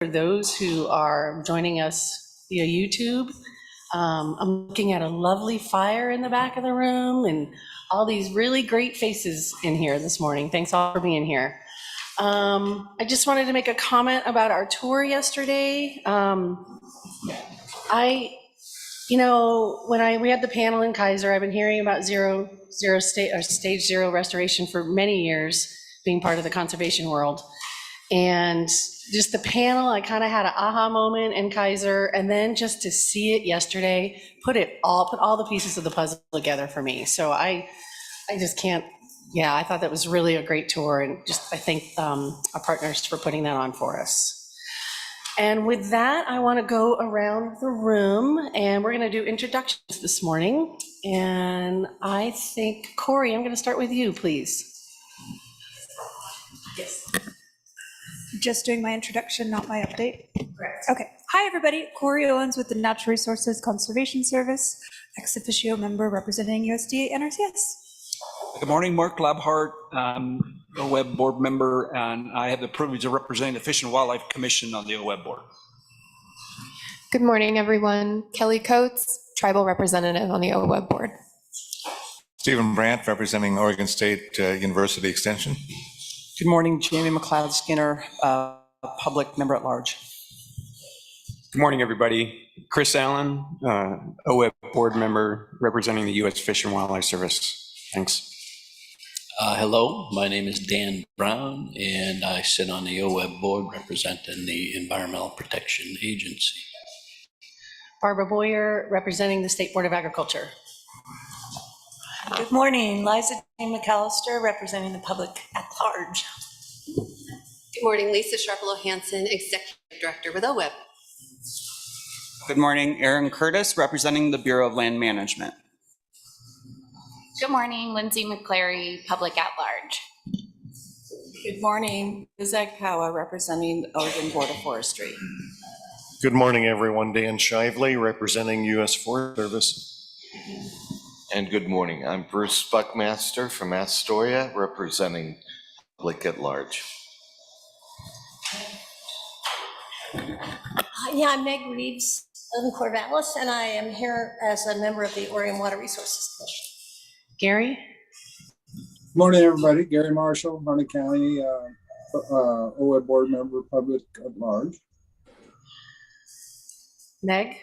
for those who are joining us via YouTube. I'm looking at a lovely fire in the back of the room and all these really great faces in here this morning. Thanks all for being here. I just wanted to make a comment about our tour yesterday. When we had the panel in Kaiser, I've been hearing about stage zero restoration for many years, being part of the conservation world. And just the panel, I kind of had an aha moment in Kaiser, and then just to see it yesterday, put all the pieces of the puzzle together for me. So I just can't. Yeah, I thought that was really a great tour, and I thank our partners for putting that on for us. And with that, I want to go around the room, and we're going to do introductions this morning. And I think, Corey, I'm going to start with you, please. Yes. Just doing my introduction, not my update? Correct. Okay. Hi, everybody. Corey Owens with the Natural Resources Conservation Service, ex officio member representing USDA NRCS. Good morning, Mark Labhart, OWEB board member, and I have the privilege of representing the Fish and Wildlife Commission on the OWEB board. Good morning, everyone. Kelly Coates, tribal representative on the OWEB board. Stephen Brandt, representing Oregon State University Extension. Good morning, Jamie McLeod Skinner, public member at large. Good morning, everybody. Chris Allen, OWEB board member representing the U.S. Fish and Wildlife Service. Thanks. Hello, my name is Dan Brown, and I sit on the OWEB board representing the Environmental Protection Agency. Barbara Boyer, representing the State Board of Agriculture. Good morning, Liza Jane McAllister, representing the public at large. Good morning, Lisa Sharpelo-Hansen, Executive Director with OWEB. Good morning, Aaron Curtis, representing the Bureau of Land Management. Good morning, Lindsay McClary, public at large. Good morning, Zach Powa, representing the Oregon Board of Forestry. Good morning, everyone. Dan Shively, representing U.S. Forest Service. And good morning. I'm Bruce Buckmaster from Astoria, representing public at large. Yeah, I'm Meg Reeves in Corvallis, and I am here as a member of the Oregon Water Resources Commission. Gary? Good morning, everybody. Gary Marshall, Harnett County, OWEB board member, public at large. Meg?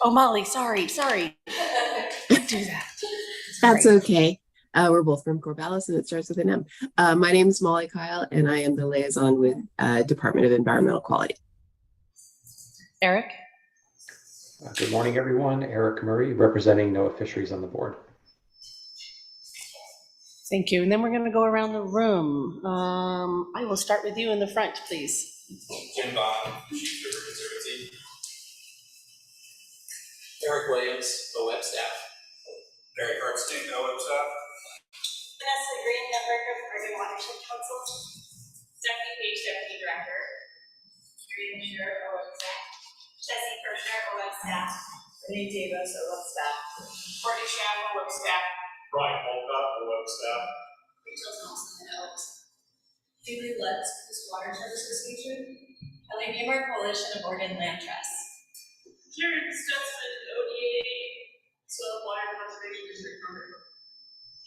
Oh, Molly, sorry. Don't do that. That's okay. We're both from Corvallis, and it starts with an M. My name is Molly Kyle, and I am the liaison with Department of Environmental Quality. Eric? Good morning, everyone. Eric Murray, representing NOAA Fisheries on the board. Thank you. And then we're going to go around the room. I will start with you in the front, please. Jim Bond, Chief River Conservancy. Eric Williams, OWEB staff. Barry Hartstein, OWEB staff. Vanessa Green, network of Oregon Watershed Council. Stephanie Page, Deputy Director. Marian Scher, OWEB staff. Jesse Kirchner, OWEB staff. Renee Davis, OWEB staff. Courtney Sham, OWEB staff. Brian Holcott, OWEB staff. Rachel Thompson, OWEB staff. Julie Lutz, Watershed Association. Ellie Newmark, Coalition of Oregon Land Trusts. Karen Stutzman, ODA, Soil Water Conservation District member.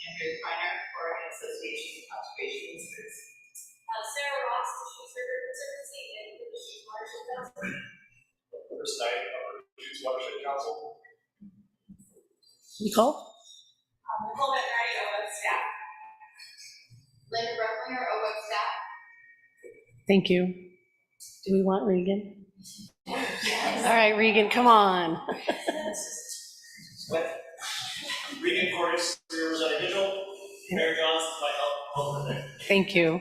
Andrew Kreiner, Oregon Association of Conservation Institutes. Sarah Ross, the Chief River Conservancy, and the Chief Watershed Council. Chris Knight, Chief Watershed Council. Nicole? Nicole McRae, OWEB staff. Linda Brucklinger, OWEB staff. Thank you. Do we want Regan? Yes. All right, Regan, come on. Regan Cordes, Riverside Digital. Mary Johnson, my help. Thank you.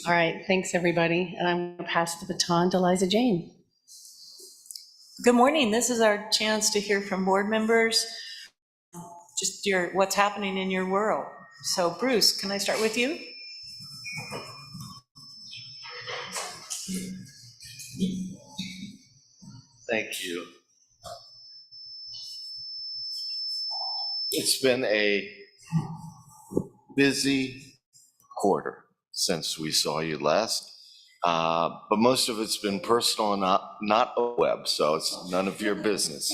All right, thanks, everybody. And I'm going to pass the baton to Liza Jane. Good morning. This is our chance to hear from board members, just what's happening in your world. So Bruce, can I start with you? Thank you. It's been a busy quarter since we saw you last. But most of it's been personal and not OWEB, so it's none of your business.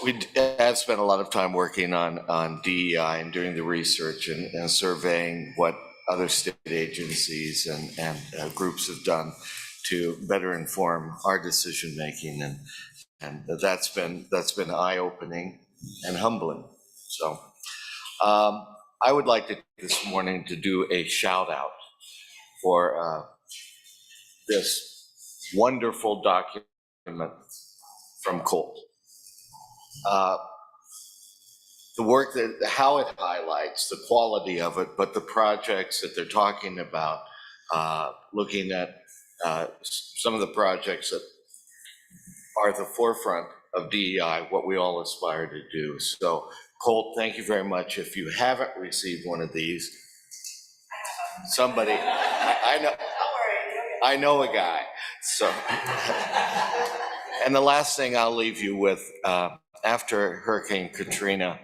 We have spent a lot of time working on DEI and doing the research and surveying what other state agencies and groups have done to better inform our decision making, and that's been eye-opening and humbling. So I would like to this morning to do a shout out for this wonderful document from Colt. The work how it highlights the quality of it, but the projects that they're talking about, looking at some of the projects that are at the forefront of DEI, what we all aspire to do. So Colt, thank you very much. If you haven't received one of these, somebody, I know a guy. So, and the last thing I'll leave you with, after Hurricane Katrina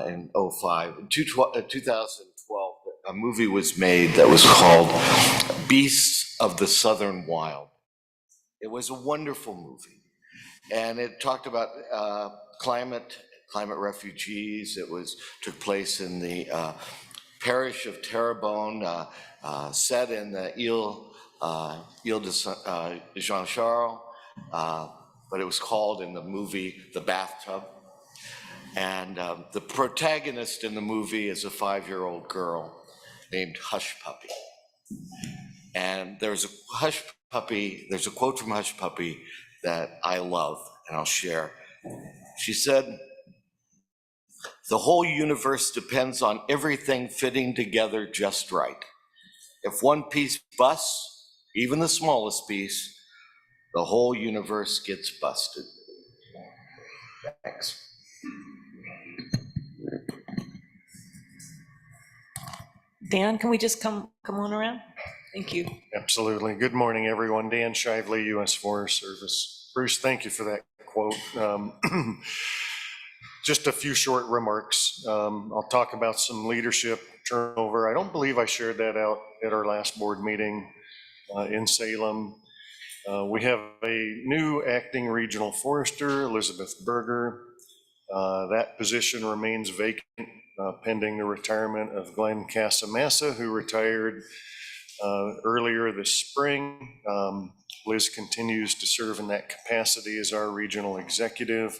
in 2012, a movie was made that was called Beasts of the Southern Wild. It was a wonderful movie, and it talked about climate refugees. It took place in the parish of Terrebonne, set in the Ile de Jean Charles, but it was called in the movie The Bathtub. And the protagonist in the movie is a 5-year-old girl named Hush Puppy. And there's a quote from Hush Puppy that I love, and I'll share. She said, "The whole universe depends on everything fitting together just right. If one piece busts, even the smallest piece, the whole universe gets busted." Thanks. Dan, can we just come on around? Thank you. Absolutely. Good morning, everyone. Dan Shively, U.S. Forest Service. Bruce, thank you for that quote. Just a few short remarks. I'll talk about some leadership turnover. I don't believe I shared that out at our last board meeting in Salem. We have a new acting regional forester, Elizabeth Berger. That position remains vacant pending the retirement of Glenn Casamassa, who retired earlier this spring. Liz continues to serve in that capacity as our regional executive.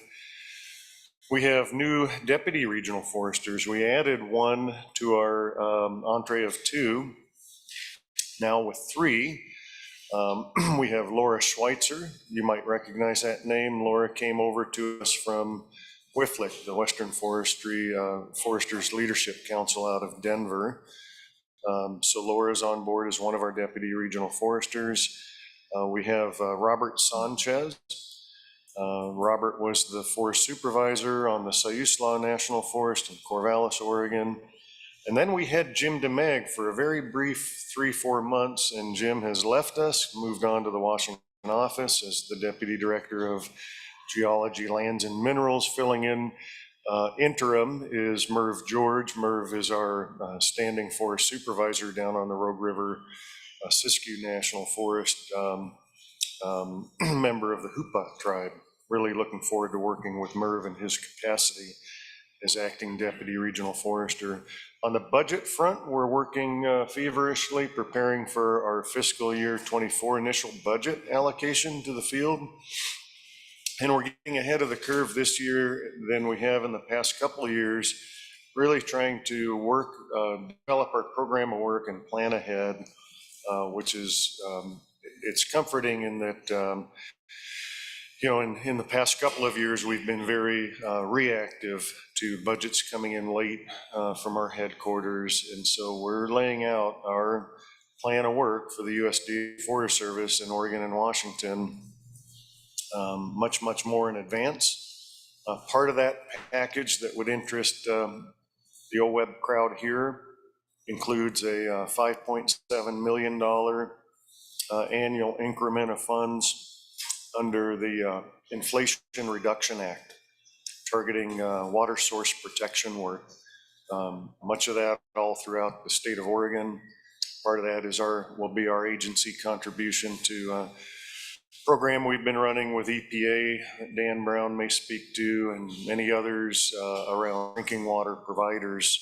We have new deputy regional foresters. We added one to our entree of 2, now with 3. We have Laura Schweitzer. You might recognize that name. Laura came over to us from WIFLIC, the Western Foresters Leadership Council out of Denver. So Laura's on board as one of our deputy regional foresters. We have Robert Sanchez. Robert was the forest supervisor on the Siuslaw National Forest in Corvallis, Oregon. And then we had Jim DeMeg for a very brief 3-4 months, and Jim has left us, moved on to the Washington office as the Deputy Director of Geology, Lands and Minerals. Filling in interim is Merv George. Merv is our standing forest supervisor down on the Rogue River Siskiyou National Forest, member of the Hoopa tribe. Really looking forward to working with Merv in his capacity as acting deputy regional forester. On the budget front, we're working feverishly preparing for our fiscal year 24 initial budget allocation to the field. And we're getting ahead of the curve this year than we have in the past couple of years, really trying to work, develop our program of work and plan ahead, which is, it's comforting in that, you know, in the past couple of years, we've been very reactive to budgets coming in late from our headquarters. And so we're laying out our plan of work for the USDA Forest Service in Oregon and Washington much more in advance. Part of that package that would interest the OWEB crowd here includes a $5.7 million annual increment of funds under the Inflation Reduction Act, targeting water source protection work. Much of that all throughout the state of Oregon. Part of that will be our agency contribution to program we've been running with EPA that Dan Brown may speak to, and many others around drinking water providers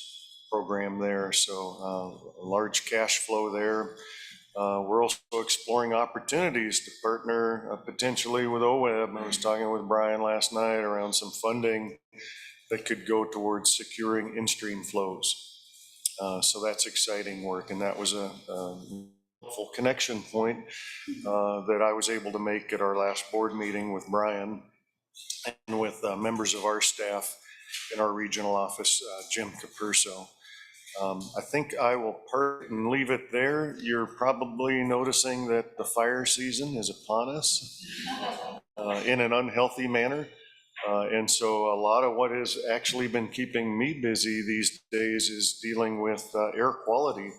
program there. So a large cash flow there. We're also exploring opportunities to partner potentially with OWEB. I was talking with Brian last night around some funding that could go towards securing in-stream flows. So that's exciting work, and that was a full connection point that I was able to make at our last board meeting with Brian and with members of our staff in our regional office, Jim Capurso. I think I will part and leave it there. You're probably noticing that the fire season is upon us in an unhealthy manner. And so a lot of what has actually been keeping me busy these days is dealing with air quality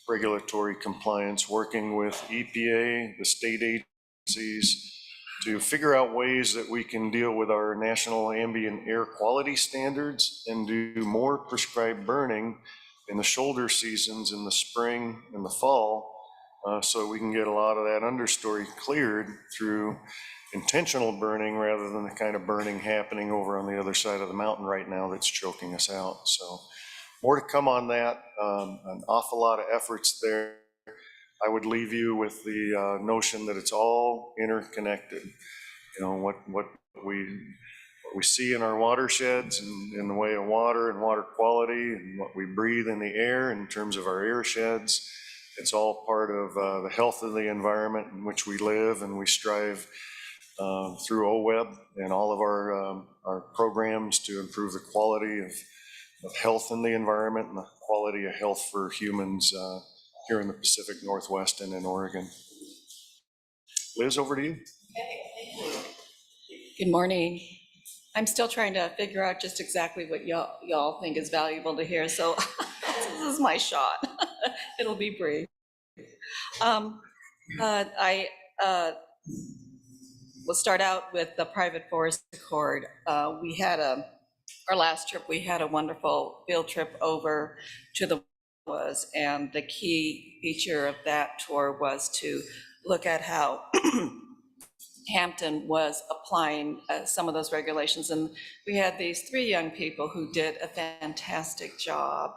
regulatory compliance, working with EPA, the state agencies, to figure out ways that we can deal with our national ambient air quality standards and do more prescribed burning in the shoulder seasons in the spring and the fall, so we can get a lot of that understory cleared through intentional burning rather than the kind of burning happening over on the other side of the mountain right now that's choking us out. So more to come on that. An awful lot of efforts there. I would leave you with the notion that it's all interconnected. You know, what we see in our watersheds and in the way of water and water quality, and what we breathe in the air in terms of our air sheds. It's all part of the health of the environment in which we live, and we strive through OWEB and all of our programs to improve the quality of health in the environment and the quality of health for humans here in the Pacific Northwest and in Oregon. Liz, over to you. Good morning. I'm still trying to figure out just exactly what y'all think is valuable to hear, so this is my shot. It'll be brief. I will start out with the private forest accord. We had our last trip, we had a wonderful field trip over to the was, and the key feature of that tour was to look at how Hampton was applying some of those regulations. And we had these 3 young people who did a fantastic job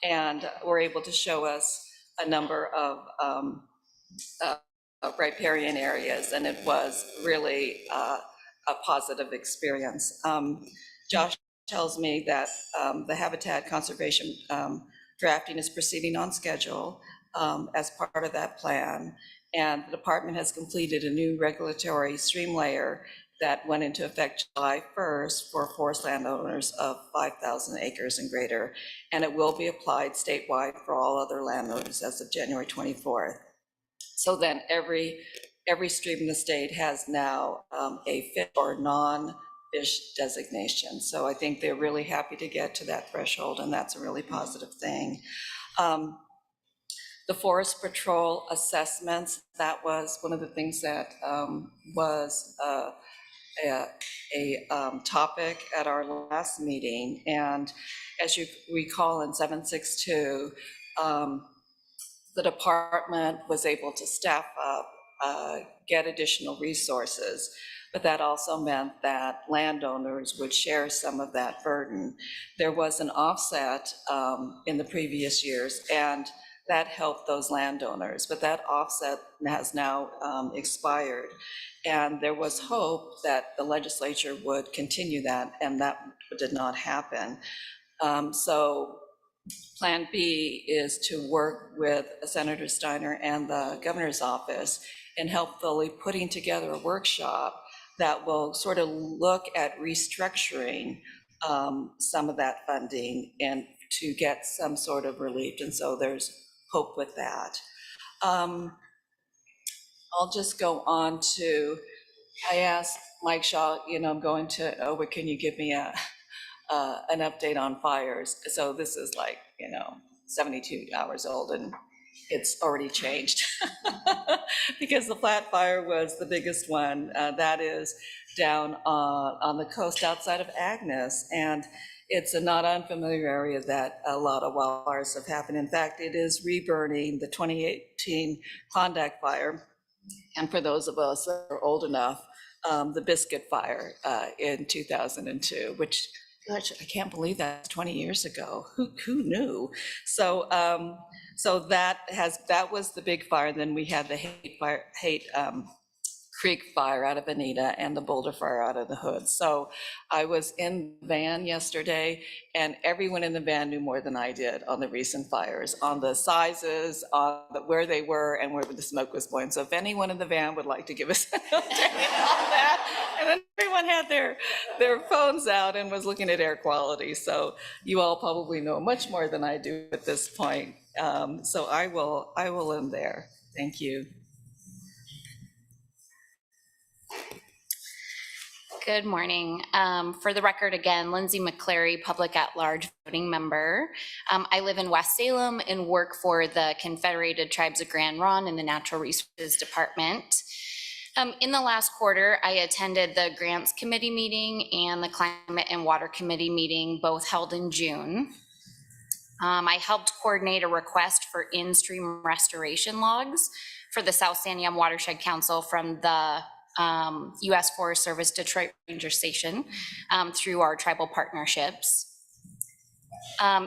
and were able to show us a number of riparian areas, and it was really a positive experience. Josh tells me that the habitat conservation drafting is proceeding on schedule as part of that plan. And the department has completed a new regulatory stream layer that went into effect July 1st for forest landowners of 5,000 acres and greater. And it will be applied statewide for all other landowners as of January 24th. So then every stream in the state has now a fish or non-fish designation. So I think they're really happy to get to that threshold, and that's a really positive thing. The Forest Patrol assessments, that was one of the things that was a topic at our last meeting. And as you recall, in 762, the department was able to staff up, get additional resources, but that also meant that landowners would share some of that burden. There was an offset in the previous years, and that helped those landowners, but that offset has now expired. And there was hope that the legislature would continue that, and that did not happen. So Plan B is to work with Senator Steiner and the governor's office in helpfully putting together a workshop that will sort of look at restructuring some of that funding and to get some sort of relief. And so there's hope with that. I'll just go on to, I asked Mike Shaw, I'm going to, what can you give me an update on fires? So this is like, 72 hours old, and it's already changed because the flat fire was the biggest one. That is down on the coast outside of Agnes, and it's a not unfamiliar area that a lot of wildfires have happened. In fact, it is reburning the 2018 Klondike fire. And for those of us that are old enough, the Biscuit Fire in 2002, which, gosh, I can't believe that's 20 years ago. Who knew? So, so that was the big fire. And then we had the Hate Creek fire out of Bonita and the Boulder fire out of the Hood. So I was in the van yesterday, and everyone in the van knew more than I did on the recent fires, on the sizes, on where they were, and where the smoke was going. So if anyone in the van would like to give us an update on that, and then everyone had their phones out and was looking at air quality. So you all probably know much more than I do at this point. So I will end there. Thank you. Good morning. For the record, again, Lindsay McClary, Public at Large voting member. I live in West Salem and work for the Confederated Tribes of Grand Ronde in the Natural Resources Department. In the last quarter, I attended the Grants Committee meeting and the Climate and Water Committee meeting, both held in June. I helped coordinate a request for in-stream restoration logs for the South Santiam Watershed Council from the U.S. Forest Service Detroit Ranger Station through our tribal partnerships.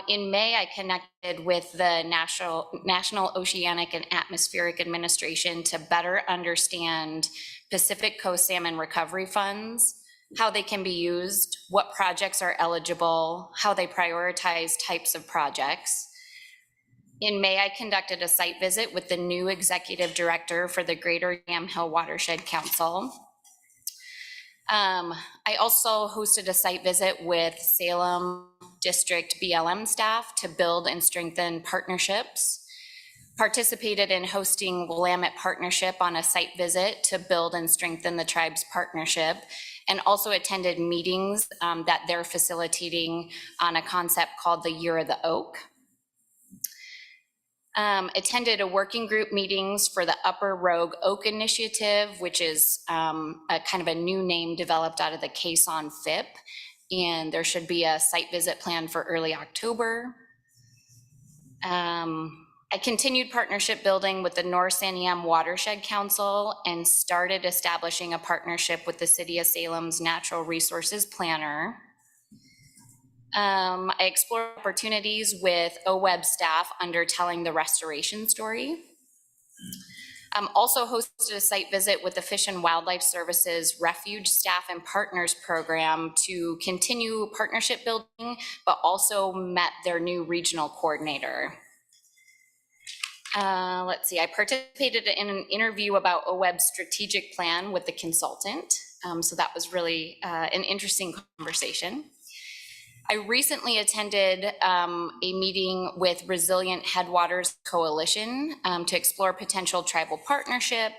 In May, I connected with the National Oceanic and Atmospheric Administration to better understand Pacific Coast Salmon Recovery Funds, how they can be used, what projects are eligible, how they prioritize types of projects. In May, I conducted a site visit with the new executive director for the Greater Yamhill Watershed Council. I also hosted a site visit with Salem District BLM staff to build and strengthen partnerships. Participated in hosting Willamette Partnership on a site visit to build and strengthen the tribe's partnership, and also attended meetings that they're facilitating on a concept called the Year of the Oak. Attended a working group meetings for the Upper Rogue Oak Initiative, which is a kind of a new name developed out of the Caisson FIP, and there should be a site visit planned for early October. I continued partnership building with the North Santiam Watershed Council and started establishing a partnership with the City of Salem's Natural Resources Planner. I explored opportunities with OWEB staff under telling the restoration story. Also hosted a site visit with the Fish and Wildlife Services Refuge Staff and Partners Program to continue partnership building, but also met their new regional coordinator. Let's see, I participated in an interview about OWEB's strategic plan with the consultant. So that was really an interesting conversation. I recently attended a meeting with Resilient Headwaters Coalition to explore potential tribal partnership.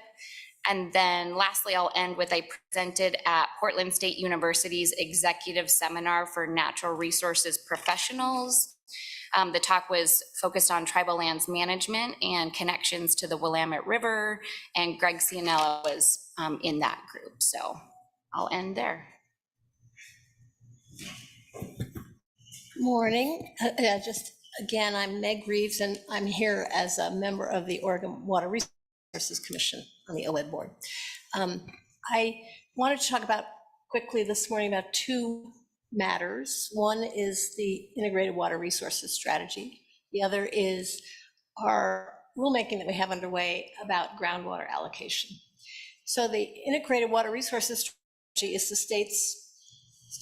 And then lastly, I'll end with I presented at Portland State University's Executive Seminar for Natural Resources Professionals. The talk was focused on tribal lands management and connections to the Willamette River, and Greg Cianella was in that group. So I'll end there. Morning. Just again, I'm Meg Reeves, and I'm here as a member of the Oregon Water Resources Commission on the OWEB board. I wanted to talk about quickly this morning about two matters. One is the Integrated Water Resources Strategy. The other is our rulemaking that we have underway about groundwater allocation. So the Integrated Water Resources Strategy is the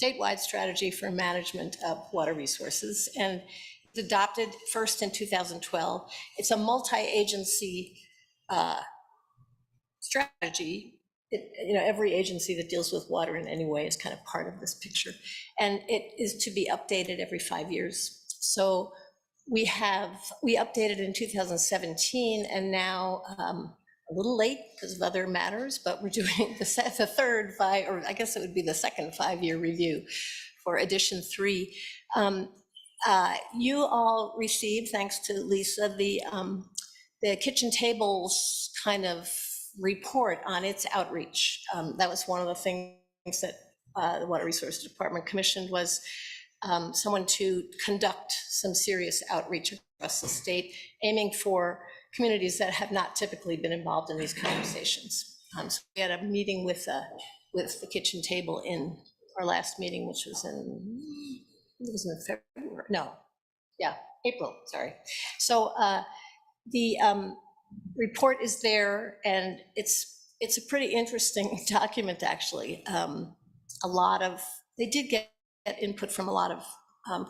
statewide strategy for management of water resources, and it's adopted first in 2012. It's a multi-agency strategy. Every agency that deals with water in any way is kind of part of this picture, and it is to be updated every 5 years. So we updated in 2017, and now a little late because of other matters, but we're doing the third or I guess it would be the second 5-year review for edition 3. You all received, thanks to Lisa, the kitchen tables kind of report on its outreach. That was one of the things that the Water Resources Department commissioned, was someone to conduct some serious outreach across the state, aiming for communities that have not typically been involved in these conversations. So we had a meeting with the kitchen table in our last meeting, which was in February, no, yeah, April, sorry. So the report is there, and it's a pretty interesting document, actually. They did get input from a lot of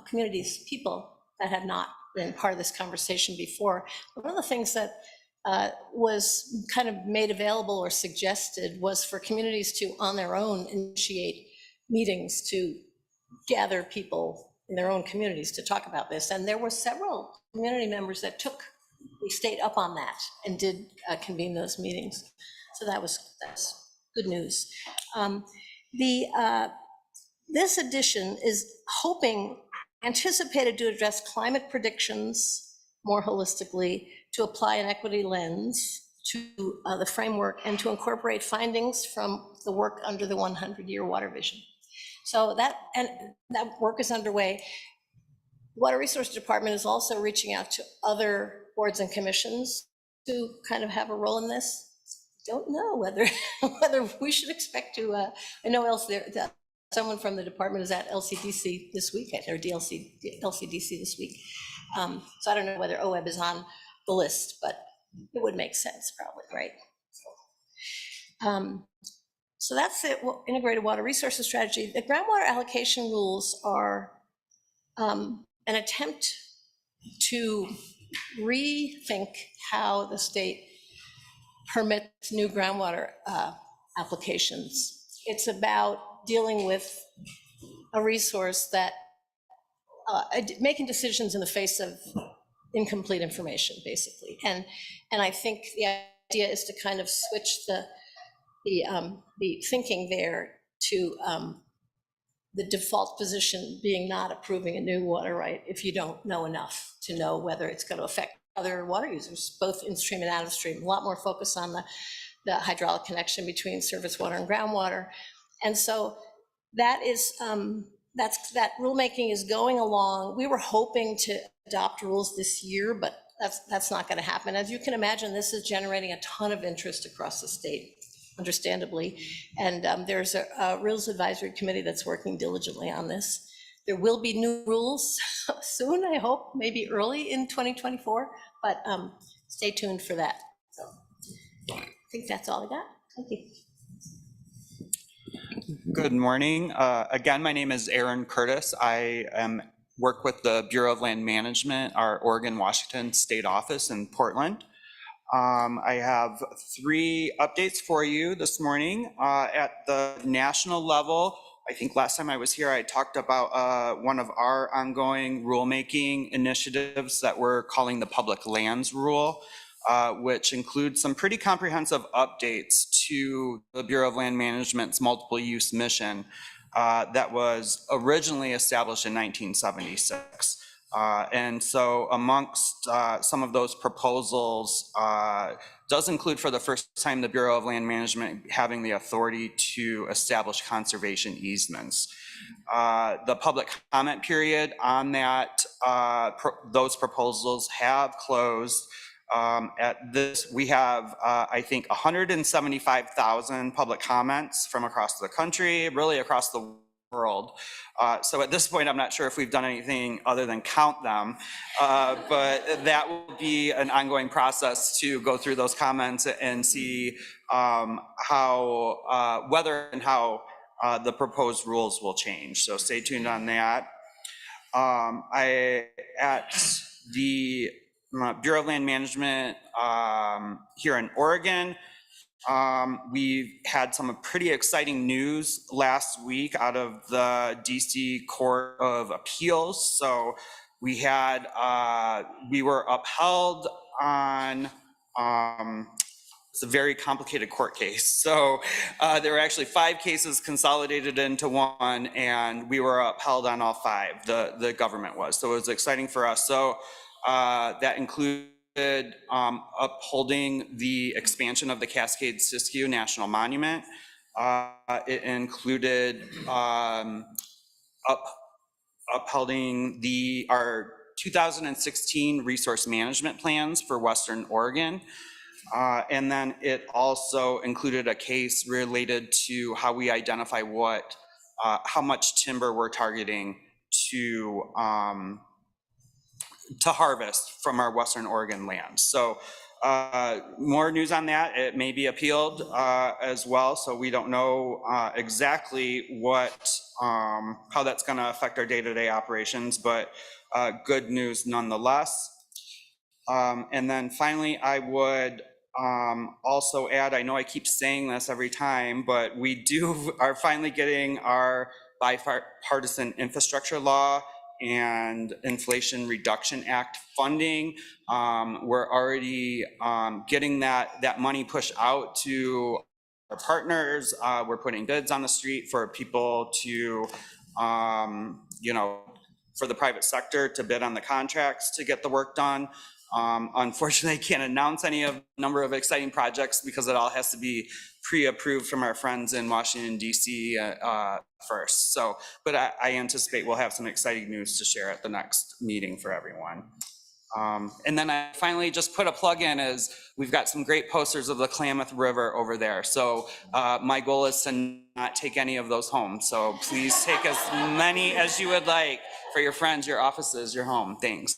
communities, people that had not been part of this conversation before. One of the things that was kind of made available or suggested was for communities to, on their own, initiate meetings to gather people in their own communities to talk about this. And there were several community members that stayed up on that and did convene those meetings. So that's good news. This edition is anticipated to address climate predictions more holistically, to apply an equity lens to the framework, and to incorporate findings from the work under the 100-year water vision. So that work is underway. Water Resources Department is also reaching out to other boards and commissions to kind of have a role in this. Don't know whether we should expect to. I know someone from the department is at LCDC this week, or LCDC this week. So I don't know whether OWEB is on the list, but it would make sense, probably, right? So that's the integrated water resources strategy. The groundwater allocation rules are an attempt to rethink how the state permits new groundwater applications. It's about dealing with a resource that making decisions in the face of incomplete information, basically. And I think the idea is to kind of switch the thinking there to the default position being not approving a new water right if you don't know enough to know whether it's going to affect other water users, both in stream and out of stream. A lot more focus on the hydraulic connection between surface water and groundwater. And so that is, that rulemaking is going along. We were hoping to adopt rules this year, but that's not going to happen. As you can imagine, this is generating a ton of interest across the state, understandably. And there's a Rules Advisory Committee that's working diligently on this. There will be new rules soon, I hope, maybe early in 2024, but stay tuned for that. So I think that's all I got. Thank you. Good morning. Again, my name is Aaron Curtis. I work with the Bureau of Land Management, our Oregon-Washington state office in Portland. I have 3 updates for you this morning. At the national level, I think last time I was here, I talked about one of our ongoing rulemaking initiatives that we're calling the Public Lands Rule, which includes some pretty comprehensive updates to the Bureau of Land Management's multiple use mission that was originally established in 1976. And so amongst some of those proposals does include for the first time the Bureau of Land Management having the authority to establish conservation easements. The public comment period on that, those proposals have closed. At this, we have, I think, 175,000 public comments from across the country, really across the world. So at this point, I'm not sure if we've done anything other than count them, but that will be an ongoing process to go through those comments and see whether and how the proposed rules will change. So stay tuned on that. At the Bureau of Land Management here in Oregon, we've had some pretty exciting news last week out of the DC Court of Appeals. So we were upheld on, it's a very complicated court case. So there were actually 5 cases consolidated into one, and we were upheld on all 5, the government was. So it was exciting for us. So that included upholding the expansion of the Cascade-Siskiyou National Monument. It included upholding our 2016 resource management plans for Western Oregon. And then it also included a case related to how we identify how much timber we're targeting to harvest from our Western Oregon lands. So more news on that. It may be appealed as well. So we don't know exactly how that's going to affect our day-to-day operations, but good news nonetheless. And then finally, I would also add, I know I keep saying this every time, but we are finally getting our bipartisan infrastructure law and Inflation Reduction Act funding. We're already getting that money pushed out to our partners. We're putting bids on the street for people to, for the private sector to bid on the contracts to get the work done. Unfortunately, I can't announce any number of exciting projects because it all has to be pre-approved from our friends in Washington, D.C. First. So, but I anticipate we'll have some exciting news to share at the next meeting for everyone. And then I finally just put a plug in as we've got some great posters of the Klamath River over there. So my goal is to not take any of those home. So please take as many as you would like for your friends, your offices, your home. Thanks.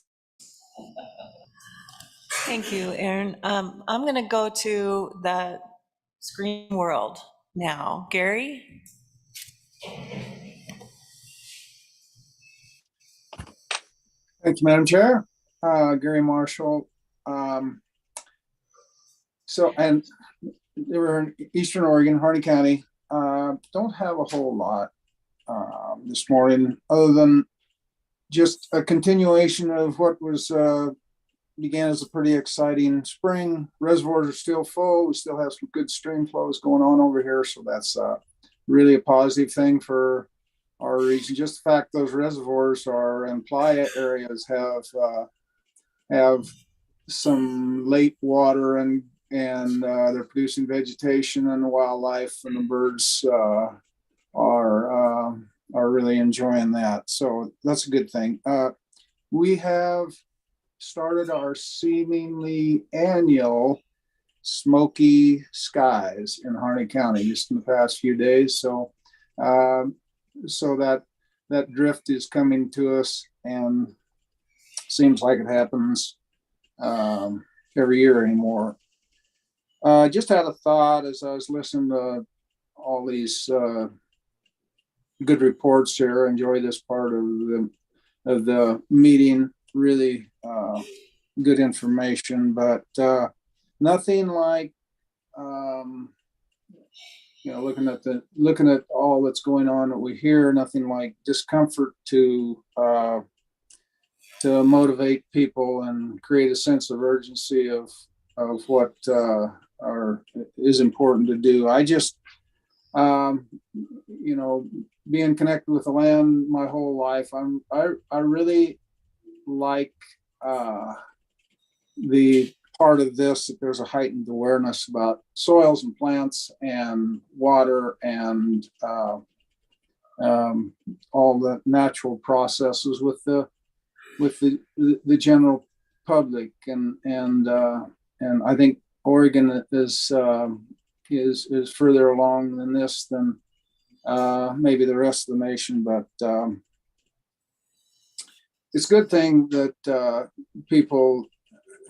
Thank you, Aaron. I'm going to go to the screen world now. Gary? Thank you, Madam Chair. Gary Marshall. And they were in Eastern Oregon, Harney County. Don't have a whole lot this morning, other than just a continuation of what was began as a pretty exciting spring. Reservoirs are still full. We still have some good stream flows going on over here, so that's really a positive thing for our region. Just the fact those reservoirs and playa areas have some lake water and they're producing vegetation, and the wildlife and the birds are really enjoying that. So that's a good thing. We have started our seemingly annual smoky skies in Harney County just in the past few days. So that drift is coming to us, and seems like it happens every year anymore. Just had a thought as I was listening to all these good reports here. Enjoy this part of the meeting. Really good information, but nothing like looking at all that's going on that we hear. Nothing like discomfort to motivate people and create a sense of urgency of what is important to do. I just being connected with the land my whole life, I really like the part of this that there's a heightened awareness about soils and plants and water and all the natural processes with the general public, and I think Oregon is further along than this than maybe the rest of the nation, but it's a good thing that people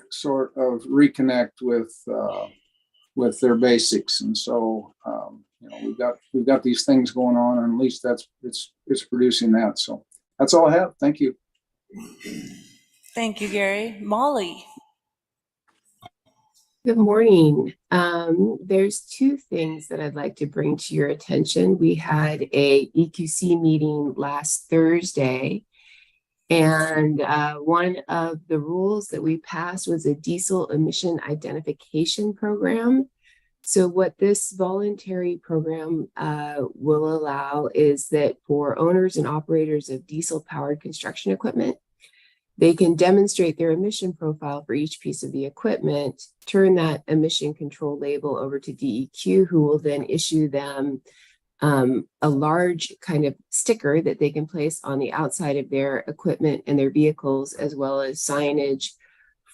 sort of reconnect with their basics, and so we've got these things going on, and at least it's producing that. So that's all I have. Thank you. Thank you, Gary. Molly? Good morning. There's two things that I'd like to bring to your attention. We had a EQC meeting last Thursday, and one of the rules that we passed was a diesel emission identification program. So what this voluntary program will allow is that for owners and operators of diesel-powered construction equipment, they can demonstrate their emission profile for each piece of the equipment, turn that emission control label over to DEQ, who will then issue them a large kind of sticker that they can place on the outside of their equipment and their vehicles, as well as signage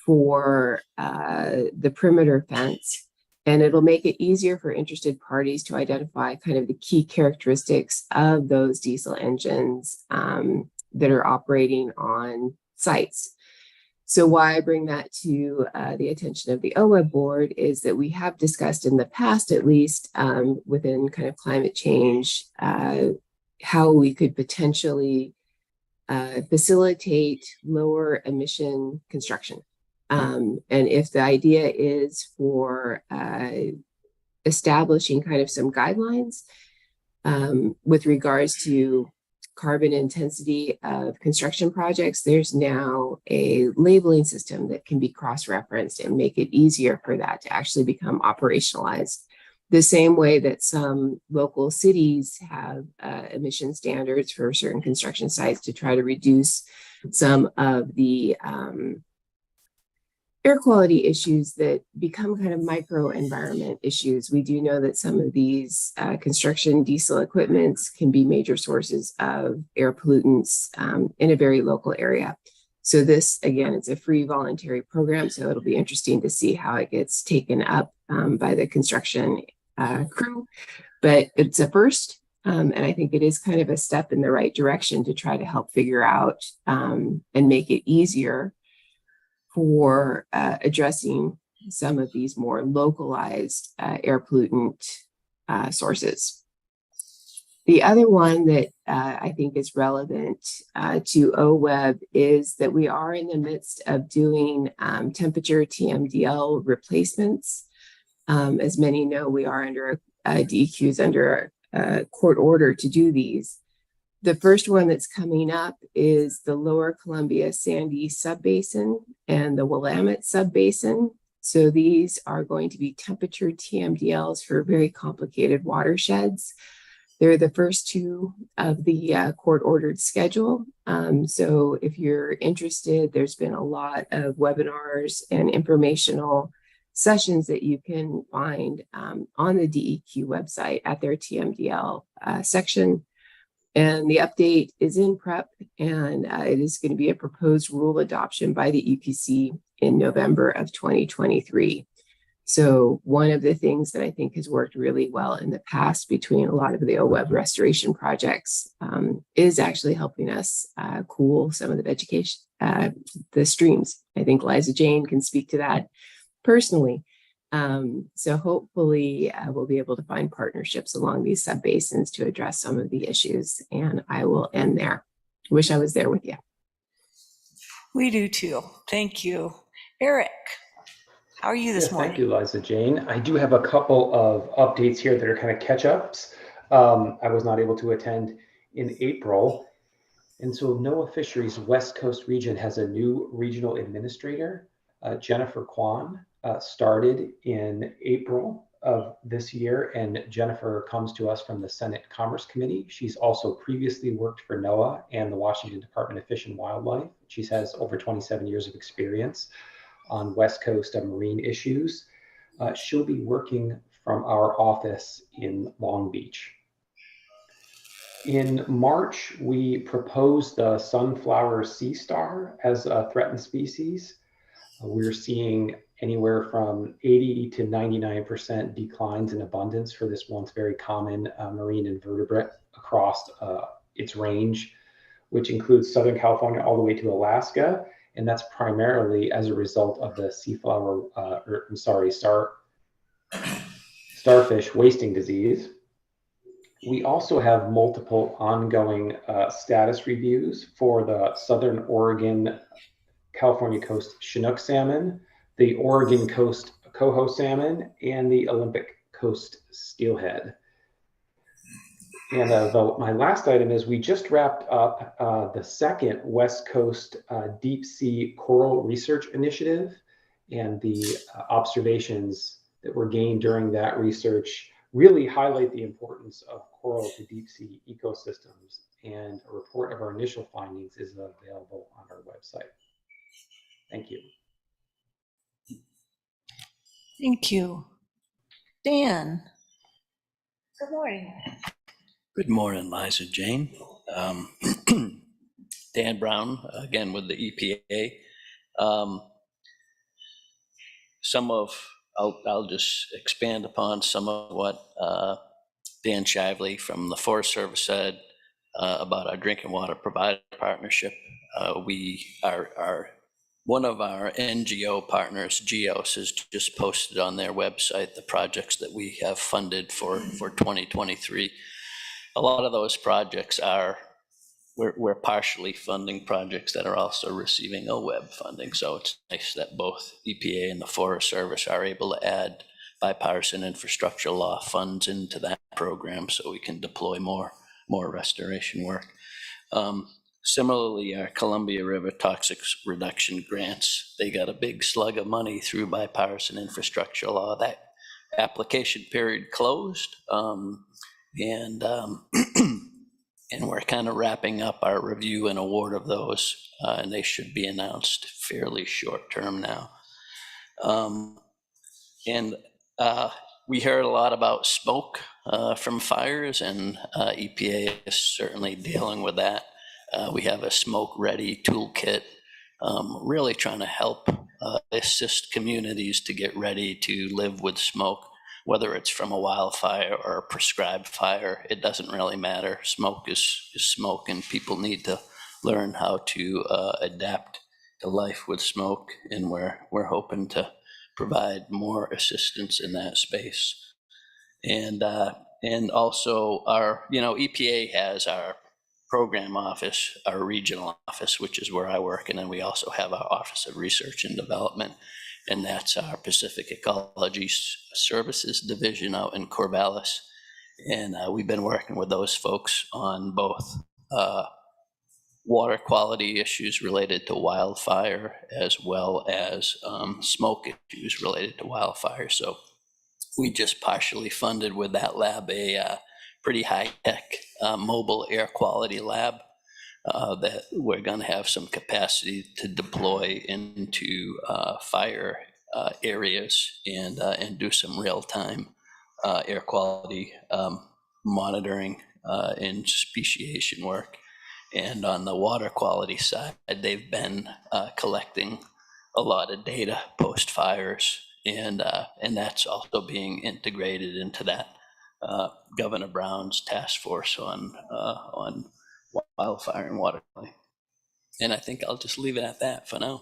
for the perimeter fence. And it'll make it easier for interested parties to identify kind of the key characteristics of those diesel engines that are operating on sites. So why I bring that to the attention of the OWEB board is that we have discussed in the past, at least within kind of climate change, how we could potentially facilitate lower emission construction. And if the idea is for establishing kind of some guidelines with regards to carbon intensity of construction projects, there's now a labeling system that can be cross-referenced and make it easier for that to actually become operationalized. The same way that some local cities have emission standards for certain construction sites to try to reduce some of the air quality issues that become kind of micro environment issues. We do know that some of these construction diesel equipments can be major sources of air pollutants in a very local area. So this, again, it's a free voluntary program, so it'll be interesting to see how it gets taken up by the construction crew. But it's a first, and I think it is kind of a step in the right direction to try to help figure out and make it easier for addressing some of these more localized air pollutant sources. The other one that I think is relevant to OWEB is that we are in the midst of doing temperature TMDL replacements. As many know, we are under DEQs under a court order to do these. The first one that's coming up is the Lower Columbia Sandy Subbasin and the Willamette Subbasin. So these are going to be temperature TMDLs for very complicated watersheds. They're the first two of the court-ordered schedule. So if you're interested, there's been a lot of webinars and informational sessions that you can find on the DEQ website at their TMDL section. And the update is in prep, and it is going to be a proposed rule adoption by the EPC in November of 2023. So one of the things that I think has worked really well in the past between a lot of the OWEB restoration projects is actually helping us cool some of the vegetation, the streams. I think Liza Jane can speak to that personally. So hopefully we'll be able to find partnerships along these subbasins to address some of the issues. And I will end there. Wish I was there with you. We do too. Thank you. Eric, how are you this morning? Thank you, Liza Jane. I do have a couple of updates here that are kind of catch-ups. I was not able to attend in April. And so NOAA Fisheries West Coast region has a new regional administrator, Jennifer Kwan. Started in April of this year, and Jennifer comes to us from the Senate Commerce Committee. She's also previously worked for NOAA and the Washington Department of Fish and Wildlife. She has over 27 years of experience on West Coast marine issues. She'll be working from our office in Long Beach. In March, we proposed the sunflower sea star as a threatened species. We're seeing anywhere from 80 to 99% declines in abundance for this once very common marine invertebrate across its range, which includes Southern California all the way to Alaska. And that's primarily as a result of the starfish wasting disease. We also have multiple ongoing status reviews for the Southern Oregon California Coast Chinook salmon, the Oregon Coast coho salmon, and the Olympic Coast steelhead. And my last item is we just wrapped up the second West Coast Deep Sea Coral Research Initiative, and the observations that were gained during that research really highlight the importance of coral to deep sea ecosystems, and a report of our initial findings is available on our website. Thank you. Thank you. Dan. Good morning. Good morning, Liza Jane. Dan Brown, again with the EPA. I'll just expand upon some of what Dan Shively from the Forest Service said about our drinking water provider partnership. One of our NGO partners, GEOS, has just posted on their website the projects that we have funded for 2023. A lot of those projects we're partially funding projects that are also receiving OWEB funding. So it's nice that both EPA and the Forest Service are able to add bipartisan infrastructure law funds into that program so we can deploy more restoration work. Similarly, our Columbia River Toxics Reduction Grants, they got a big slug of money through bipartisan infrastructure law. That application period closed, and we're kind of wrapping up our review and award of those, and they should be announced fairly short term now. We heard a lot about smoke from fires, and EPA is certainly dealing with that. We have a smoke-ready toolkit, really trying to help assist communities to get ready to live with smoke, whether it's from a wildfire or a prescribed fire. It doesn't really matter. Smoke is smoke, and people need to learn how to adapt to life with smoke, and we're hoping to provide more assistance in that space. And also our, EPA has our program office, our regional office, which is where I work, and then we also have our Office of Research and Development, and that's our Pacific Ecology Services Division out in Corvallis. And we've been working with those folks on both water quality issues related to wildfire, as well as smoke issues related to wildfire. So we just partially funded with that lab a pretty high-tech mobile air quality lab that we're going to have some capacity to deploy into fire areas and do some real-time air quality monitoring and speciation work. And on the water quality side, they've been collecting a lot of data post-fires, and that's also being integrated into that Governor Brown's task force on wildfire and water quality. And I think I'll just leave it at that for now.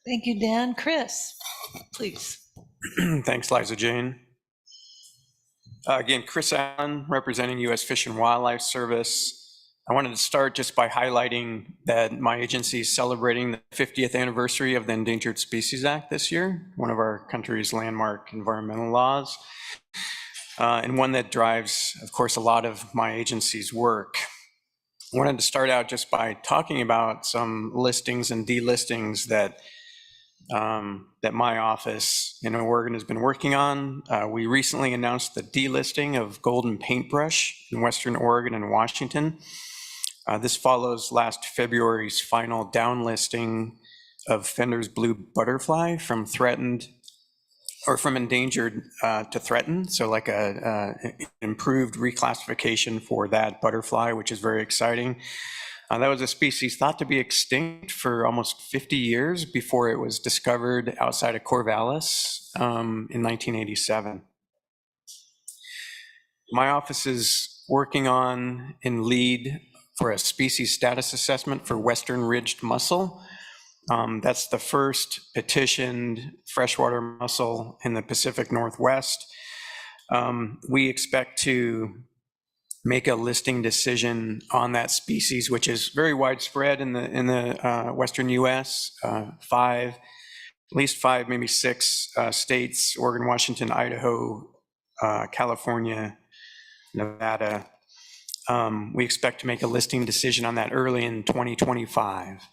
Thank you, Dan. Chris, please. Thanks, Liza Jane. Again, Chris Allen, representing U.S. Fish and Wildlife Service. I wanted to start just by highlighting that my agency is celebrating the 50th anniversary of the Endangered Species Act this year, one of our country's landmark environmental laws, and one that drives, of course, a lot of my agency's work. I wanted to start out just by talking about some listings and delistings that my office in Oregon has been working on. We recently announced the delisting of golden paintbrush in Western Oregon and Washington. This follows last February's final downlisting of Fender's blue butterfly from endangered to threatened. So like a improved reclassification for that butterfly, which is very exciting. That was a species thought to be extinct for almost 50 years before it was discovered outside of Corvallis in 1987. My office is working on and lead for a species status assessment for Western ridged mussel. That's the first petitioned freshwater mussel in the Pacific Northwest. We expect to make a listing decision on that species, which is very widespread in the Western U.S. At least five, maybe six states: Oregon, Washington, Idaho, California, Nevada. We expect to make a listing decision on that early in 2025.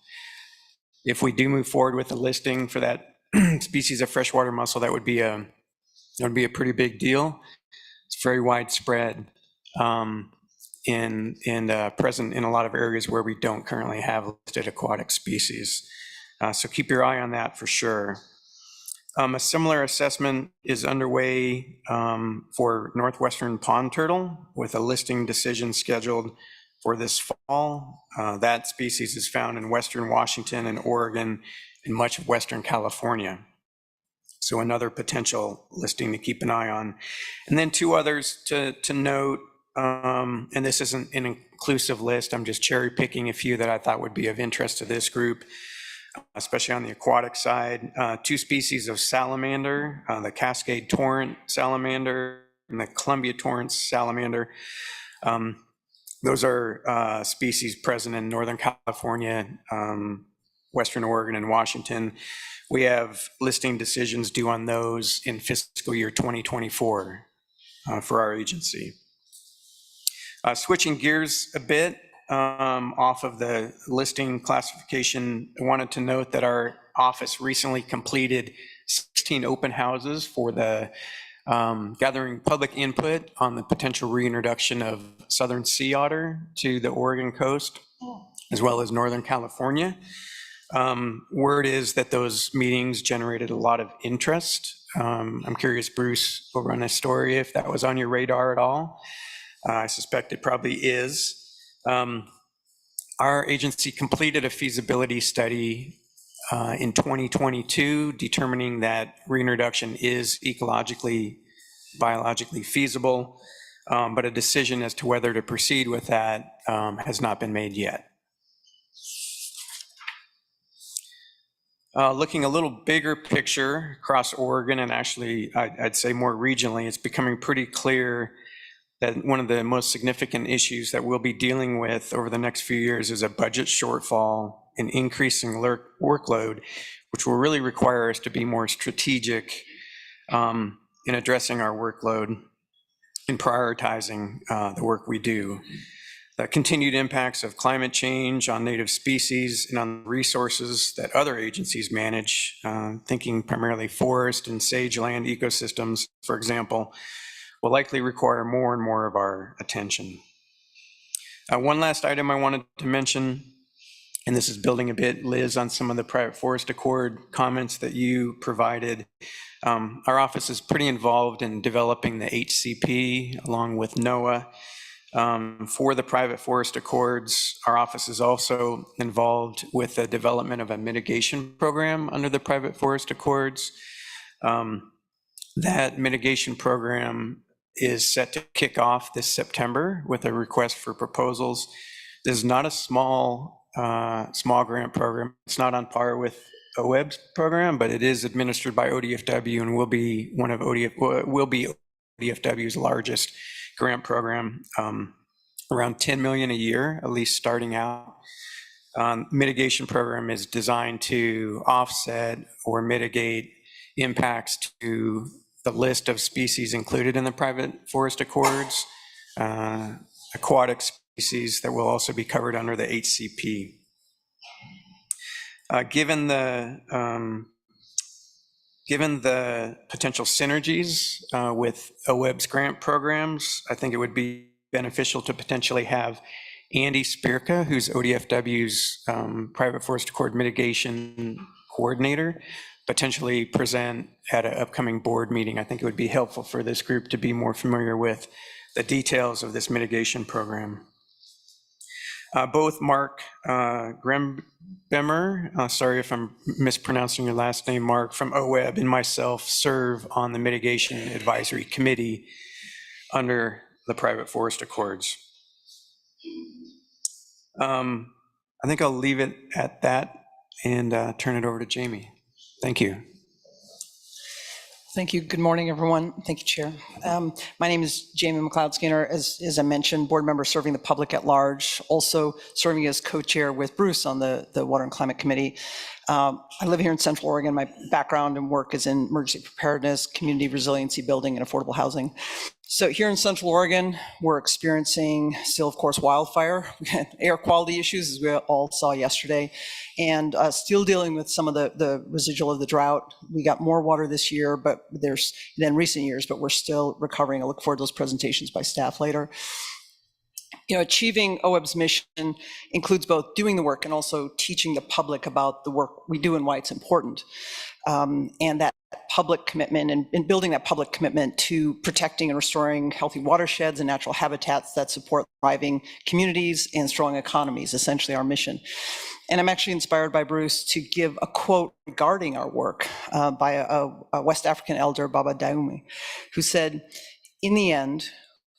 If we do move forward with a listing for that species of freshwater mussel, that would be a pretty big deal. It's very widespread and present in a lot of areas where we don't currently have listed aquatic species. So keep your eye on that for sure. A similar assessment is underway for northwestern pond turtle with a listing decision scheduled for this fall. That species is found in western Washington and Oregon and much of western California. So another potential listing to keep an eye on. And then two others to note, and this isn't an inclusive list, I'm just cherry picking a few that I thought would be of interest to this group, especially on the aquatic side. Two species of salamander, the Cascade Torrent salamander and the Columbia Torrent salamander. Those are species present in Northern California, Western Oregon, and Washington. We have listing decisions due on those in fiscal year 2024 for our agency. Switching gears a bit off of the listing classification, I wanted to note that our office recently completed 16 open houses for the gathering public input on the potential reintroduction of southern sea otter to the Oregon coast, as well as Northern California. Word is that those meetings generated a lot of interest. I'm curious, Bruce, over on this story, if that was on your radar at all. I suspect it probably is. Our agency completed a feasibility study in 2022, determining that reintroduction is ecologically, biologically feasible, but a decision as to whether to proceed with that has not been made yet. Looking a little bigger picture across Oregon, and actually I'd say more regionally, it's becoming pretty clear that one of the most significant issues that we'll be dealing with over the next few years is a budget shortfall and increasing workload, which will really require us to be more strategic in addressing our workload and prioritizing the work we do. The continued impacts of climate change on native species and on resources that other agencies manage, thinking primarily forest and sage land ecosystems, for example, will likely require more and more of our attention. One last item I wanted to mention, and this is building a bit, Liz, on some of the private forest accord comments that you provided. Our office is pretty involved in developing the HCP along with NOAA. For the private forest accords, our office is also involved with the development of a mitigation program under the private forest accords. That mitigation program is set to kick off this September with a request for proposals. This is not a small grant program. It's not on par with OWEB's program, but it is administered by ODFW and will be one of ODFW's largest grant program, around 10 million a year, at least starting out. Mitigation program is designed to offset or mitigate impacts to the list of species included in the private forest accords, aquatic species that will also be covered under the HCP. Given the potential synergies with OWEB's grant programs, I think it would be beneficial to potentially have Andy Spirka, who's ODFW's private forest accord mitigation coordinator, potentially present at an upcoming board meeting. I think it would be helpful for this group to be more familiar with the details of this mitigation program. Both Mark Grembemer, sorry if I'm mispronouncing your last name, Mark, from OWEB, and myself serve on the Mitigation Advisory Committee under the private forest accords. I think I'll leave it at that and turn it over to Jamie. Thank you. Thank you. Good morning, everyone. Thank you, Chair. My name is Jamie McLeod-Skinner. As I mentioned, board member serving the public at large, also serving as co-chair with Bruce on the Water and Climate Committee. I live here in Central Oregon. My background and work is in emergency preparedness, community resiliency building, and affordable housing. So here in Central Oregon, we're experiencing still, of course, wildfire, air quality issues, as we all saw yesterday, and still dealing with some of the residual of the drought. We got more water this year, but than recent years, but we're still recovering. I look forward to those presentations by staff later. Achieving OWEB's mission includes both doing the work and also teaching the public about the work we do and why it's important. And that public commitment and building that public commitment to protecting and restoring healthy watersheds and natural habitats that support thriving communities and strong economies, essentially our mission. And I'm actually inspired by Bruce to give a quote regarding our work by a West African elder, Baba Daoumi, who said, "In the end,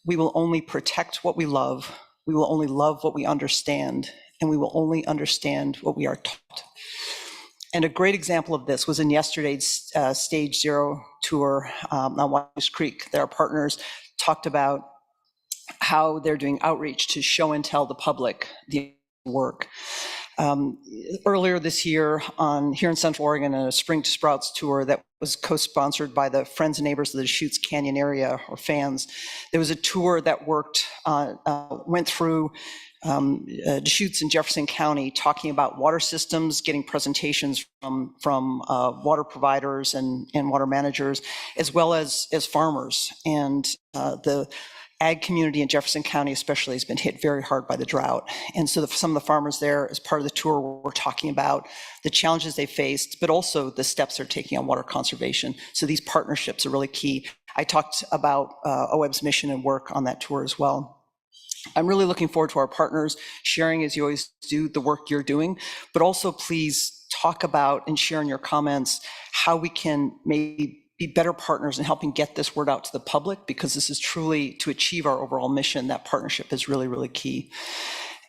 we will only protect what we love, we will only love what we understand, and we will only understand what we are taught." And a great example of this was in yesterday's Stage Zero tour on Wise Creek. Their partners talked about how they're doing outreach to show and tell the public the work. Earlier this year here in Central Oregon, a Spring to Sprouts tour that was co-sponsored by the Friends and Neighbors of the Deschutes Canyon area, or FANS. There was a tour that went through Deschutes and Jefferson County, talking about water systems, getting presentations from water providers and water managers, as well as farmers. And the ag community in Jefferson County especially has been hit very hard by the drought. And so some of the farmers there, as part of the tour, were talking about the challenges they faced, but also the steps they're taking on water conservation. So these partnerships are really key. I talked about OWEB's mission and work on that tour as well. I'm really looking forward to our partners sharing, as you always do, the work you're doing, but also please talk about and share in your comments how we can maybe be better partners in helping get this word out to the public, because this is truly to achieve our overall mission. That partnership is really, really key.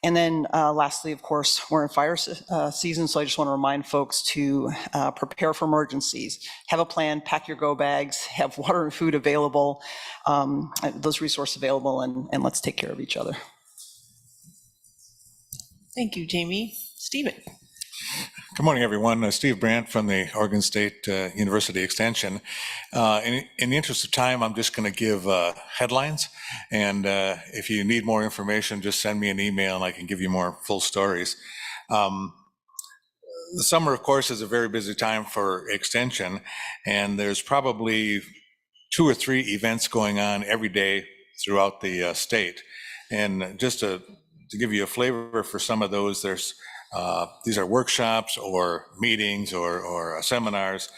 And then lastly, of course, we're in fire season, so I just want to remind folks to prepare for emergencies. Have a plan, pack your go bags, have water and food available, those resources available, and let's take care of each other. Thank you, Jamie. Stephen. Good morning, everyone. Steve Brandt from the Oregon State University Extension. In the interest of time, I'm just going to give headlines. And if you need more information, just send me an email and I can give you more full stories. The summer, of course, is a very busy time for Extension. And there's probably 2 or 3 events going on every day throughout the state. And just to give you a flavor for some of those, these are workshops or meetings or seminars.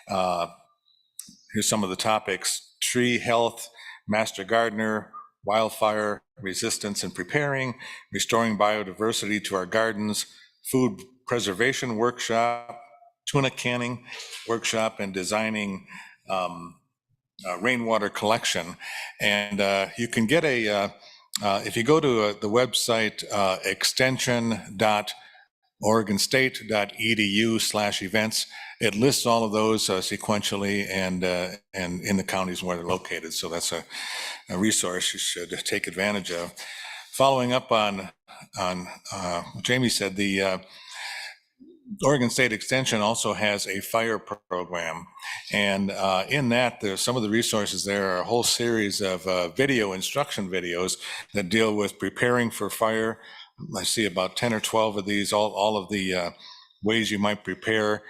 Here's some of the topics: tree health, master gardener, wildfire resistance and preparing, restoring biodiversity to our gardens, food preservation workshop, tuna canning workshop, and designing rainwater collection. And you can get if you go to the website extension.oregonstate.edu/events, it lists all of those sequentially and in the counties where they're located. So that's a resource you should take advantage of. Following up on what Jamie said, the Oregon State Extension also has a fire program. And in that, there's some of the resources there are a whole series of video instruction videos that deal with preparing for fire. I see about 10 or 12 of these, all of the ways you might prepare,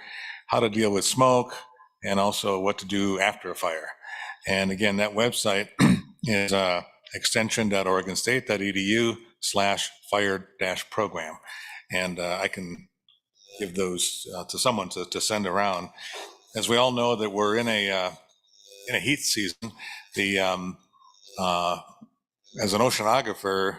how to deal with smoke, and also what to do after a fire. And again, that website is extension.oregonstate.edu/fire-program. And I can give those to someone to send around. As we all know that we're in a heat season, as an oceanographer,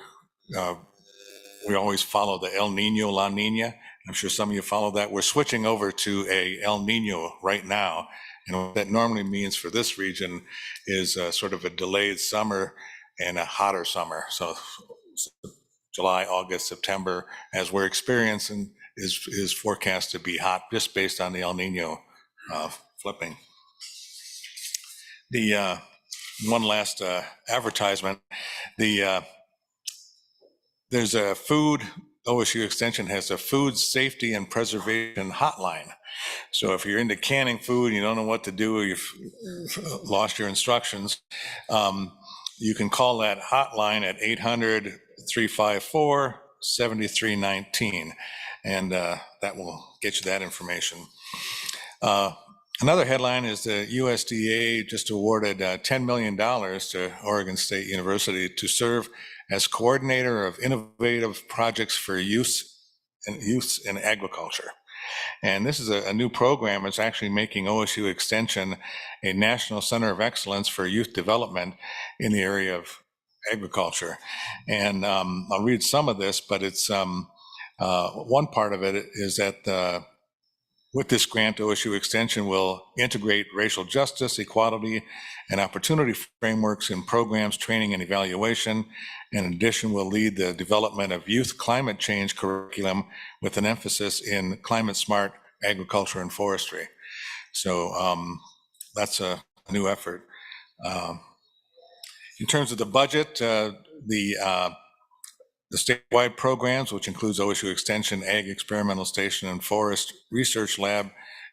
we always follow the El Nino, La Nina. I'm sure some of you follow that. We're switching over to a El Nino right now. And what that normally means for this region is sort of a delayed summer and a hotter summer. So July, August, September, as we're experiencing, is forecast to be hot just based on the El Nino flipping. The one last advertisement. There's a OSU Extension has a food safety and preservation hotline. So if you're into canning food, you don't know what to do, or you've lost your instructions, you can call that hotline at 800-354-7319, and that will get you that information. Another headline is the USDA just awarded $10 million to Oregon State University to serve as coordinator of innovative projects for youth in agriculture. And this is a new program. It's actually making OSU Extension a National Center of Excellence for Youth Development in the area of agriculture. And I'll read some of this, but it's one part of it is that with this grant, OSU Extension will integrate racial justice, equality, and opportunity frameworks in programs, training, and evaluation. In addition, will lead the development of youth climate change curriculum with an emphasis in climate-smart agriculture and forestry. So that's a new effort. In terms of the budget, the statewide programs, which includes OSU Extension, Ag Experimental Station, and Forest Research Lab,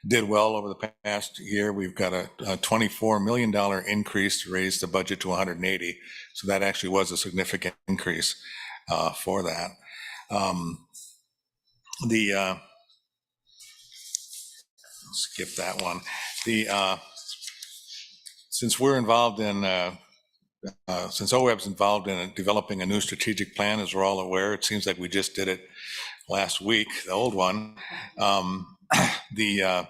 did well over the past year. We've got a $24 million increase to raise the budget to 180. So that actually was a significant increase for that. Skip that one. Since we're involved in since OWEB's involved in developing a new strategic plan, as we're all aware, it seems like we just did it last week, the old one. The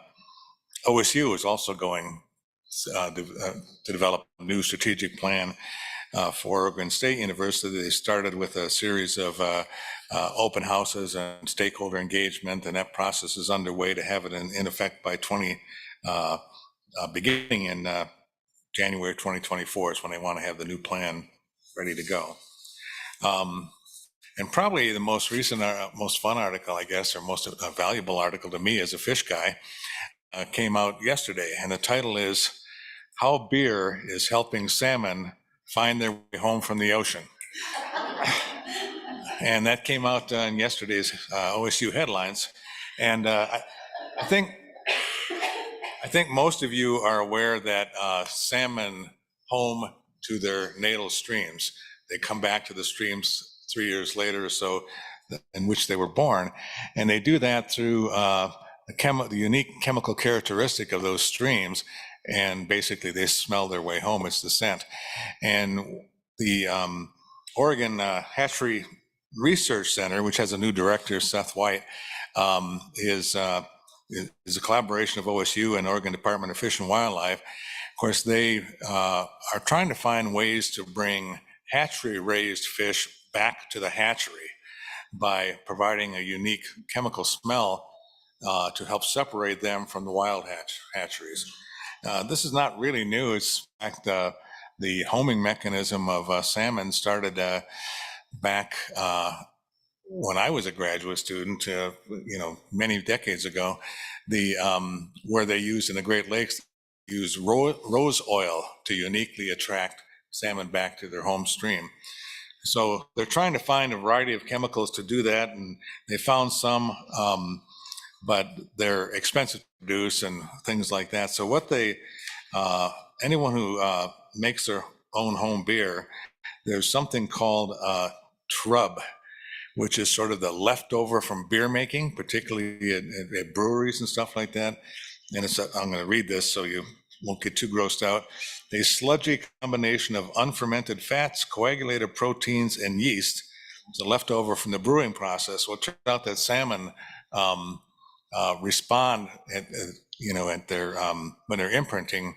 OSU is also going to develop a new strategic plan for Oregon State University. They started with a series of open houses and stakeholder engagement, and that process is underway to have it in effect by beginning in January 2024 is when they want to have the new plan ready to go. And probably the most recent, most fun article, I guess, or most valuable article to me as a fish guy, came out yesterday. And the title is How Beer is Helping Salmon Find Their Way Home from the Ocean. And that came out in yesterday's OSU headlines. And I think most of you are aware that salmon home to their natal streams. They come back to the streams 3 years later or so in which they were born. And they do that through the unique chemical characteristic of those streams. And basically they smell their way home. It's the scent. And the Oregon Hatchery Research Center, which has a new director, Seth White, is a collaboration of OSU and Oregon Department of Fish and Wildlife. Of course, they are trying to find ways to bring hatchery-raised fish back to the hatchery by providing a unique chemical smell to help separate them from the wild hatcheries. This is not really new. It's in fact the homing mechanism of salmon started back when I was a graduate student, many decades ago. Where they used in the Great Lakes, use rose oil to uniquely attract salmon back to their home stream. So they're trying to find a variety of chemicals to do that, and they found some, but they're expensive to produce and things like that. So what anyone who makes their own home beer, there's something called trub, which is sort of the leftover from beer making, particularly at breweries and stuff like that. And I'm going to read this so you won't get too grossed out. A sludgy combination of unfermented fats, coagulated proteins, and yeast. It's a leftover from the brewing process. Well, it turns out that salmon respond at their when they're imprinting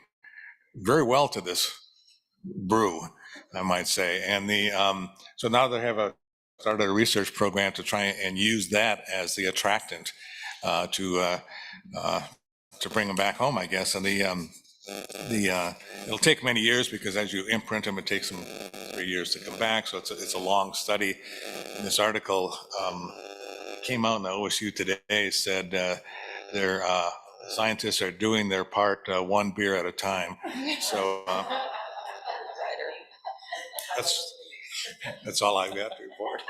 very well to this brew, I might say. And so now they have started a research program to try and use that as the attractant to bring them back home, I guess. And it'll take many years because as you imprint them, it takes them 3 years to come back. So it's a long study. And this article came out in the OSU Today, said their scientists are doing their part one beer at a time. So that's all I've got to report.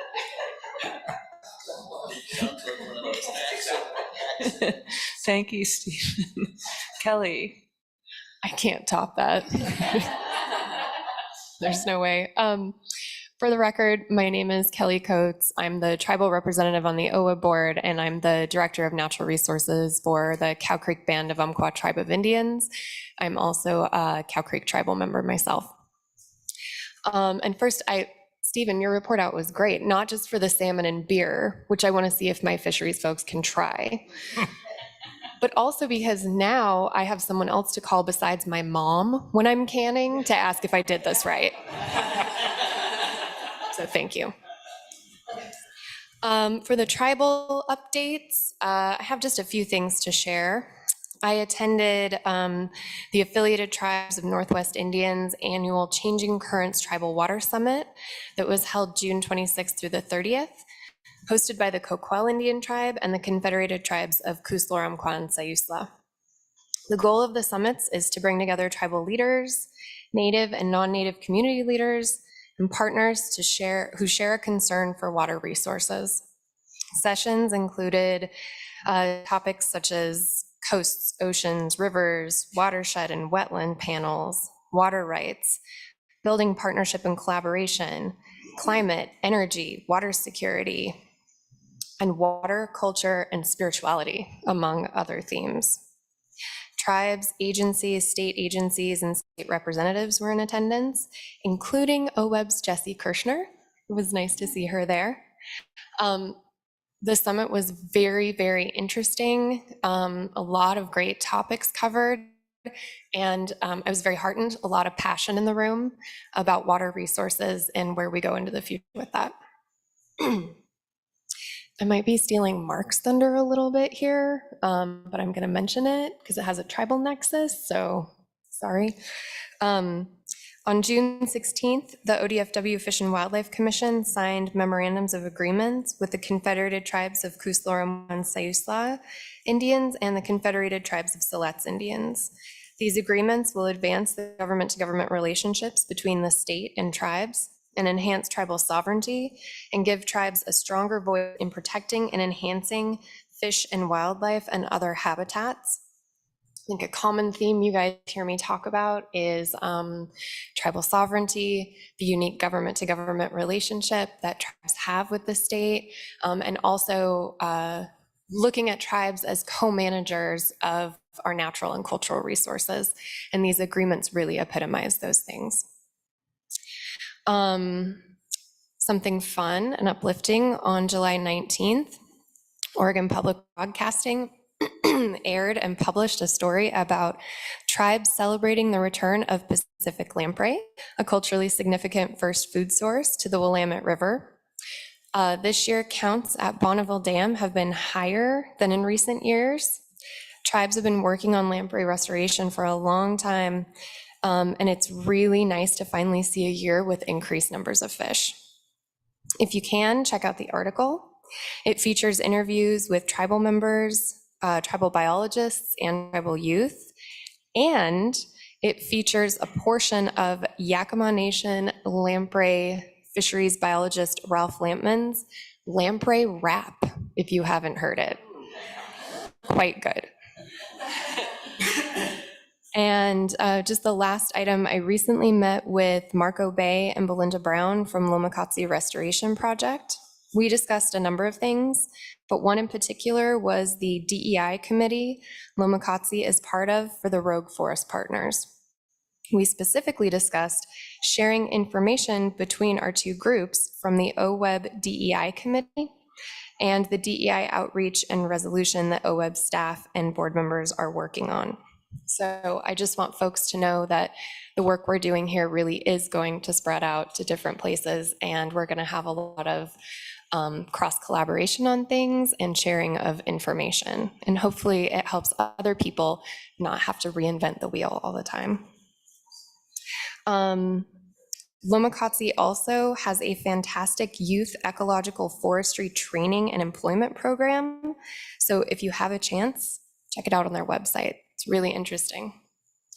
Thank you, Stephen. Kelly. I can't top that. There's no way. For the record, my name is Kelly Coates. I'm the tribal representative on the OWEB board, and I'm the director of natural resources for the Cow Creek Band of Umpqua Tribe of Indians. I'm also a Cow Creek tribal member myself. And first, Stephen, your report out was great, not just for the salmon and beer, which I want to see if my fisheries folks can try, but also because now I have someone else to call besides my mom when I'm canning to ask if I did this right. So thank you. For the tribal updates, I have just a few things to share. I attended the Affiliated Tribes of Northwest Indians annual Changing Currents Tribal Water Summit that was held June 26th through the 30th, hosted by the Coquel Indian Tribe and the Confederated Tribes of Kushlor, Umpqua, and Sayusla. The goal of the summits is to bring together tribal leaders, Native and non-Native community leaders, and partners who share a concern for water resources. Sessions included topics such as coasts, oceans, rivers, watershed and wetland panels, water rights, building partnership and collaboration, climate, energy, water security, and water, culture, and spirituality, among other themes. Tribes, agencies, state agencies, and state representatives were in attendance, including OWEB's Jessie Kirshner. It was nice to see her there. The summit was very, very interesting. A lot of great topics covered, and I was very heartened. A lot of passion in the room about water resources and where we go into the future with that. I might be stealing Mark's thunder a little bit here, but I'm going to mention it because it has a tribal nexus, so sorry. On June 16th, the ODFW Fish and Wildlife Commission signed memorandums of agreements with the Confederated Tribes of Kushlor and Sayusla Indians and the Confederated Tribes of Siletz Indians. These agreements will advance the government-to-government relationships between the state and tribes and enhance tribal sovereignty and give tribes a stronger voice in protecting and enhancing fish and wildlife and other habitats. I think a common theme you guys hear me talk about is tribal sovereignty, the unique government-to-government relationship that tribes have with the state, and also looking at tribes as co-managers of our natural and cultural resources. And these agreements really epitomize those things. Something fun and uplifting on July 19th, Oregon Public Broadcasting aired and published a story about tribes celebrating the return of Pacific lamprey, a culturally significant first food source to the Willamette River. This year, counts at Bonneville Dam have been higher than in recent years. Tribes have been working on lamprey restoration for a long time, and it's really nice to finally see a year with increased numbers of fish. If you can, check out the article. It features interviews with tribal members, tribal biologists, and tribal youth, and it features a portion of Yakima Nation lamprey fisheries biologist Ralph Lampman's lamprey rap, if you haven't heard it. Quite good. And just the last item, I recently met with Marco Bay and Belinda Brown from Lomacotsi Restoration Project. We discussed a number of things, but one in particular was the DEI committee Lomacotsi is part of for the Rogue Forest Partners. We specifically discussed sharing information between our two groups from the OWEB DEI committee and the DEI outreach and resolution that OWEB staff and board members are working on. So I just want folks to know that the work we're doing here really is going to spread out to different places, and we're going to have a lot of cross collaboration on things and sharing of information. And hopefully it helps other people not have to reinvent the wheel all the time. Lomacotsi also has a fantastic youth ecological forestry training and employment program. So if you have a chance, check it out on their website. It's really interesting.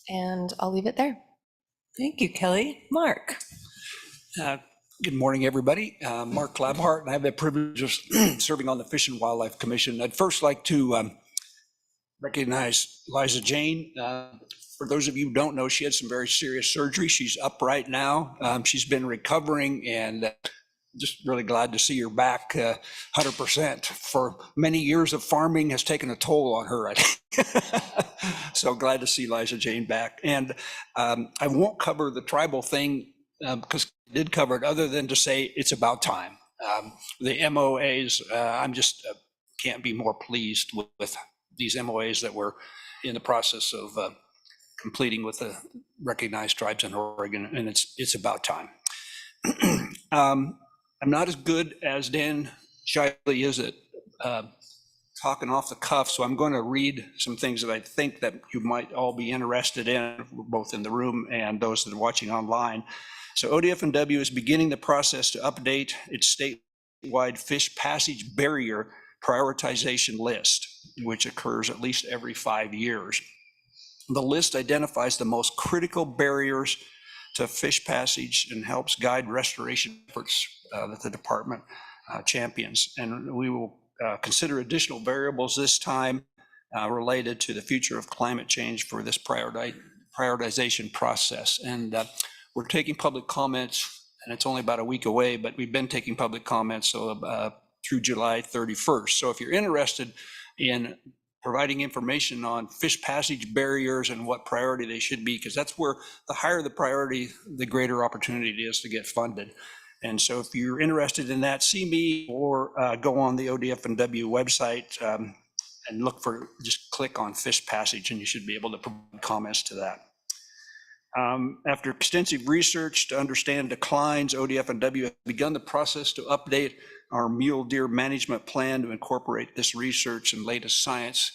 And I'll leave it there. Thank you, Kelly. Mark. Good morning, everybody. Mark Labhart, and I have the privilege of serving on the Fish and Wildlife Commission. I'd first like to recognize Liza Jane For those of you who don't know, she had some very serious surgery. She's up right now. She's been recovering, and just really glad to see her back 100%. For many years of farming has taken a toll on her, I think. So glad to see Liza Jane back. And I won't cover the tribal thing because I did cover it, other than to say it's about time. The MOAs, I'm just can't be more pleased with these MOAs that we're in the process of completing with the recognized tribes in Oregon, and it's about time. I'm not as good as Dan Shiley is at talking off the cuff, so I'm going to read some things that I think that you might all be interested in, both in the room and those that are watching online. So ODF&W is beginning the process to update its statewide fish passage barrier prioritization list, which occurs at least every 5 years. The list identifies the most critical barriers to fish passage and helps guide restoration efforts that the department champions. And we will consider additional variables this time related to the future of climate change for this prioritization process. And we're taking public comments, and it's only about a week away, but we've been taking public comments through July 31st. So if you're interested in providing information on fish passage barriers and what priority they should be, because that's where the higher the priority, the greater opportunity it is to get funded. And so if you're interested in that, see me or go on the ODF&W website and look for, just click on fish passage and you should be able to provide comments to that. After extensive research to understand declines, ODF&W has begun the process to update our mule deer management plan to incorporate this research and latest science.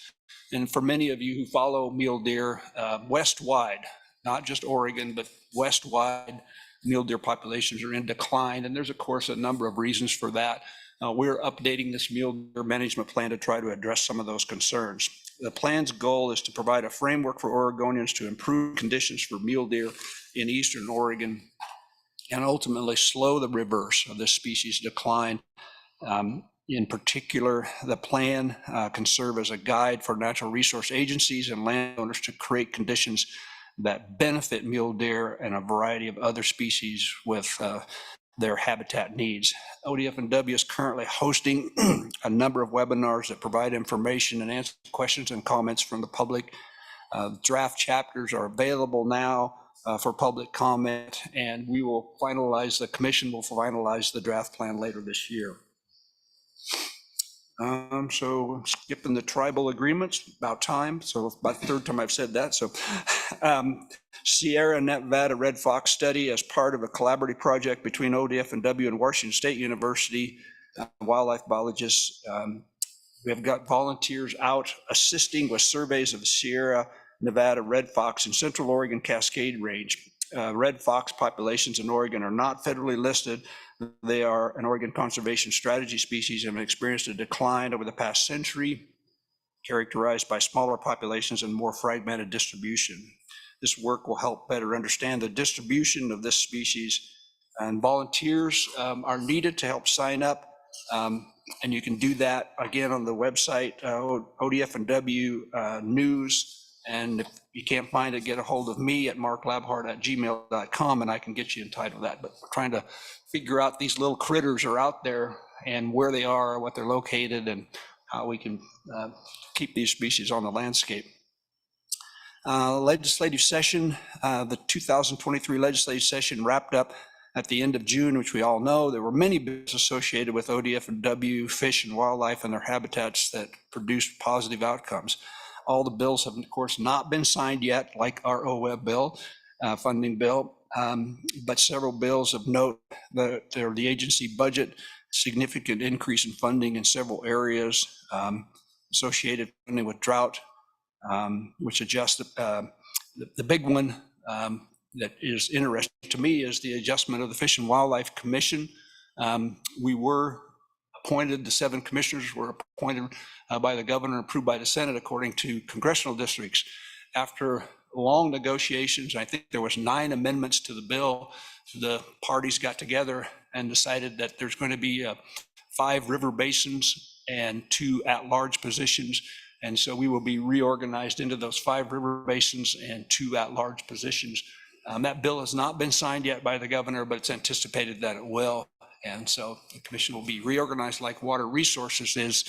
And for many of you who follow mule deer west-wide, not just Oregon, but west-wide, mule deer populations are in decline. And there's, of course, a number of reasons for that. We're updating this mule deer management plan to try to address some of those concerns. The plan's goal is to provide a framework for Oregonians to improve conditions for mule deer in eastern Oregon and ultimately slow the reverse of this species decline. In particular, the plan can serve as a guide for natural resource agencies and landowners to create conditions that benefit mule deer and a variety of other species with their habitat needs. ODF&W is currently hosting a number of webinars that provide information and answer questions and comments from the public. Draft chapters are available now for public comment, and we will finalize, the commission will finalize the draft plan later this year. So skipping the tribal agreements, about time. So about the third time I've said that. So Sierra Nevada Red Fox study as part of a collaborative project between ODF&W and Washington State University, wildlife biologists. We have got volunteers out assisting with surveys of the Sierra Nevada red fox in Central Oregon Cascade Range. Red fox populations in Oregon are not federally listed. They are an Oregon conservation strategy species and have experienced a decline over the past century, characterized by smaller populations and more fragmented distribution. This work will help better understand the distribution of this species, and volunteers are needed to help sign up. And you can do that again on the website, ODF&W News. And if you can't find it, get a hold of me at marklabhart@gmail.com and I can get you in touch with that. But we're trying to figure out, these little critters are out there and where they are, what they're located, and how we can keep these species on the landscape. Legislative session, the 2023 legislative session wrapped up at the end of June, which we all know. There were many bills associated with ODF&W, fish and wildlife and their habitats that produced positive outcomes. All the bills have, of course, not been signed yet, like our OWEB bill, funding bill, but several bills of note that the agency budget, significant increase in funding in several areas, associated funding with drought, which adjust the big one that is interesting to me is the adjustment of the Fish and Wildlife Commission. We were appointed, the 7 commissioners were appointed by the governor, approved by the Senate according to congressional districts. After long negotiations, I think there was 9 amendments to the bill. The parties got together and decided that there's going to be 5 river basins and 2 at-large positions And so we will be reorganized into those 5 river basins and 2 at-large positions. That bill has not been signed yet by the governor, but it's anticipated that it will. And so the commission will be reorganized like water resources is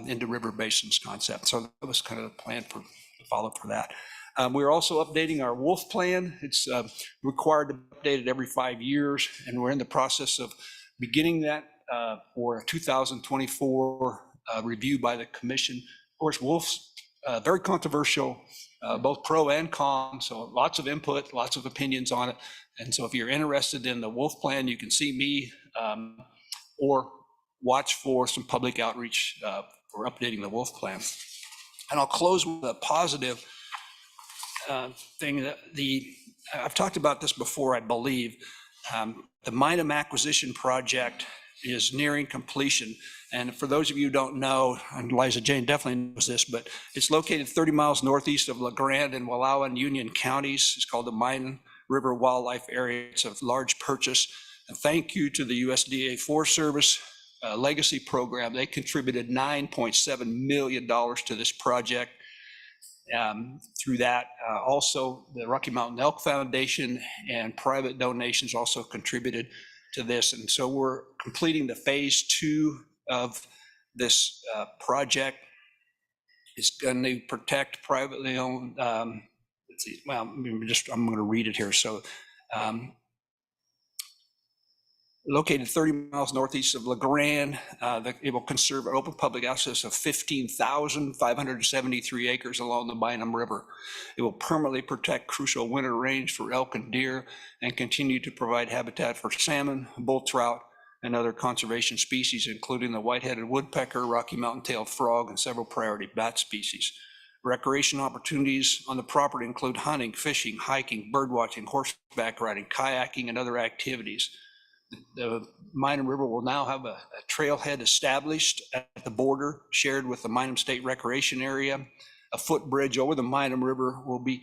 into river basins concept. So that was kind of the plan for the follow-up for that. We're also updating our wolf plan. It's required to be updated every 5 years, and we're in the process of beginning that for a 2024 review by the commission. Of course, wolves, very controversial, both pro and con, so lots of input, lots of opinions on it. And so if you're interested in the wolf plan, you can see me or watch for some public outreach for updating the wolf plan. And I'll close with a positive thing that I've talked about this before, I believe. The Minam acquisition project is nearing completion. And for those of you who don't know, and Liza Jane definitely knows this, but it's located 30 miles northeast of La Grande and Wallowa and Union counties. It's called the Minam River Wildlife Area. It's a large purchase. And thank you to the USDA Forest Service Legacy Program. They contributed $9.7 million to this project. Through that, also the Rocky Mountain Elk Foundation and private donations also contributed to this. And so we're completing the phase 2 of this project. It's going to protect privately owned, let's see, well, I'm going to read it here. So located 30 miles northeast of La Grande, it will conserve an open public access of 15,573 acres along the Minam River. It will permanently protect crucial winter range for elk and deer and continue to provide habitat for salmon, bull trout, and other conservation species, including the white-headed woodpecker, Rocky Mountain-tailed frog, and several priority bat species. Recreation opportunities on the property include hunting, fishing, hiking, birdwatching, horseback riding, kayaking, and other activities. The Minam River will now have a trailhead established at the border, shared with the Minam State Recreation Area. A footbridge over the Minam River will be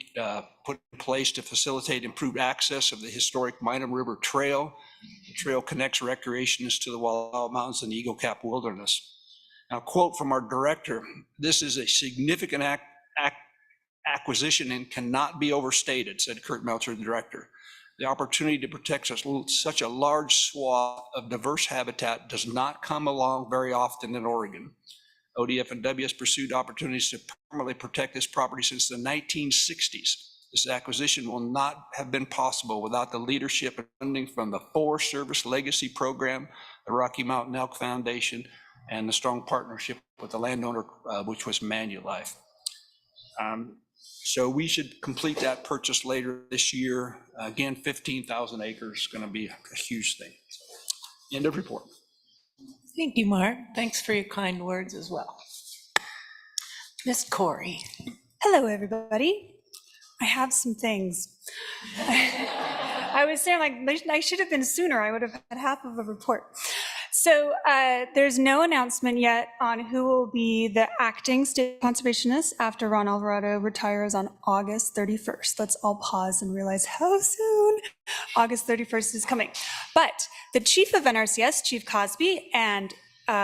put in place to facilitate improved access of the historic Minam River Trail. The trail connects recreationists to the Wallowa Mountains and the Eagle Cap Wilderness. Now, quote from our director, "This is a significant acquisition and cannot be overstated," said Kurt Meltzer, the director. "The opportunity to protect such a large swath of diverse habitat does not come along very often in Oregon. ODF&W has pursued opportunities to permanently protect this property since the 1960s. This acquisition will not have been possible without the leadership and funding from the Forest Service Legacy Program, the Rocky Mountain Elk Foundation, and the strong partnership with the landowner, which was Manulife." So we should complete that purchase later this year. Again, 15,000 acres is going to be a huge thing. End of report. Thank you, Mark. Thanks for your kind words as well. Miss Corey. Hello, everybody. I have some things. I was saying, like, I should have been sooner. I would have had half of a report. So there's no announcement yet on who will be the acting state conservationist after Ron Alvarado retires on August 31st. Let's all pause and realize how soon August 31st is coming. But the chief of NRCS, Chief Cosby, and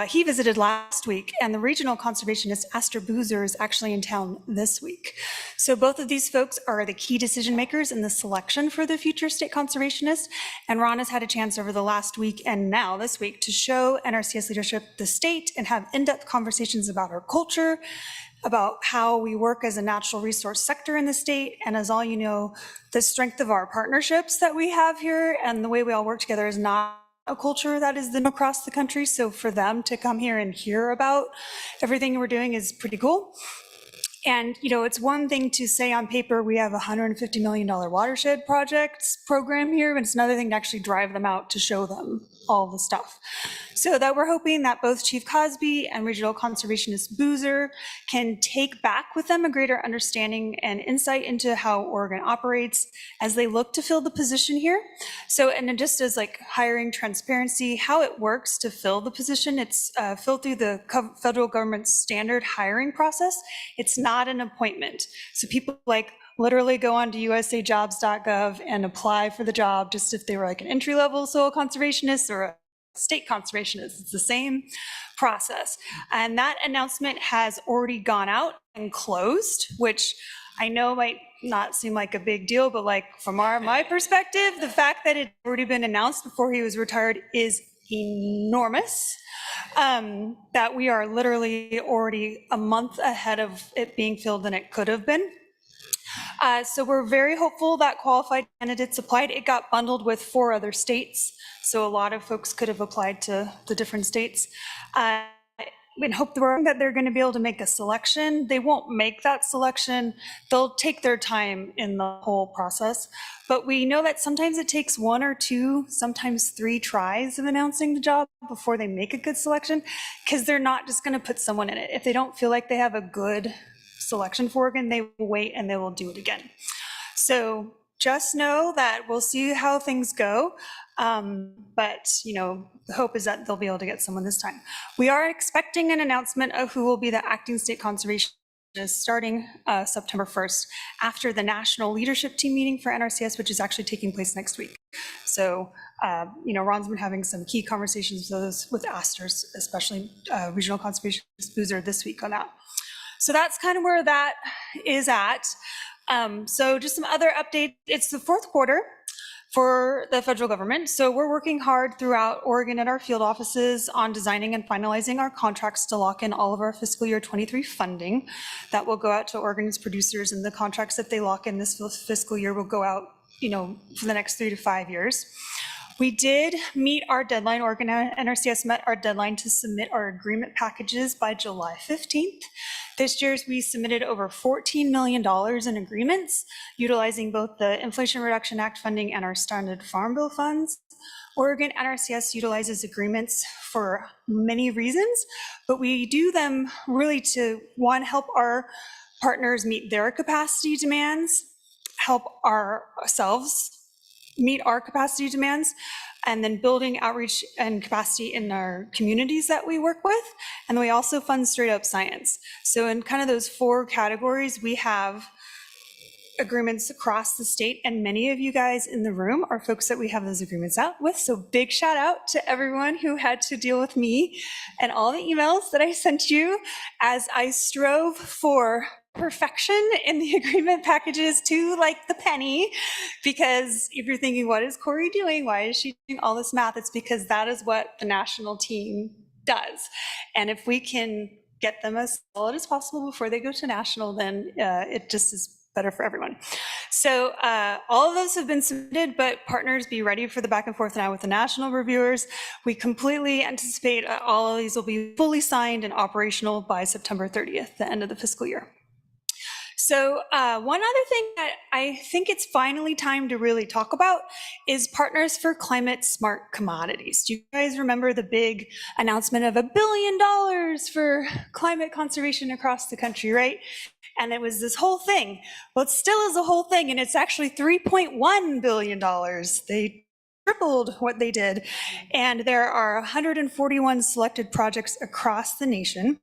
he visited last week, and the regional conservationist, Astor Boozer, is actually in town this week. So both of these folks are the key decision makers in the selection for the future state conservationist, and Ron has had a chance over the last week and now this week to show NRCS leadership the state and have in-depth conversations about our culture, about how we work as a natural resource sector in the state, and as all you know, the strength of our partnerships that we have here and the way we all work together is not a culture that is then across the country. So for them to come here and hear about everything we're doing is pretty cool. And, you know, it's one thing to say on paper, we have a $150 million watershed projects program here, but it's another thing to actually drive them out to show them all the stuff. So that we're hoping that both Chief Cosby and Regional Conservationist Boozer can take back with them a greater understanding and insight into how Oregon operates as they look to fill the position here. So, and then just as like hiring transparency, how it works to fill the position, it's filled through the federal government's standard hiring process. It's not an appointment. So people like literally go on to usajobs.gov and apply for the job just if they were like an entry-level soil conservationist or state conservation is. It's the same process. And that announcement has already gone out and closed, which I know might not seem like a big deal, but like from my perspective, the fact that it's already been announced before he was retired is enormous. That we are literally already a month ahead of it being filled than it could have been. So we're very hopeful that qualified candidates applied. It got bundled with 4 other states, so a lot of folks could have applied to the different states. And hope that they're going to be able to make a selection. They won't make that selection. They'll take their time in the whole process. But we know that sometimes it takes 1 or 2, sometimes 3 tries of announcing the job before they make a good selection, because they're not just going to put someone in it. If they don't feel like they have a good selection for Oregon, they will wait and they will do it again. So just know that we'll see how things go. But, you know, the hope is that they'll be able to get someone this time. We are expecting an announcement of who will be the acting state conservationist starting September 1st after the national leadership team meeting for NRCS, which is actually taking place next week. So, you know, Ron's been having some key conversations with ASTERS, especially regional conservationist Boozer this week on that. So that's kind of where that is at. So just some other updates. It's the 4th quarter for the federal government. So we're working hard throughout Oregon at our field offices on designing and finalizing our contracts to lock in all of our fiscal year 23 funding that will go out to Oregon's producers, and the contracts that they lock in this fiscal year will go out, you know, for the next 3 to 5 years. We did meet our deadline. Oregon NRCS met our deadline to submit our agreement packages by July 15th. This year, we submitted over $14 million in agreements, utilizing both the Inflation Reduction Act funding and our Standard Farm Bill funds. Oregon NRCS utilizes agreements for many reasons, but we do them really to, one, help our partners meet their capacity demands, help ourselves meet our capacity demands, and then building outreach and capacity in our communities that we work with. And we also fund straight up science. So in kind of those 4 categories, we have agreements across the state, and many of you guys in the room are folks that we have those agreements out with. So big shout out to everyone who had to deal with me and all the emails that I sent you as I strove for perfection in the agreement packages to like the penny, because if you're thinking, what is Corey doing? Why is she doing all this math? It's because that is what the national team does. And if we can get them as solid as possible before they go to national, then it just is better for everyone. So all of those have been submitted, but partners, be ready for the back and forth now with the national reviewers. We completely anticipate all of these will be fully signed and operational by September 30th, the end of the fiscal year. So one other thing that I think it's finally time to really talk about is Partners for Climate Smart Commodities. Do you guys remember the big announcement of $1 billion for climate conservation across the country, right? And it was this whole thing. Well, it still is a whole thing, and it's actually $3.1 billion. They tripled what they did. And there are 141 selected projects across the nation.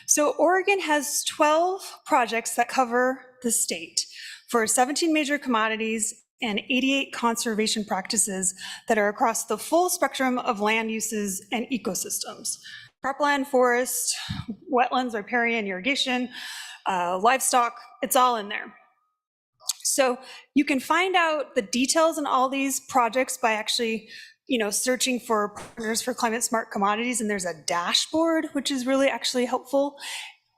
So Oregon has 12 projects that cover the state for 17 major commodities and 88 conservation practices that are across the full spectrum of land uses and ecosystems. Cropland, forest, wetlands, riparian, irrigation, livestock, it's all in there. So you can find out the details on all these projects by actually, you know, searching for Partners for Climate Smart Commodities, and there's a dashboard, which is really actually helpful.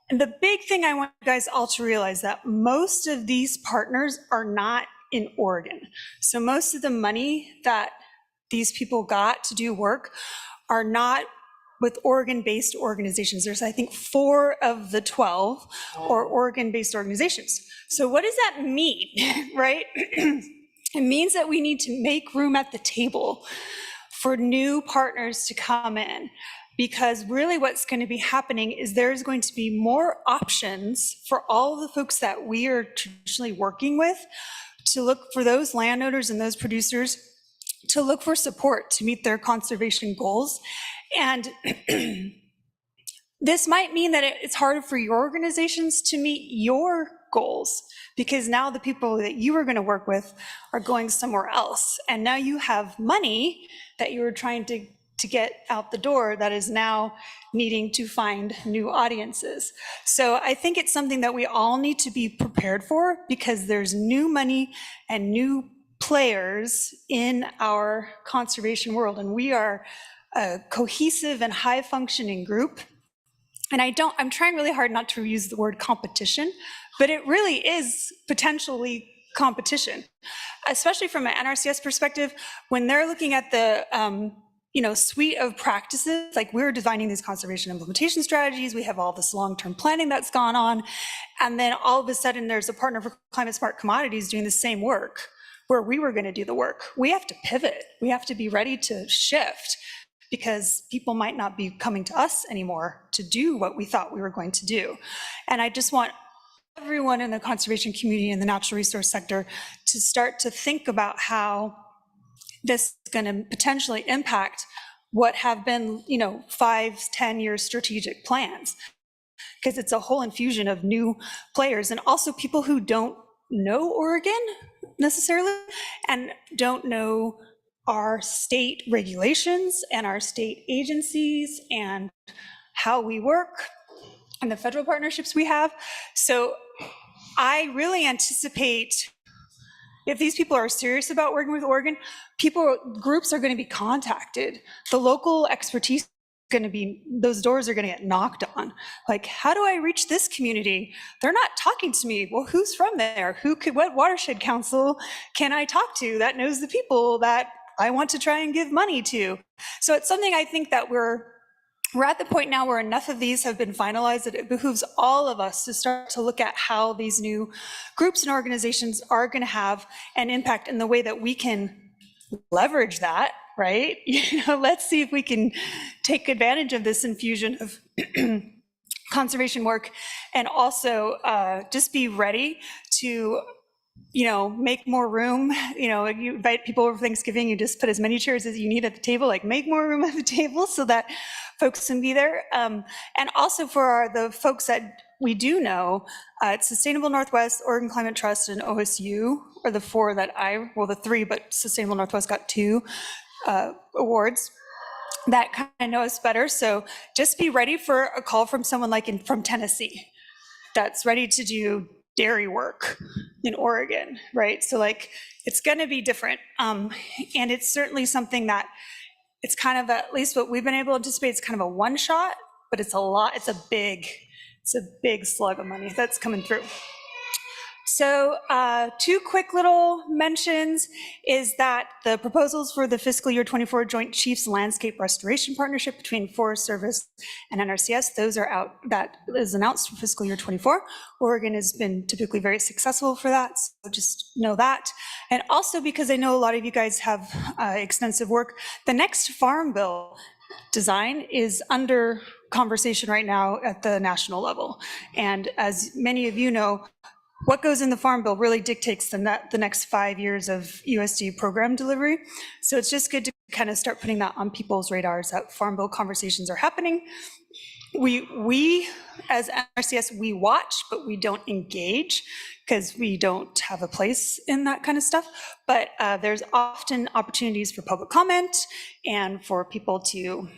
And the big thing I want you guys all to realize that most of these partners are not in Oregon. So most of the money that these people got to do work are not with Oregon-based organizations. There's, I think, 4 of the 12 are Oregon-based organizations. So what does that mean, right? It means that we need to make room at the table for new partners to come in, because really what's going to be happening is there's going to be more options for all of the folks that we are traditionally working with to look for those landowners and those producers to look for support to meet their conservation goals. And this might mean that it's harder for your organizations to meet your goals, because now the people that you are going to work with are going somewhere else. And now you have money that you were trying to to get out the door that is now needing to find new audiences. So I think it's something that we all need to be prepared for, because there's new money and new players in our conservation world, and we are a cohesive and high functioning group. And I'm trying really hard not to use the word competition, but it really is potentially competition, especially from an NRCS perspective. When they're looking at the suite of practices, like we're designing these conservation implementation strategies, we have all this long-term planning that's gone on, and then all of a sudden there's a partner for climate smart commodities doing the same work where we were going to do the work. We have to pivot. We have to be ready to shift, because people might not be coming to us anymore to do what we thought we were going to do. And I just want everyone in the conservation community and the natural resource sector to start to think about how this is going to potentially impact what have been, 5-10 year strategic plans, because it's a whole infusion of new players, and also people who don't know Oregon necessarily and don't know our state regulations and our state agencies and how we work and the federal partnerships we have. So I really anticipate, if these people are serious about working with Oregon, groups are going to be contacted. The local expertise is going to be, those doors are going to get knocked on. Like, how do I reach this community? They're not talking to me. Well, who's from there? What watershed council can I talk to that knows the people that I want to try and give money to? So it's something I think that we're at the point now where enough of these have been finalized that it behooves all of us to start to look at how these new groups and organizations are going to have an impact in the way that we can leverage that, right? Let's see if we can take advantage of this infusion of conservation work, and also just be ready to make more room. You invite people over Thanksgiving, you just put as many chairs as you need at the table, like make more room at the table so that folks can be there. And also for the folks that we do know, it's Sustainable Northwest, Oregon Climate Trust, and OSU are the four that the three, but Sustainable Northwest got 2 awards that kind of know us better. So just be ready for a call from someone like from Tennessee that's ready to do dairy work in Oregon, right? So it's going to be different. And it's certainly something that it's kind of, at least what we've been able to anticipate, it's kind of a one shot, but it's a big slug of money that's coming through. So 2 quick little mentions is that the proposals for the fiscal year 24 Joint Chiefs Landscape Restoration Partnership between Forest Service and NRCS, those are out, that is announced for fiscal year 24. Oregon has been typically very successful for that, so just know that. And also, because I know a lot of you guys have extensive work, the next Farm Bill design is under conversation right now at the national level. And as many of you know, what goes in the Farm Bill really dictates the next 5 years of USDA program delivery. So it's just good to kind of start putting that on people's radars, that Farm Bill conversations are happening. We as NRCS, we watch, but we don't engage because we don't have a place in that kind of stuff. But there's often opportunities for public comment and for people to,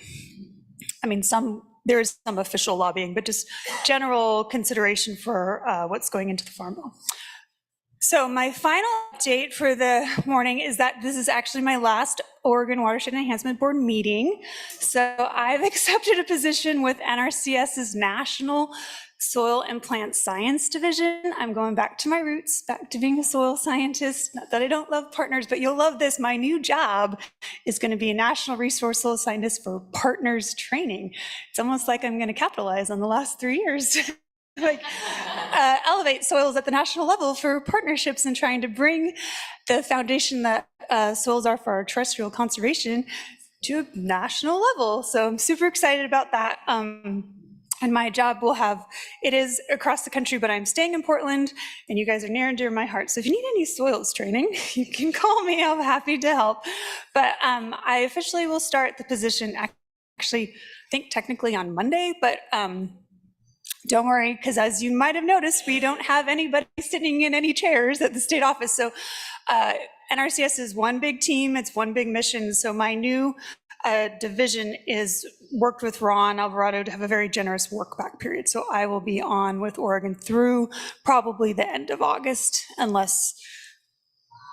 there's some official lobbying, but just general consideration for what's going into the Farm Bill. So my final update for the morning is that this is actually my last Oregon Watershed Enhancement Board meeting. So I've accepted a position with NRCS's National Soil and Plant Science Division. I'm going back to my roots, back to being a soil scientist. Not that I don't love partners, but you'll love this. My new job is going to be a National Resource Soil Scientist for Partners Training. It's almost like I'm going to capitalize on the last 3 years. Elevate soils at the national level for partnerships and trying to bring the foundation that soils are for our terrestrial conservation to a national level. So I'm super excited about that. And my job it is across the country, but I'm staying in Portland, and you guys are near and dear to my heart. So if you need any soils training, you can call me. I'm happy to help. But I officially will start the position, actually, I think technically on Monday, but don't worry, because as you might have noticed, we don't have anybody sitting in any chairs at the state office. So NRCS is one big team, it's one big mission. So my new division is worked with Ron Alvarado to have a very generous work back period. So I will be on with Oregon through probably the end of August, unless,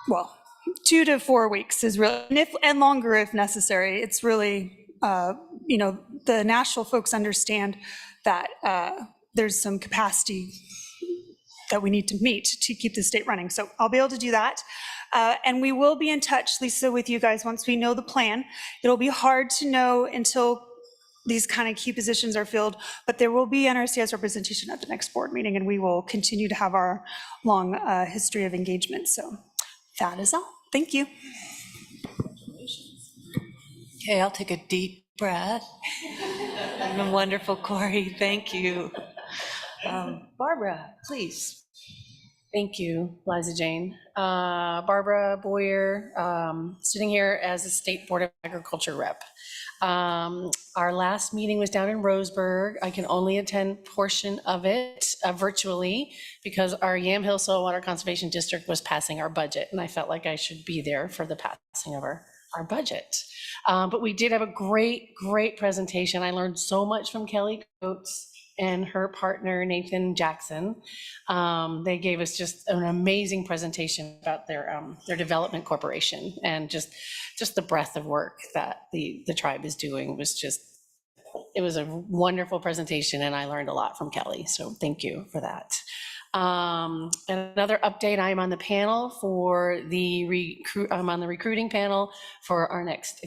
well, 2 to 4 weeks is really, and longer if necessary. It's really, the national folks understand that there's some capacity that we need to meet to keep the state running. So I'll be able to do that. And we will be in touch, Lisa, with you guys once we know the plan. It'll be hard to know until these kind of key positions are filled, but there will be NRCS representation at the next board meeting, and we will continue to have our long history of engagement. So that is all. Thank you. Okay, I'll take a deep breath. You've been wonderful, Corey. Thank you. Barbara, please. Thank you, Liza Jane. Barbara Boyer, sitting here as a State Board of Agriculture rep. Our last meeting was down in Roseburg. I can only attend portion of it virtually because our Yamhill Soil Water Conservation District was passing our budget, and I felt like I should be there for the passing of our budget. But we did have a great presentation. I learned so much from Kelly Coates and her partner, Nathan Jackson. They gave us just an amazing presentation about their development corporation, and just the breadth of work that the tribe is doing was just, it was a wonderful presentation, and I learned a lot from Kelly, so thank you for that. And another update, I'm on the panel for I'm on the recruiting panel for our next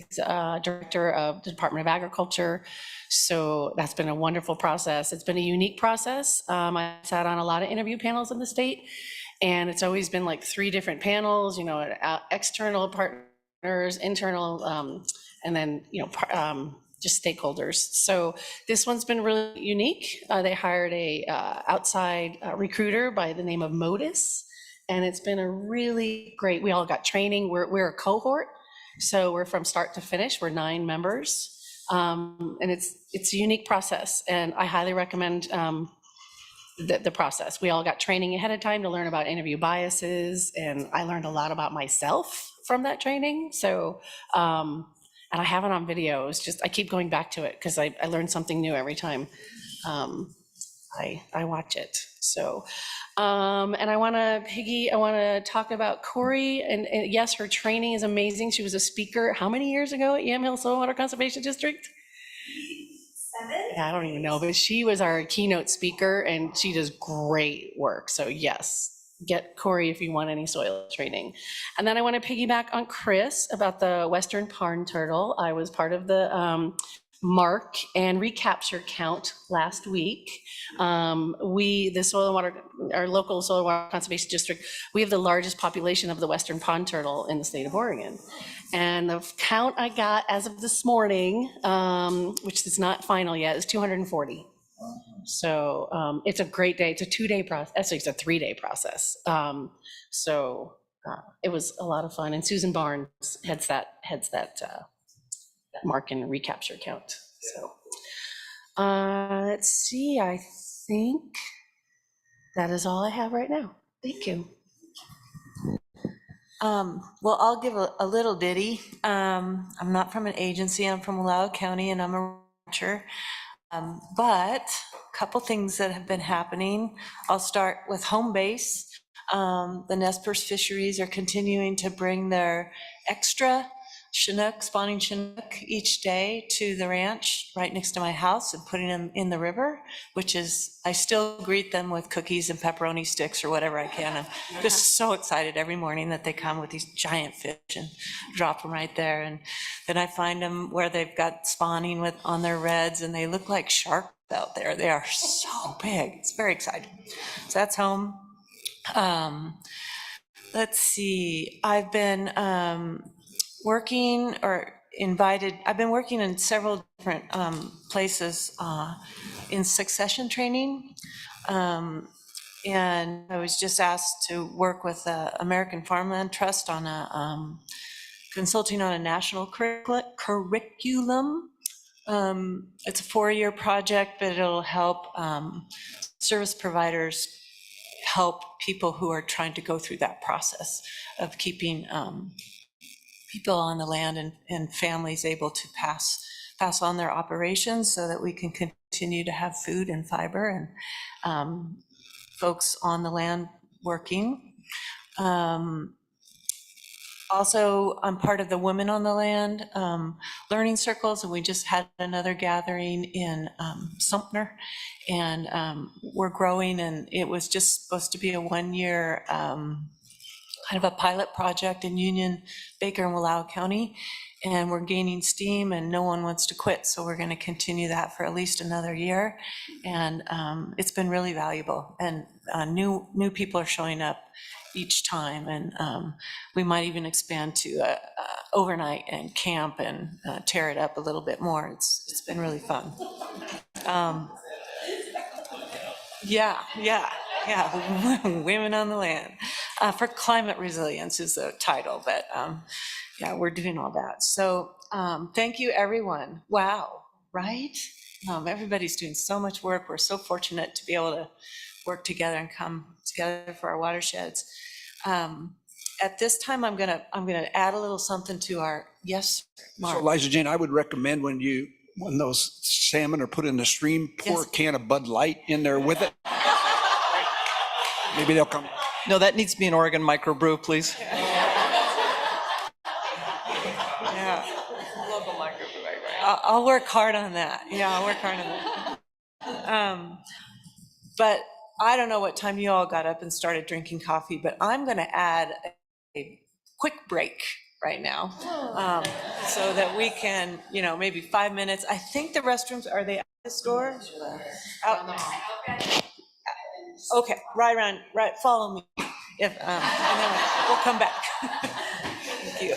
director of the Department of Agriculture. So that's been a wonderful process. It's been a unique process. I sat on a lot of interview panels in the state, and it's always been like 3 different panels, external partners, internal, and then, just stakeholders. So this one's been really unique. They hired a outside recruiter by the name of Modus, and it's been a really great, we all got training. We're a cohort, so we're from start to finish. We're 9 members, and it's a unique process, and I highly recommend the process. We all got training ahead of time to learn about interview biases, and I learned a lot about myself from that training. So, and I have it on video. It's just, I keep going back to it because I learn something new every time I watch it. So, and I want to talk about Corey, and yes, her training is amazing. She was a speaker how many years ago at Yamhill Soil Water Conservation District? 7? Yeah, I don't even know, but she was our keynote speaker, and she does great work. So yes, get Corey if you want any soil training. And then I want to piggyback on Chris about the Western Pond Turtle. I was part of the mark and recapture count last week. The soil and water, our local soil and water conservation district, we have the largest population of the Western Pond Turtle in the state of Oregon. And the count I got as of this morning, which is not final yet, is 240. So it's a great day. It's a 2-day process. Actually, it's a 3-day process. So it was a lot of fun. And Susan Barnes heads that mark and recapture count. So let's see. I think that is all I have right now. Thank you. Well, I'll give a little ditty. I'm not from an agency. I'm from Wallowa County, and I'm a rancher. But a couple things that have been happening. I'll start with home base. The Nez Perce fisheries are continuing to bring their extra Chinook, spawning Chinook each day to the ranch right next to my house and putting them in the river, which is, I still greet them with cookies and pepperoni sticks or whatever I can. I'm just so excited every morning that they come with these giant fish and drop them right there. And then I find them where they've got spawning on their reds, and they look like sharks out there. They are so big. It's very exciting. So that's home. Let's see. I've been I've been working in several different places in succession training. And I was just asked to work with the American Farmland Trust on consulting on a national curriculum. It's a 4-year project, but it'll help service providers help people who are trying to go through that process of keeping people on the land and families able to pass on their operations so that we can continue to have food and fiber and folks on the land working. Also, I'm part of the Women on the Land learning circles, and we just had another gathering in Sumter, and we're growing, and it was just supposed to be a one-year kind of a pilot project in Union, Baker, and Wallowa County, and we're gaining steam, and no one wants to quit, so we're going to continue that for at least another year, and it's been really valuable, and new people are showing up each time, and we might even expand to overnight and camp and tear it up a little bit more. It's been really fun. Yeah, Women on the Land. For Climate Resilience is the title, but yeah, we're doing all that. So thank you, everyone. Wow, right? Everybody's doing so much work. We're so fortunate to be able to work together and come together for our watersheds. At this time, I'm gonna add a little something to our, yes, Mark. So Eliza Jane, I would recommend when those salmon are put in the stream, pour a can of Bud Light in there with it. Maybe they'll come. No, that needs to be an Oregon microbrew, please. Yeah. Local microbrew, right? I'll work hard on that. Yeah, I'll work hard on that. But I don't know what time you all got up and started drinking coffee, but I'm going to add a quick break right now so that we can, maybe 5 minutes. I think the restrooms, are they out the store? Okay, right, follow me. And then we'll come back. Thank you.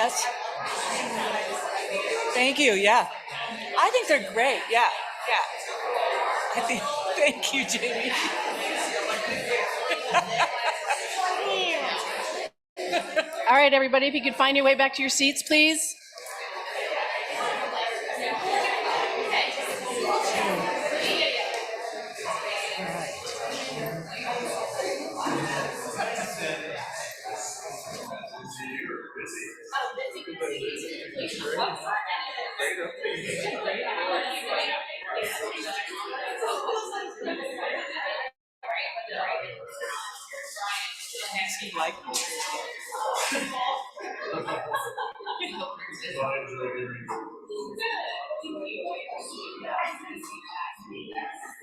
Yes. Thank you, yeah. I think they're great, yeah, yeah. I think, thank you, Jamie. All right, everybody, if you could find your way back to your seats, please.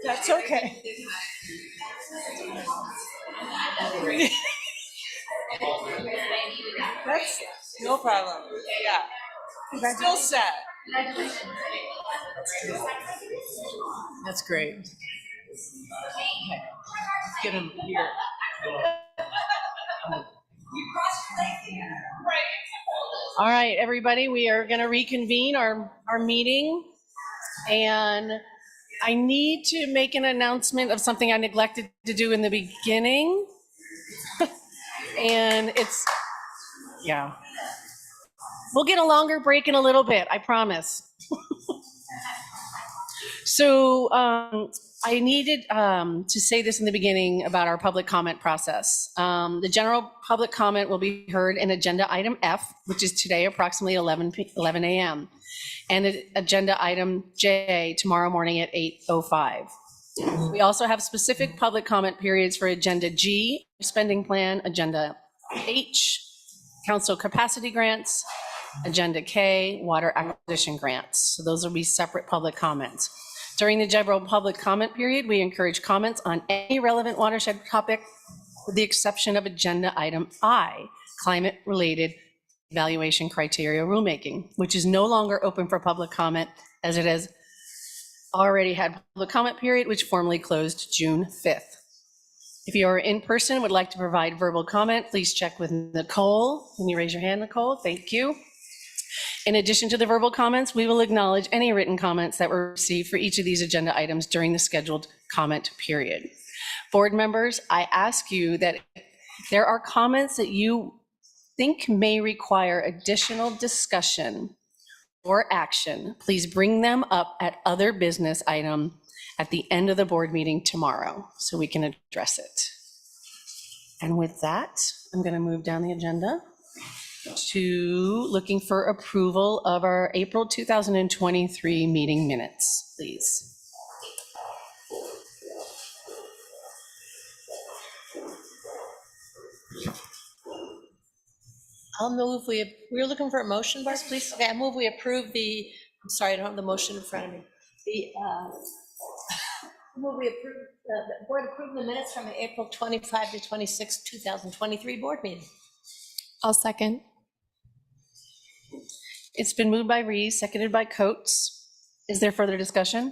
That's okay. That's no problem, yeah. Still sad. That's great. Let's get him here. All right, everybody, we are going to reconvene our meeting. And I need to make an announcement of something I neglected to do in the beginning. And it's, yeah. We'll get a longer break in a little bit, I promise. So I needed to say this in the beginning about our public comment process. The general public comment will be heard in agenda item F, which is today approximately 11 a.m. and agenda item J tomorrow morning at 8:05. We also have specific public comment periods for agenda G, spending plan, agenda H, council capacity grants, agenda K, water acquisition grants. So those will be separate public comments. During the general public comment period, we encourage comments on any relevant watershed topic with the exception of agenda item I, climate-related evaluation criteria rulemaking, which is no longer open for public comment as it has already had public comment period, which formally closed June 5th. If you are in person and would like to provide verbal comment, please check with Nicole. Can you raise your hand, Nicole? Thank you. In addition to the verbal comments, we will acknowledge any written comments that were received for each of these agenda items during the scheduled comment period. Board members, I ask you that if there are comments that you think may require additional discussion or action, please bring them up at other business item at the end of the board meeting tomorrow so we can address it. And with that, I'm going to move down the agenda to looking for approval of our April 2023 meeting minutes, please. I'll move, we're looking for a motion, Bart, please. Okay, I move we approve the, I'm sorry, I don't have the motion in front of me. Move we approve, the board approve the minutes from the April 25 to 26, 2023 board meeting. I'll second. It's been moved by Rees, seconded by Coates. Is there further discussion?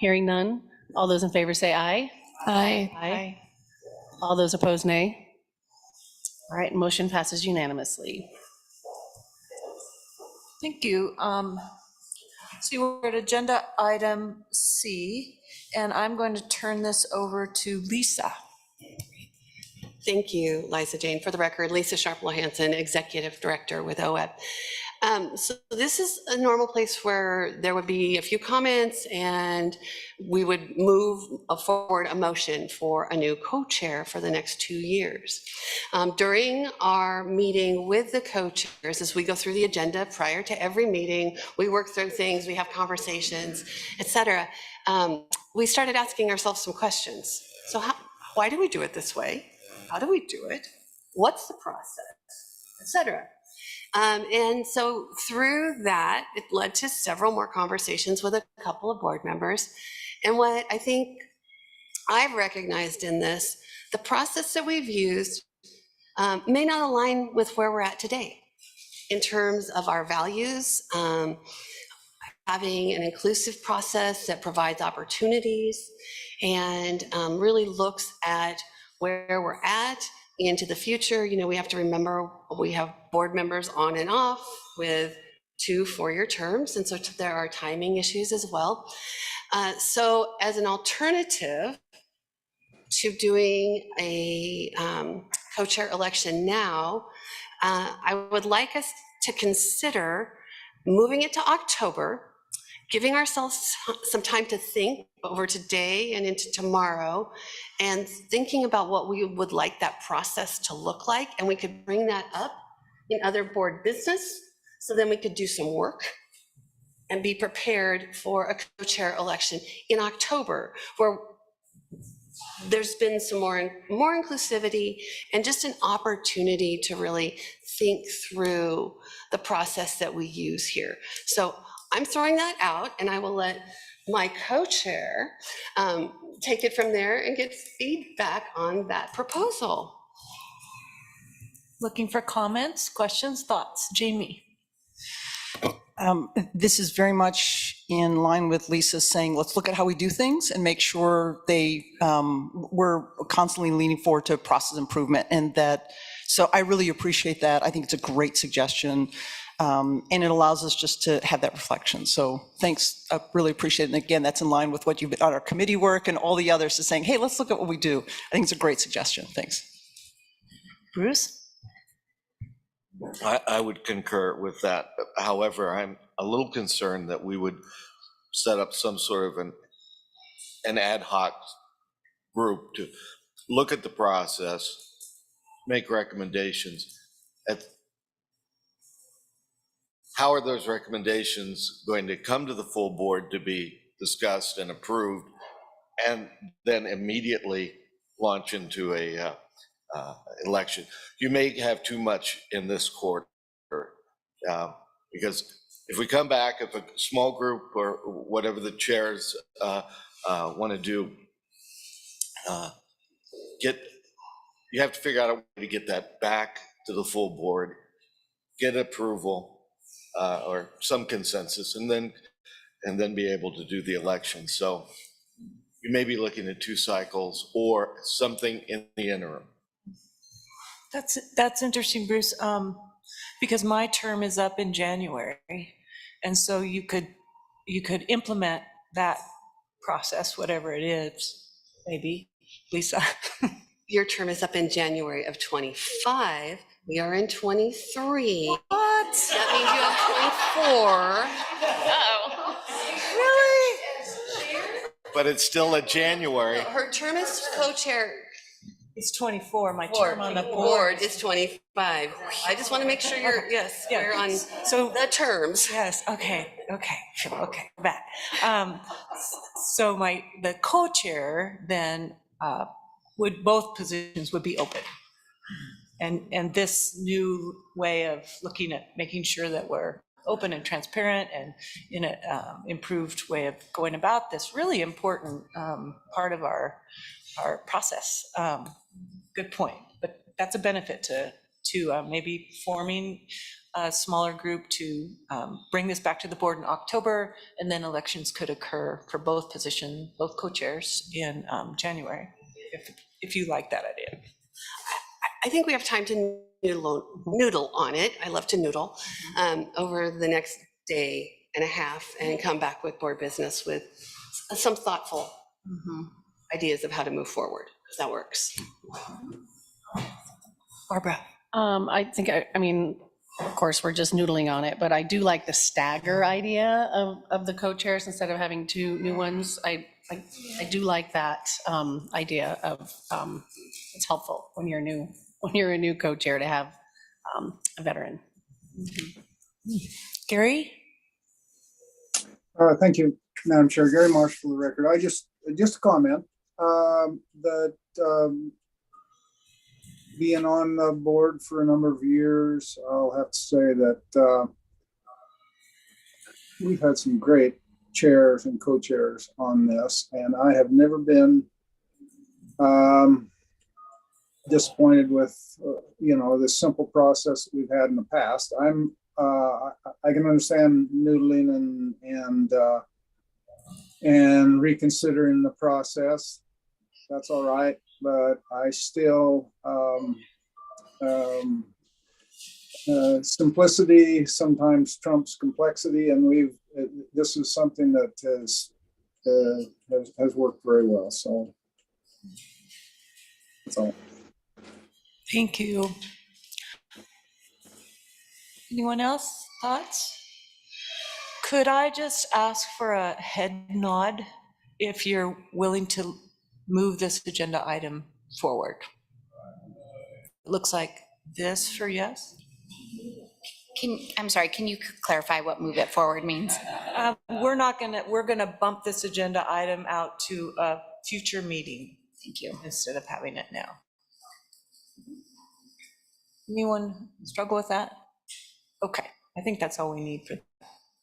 Hearing none. All those in favor say aye. Aye. Aye. All those opposed, nay. All right, motion passes unanimously. Thank you. So we're at agenda item C, and I'm going to turn this over to Lisa. Thank you, Liza Jane. For the record, Lisa Sharp-Lohansen, Executive Director with OWEB. So this is a normal place where there would be a few comments and we would move forward a motion for a new co-chair for the next 2 years. During our meeting with the co-chairs, as we go through the agenda prior to every meeting, we work through things, we have conversations, etc. We started asking ourselves some questions. So why do we do it this way? How do we do it? What's the process, etc. And so through that, it led to several more conversations with a couple of board members. And what I think I've recognized in this, the process that we've used may not align with where we're at today in terms of our values, having an inclusive process that provides opportunities and really looks at where we're at, into the future, we have to remember we have board members on and off with 2 4-year terms, and so there are timing issues as well. So as an alternative to doing a co-chair election now, I would like us to consider moving it to October, giving ourselves some time to think over today and into tomorrow, and thinking about what we would like that process to look like. And we could bring that up in other board business, so then we could do some work and be prepared for a co-chair election in October, where there's been some more inclusivity and just an opportunity to really think through the process that we use here. So I'm throwing that out, and I will let my co-chair take it from there and get feedback on that proposal. Looking for comments, questions, thoughts? Jamie? This is very much in line with Lisa saying, let's look at how we do things and make sure we're constantly leaning forward to process improvement, and so I really appreciate that. I think it's a great suggestion, and it allows us just to have that reflection. So thanks, I really appreciate it. And again, that's in line with what you've been on our committee work and all the others, is saying, hey, let's look at what we do. I think it's a great suggestion. Thanks. Bruce? I would concur with that. However, I'm a little concerned that we would set up some sort of an ad hoc group to look at the process, make recommendations. How are those recommendations going to come to the full board to be discussed and approved, and then immediately launch into a election? You may have too much in this quarter, because if we come back, if a small group or whatever the chairs want to do, you have to figure out a way to get that back to the full board, get approval or some consensus, and then be able to do the election. So you may be looking at 2 cycles or something in the interim. That's interesting, Bruce, because my term is up in January, and so you could implement that process, whatever it is, maybe. Lisa? Your term is up in January of 25. We are in 23. What? That means you have 24. Really? But it's still a January. Her term as co-chair. It's 24. My term on the board is 25. I just want to make sure you're, yes, we're on the terms. Yes, okay, back. So the co-chair then both positions would be open. And this new way of looking at making sure that we're open and transparent and in an improved way of going about this really important part of our process. Good point, but that's a benefit to maybe forming a smaller group to bring this back to the board in October, and then elections could occur for both positions, both co-chairs in January, if you like that idea. I think we have time to noodle on it. I love to noodle over the next day and a half, and come back with board business with some thoughtful ideas of how to move forward, if that works. Barbara? I mean, of course, we're just noodling on it, but I do like the stagger idea of the co-chairs instead of having 2 new ones. I do like that idea of it's helpful when you're a new co-chair to have a veteran. Gary? Thank you, Madam Chair. Gary Marsh for the record. Just a comment that being on the board for a number of years, I'll have to say that we've had some great chairs and co-chairs on this, and I have never been disappointed with the simple process that we've had in the past. I can understand noodling and reconsidering the process. That's all right. but I still, simplicity sometimes trumps complexity, and this is something that has worked very well. So that's all. Thank you. Anyone else? Thoughts? Could I just ask for a head nod if you're willing to move this agenda item forward? It looks like this for yes. I'm sorry, can you clarify what move it forward means? We're gonna bump this agenda item out to a future meeting. Thank you. Instead of having it now. Anyone struggle with that? Okay, I think that's all we need for that.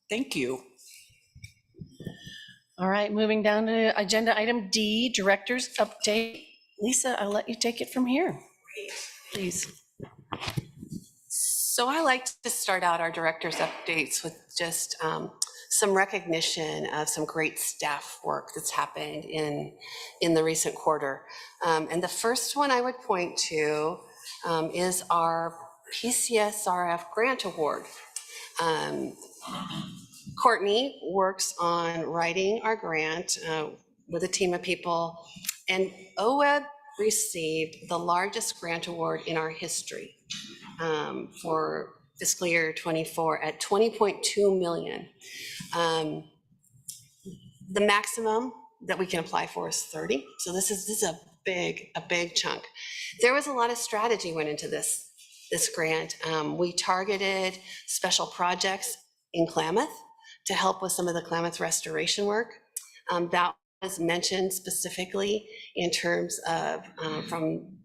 Thank you. All right, moving down to agenda item D, director's update. Lisa, I'll let you take it from here. Please. So I like to start out our director's updates with just some recognition of some great staff work that's happened in the recent quarter. And the first one I would point to is our PCSRF grant award. Courtney works on writing our grant with a team of people, and OWEB received the largest grant award in our history for fiscal year 24 at $20.2 million. The maximum that we can apply for is 30. So this is a big chunk. There was a lot of strategy went into this grant. We targeted special projects in Klamath to help with some of the Klamath restoration work. That was mentioned specifically in terms of from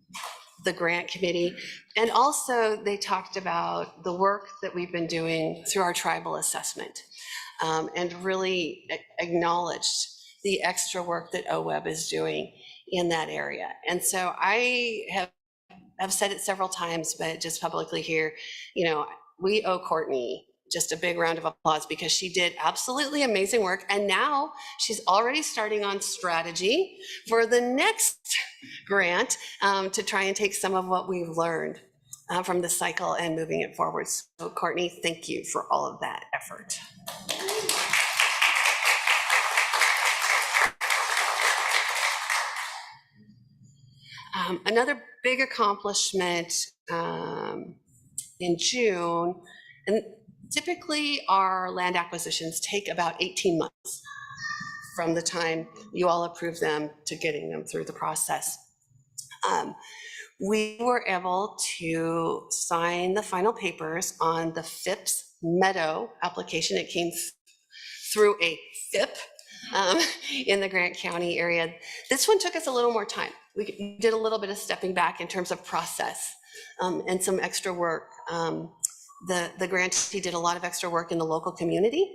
the grant committee. And also they talked about the work that we've been doing through our tribal assessment and really acknowledged the extra work that OWEB is doing in that area. And so I have said it several times, but just publicly here, we owe Courtney just a big round of applause because she did absolutely amazing work. And now she's already starting on strategy for the next grant to try and take some of what we've learned from the cycle and moving it forward. So Courtney, thank you for all of that effort. Another big accomplishment in June, and typically our land acquisitions take about 18 months from the time you all approve them to getting them through the process. We were able to sign the final papers on the Phipps Meadow application. It came through a FIP in the Grant County area. This one took us a little more time. We did a little bit of stepping back in terms of process and some extra work. The grantee did a lot of extra work in the local community,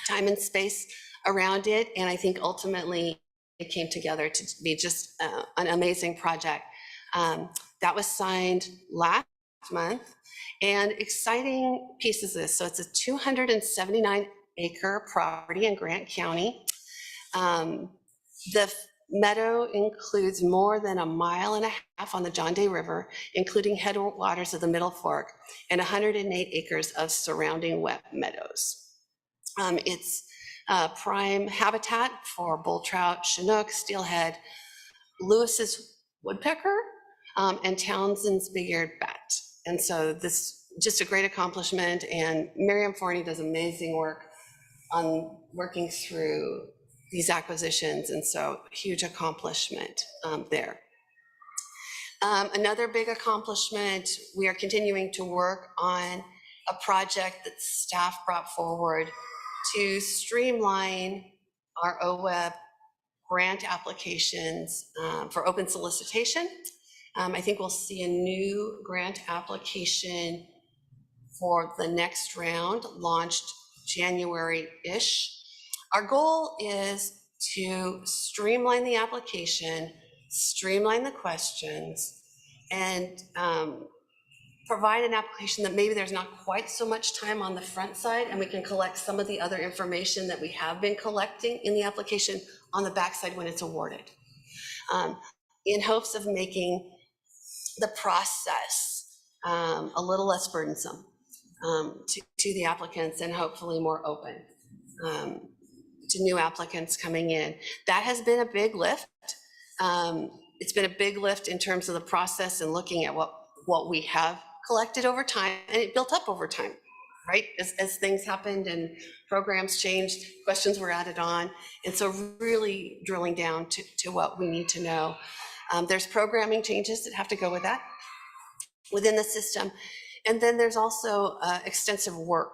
time and space around it, and I think ultimately it came together to be just an amazing project. That was signed last month, and exciting pieces of this. So it's a 279-acre property in Grant County. The meadow includes more than 1.5 miles on the John Day River, including headwaters of the Middle Fork, and 108 acres of surrounding wet meadows. It's prime habitat for bull trout, chinook, steelhead, Lewis's woodpecker, and Townsend's big-eared bat. And so this just a great accomplishment, and Miriam Forney does amazing work on working through these acquisitions, and so huge accomplishment there. Another big accomplishment, we are continuing to work on a project that staff brought forward to streamline our OWEB grant applications for open solicitation. I think we'll see a new grant application for the next round launched January-ish. Our goal is to streamline the application, streamline the questions, and provide an application that maybe there's not quite so much time on the front side, and we can collect some of the other information that we have been collecting in the application on the back side when it's awarded. in hopes of making the process a little less burdensome to the applicants and hopefully more open to new applicants coming in. That has been a big lift. It's been a big lift in terms of the process and looking at what we have collected over time, and it built up over time, right? As things happened and programs changed, questions were added on. And so really drilling down to what we need to know. There's programming changes that have to go with that within the system. And then there's also extensive work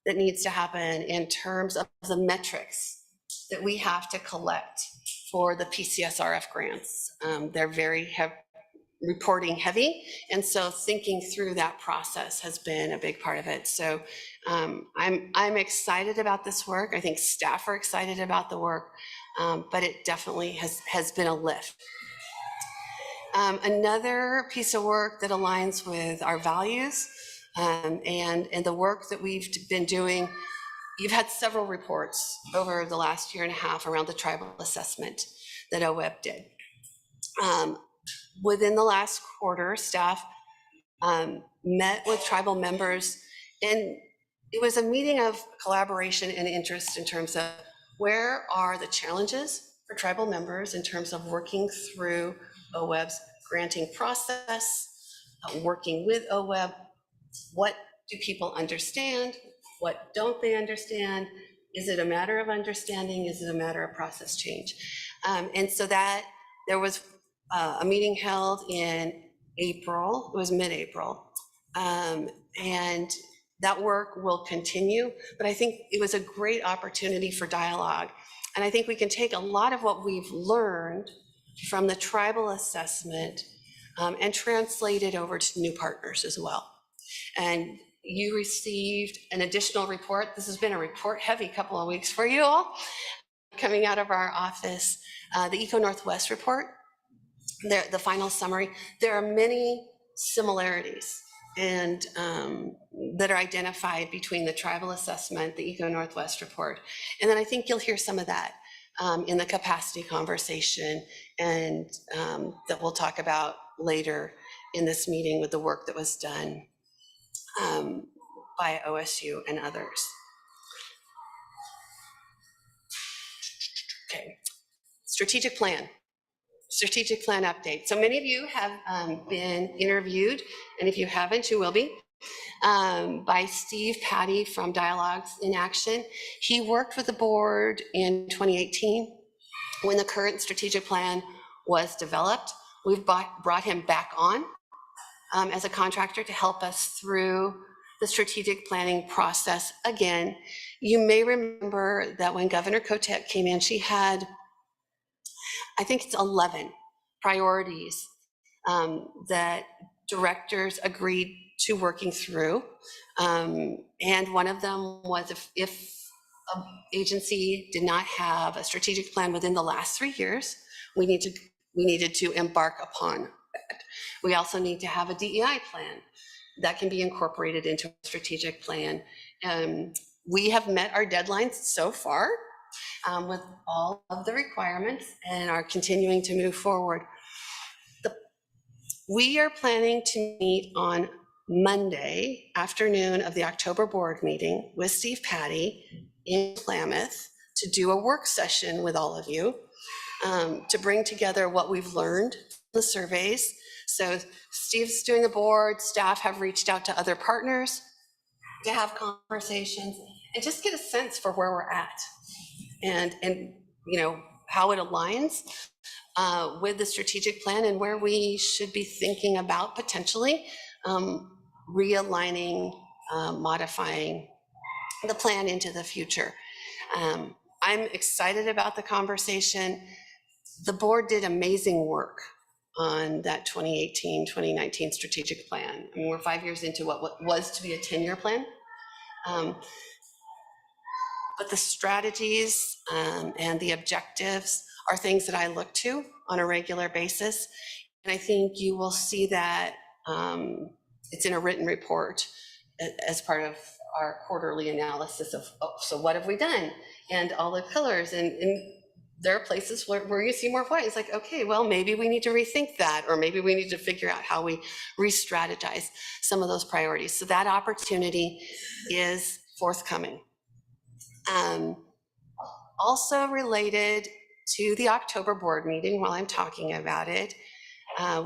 that needs to happen in terms of the metrics that we have to collect for the PCSRF grants. They're very reporting heavy. And so thinking through that process has been a big part of it. So I'm excited about this work. I think staff are excited about the work, but it definitely has been a lift. Another piece of work that aligns with our values and the work that we've been doing, you've had several reports over the last year and a half around the tribal assessment that OWEB did. Within the last quarter, staff met with tribal members, and it was a meeting of collaboration and interest in terms of where are the challenges for tribal members in terms of working through OWEB's granting process, working with OWEB. What do people understand? What don't they understand? Is it a matter of understanding? Is it a matter of process change? And so that there was a meeting held in April, it was mid-April, and that work will continue, but I think it was a great opportunity for dialogue. And I think we can take a lot of what we've learned from the tribal assessment and translate it over to new partners as well. And you received an additional report. This has been a report-heavy couple of weeks for you all, coming out of our office, the Eco Northwest report, the final summary. There are many similarities and that are identified between the tribal assessment, the Eco Northwest report. And then I think you'll hear some of that in the capacity conversation and that we'll talk about later in this meeting with the work that was done by OSU and others. Okay, strategic plan update. So many of you have been interviewed, and if you haven't, you will be, by Steve Patty from Dialogues in Action. He worked with the board in 2018 when the current strategic plan was developed. We've brought him back on as a contractor to help us through the strategic planning process again. You may remember that when Governor Kotek came in, she had, I think it's 11 priorities that directors agreed to working through. And one of them was if an agency did not have a strategic plan within the last 3 years, we needed to embark upon it. We also need to have a DEI plan that can be incorporated into a strategic plan. We have met our deadlines so far with all of the requirements and are continuing to move forward. We are planning to meet on Monday afternoon of the October board meeting with Steve Patty in Klamath to do a work session with all of you to bring together what we've learned from the surveys. So Steve's doing the board, staff have reached out to other partners to have conversations and just get a sense for where we're at and you know how it aligns with the strategic plan and where we should be thinking about potentially realigning, modifying the plan into the future. I'm excited about the conversation. The board did amazing work on that 2018-2019 strategic plan. I mean, we're 5 years into what was to be a 10-year plan. But the strategies and the objectives are things that I look to on a regular basis. And I think you will see that it's in a written report as part of our quarterly analysis of, oh, so what have we done? And all the pillars. And there are places where you see more white. It's like, okay, well, maybe we need to rethink that, or maybe we need to figure out how we re-strategize some of those priorities. So that opportunity is forthcoming. Also related to the October board meeting, while I'm talking about it,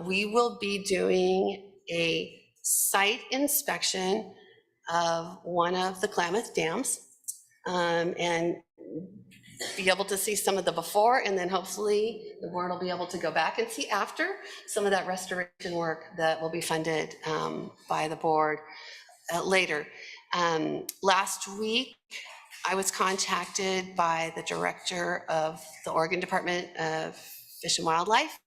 we will be doing a site inspection of one of the Klamath dams, and be able to see some of the before, and then hopefully the board will be able to go back and see after some of that restoration work that will be funded by the board later. Last week, I was contacted by the director of the Oregon Department of Fish and Wildlife,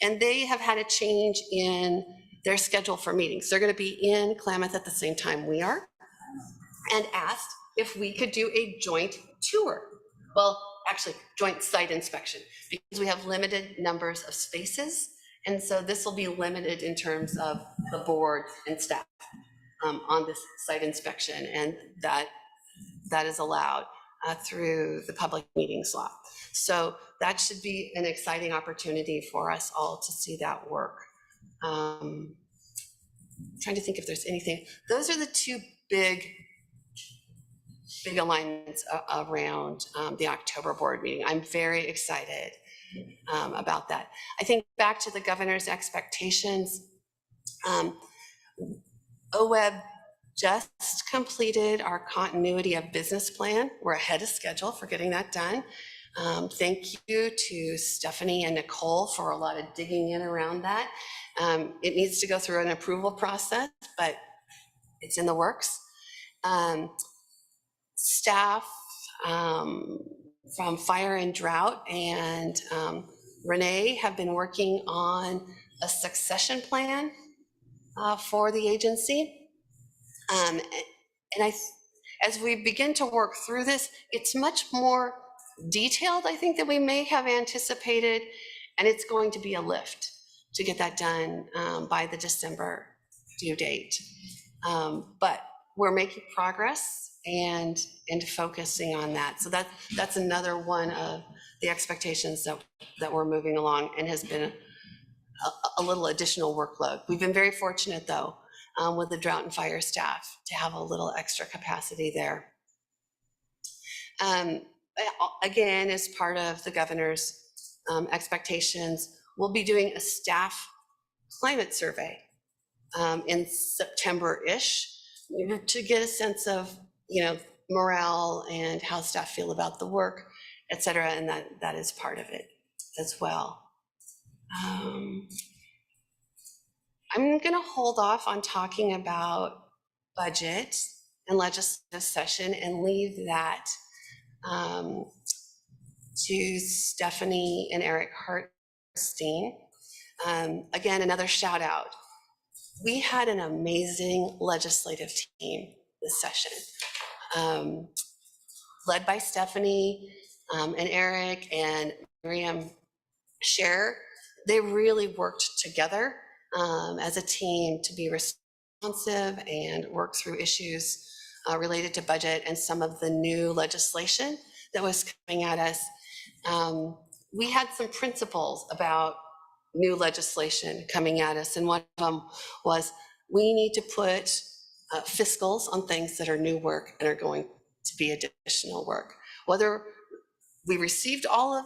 and they have had a change in their schedule for meetings. They're going to be in Klamath at the same time we are, and asked if we could do a joint tour. Well, actually, joint site inspection, because we have limited numbers of spaces. And so this will be limited in terms of the board and staff on this site inspection. And that is allowed through the public meetings law. So that should be an exciting opportunity for us all to see that work. Trying to think if there's anything. Those are the two big alignments around the October board meeting. I'm very excited about that. I think back to the governor's expectations, OWEB just completed our continuity of business plan. We're ahead of schedule for getting that done. Thank you to Stephanie and Nicole for a lot of digging in around that. It needs to go through an approval process, but it's in the works. Staff from Fire and Drought and Renee have been working on a succession plan for the agency. And as we begin to work through this, it's much more detailed, I think, than we may have anticipated, and it's going to be a lift to get that done by the December due date. But we're making progress and focusing on that. So that's another one of the expectations that we're moving along, and has been a little additional workload. We've been very fortunate, though, with the drought and fire staff to have a little extra capacity there. Again, as part of the governor's expectations, we'll be doing a staff climate survey in September-ish to get a sense of, morale and how staff feel about the work, et cetera, and that is part of it as well. I'm going to hold off on talking about budget and legislative session and leave that to Stephanie and Eric Hartstein. Again, another shout out. We had an amazing legislative team this session, led by Stephanie and Eric and Miriam Scher. They really worked together as a team to be responsive and work through issues related to budget and some of the new legislation that was coming at us. We had some principles about new legislation coming at us, and one of them was we need to put fiscals on things that are new work and are going to be additional work. Whether we received all of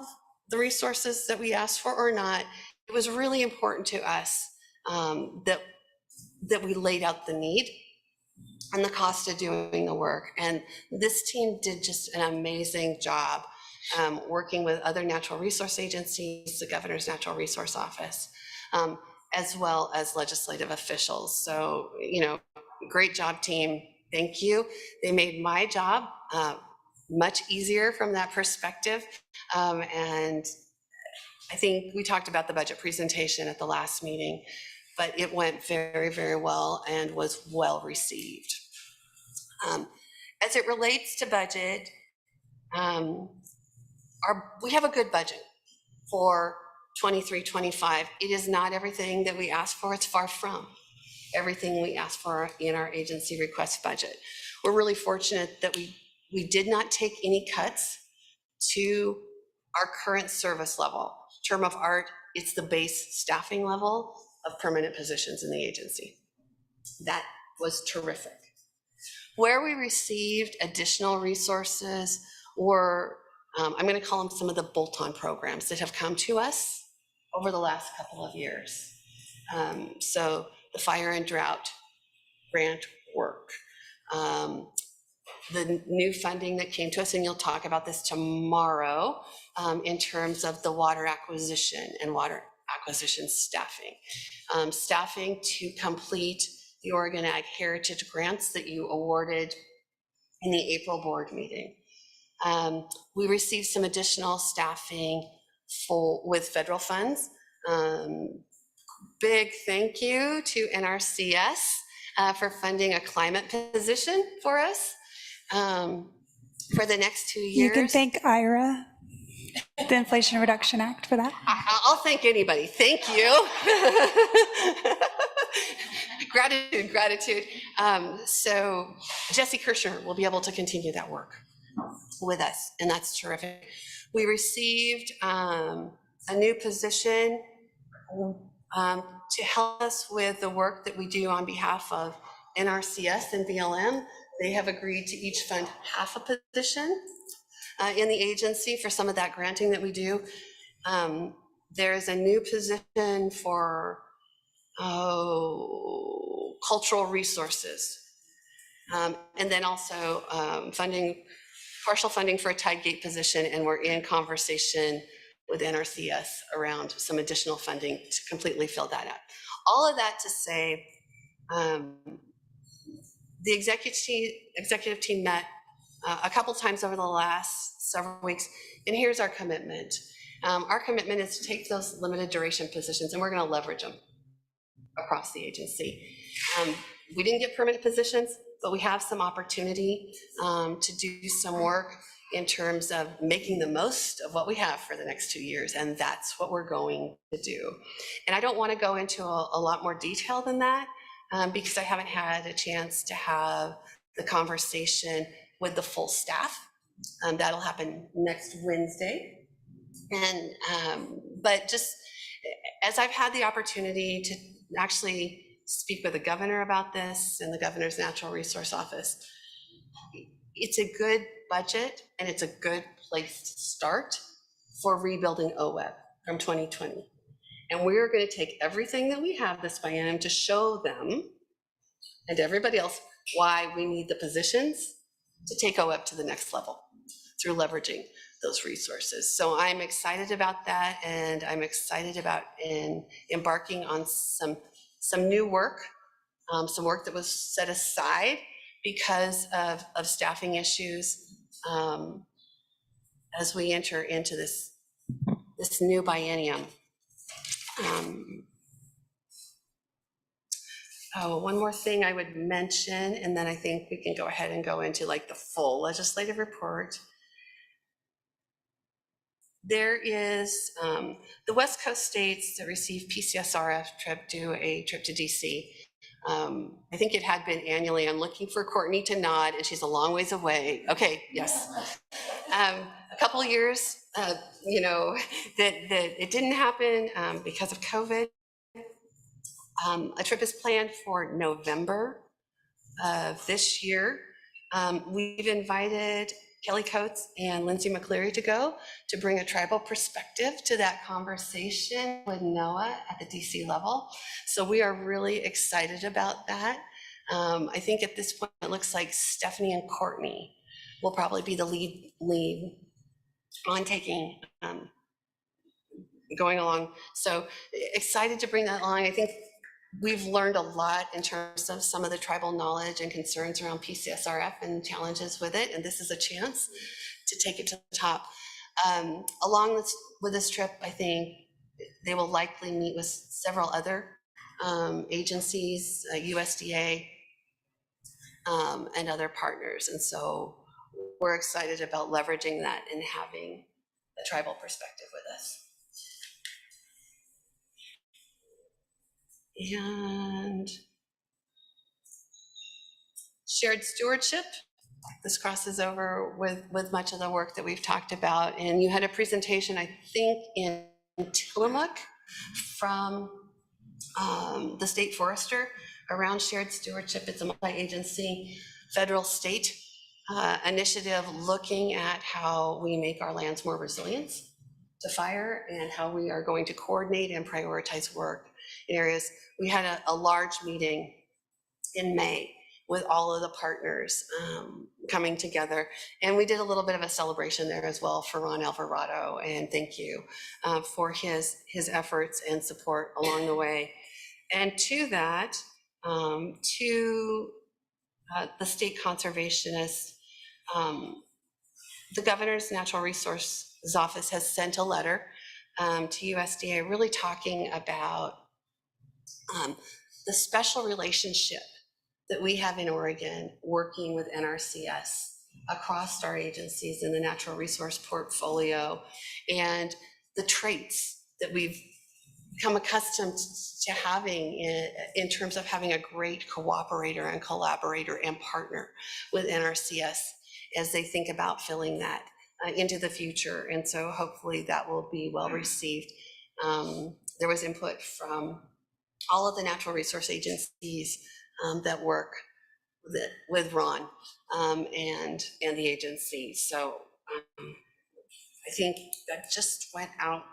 the resources that we asked for or not, it was really important to us that we laid out the need and the cost of doing the work. And this team did just an amazing job working with other natural resource agencies, the Governor's Natural Resource Office, as well as legislative officials. So, great job, team. Thank you. They made my job much easier from that perspective. And I think we talked about the budget presentation at the last meeting, but it went very, very well and was well received. As it relates to budget, we have a good budget for 23-25. It is not everything that we asked for. It's far from everything we asked for in our agency request budget. We're really fortunate that we did not take any cuts to our current service level. Term of art, it's the base staffing level of permanent positions in the agency. That was terrific. Where we received additional resources were, I'm going to call them some of the bolt-on programs that have come to us over the last couple of years. So the fire and drought grant work, the new funding that came to us, and you'll talk about this tomorrow, in terms of the water acquisition and water acquisition staffing. Staffing to complete the Oregon Ag Heritage grants that you awarded in the April board meeting. We received some additional staffing with federal funds. Big thank you to NRCS for funding a climate position for us for the next 2 years. You can thank IRA, the Inflation Reduction Act, for that. I'll thank anybody. Thank you. Gratitude, gratitude. So Jesse Kirshner will be able to continue that work with us, and that's terrific. We received a new position to help us with the work that we do on behalf of NRCS and BLM. They have agreed to each fund half a position in the agency for some of that granting that we do. There is a new position for cultural resources. And then also partial funding for a tide gate position, and we're in conversation with NRCS around some additional funding to completely fill that up. All of that to say, the executive team met a couple times over the last several weeks, and here's our commitment. Our commitment is to take those limited duration positions, and we're going to leverage them across the agency. We didn't get permanent positions, but we have some opportunity to do some work in terms of making the most of what we have for the next 2 years, and that's what we're going to do. And I don't want to go into a lot more detail than that because I haven't had a chance to have the conversation with the full staff. That'll happen next Wednesday. And but just as I've had the opportunity to actually speak with the governor about this and the governor's natural resource office, it's a good budget and it's a good place to start for rebuilding OWEB from 2020. And we're going to take everything that we have this biennium to show them and everybody else why we need the positions to take OWEB to the next level through leveraging those resources. So I'm excited about that, and I'm excited about embarking on some new work, some work that was set aside because of staffing issues as we enter into this new biennium. One more thing I would mention, and then I think we can go ahead and go into like the full legislative report. There is the West Coast states that receive PCSRF trip do a trip to DC. I think it had been annually. I'm looking for Courtney to nod, and she's a long ways away. Okay, yes. A couple of years, that it didn't happen because of COVID. A trip is planned for November of this year. We've invited Kelly Coates and Lindsay McCleary to go to bring a tribal perspective to that conversation with NOAA at the DC level. So we are really excited about that. I think at this point, it looks like Stephanie and Courtney will probably be the lead on taking, going along. So excited to bring that along. I think we've learned a lot in terms of some of the tribal knowledge and concerns around PCSRF and challenges with it, and this is a chance to take it to the top. Along with this trip, I think they will likely meet with several other agencies, USDA, and other partners, and so we're excited about leveraging that and having a tribal perspective with us. And shared stewardship. this crosses over with much of the work that we've talked about. And you had a presentation, I think, in Tillamook from the state forester around shared stewardship. It's a multi-agency federal state initiative looking at how we make our lands more resilient to fire and how we are going to coordinate and prioritize work in areas. We had a large meeting in May with all of the partners coming together. And we did a little bit of a celebration there as well for Ron Alvarado. And thank you for his efforts and support along the way. And to that, to the state conservationists, the governor's natural resources office has sent a letter to USDA really talking about the special relationship that we have in Oregon working with NRCS across our agencies in the natural resource portfolio, and the traits that we've become accustomed to having in terms of having a great cooperator and collaborator and partner with NRCS as they think about filling that into the future. And so hopefully that will be well received. There was input from all of the natural resource agencies that work with Ron and the agency. So I think that just went out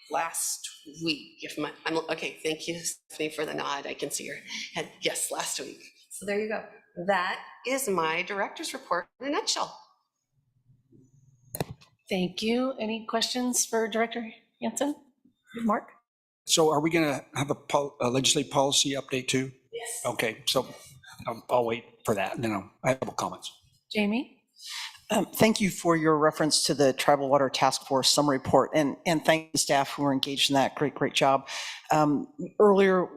last week. I'm okay, thank you, Stephanie, for the nod. I can see your head. Yes, last week. So there you go. That is my director's report in a nutshell. Thank you. Any questions for Director Hansen? Mark? So are we going to have a legislative policy update too? Yes. Okay, so I'll wait for that, and then I have a couple comments. Jamie? Thank you for your reference to the Tribal Water Task Force summary report, and thank the staff who were engaged in that. Great job. Earlier,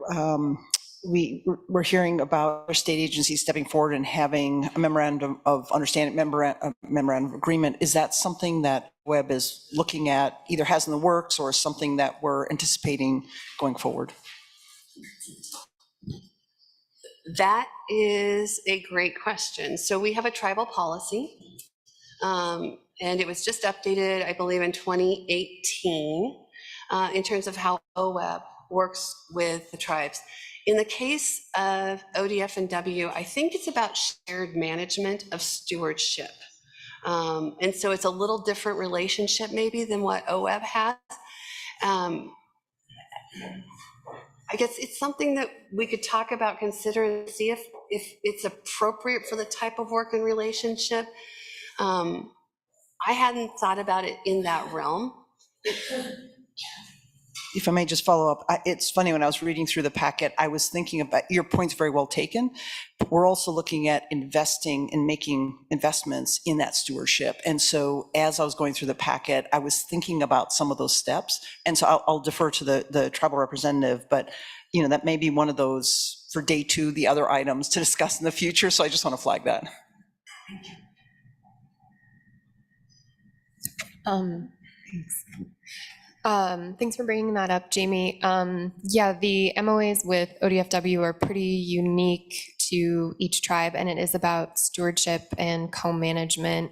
we were hearing about our state agencies stepping forward and having a memorandum of understanding, memorandum of agreement. Is that something that OWEB is looking at, either has in the works, or something that we're anticipating going forward? That is a great question. So we have a tribal policy, and it was just updated, I believe, in 2018 in terms of how OWEB works with the tribes. In the case of ODF and W, I think it's about shared management of stewardship. And so it's a little different relationship maybe than what OWEB has. I guess it's something that we could talk about, consider, and see if it's appropriate for the type of work and relationship. I hadn't thought about it in that realm. If I may just follow up, it's funny, when I was reading through the packet, I was thinking about, your point's very well taken, but we're also looking at investing and making investments in that stewardship. And so as I was going through the packet, I was thinking about some of those steps. And so I'll defer to the tribal representative, but that may be one of those for day 2, the other items to discuss in the future. So I just want to flag that. Thanks for bringing that up, Jamie. Yeah, the MOAs with ODFW are pretty unique to each tribe, and it is about stewardship and co-management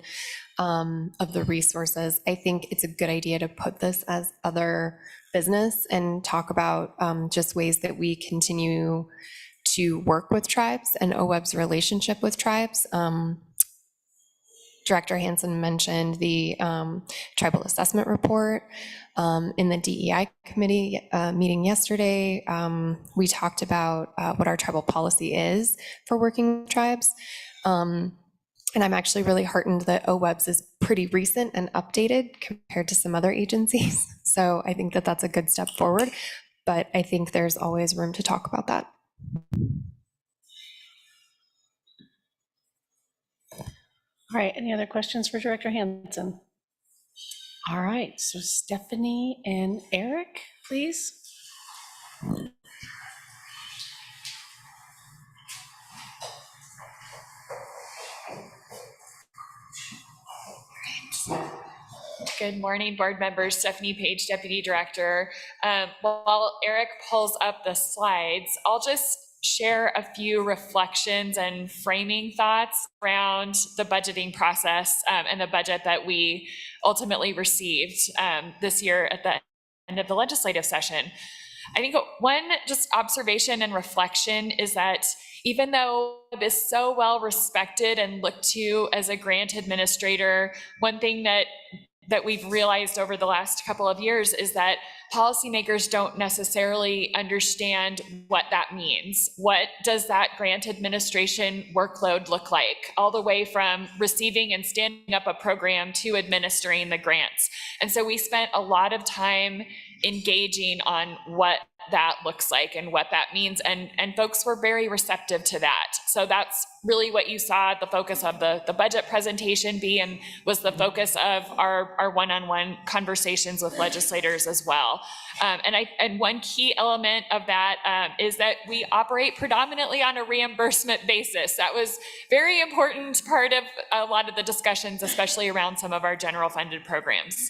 of the resources. I think it's a good idea to put this as other business and talk about just ways that we continue to work with tribes and OWEB's relationship with tribes. Director Hansen mentioned the tribal assessment report. In the DEI committee meeting yesterday, we talked about what our tribal policy is for working with tribes. And I'm actually really heartened that OWEB's is pretty recent and updated compared to some other agencies. So I think that that's a good step forward, but I think there's always room to talk about that. All right, any other questions for Director Hansen? All right, so Stephanie and Eric, please. Good morning, board members. Stephanie Page, Deputy Director. While Eric pulls up the slides, I'll just share a few reflections and framing thoughts around the budgeting process and the budget that we ultimately received this year at the end of the legislative session. I think one just observation and reflection is that even though OWEB is so well respected and looked to as a grant administrator, one thing that we've realized over the last couple of years is that policymakers don't necessarily understand what that means. What does that grant administration workload look like? All the way from receiving and standing up a program to administering the grants. And so we spent a lot of time engaging on what that looks like and what that means. And folks were very receptive to that. So that's really what you saw the focus of the budget presentation be, and was the focus of our one-on-one conversations with legislators as well. And one key element of that is that we operate predominantly on a reimbursement basis. That was very important part of a lot of the discussions, especially around some of our general funded programs.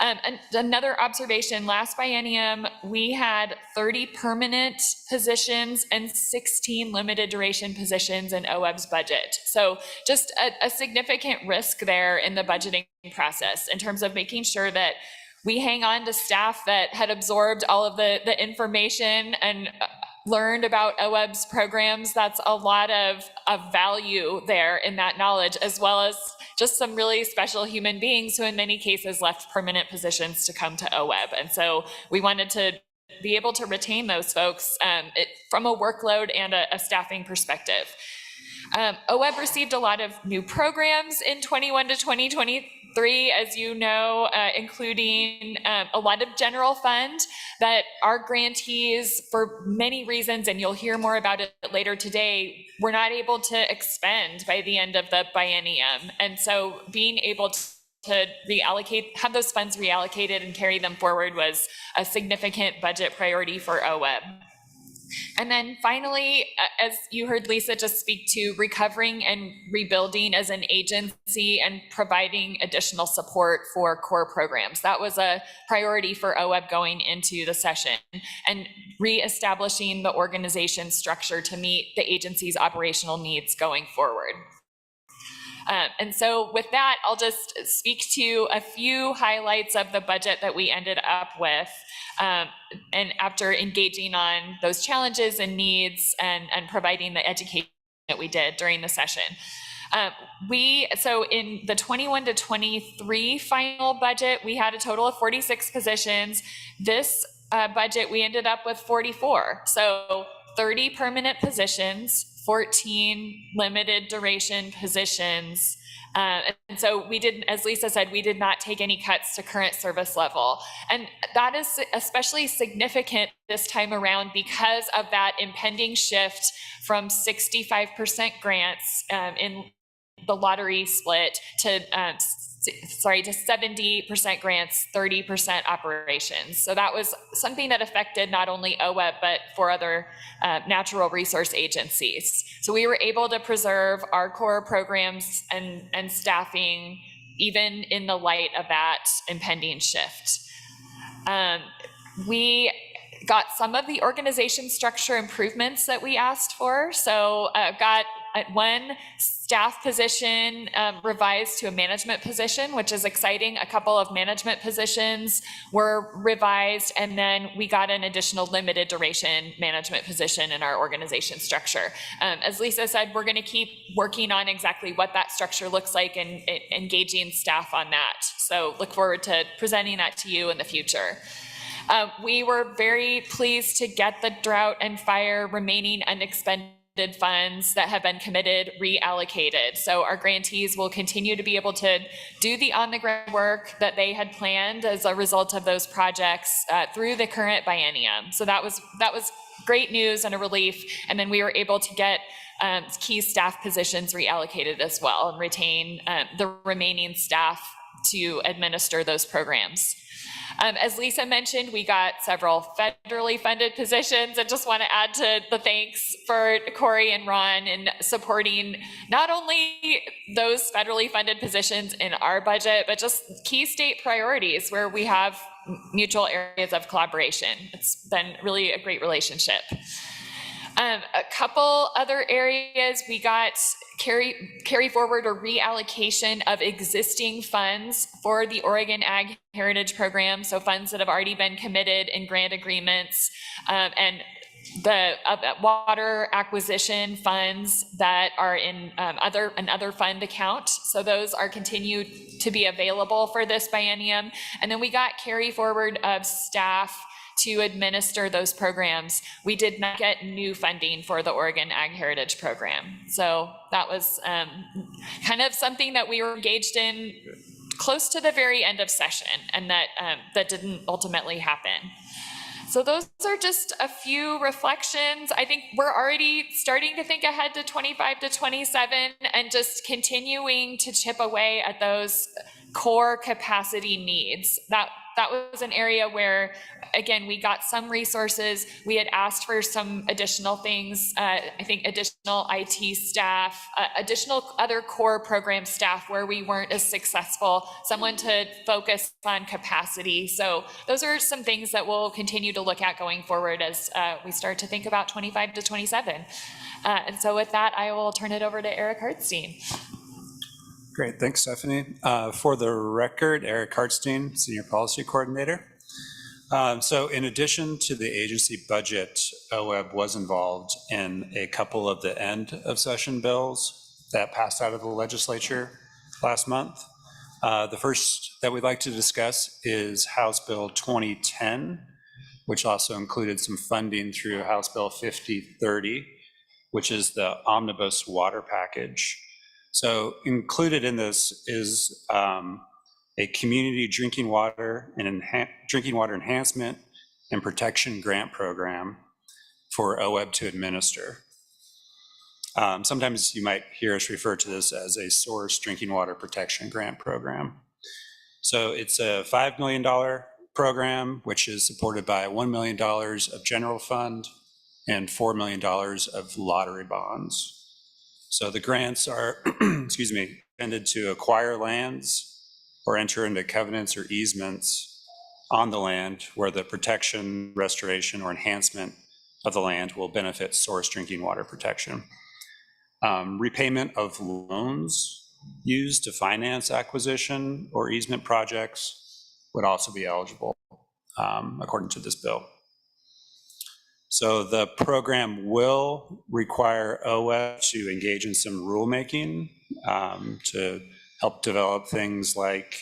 And another observation, last biennium, we had 30 permanent positions and 16 limited duration positions in OWEB's budget. So just a significant risk there in the budgeting process in terms of making sure that we hang on to staff that had absorbed all of the information and learned about OWEB's programs. That's a lot of value there in that knowledge, as well as just some really special human beings who in many cases left permanent positions to come to OWEB. And so we wanted to be able to retain those folks from a workload and a staffing perspective. OWEB received a lot of new programs in 21 to 2023, as you know, including a lot of general fund that our grantees, for many reasons, and you'll hear more about it later today, were not able to expend by the end of the biennium. And so being able to reallocate, have those funds reallocated and carry them forward was a significant budget priority for OWEB. And then finally, as you heard Lisa just speak to, recovering and rebuilding as an agency and providing additional support for core programs. That was a priority for OWEB going into the session, and reestablishing the organization structure to meet the agency's operational needs going forward. And so with that, I'll just speak to a few highlights of the budget that we ended up with. And after engaging on those challenges and needs and providing the education that we did during the session. So in the 21 to 23 final budget, we had a total of 46 positions. This budget, we ended up with 44. So 30 permanent positions, 14 limited duration positions. And so we didn't, as Lisa said, we did not take any cuts to current service level. And that is especially significant this time around because of that impending shift from 65% grants in the lottery split to 70% grants, 30% operations. So that was something that affected not only OWEB, but for other natural resource agencies. So we were able to preserve our core programs and staffing, even in the light of that impending shift. We got some of the organization structure improvements that we asked for. So got one staff position revised to a management position, which is exciting. A couple of management positions were revised, and then we got an additional limited duration management position in our organization structure. As Lisa said, we're going to keep working on exactly what that structure looks like and engaging staff on that. So look forward to presenting that to you in the future. We were very pleased to get the drought and fire remaining unexpended funds that have been committed reallocated. So our grantees will continue to be able to do the on-the-ground work that they had planned as a result of those projects through the current biennium. So that was great news and a relief. And then we were able to get key staff positions reallocated as well and retain the remaining staff to administer those programs. As Lisa mentioned, we got several federally funded positions. I just want to add to the thanks for Corey and Ron in supporting not only those federally funded positions in our budget, but just key state priorities where we have mutual areas of collaboration. It's been really a great relationship. A couple other areas, we got carry forward or reallocation of existing funds for the Oregon Ag Heritage Program. So funds that have already been committed in grant agreements, and the water acquisition funds that are in another fund account. So those are continued to be available for this biennium. And then we got carry forward of staff to administer those programs. We did not get new funding for the Oregon Ag Heritage Program. So that was kind of something that we were engaged in close to the very end of session, and that didn't ultimately happen. So those are just a few reflections. I think we're already starting to think ahead to 25 to 27 and just continuing to chip away at those core capacity needs. That was an area where, again, we got some resources. We had asked for some additional things, I think additional IT staff, additional other core program staff where we weren't as successful, someone to focus on capacity. So those are some things that we'll continue to look at going forward as we start to think about 25 to 27. And so with that, I will turn it over to Eric Hartstein. Great, thanks, Stephanie. For the record, Eric Hartstein, Senior Policy Coordinator. So in addition to the agency budget, OWEB was involved in a couple of the end of session bills that passed out of the legislature last month. The first that we'd like to discuss is House Bill 2010, which also included some funding through House Bill 5030, which is the omnibus water package. So included in this is a community drinking water and drinking water enhancement and protection grant program for OWEB to administer. Sometimes you might hear us refer to this as a source drinking water protection grant program. So it's a $5 million program, which is supported by $1 million of general fund and $4 million of lottery bonds. So the grants are, excuse me, intended to acquire lands or enter into covenants or easements on the land where the protection, restoration, or enhancement of the land will benefit source drinking water protection. Repayment of loans used to finance acquisition or easement projects would also be eligible, according to this bill. So the program will require OWEB to engage in some rulemaking to help develop things like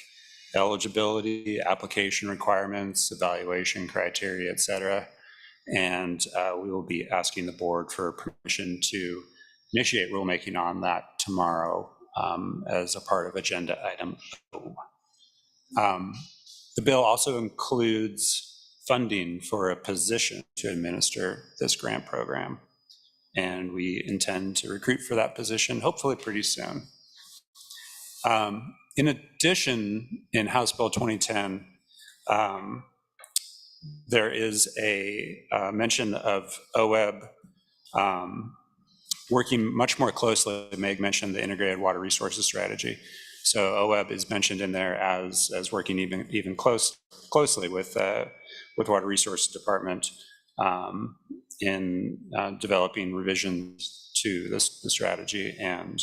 eligibility, application requirements, evaluation criteria, et cetera. And we will be asking the board for permission to initiate rulemaking on that tomorrow as a part of agenda item O. The bill also includes funding for a position to administer this grant program. And we intend to recruit for that position, hopefully pretty soon. In addition, in House Bill 2010, there is a mention of OWEB working much more closely. Meg mentioned the integrated water resources strategy. So OWEB is mentioned in there as working even closely with Water Resources Department in developing revisions to the strategy. And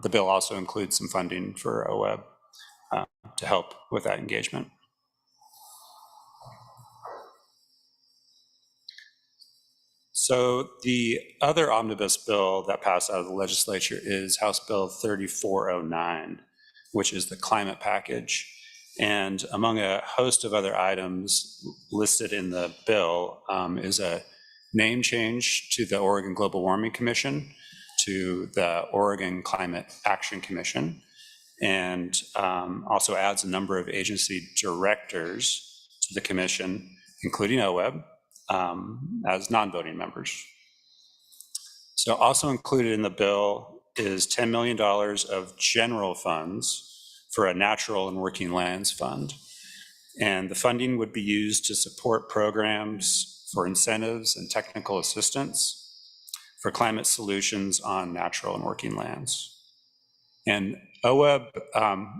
the bill also includes some funding for OWEB to help with that engagement. So the other omnibus bill that passed out of the legislature is House Bill 3409, which is the climate package. And among a host of other items listed in the bill is a name change to the Oregon Global Warming Commission to the Oregon Climate Action Commission, and also adds a number of agency directors to the commission, including OWEB, as non-voting members. So also included in the bill is $10 million of general funds for a natural and working lands fund. And the funding would be used to support programs for incentives and technical assistance for climate solutions on natural and working lands. And OWEB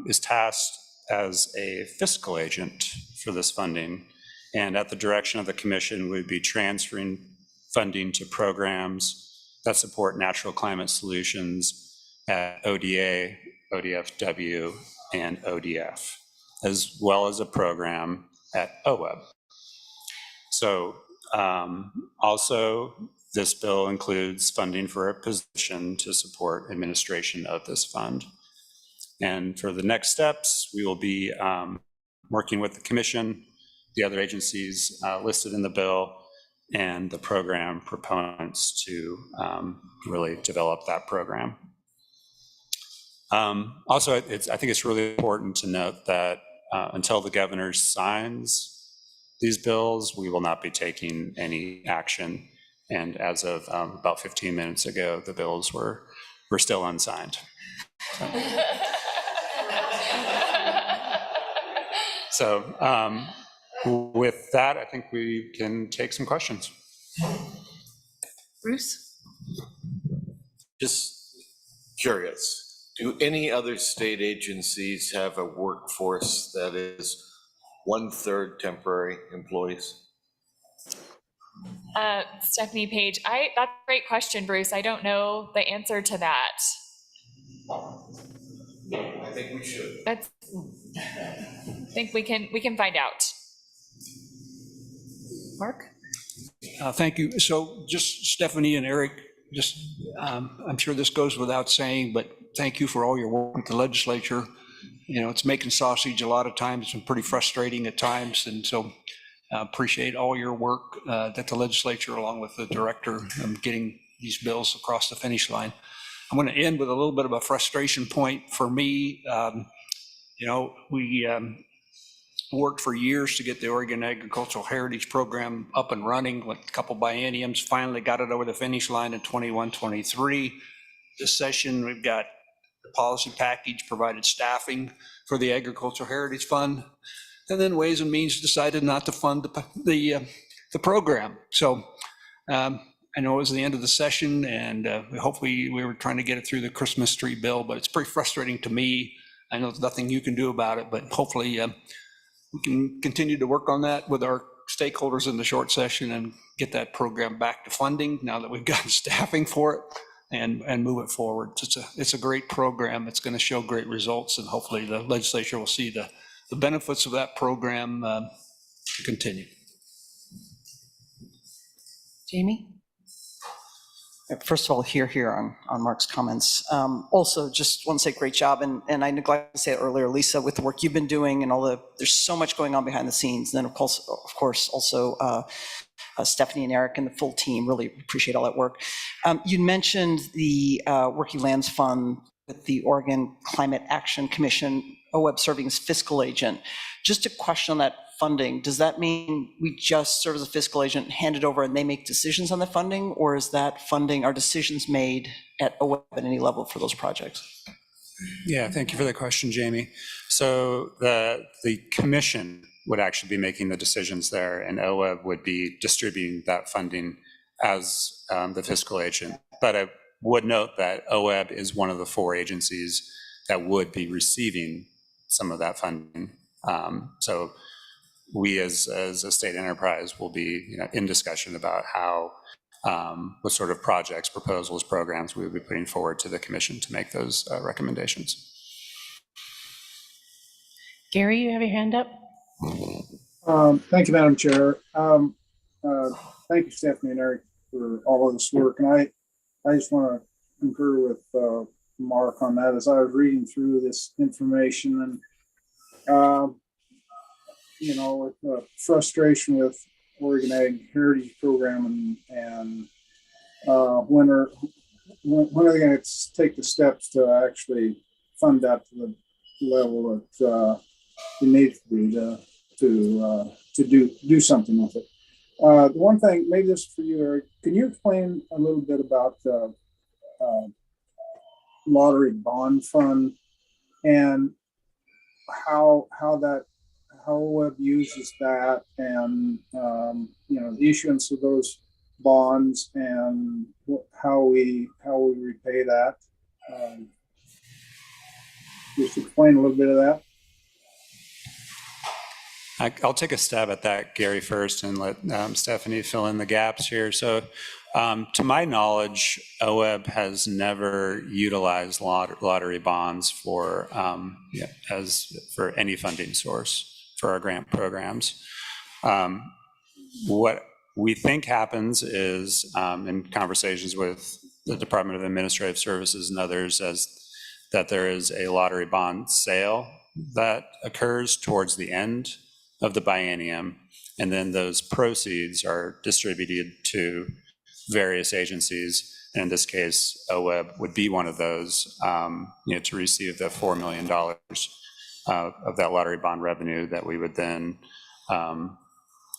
is tasked as a fiscal agent for this funding, and at the direction of the commission, we'd be transferring funding to programs that support natural climate solutions at ODA, ODFW, and ODF, as well as a program at OWEB. So also, this bill includes funding for a position to support administration of this fund. And for the next steps, we will be working with the commission, the other agencies listed in the bill, and the program proponents to really develop that program. Also, I think it's really important to note that until the governor signs these bills, we will not be taking any action. And as of about 15 minutes ago, the bills were still unsigned. So with that, I think we can take some questions. Bruce? Just curious, do any other state agencies have a workforce that is 1/3 temporary employees? Stephanie Page, that's a great question, Bruce. I don't know the answer to that. I think we should. I think we can find out. Mark? Thank you. So just Stephanie and Eric, just I'm sure this goes without saying, but thank you for all your work with the legislature. You know, it's making sausage a lot of times. It's been pretty frustrating at times. And so I appreciate all your work that the legislature, along with the director, getting these bills across the finish line. I'm going to end with a little bit of a frustration point for me. You know, we worked for years to get the Oregon Agricultural Heritage Program up and running, like a couple bienniums, finally got it over the finish line in 21-23. This session, we've got the policy package, provided staffing for the Agricultural Heritage Fund, and then Ways and Means decided not to fund the program. So I know it was the end of the session, and hopefully we were trying to get it through the Christmas tree bill, but it's pretty frustrating to me. I know there's nothing you can do about it, but hopefully we can continue to work on that with our stakeholders in the short session and get that program back to funding now that we've gotten staffing for it, and move it forward. It's a great program. It's going to show great results, and hopefully the legislature will see the benefits of that program continue. Jamie? First of all, here on Mark's comments. Also, just want to say great job, and I neglected to say it earlier, Lisa, with the work you've been doing and there's so much going on behind the scenes. And then of course, also Stephanie and Eric and the full team, really appreciate all that work. You mentioned the Working Lands Fund with the Oregon Climate Action Commission, OWEB serving as fiscal agent. Just a question on that funding, does that mean we just serve as a fiscal agent, hand it over, and they make decisions on the funding? Or is that funding, are decisions made at OWEB at any level for those projects? Yeah, thank you for the question, Jamie. So the commission would actually be making the decisions there, and OWEB would be distributing that funding as the fiscal agent. But I would note that OWEB is one of the 4 agencies that would be receiving some of that funding. So we as a state enterprise will be in discussion about how, what sort of projects, proposals, programs we would be putting forward to the commission to make those recommendations. Gary, you have your hand up? Thank you, Madam Chair. Thank you, Stephanie and Eric, for all of this work. And I just want to concur with Mark on that. As I was reading through this information, and with frustration with Oregon Ag Heritage Program, and when are they going to take the steps to actually fund that to the level that it needs to be to do something with it. The one thing, maybe this is for you, Eric, can you explain a little bit about the lottery bond fund and how OWEB uses that, and the issuance of those bonds, and how we repay that? Just explain a little bit of that. I'll take a stab at that, Gary, first, and let Stephanie fill in the gaps here. So to my knowledge, OWEB has never utilized lottery bonds for for any funding source for our grant programs. What we think happens is in conversations with the Department of Administrative Services and others that there is a lottery bond sale that occurs towards the end of the biennium, and then those proceeds are distributed to various agencies. And in this case, OWEB would be one of those, to receive the $4 million of that lottery bond revenue that we would then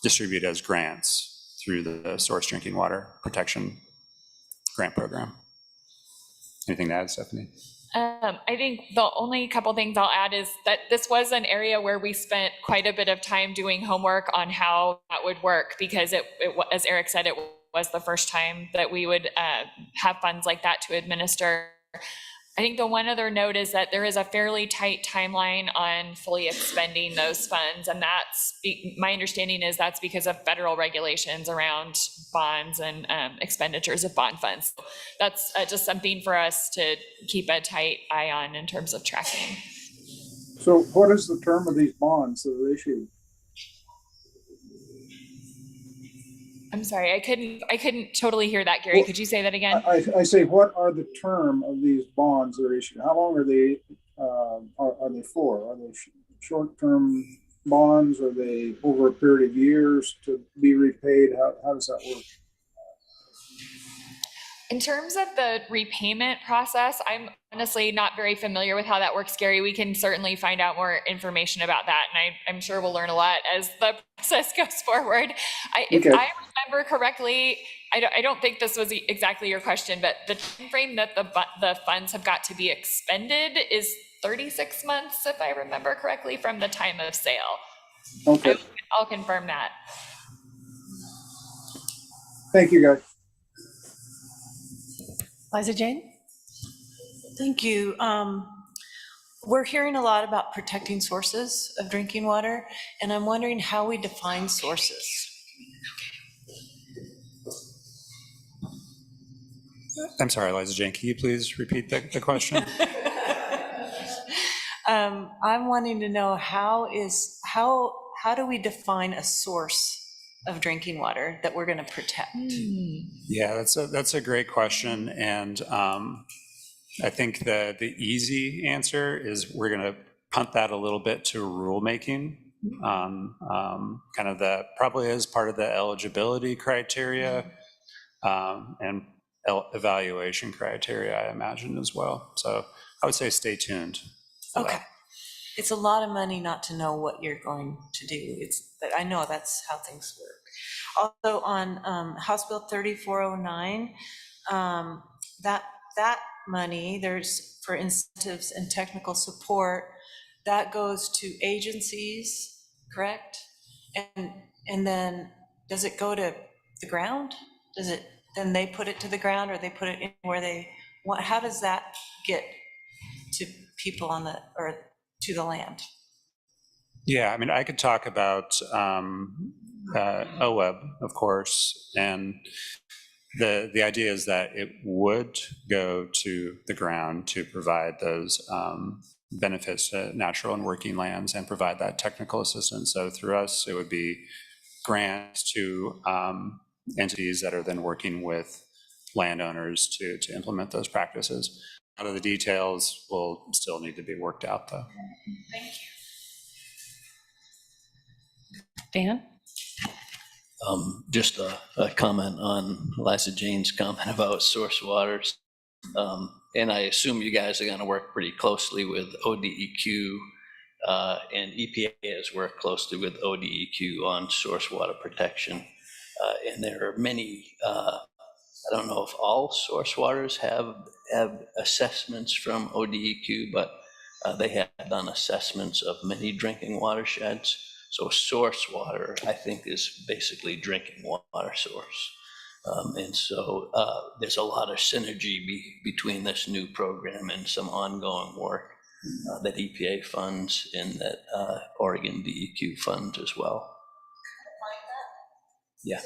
distribute as grants through the Source Drinking Water Protection Grant Program. Anything to add, Stephanie? I think the only couple things I'll add is that this was an area where we spent quite a bit of time doing homework on how that would work, because it as Eric said, it was the first time that we would have funds like that to administer. I think the one other note is that there is a fairly tight timeline on fully expending those funds, and that's, my understanding is that's because of federal regulations around bonds and expenditures of bond funds. That's just something for us to keep a tight eye on in terms of tracking. So what is the term of these bonds that are issued? I'm sorry, I couldn't totally hear that, Gary. Could you say that again? I say, what are the term of these bonds that are issued? How long are they for? Are they short-term bonds? Are they over a period of years to be repaid? How does that work? In terms of the repayment process, I'm honestly not very familiar with how that works, Gary. We can certainly find out more information about that, and I'm sure we'll learn a lot as the process goes forward. If I remember correctly, I don't think this was exactly your question, but the timeframe that the funds have got to be expended is 36 months, if I remember correctly, from the time of sale. Okay. I'll confirm that. Thank you, guys. Liza Jane? Thank you. We're hearing a lot about protecting sources of drinking water, and I'm wondering how we define sources. I'm sorry, Liza Jane, can you please repeat the question? I'm wanting to know how do we define a source of drinking water that we're going to protect? Yeah, that's a great question, and I think the easy answer is we're going to punt that a little bit to rulemaking, kind of probably as part of the eligibility criteria and evaluation criteria, I imagine as well. So I would say stay tuned. Okay. It's a lot of money not to know what you're going to do. But I know that's how things work. Also on House Bill 3409, that money, there's for incentives and technical support, that goes to agencies, correct? And then does it go to the ground? Then they put it to the ground, or they put it in where they want? How does that get to people or to the land? Yeah, I mean, I could talk about OWEB, of course, and the idea is that it would go to the ground to provide those benefits to natural and working lands and provide that technical assistance. So through us, it would be grants to entities that are then working with landowners to implement those practices. A lot of the details will still need to be worked out, though. Thank you. Dan? Just a comment on Liza Jane's comment about source waters. And I assume you guys are going to work pretty closely with ODEQ, and EPA has worked closely with ODEQ on source water protection. And there are many, I don't know if all source waters have assessments from ODEQ, but they have done assessments of many drinking watersheds. So source water, I think, is basically drinking water source. And so there's a lot of synergy between this new program and some ongoing work that EPA funds and that Oregon DEQ funds as well. Yeah.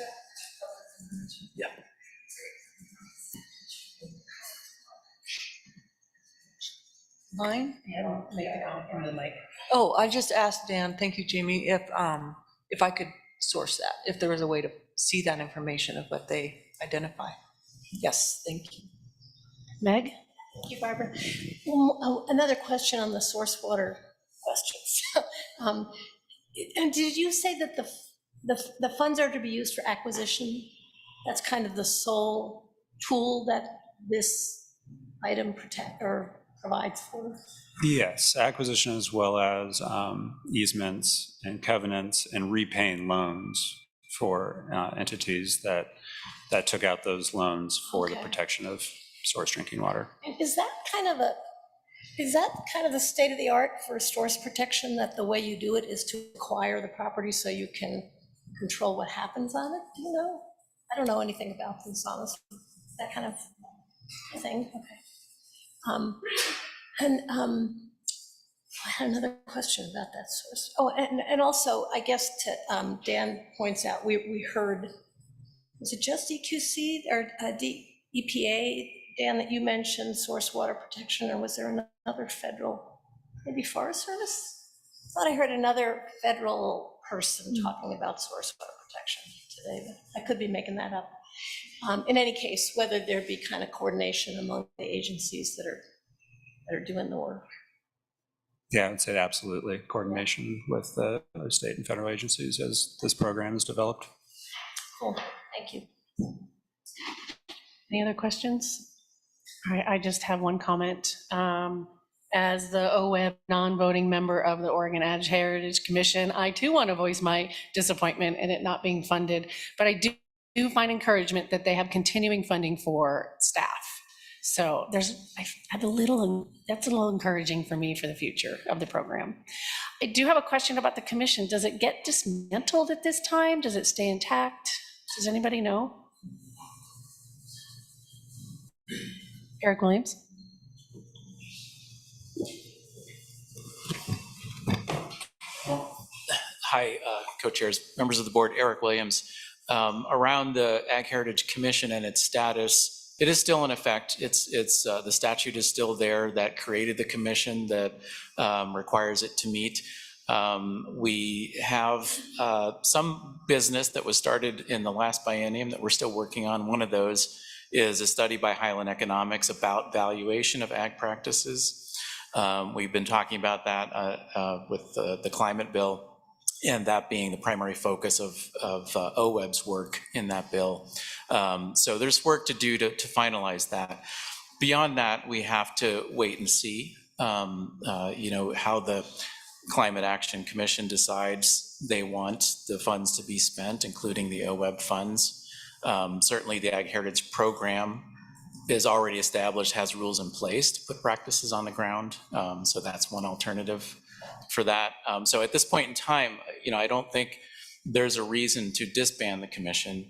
Yeah. Mine? Oh, I just asked Dan, thank you, Jamie, if I could source that, if there was a way to see that information of what they identify. Yes, thank you. Meg? Thank you, Barbara. Another question on the source water questions. And did you say that the funds are to be used for acquisition? That's kind of the sole tool that this item provides for? Yes, acquisition as well as easements and covenants and repaying loans for entities that took out those loans for the protection of source drinking water. And is that kind of the state of the art for source protection, that the way you do it is to acquire the property so you can control what happens on it? Do you know? I don't know anything about this, honestly. That kind of thing. Okay. I had another question about that source. Oh, and also, I guess Dan points out, we heard, was it just EQC or EPA, Dan, that you mentioned source water protection, or was there another federal, maybe Forest Service? I thought I heard another federal person talking about source water protection today, but I could be making that up. In any case, whether there be kind of coordination among the agencies that are doing the work. Yeah, I would say absolutely coordination with the state and federal agencies as this program is developed. Cool, thank you. Any other questions? All right, I just have one comment. As the OWEB non-voting member of the Oregon Ag Heritage Commission, I too want to voice my disappointment in it not being funded, but I do find encouragement that they have continuing funding for staff. So that's a little encouraging for me for the future of the program. I do have a question about the commission. Does it get dismantled at this time? Does it stay intact? Does anybody know? Eric Williams? Hi, co-chairs, members of the board, Eric Williams. Around the Ag Heritage Commission and its status, it is still in effect. The statute is still there that created the commission that requires it to meet. We have some business that was started in the last biennium that we're still working on. One of those is a study by Highland Economics about valuation of ag practices. We've been talking about that with the climate bill, and that being the primary focus of OWEB's work in that bill. So there's work to do to finalize that. Beyond that, we have to wait and see, how the Climate Action Commission decides they want the funds to be spent, including the OWEB funds. Certainly the Ag Heritage Program is already established, has rules in place to put practices on the ground. So that's one alternative for that. So at this point in time, I don't think there's a reason to disband the commission.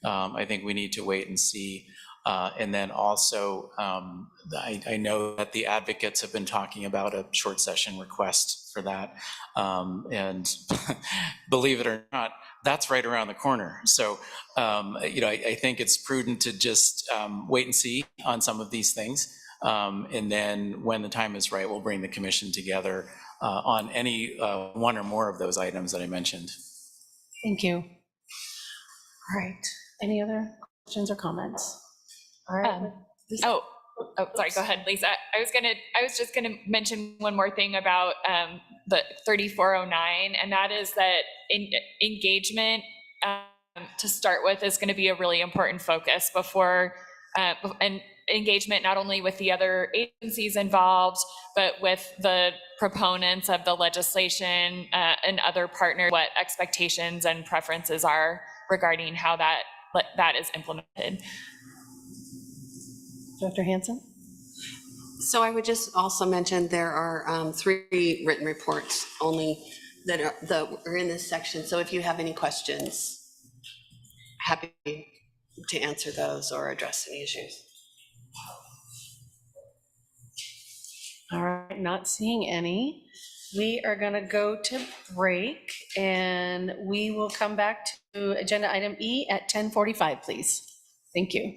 I think we need to wait and see. And then also, I know that the advocates have been talking about a short session request for that. And believe it or not, that's right around the corner. So, I think it's prudent to just wait and see on some of these things. And then when the time is right, we'll bring the commission together on any one or more of those items that I mentioned. Thank you. All right, any other questions or comments? All right. Sorry, go ahead, Lisa. I was just gonna mention one more thing about the 3409, and that is that engagement to start with is going to be a really important focus and engagement not only with the other agencies involved, but with the proponents of the legislation and other partners, what expectations and preferences are regarding how that is implemented. Dr. Hansen? So I would just also mention there are 3 written reports only that are in this section. So if you have any questions, happy to answer those or address any issues. All right. Not seeing any. We are going to go to break, and we will come back to agenda item E at 10:45, please. Thank you.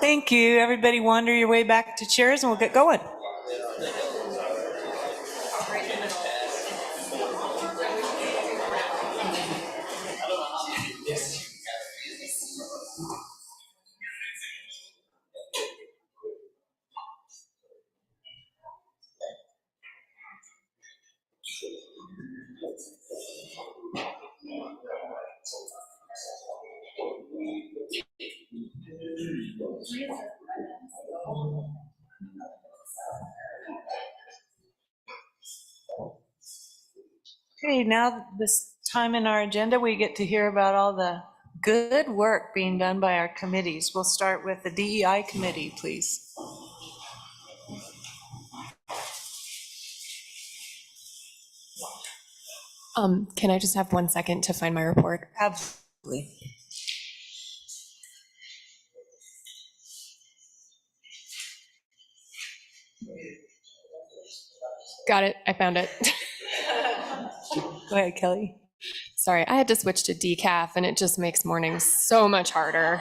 Thank you. Everybody wander your way back to chairs and we'll get going. Okay, now this time in our agenda, we get to hear about all the good work being done by our committees. We'll start with the DEI committee, please. Can I just have 1 second to find my report? Absolutely. Got it. I found it. Go ahead, Kelly. Sorry, I had to switch to decaf and it just makes mornings so much harder.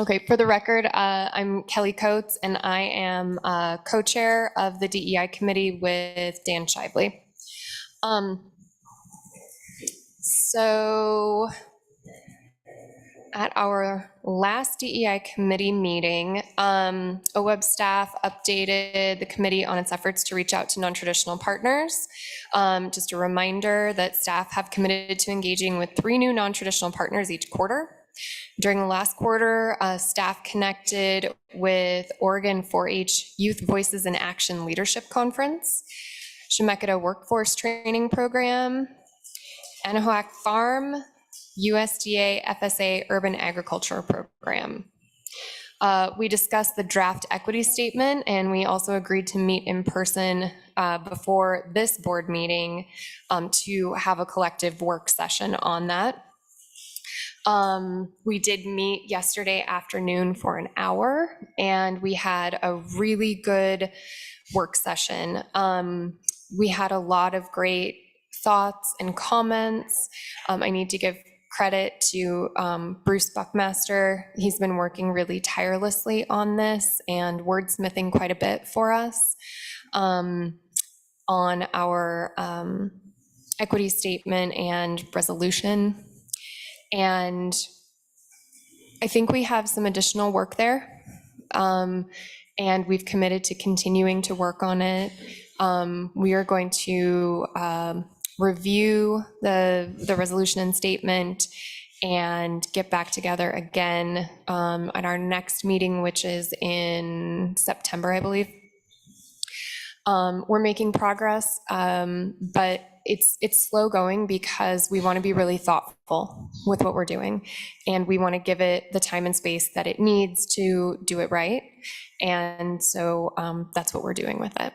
Okay, for the record, I'm Kelly Coates and I am co-chair of the DEI committee with Dan Shively. So at our last DEI committee meeting, OWEB staff updated the committee on its efforts to reach out to non-traditional partners. Just a reminder that staff have committed to engaging with 3 new non-traditional partners each quarter. During the last quarter, staff connected with Oregon 4-H Youth Voices in Action Leadership Conference, Chemeketa Workforce Training Program, Anahuac Farm, USDA FSA Urban Agriculture Program. We discussed the draft equity statement and we also agreed to meet in person before this board meeting to have a collective work session on that. We did meet yesterday afternoon for an hour and we had a really good work session. We had a lot of great thoughts and comments. I need to give credit to Bruce Buckmaster. He's been working really tirelessly on this and wordsmithing quite a bit for us on our equity statement and resolution. And I think we have some additional work there. And we've committed to continuing to work on it. We are going to review the resolution and statement and get back together again at our next meeting, which is in September, I believe. We're making progress, but it's slow going because we want to be really thoughtful with what we're doing and we want to give it the time and space that it needs to do it right. And so that's what we're doing with it.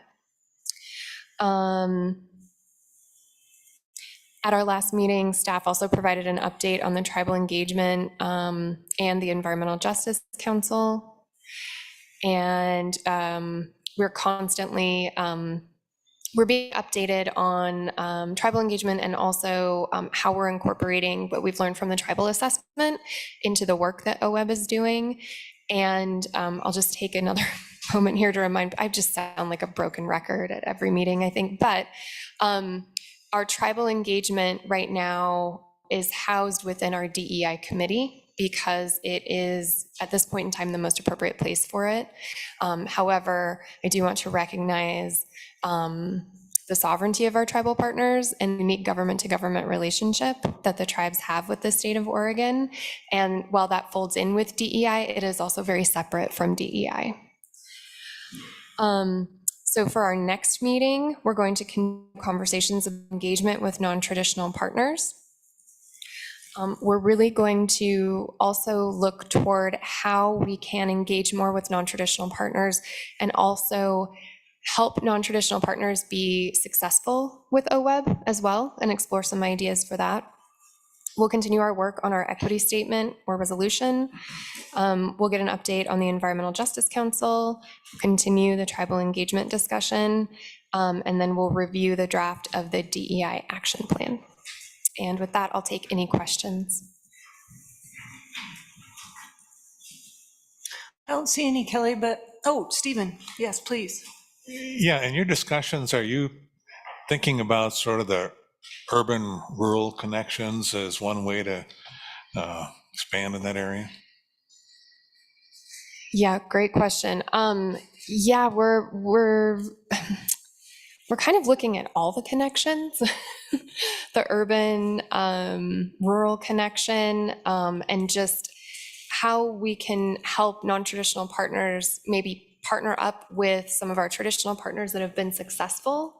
At our last meeting, staff also provided an update on the tribal engagement and the Environmental Justice Council. And we're constantly we're being updated on tribal engagement and also how we're incorporating what we've learned from the tribal assessment into the work that OWEB is doing. And I'll just take another moment here to remind, I just sound like a broken record at every meeting, I think, but our tribal engagement right now is housed within our DEI committee because it is, at this point in time, the most appropriate place for it. However, I do want to recognize the sovereignty of our tribal partners and unique government-to-government relationship that the tribes have with the state of Oregon. And while that folds in with DEI, it is also very separate from DEI. So for our next meeting, we're going to continue conversations of engagement with non-traditional partners. We're really going to also look toward how we can engage more with non-traditional partners and also help non-traditional partners be successful with OWEB as well and explore some ideas for that. We'll continue our work on our equity statement or resolution. We'll get an update on the Environmental Justice Council, continue the tribal engagement discussion, and then we'll review the draft of the DEI action plan. And with that, I'll take any questions. I don't see any, Kelly, but, oh, Stephen, yes, please. Yeah, in your discussions, are you thinking about sort of the urban-rural connections as one way to expand in that area? Yeah, great question. Yeah, we're kind of looking at all the connections, the urban, rural connection, and just how we can help non-traditional partners maybe partner up with some of our traditional partners that have been successful,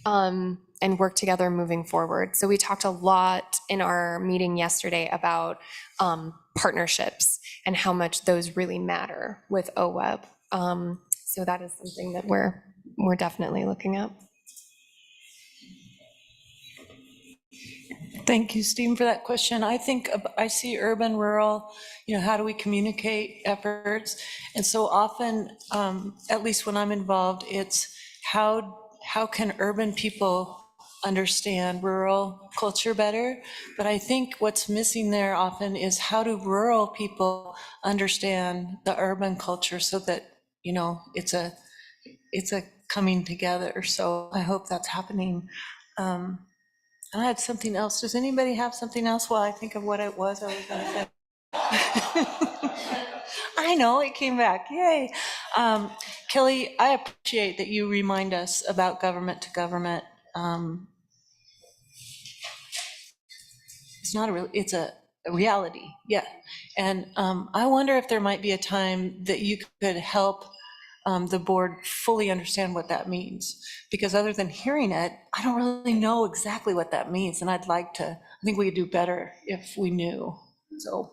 and work together moving forward. So we talked a lot in our meeting yesterday about partnerships and how much those really matter with OWEB. So that is something that we're definitely looking at. Thank you, Stephen, for that question. I think I see urban, rural, how do we communicate efforts? And so often, at least when I'm involved, it's how can urban people understand rural culture better? But I think what's missing there often is how do rural people understand the urban culture so that, it's a coming together. So I hope that's happening. I had something else. Does anybody have something else while I think of what it was I was going to say? I know, it came back. Yay. Kelly, I appreciate that you remind us about government to government. It's not it's a reality. Yeah. And I wonder if there might be a time that you could help the board fully understand what that means. Because other than hearing it, I don't really know exactly what that means. And I think we could do better if we knew. So.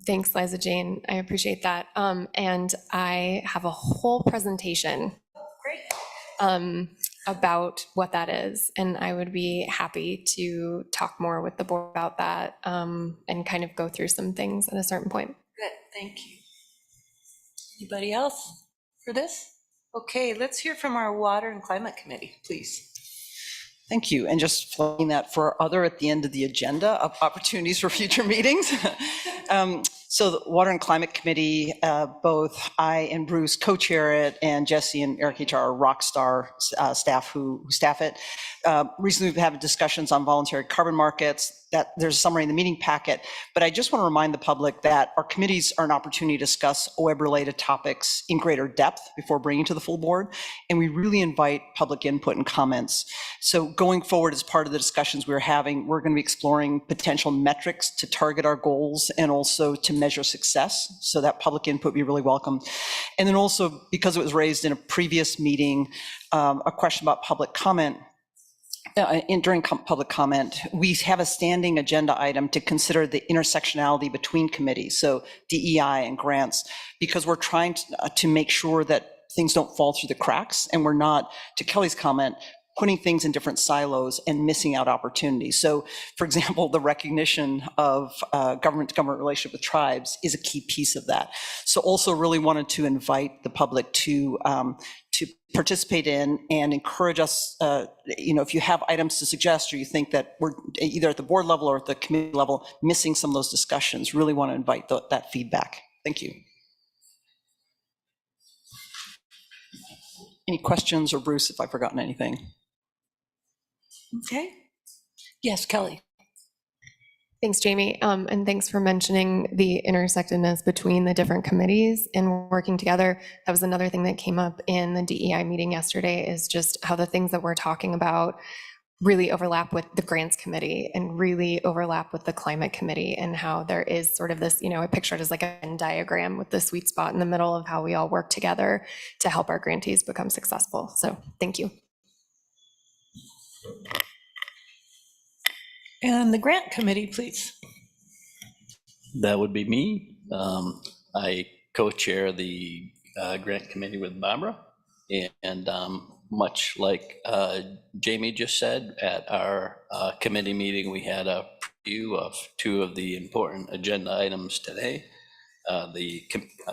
Thanks, Liza Jane. I appreciate that. And I have a whole presentation about what that is. And I would be happy to talk more with the board about that, and kind of go through some things at a certain point. Good, thank you. Anybody else for this? Okay, let's hear from our Water and Climate Committee, please. Thank you. And just flagging that for other at the end of the agenda of opportunities for future meetings. So the Water and Climate Committee, both I and Bruce co-chair it, and Jesse and Eric H. are rock star staff who staff it. Recently, we've had discussions on voluntary carbon markets. That there's a summary in the meeting packet, but I just want to remind the public that our committees are an opportunity to discuss OWEB-related topics in greater depth before bringing to the full board, and we really invite public input and comments. So going forward, as part of the discussions we're having, we're going to be exploring potential metrics to target our goals and also to measure success, so that public input be really welcome. And then also, because it was raised in a previous meeting, a question about public comment, during public comment, we have a standing agenda item to consider the intersectionality between committees, so DEI and grants, because we're trying to make sure that things don't fall through the cracks, and we're not, to Kelly's comment, putting things in different silos and missing out opportunities. So, for example, the recognition of government-to-government relationship with tribes is a key piece of that. So also really wanted to invite the public to participate in and encourage us, if you have items to suggest or you think that we're either at the board level or at the committee level missing some of those discussions, really want to invite that feedback. Thank you. Any questions, or Bruce, if I've forgotten anything? Okay. Yes, Kelly. Thanks, Jamie. And thanks for mentioning the intersectedness between the different committees and working together. That was another thing that came up in the DEI meeting yesterday, is just how the things that we're talking about really overlap with the grants committee and really overlap with the climate committee, and how there is sort of this, I picture it as like a Venn diagram with the sweet spot in the middle of how we all work together to help our grantees become successful. So thank you. And the grant committee, please. That would be me. I co-chair the grant committee with Barbara, and much like Jamie just said, at our committee meeting, we had a preview of two of the important agenda items today, the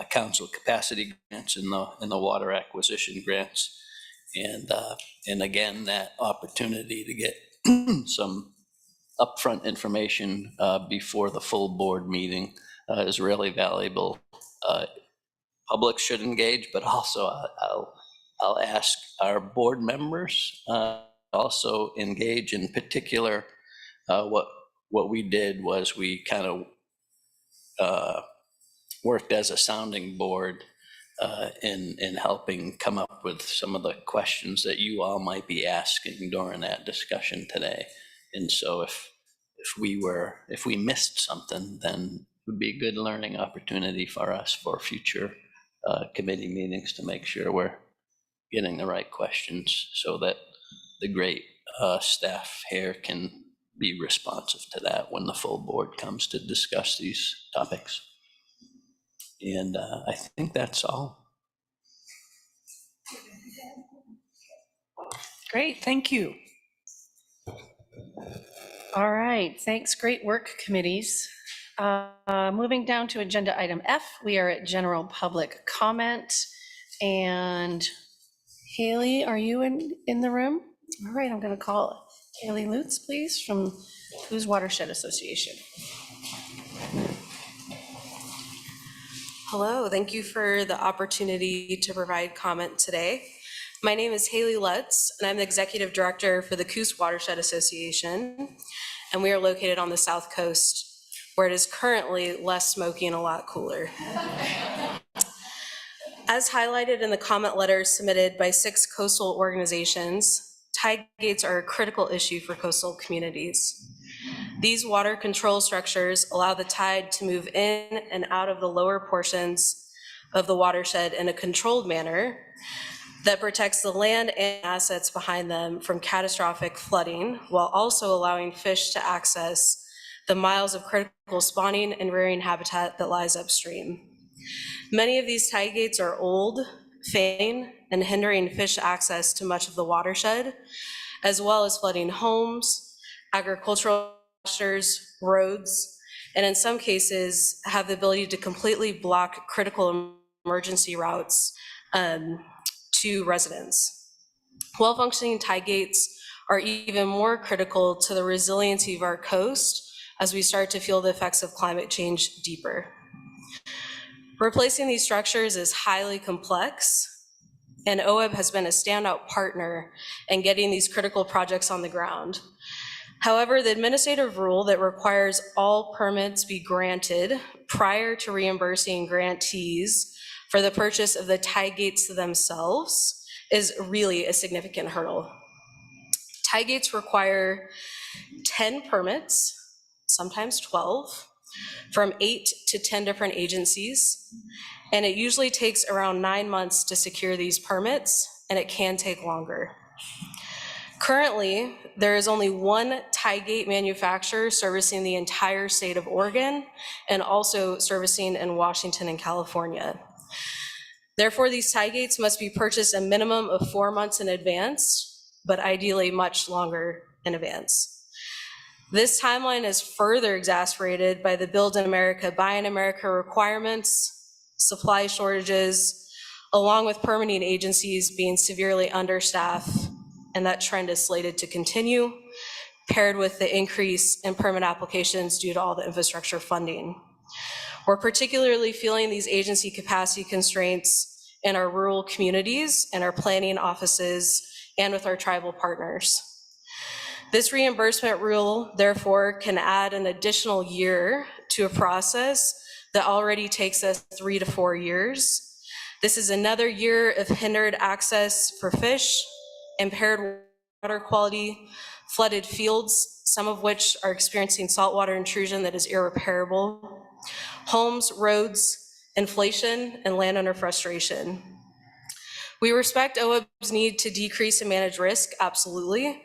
council capacity grants and the water acquisition grants. And again, that opportunity to get some upfront information before the full board meeting is really valuable. Public should engage, but also I'll ask our board members also engage. In particular, what we did was we kind of worked as a sounding board in helping come up with some of the questions that you all might be asking during that discussion today. And so if we missed something, then it would be a good learning opportunity for us for future committee meetings to make sure we're getting the right questions so that the great staff here can be responsive to that when the full board comes to discuss these topics. And I think that's all. Great, thank you. All right, thanks. Great work, committees. Moving down to agenda item F, we are at general public comment. And Haley, are you in the room? All right, I'm going to call Haley Lutz, please, from Coos Watershed Association. Hello, thank you for the opportunity to provide comment today. My name is Haley Lutz, and I'm the Executive Director for the Coos Watershed Association, and we are located on the South Coast, where it is currently less smoky and a lot cooler. As highlighted in the comment letters submitted by 6 coastal organizations, tide gates are a critical issue for coastal communities. These water control structures allow the tide to move in and out of the lower portions of the watershed in a controlled manner that protects the land and assets behind them from catastrophic flooding, while also allowing fish to access the miles of critical spawning and rearing habitat that lies upstream. Many of these tide gates are old, failing, and hindering fish access to much of the watershed, as well as flooding homes, agricultural structures, roads, and in some cases have the ability to completely block critical emergency routes to residents. Well-functioning tide gates are even more critical to the resiliency of our coast as we start to feel the effects of climate change deeper. Replacing these structures is highly complex, and OWEB has been a standout partner in getting these critical projects on the ground. However, the administrative rule that requires all permits be granted prior to reimbursing grantees for the purchase of the tide gates themselves is really a significant hurdle. Tide gates require 10 permits, sometimes 12, from 8 to 10 different agencies, and it usually takes around 9 months to secure these permits, and it can take longer. Currently, there is only one tide gate manufacturer servicing the entire state of Oregon and also servicing in Washington and California. Therefore, these tide gates must be purchased a minimum of 4 months in advance, but ideally much longer in advance. This timeline is further exacerbated by the Build in America, Buy in America requirements, supply shortages, along with permitting agencies being severely understaffed, and that trend is slated to continue, paired with the increase in permit applications due to all the infrastructure funding. We're particularly feeling these agency capacity constraints in our rural communities and our planning offices and with our tribal partners. This reimbursement rule, therefore, can add an additional year to a process that already takes us 3 to 4 years. This is another year of hindered access for fish, impaired water quality, flooded fields, some of which are experiencing saltwater intrusion that is irreparable, homes, roads, inflation, and landowner frustration. We respect OWEB's need to decrease and manage risk, absolutely,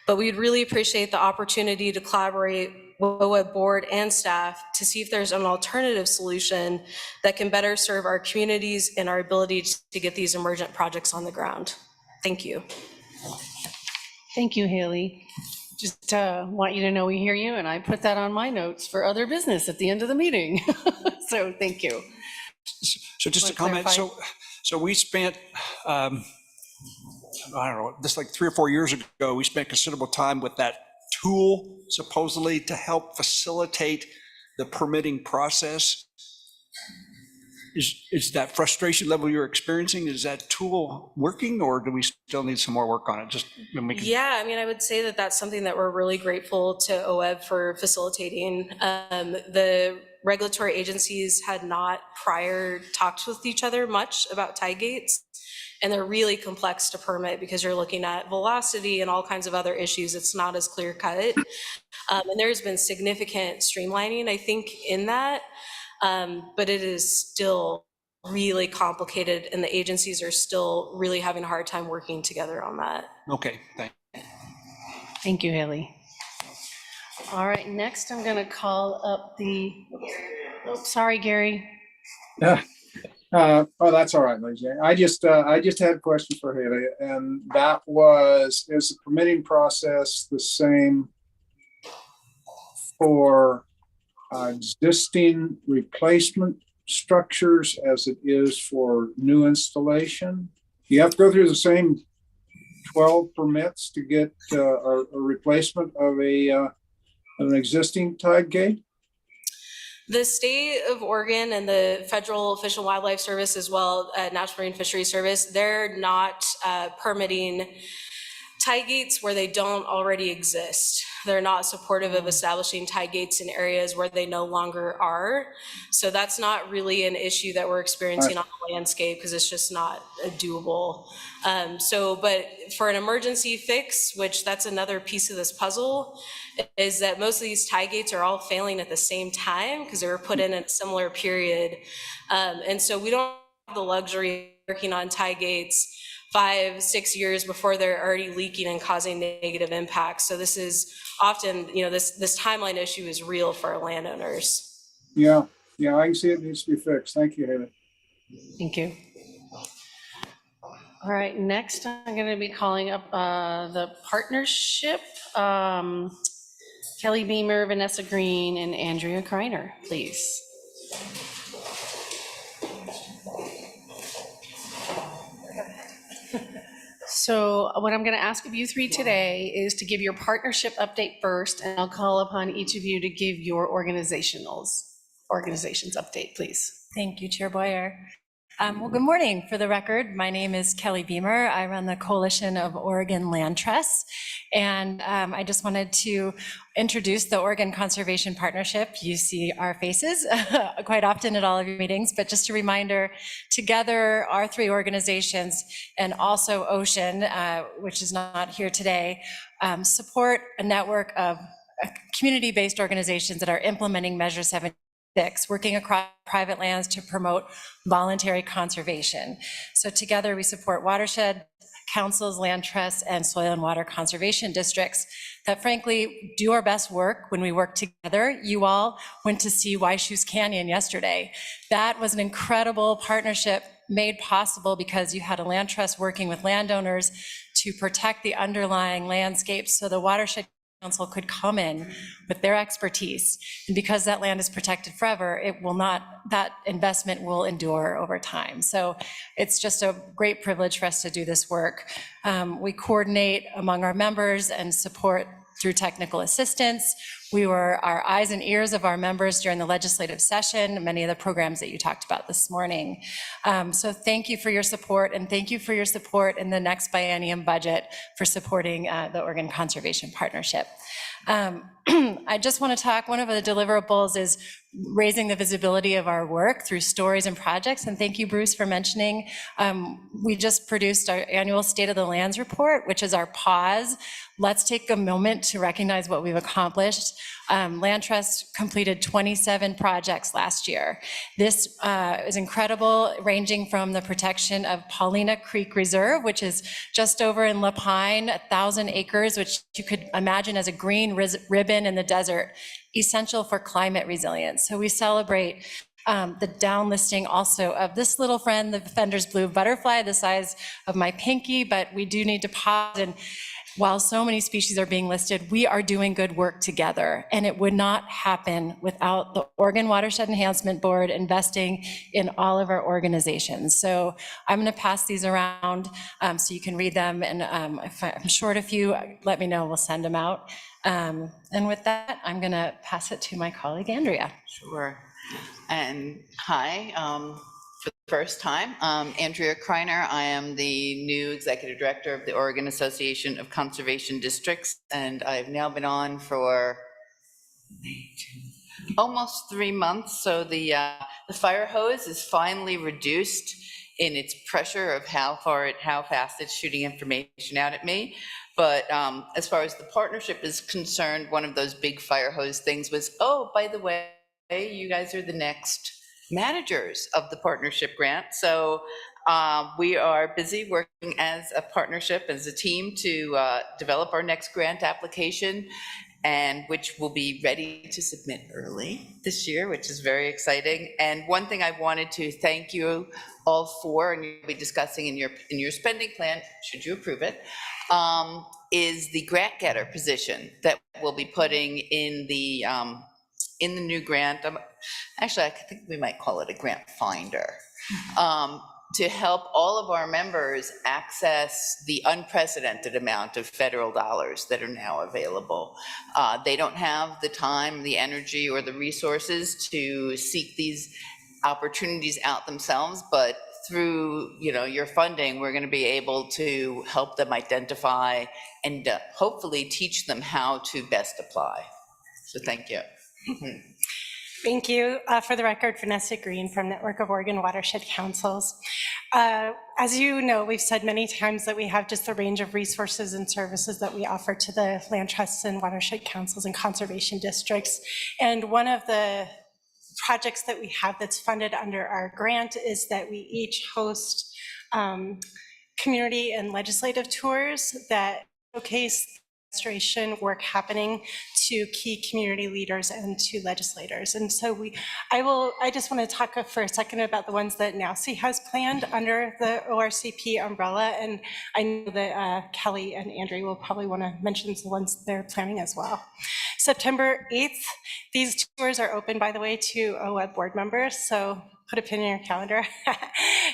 but we'd really appreciate the opportunity to collaborate with OWEB board and staff to see if there's an alternative solution that can better serve our communities and our ability to get these emergent projects on the ground. Thank you. Thank you, Haley. Just want you to know we hear you, and I put that on my notes for other business at the end of the meeting. So thank you. So just a comment. So we spent, I don't know, just like 3 or 4 years ago, we spent considerable time with that tool supposedly to help facilitate the permitting process. Is that frustration level you're experiencing, is that tool working, or do we still need some more work on it? Yeah, I mean, I would say that that's something that we're really grateful to OWEB for facilitating. The regulatory agencies had not prior talked with each other much about tide gates, and they're really complex to permit because you're looking at velocity and all kinds of other issues. It's not as clear cut. And there's been significant streamlining, I think, in that. But it is still really complicated, and the agencies are still really having a hard time working together on that. Okay, thank you. Thank you, Haley. All right, next I'm going to call up sorry, Gary. Yeah. Oh, that's all right, Lizzie. I just had a question for Haley, and that was, is the permitting process the same for existing replacement structures as it is for new installation? You have to go through the same 12 permits to get a replacement of an existing tide gate? The state of Oregon and the Federal Fish and Wildlife Service, as well, National Marine Fisheries Service, they're not permitting tide gates where they don't already exist. They're not supportive of establishing tide gates in areas where they no longer are. So that's not really an issue that we're experiencing on the landscape, because it's just not doable. But for an emergency fix, which that's another piece of this puzzle, is that most of these tide gates are all failing at the same time because they were put in a similar period. And so we don't have the luxury of working on tide gates 5-6 years before they're already leaking and causing negative impacts. So this is often, this timeline issue is real for our landowners. Yeah, I can see it needs to be fixed. Thank you, Haley. Thank you. All right, next I'm going to be calling up the partnership. Kelly Beamer, Vanessa Green, and Andrea Kreiner, please. So what I'm going to ask of you three today is to give your partnership update first, and I'll call upon each of you to give your organizations update, please. Thank you, Chair Boyer. Well, good morning. For the record, my name is Kelly Beamer. I run the Coalition of Oregon Land Trusts, and I just wanted to introduce the Oregon Conservation Partnership. You see our faces quite often at all of your meetings, but just a reminder, together our three organizations and also Ocean, which is not here today, support a network of community-based organizations that are implementing Measure 76, working across private lands to promote voluntary conservation. So together we support watershed councils, land trusts, and soil and water conservation districts that frankly do our best work when we work together. You all went to see Shoes Canyon yesterday. That was an incredible partnership made possible because you had a land trust working with landowners to protect the underlying landscapes so the watershed council could come in with their expertise. And because that land is protected forever, that investment will endure over time. So it's just a great privilege for us to do this work. We coordinate among our members and support through technical assistance. We were our eyes and ears of our members during the legislative session, many of the programs that you talked about this morning. So thank you for your support, and thank you for your support in the next biennium budget for supporting the Oregon Conservation Partnership. I just want to talk, one of the deliverables is raising the visibility of our work through stories and projects. And thank you, Bruce, for mentioning. We just produced our annual State of the Lands report, which is our pause. Let's take a moment to recognize what we've accomplished. Land Trust completed 27 projects last year. This is incredible, ranging from the protection of Paulina Creek Reserve, which is just over in La Pine, 1,000 acres, which you could imagine as a green ribbon in the desert, essential for climate resilience. So we celebrate the downlisting also of this little friend, the Fender's blue butterfly, the size of my pinky, but we do need to pause and while so many species are being listed, we are doing good work together, and it would not happen without the Oregon Watershed Enhancement Board investing in all of our organizations. So I'm going to pass these around so you can read them, and if I'm short a few, let me know, we'll send them out. And with that, I'm going to pass it to my colleague, Andrea. Sure. And hi, for the first time, Andrea Kreiner. I am the new Executive Director of the Oregon Association of Conservation Districts, and I've now been on for almost 3 months. So the fire hose is finally reduced in its pressure of how fast it's shooting information out at me. But as far as the partnership is concerned, one of those big fire hose things was, oh, by the way, you guys are the next managers of the partnership grant. So we are busy working as a partnership, as a team, to develop our next grant application, and which will be ready to submit early this year, which is very exciting. And one thing I wanted to thank you all for, and you'll be discussing in your spending plan, should you approve it, is the grant getter position that we'll be putting in the new grant. Actually, I think we might call it a grant finder, to help all of our members access the unprecedented amount of federal dollars that are now available. They don't have the time, the energy, or the resources to seek these opportunities out themselves, but through your funding, we're going to be able to help them identify and hopefully teach them how to best apply. So thank you. Thank you. For the record, Vanessa Green from Network of Oregon Watershed Councils. As you know, we've said many times that we have just a range of resources and services that we offer to the land trusts and watershed councils and conservation districts. And one of the projects that we have that's funded under our grant is that we each host community and legislative tours that showcase restoration work happening to key community leaders and to legislators. And so I just want to talk for a second about the ones that NAUSI has planned under the ORCP umbrella. And I know that Kelly and Andrea will probably want to mention the ones they're planning as well. September 8th, these tours are open, by the way, to OWEB board members. So put a pin in your calendar.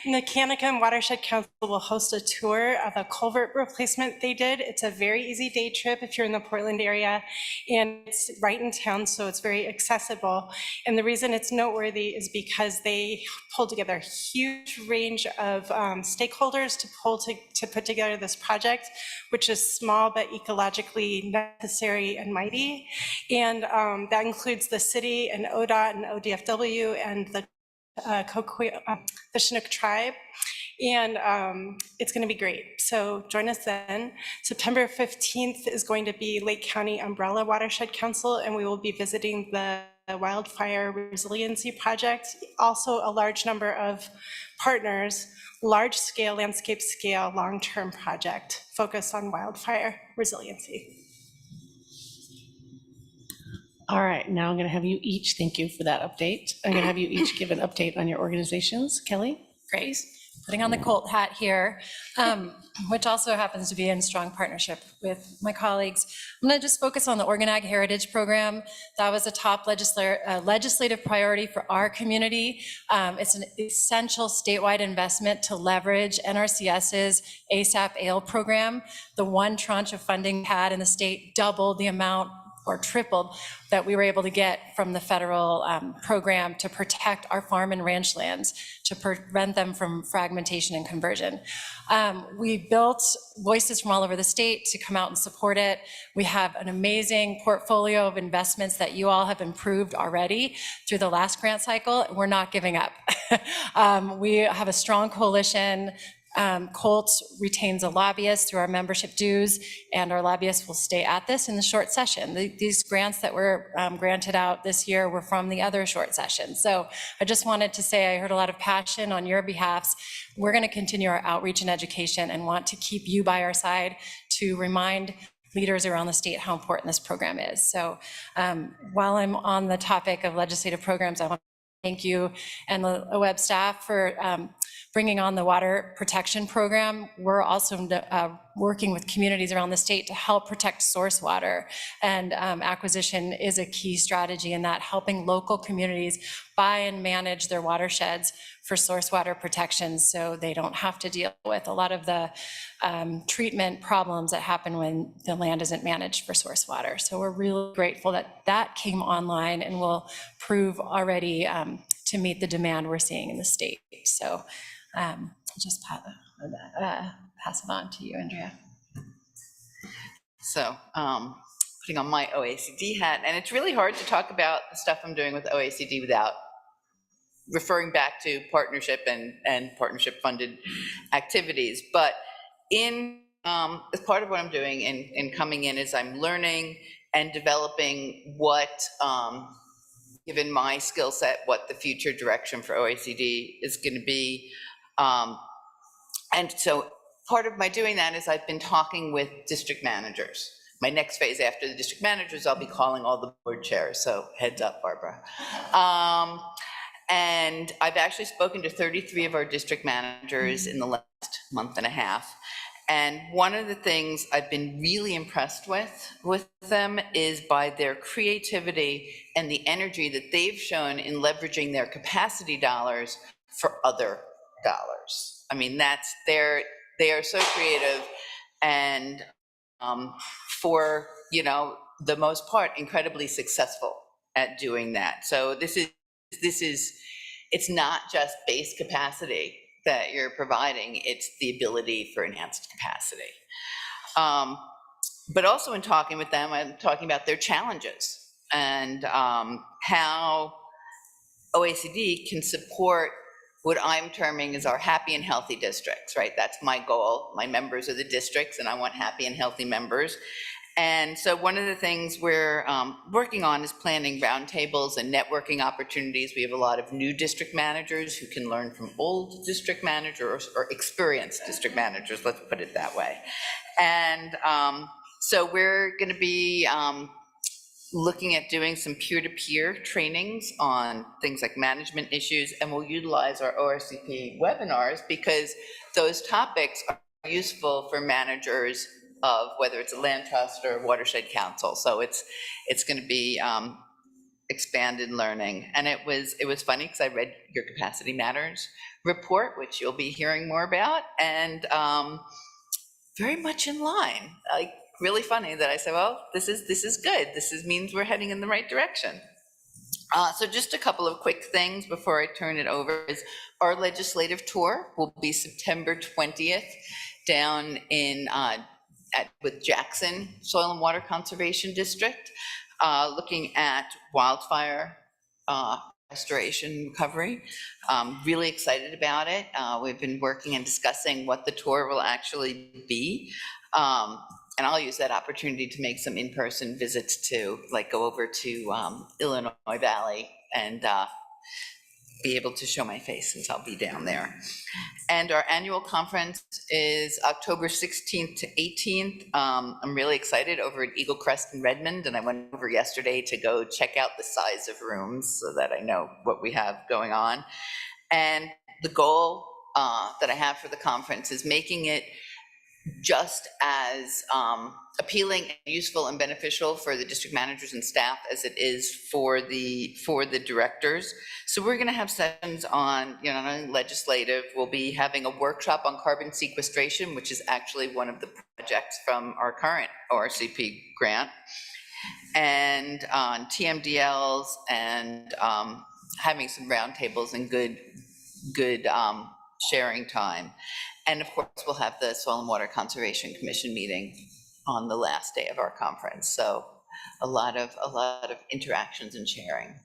The Kanakam Watershed Council will host a tour of a culvert replacement they did. It's a very easy day trip if you're in the Portland area, and it's right in town, so it's very accessible. And the reason it's noteworthy is because they pulled together a huge range of stakeholders to put together this project, which is small but ecologically necessary and mighty. And that includes the city and ODOT and ODFW and the Chinook tribe, and it's going to be great. So join us then. September 15th is going to be Lake County Umbrella Watershed Council, and we will be visiting the Wildfire Resiliency Project. Also a large number of partners, large scale, landscape scale, long-term project focused on wildfire resiliency. All right, now I'm going to have you each, thank you for that update. I'm going to have you each give an update on your organizations. Kelly? Great. Putting on the Colt hat here, which also happens to be in strong partnership with my colleagues. I'm going to just focus on the Oregon Ag Heritage Program. That was a top legislative priority for our community. It's an essential statewide investment to leverage NRCS's ASAP AIL program. The one tranche of funding had in the state doubled the amount or tripled that we were able to get from the federal program to protect our farm and ranch lands, to prevent them from fragmentation and conversion. We built voices from all over the state to come out and support it. We have an amazing portfolio of investments that you all have improved already through the last grant cycle. We're not giving up. We have a strong coalition. Colt retains a lobbyist through our membership dues, and our lobbyists will stay at this in the short session. These grants that were granted out this year were from the other short session. So I just wanted to say I heard a lot of passion on your behalfs. We're going to continue our outreach and education and want to keep you by our side to remind leaders around the state how important this program is. So while I'm on the topic of legislative programs, I want to thank you and the OWEB staff for bringing on the water protection program, we're also working with communities around the state to help protect source water. And acquisition is a key strategy in that, helping local communities buy and manage their watersheds for source water protection so they don't have to deal with a lot of the treatment problems that happen when the land isn't managed for source water. So we're really grateful that that came online and will prove already to meet the demand we're seeing in the state. So I'll just pass it on to you, Andrea. So putting on my OACD hat, and it's really hard to talk about the stuff I'm doing with OACD without referring back to partnership and partnership funded activities. But as part of what I'm doing in coming in is I'm learning and developing what, given my skill set, what the future direction for OACD is going to be. And so part of my doing that is I've been talking with district managers. My next phase after the district managers, I'll be calling all the board chairs. So heads up, Barbara. And I've actually spoken to 33 of our district managers in the last month and a half. And one of the things I've been really impressed with them is by their creativity and the energy that they've shown in leveraging their capacity dollars for other dollars. I mean, they are so creative and for, the most part, incredibly successful at doing that. So it's not just base capacity that you're providing, it's the ability for enhanced capacity. But also in talking with them, I'm talking about their challenges and how OECD can support what I'm terming as our happy and healthy districts, right? That's my goal. My members are the districts and I want happy and healthy members. And so one of the things we're working on is planning roundtables and networking opportunities. We have a lot of new district managers who can learn from old district managers or experienced district managers, let's put it that way. And so we're going to be looking at doing some peer-to-peer trainings on things like management issues, and we'll utilize our ORCP webinars because those topics are useful for managers of whether it's a land trust or a watershed council. So it's going to be expanded learning. And it was funny because I read your Capacity Matters report, which you'll be hearing more about, and very much in line. Like really funny that I said, well, this is good. Means we're heading in the right direction. So just a couple of quick things before I turn it over is our legislative tour will be September 20th down in with Jackson Soil and Water Conservation District, looking at wildfire restoration recovery. Really excited about it. We've been working and discussing what the tour will actually be. And I'll use that opportunity to make some in-person visits to, like go over to Illinois Valley and be able to show my face since I'll be down there. And our annual conference is October 16th to 18th. I'm really excited over at Eagle Crest in Redmond, and I went over yesterday to go check out the size of rooms so that I know what we have going on. And the goal that I have for the conference is making it just as appealing and useful and beneficial for the district managers and staff as it is for the directors. So we're going to have sessions on, legislative. We'll be having a workshop on carbon sequestration, which is actually one of the projects from our current ORCP grant, and on TMDLs and having some roundtables and good sharing time. And of course, we'll have the Soil and Water Conservation Commission meeting on the last day of our conference. So a lot of interactions and sharing.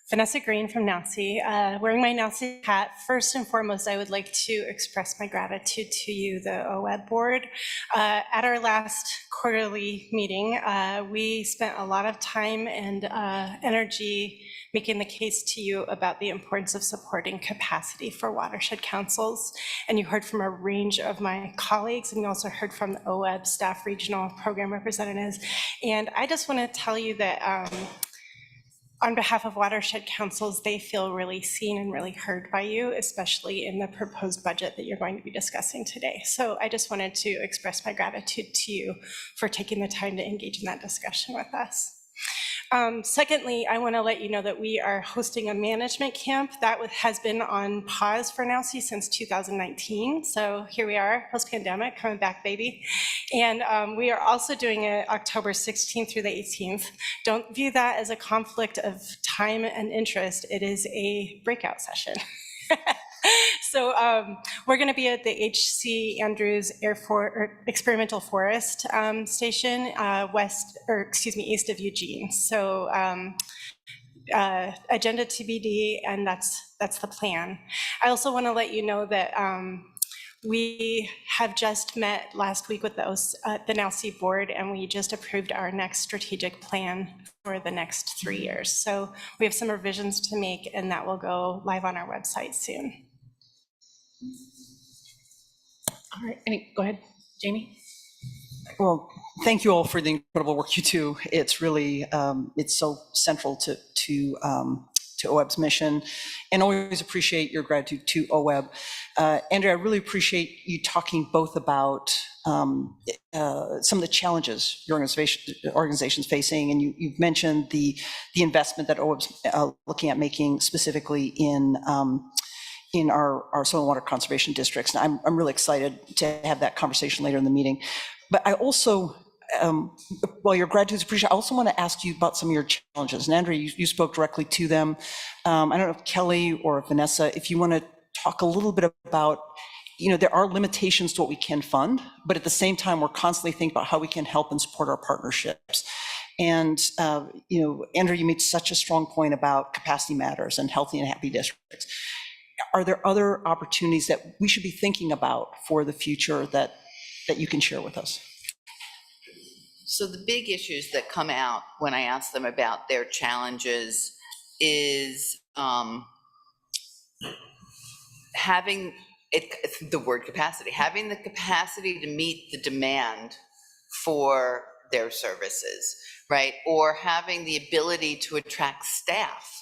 Vanessa Green from NAUSI. Wearing my NAUSI hat, first and foremost, I would like to express my gratitude to you, the OWEB board. At our last quarterly meeting, we spent a lot of time and energy making the case to you about the importance of supporting capacity for watershed councils. And you heard from a range of my colleagues, and you also heard from the OWEB staff regional program representatives. And I just want to tell you that on behalf of watershed councils, they feel really seen and really heard by you, especially in the proposed budget that you're going to be discussing today. So I just wanted to express my gratitude to you for taking the time to engage in that discussion with us. Secondly, I want to let you know that we are hosting a management camp that has been on pause for NALCE since 2019. So here we are, post-pandemic, coming back, baby. And we are also doing it October 16th through the 18th. Don't view that as a conflict of time and interest. It is a breakout session. So we're going to be at the H.C. Andrews Experimental Forest Station, east of Eugene. So agenda TBD, and that's the plan. I also want to let you know that we have just met last week with the NALCE board, and we just approved our next strategic plan for the next 3 years. So we have some revisions to make, and that will go live on our website soon. All right, go ahead, Jamie. Well, thank you all for the incredible work you do. It's really, it's so central to OWEB's mission, and always appreciate your gratitude to OWEB. Andrea, I really appreciate you talking both about some of the challenges your organization's facing, and you've mentioned the investment that OWEB's looking at making specifically in our soil and water conservation districts. And I'm really excited to have that conversation later in the meeting. But I also, while your gratitude is appreciated, I also want to ask you about some of your challenges. And Andrea, you spoke directly to them. I don't know if Kelly or Vanessa, if you want to talk a little bit about, there are limitations to what we can fund, but at the same time, we're constantly thinking about how we can help and support our partnerships. And, Andrea, you made such a strong point about capacity matters and healthy and happy districts. Are there other opportunities that we should be thinking about for the future that you can share with us? So the big issues that come out when I ask them about their challenges is having the word capacity, having the capacity to meet the demand for their services, right? Or having the ability to attract staff.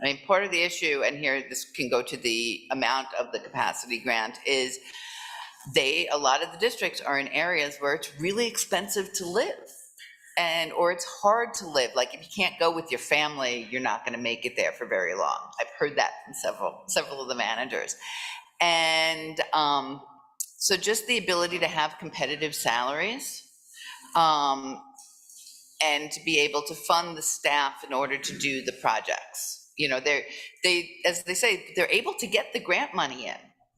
I mean, part of the issue, and here this can go to the amount of the capacity grant, is a lot of the districts are in areas where it's really expensive to live, or it's hard to live. Like if you can't go with your family, you're not going to make it there for very long. I've heard that from several of the managers. And so just the ability to have competitive salaries, and to be able to fund the staff in order to do the projects. As they say, they're able to get the grant money in,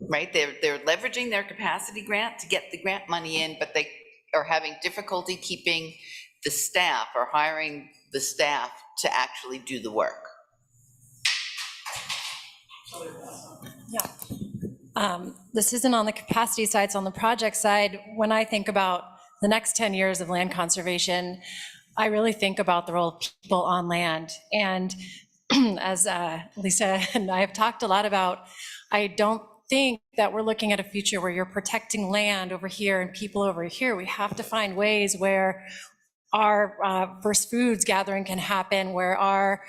right? They're leveraging their capacity grant to get the grant money in, but they are having difficulty keeping the staff or hiring the staff to actually do the work. Yeah. This isn't on the capacity side, it's on the project side. When I think about the next 10 years of land conservation, I really think about the role of people on land. And as Lisa and I have talked a lot about, I don't think that we're looking at a future where you're protecting land over here and people over here. We have to find ways where our first foods gathering can happen, where our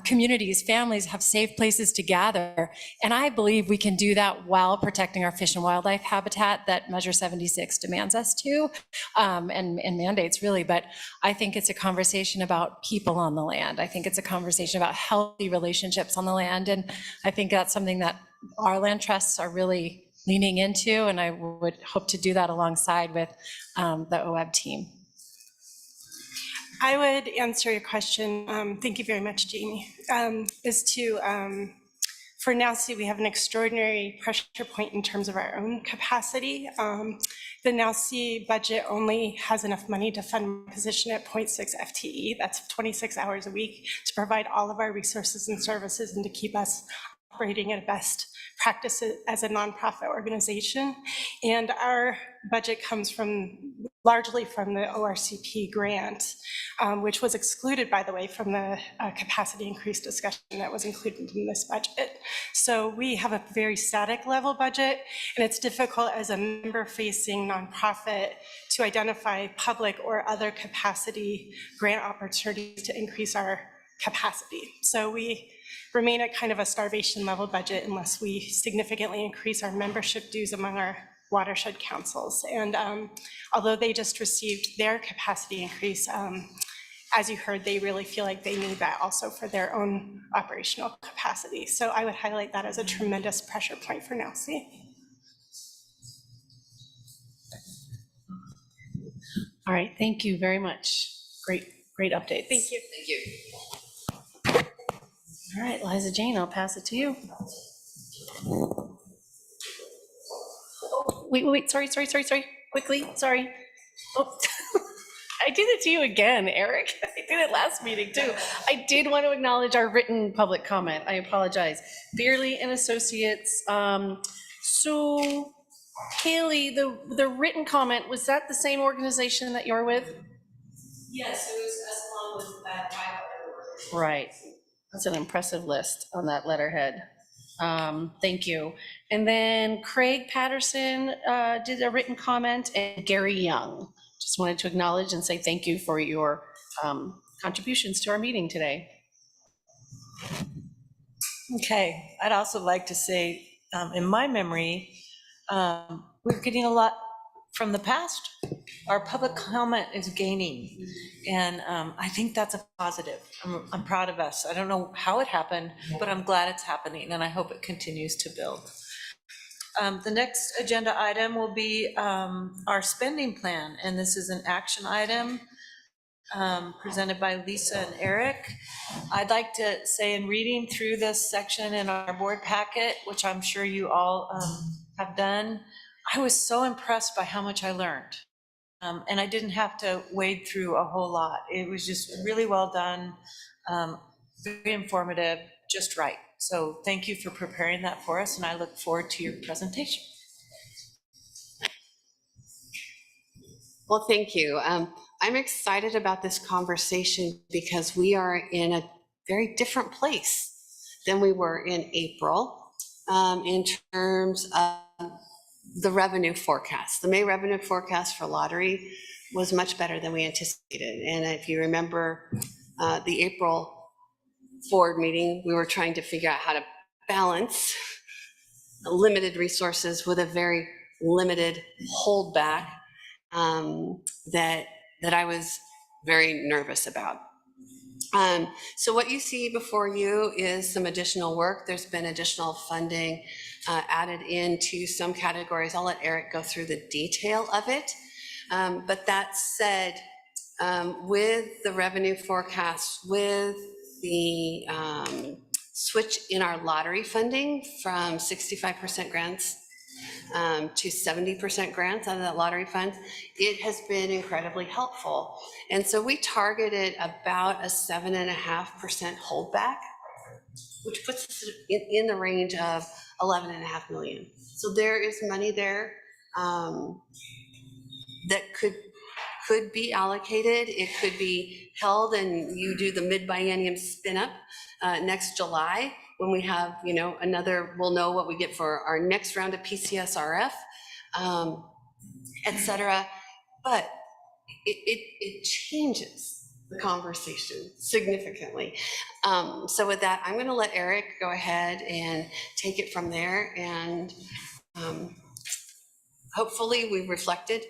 communities, families have safe places to gather. And I believe we can do that while protecting our fish and wildlife habitat that Measure 76 demands us to, and mandates really. But I think it's a conversation about people on the land. I think it's a conversation about healthy relationships on the land. And I think that's something that our land trusts are really leaning into. And I would hope to do that alongside with the OWEB team. I would answer your question, thank you very much, Jamie, for NALCE, we have an extraordinary pressure point in terms of our own capacity. The NALCE budget only has enough money to fund my position at 0.6 FTE, that's 26 hours a week, to provide all of our resources and services and to keep us operating at best practices as a nonprofit organization. And our budget comes largely from the ORCP grant, which was excluded, by the way, from the capacity increase discussion that was included in this budget. So we have a very static level budget, and it's difficult as a member-facing nonprofit to identify public or other capacity grant opportunities to increase our capacity. So we remain at kind of a starvation level budget unless we significantly increase our membership dues among our watershed councils. And although they just received their capacity increase, as you heard, they really feel like they need that also for their own operational capacity. So I would highlight that as a tremendous pressure point for NELC. All right, thank you very much. Great updates. Thank you. Thank you. All right, Liza Jane, I'll pass it to you. Oh, wait, sorry, quickly, sorry. Oh. I did it to you again, Eric. I did it last meeting too. I did want to acknowledge our written public comment. I apologize. Beerley and Associates. So Haley, the written comment, was that the same organization that you're with? Yes, it was as long with that 5 other workers. Right. That's an impressive list on that letterhead. Thank you. And then Craig Patterson did a written comment, and Gary Young. Just wanted to acknowledge and say thank you for your contributions to our meeting today. Okay, I'd also like to say, in my memory, we're getting a lot from the past. Our public comment is gaining, and I think that's a positive. I'm proud of us. I don't know how it happened, but I'm glad it's happening, and I hope it continues to build. The next agenda item will be our spending plan, and this is an action item presented by Lisa and Eric. I'd like to say, in reading through this section in our board packet, which I'm sure you all have done, I was so impressed by how much I learned. And I didn't have to wade through a whole lot. It was just really well done, very informative, just right. So thank you for preparing that for us, and I look forward to your presentation. Well, thank you. I'm excited about this conversation because we are in a very different place than we were in April in terms of the revenue forecast. The May revenue forecast for lottery was much better than we anticipated. And if you remember the April board meeting, we were trying to figure out how to balance limited resources with a very limited holdback that I was very nervous about. So what you see before you is some additional work. There's been additional funding added into some categories. I'll let Eric go through the detail of it. But that said, with the revenue forecast, with the switch in our lottery funding from 65% grants to 70% grants out of that lottery fund, it has been incredibly helpful. And so we targeted about a 7.5% holdback, which puts us in the range of 11.5 million. So there is money there that could be allocated. It could be held, and you do the mid-biennium spin-up next July when we have, we'll know what we get for our next round of PCSRF, et cetera. But it changes the conversation significantly. So with that, I'm going to let Eric go ahead and take it from there, and hopefully we reflected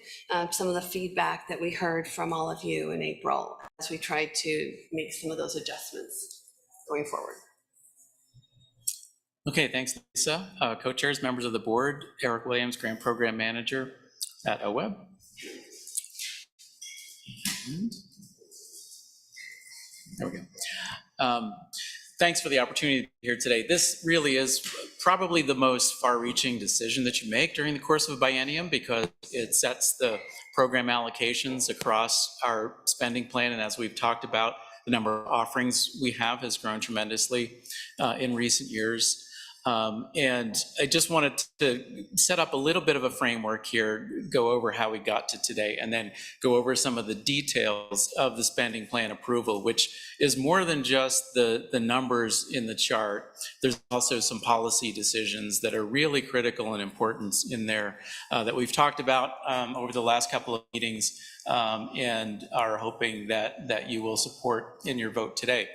some of the feedback that we heard from all of you in April as we tried to make some of those adjustments going forward. Okay, thanks, Lisa. Co-chairs, members of the board, Eric Williams, Grant Program Manager at OWEB. There we go. Thanks for the opportunity here today. This really is probably the most far-reaching decision that you make during the course of a biennium, because it sets the program allocations across our spending plan. And as we've talked about, the number of offerings we have has grown tremendously in recent years. And I just wanted to set up a little bit of a framework here, go over how we got to today, and then go over some of the details of the spending plan approval, which is more than just the numbers in the chart. There's also some policy decisions that are really critical and important in there that we've talked about over the last couple of meetings and are hoping that you will support in your vote today.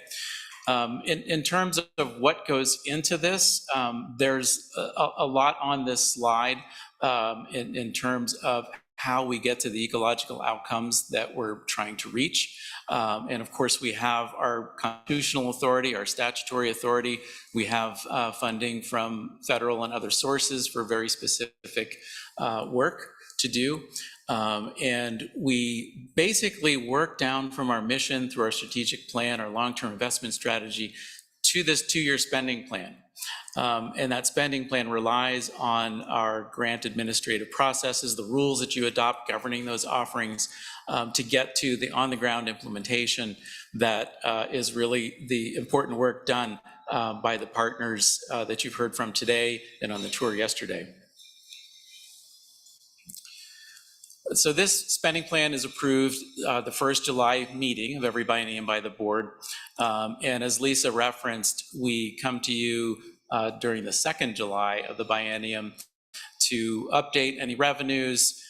In terms of what goes into this, there's a lot on this slide in terms of how we get to the ecological outcomes that we're trying to reach. And of course, we have our constitutional authority, our statutory authority. We have funding from federal and other sources for very specific work to do. And we basically work down from our mission through our strategic plan, our long-term investment strategy, to this 2-year spending plan. And that spending plan relies on our grant administrative processes, the rules that you adopt governing those offerings, to get to the on-the-ground implementation that is really the important work done by the partners that you've heard from today and on the tour yesterday. So this spending plan is approved the first July meeting of every biennium by the board. And as Lisa referenced, we come to you during the second July of the biennium to update any revenues,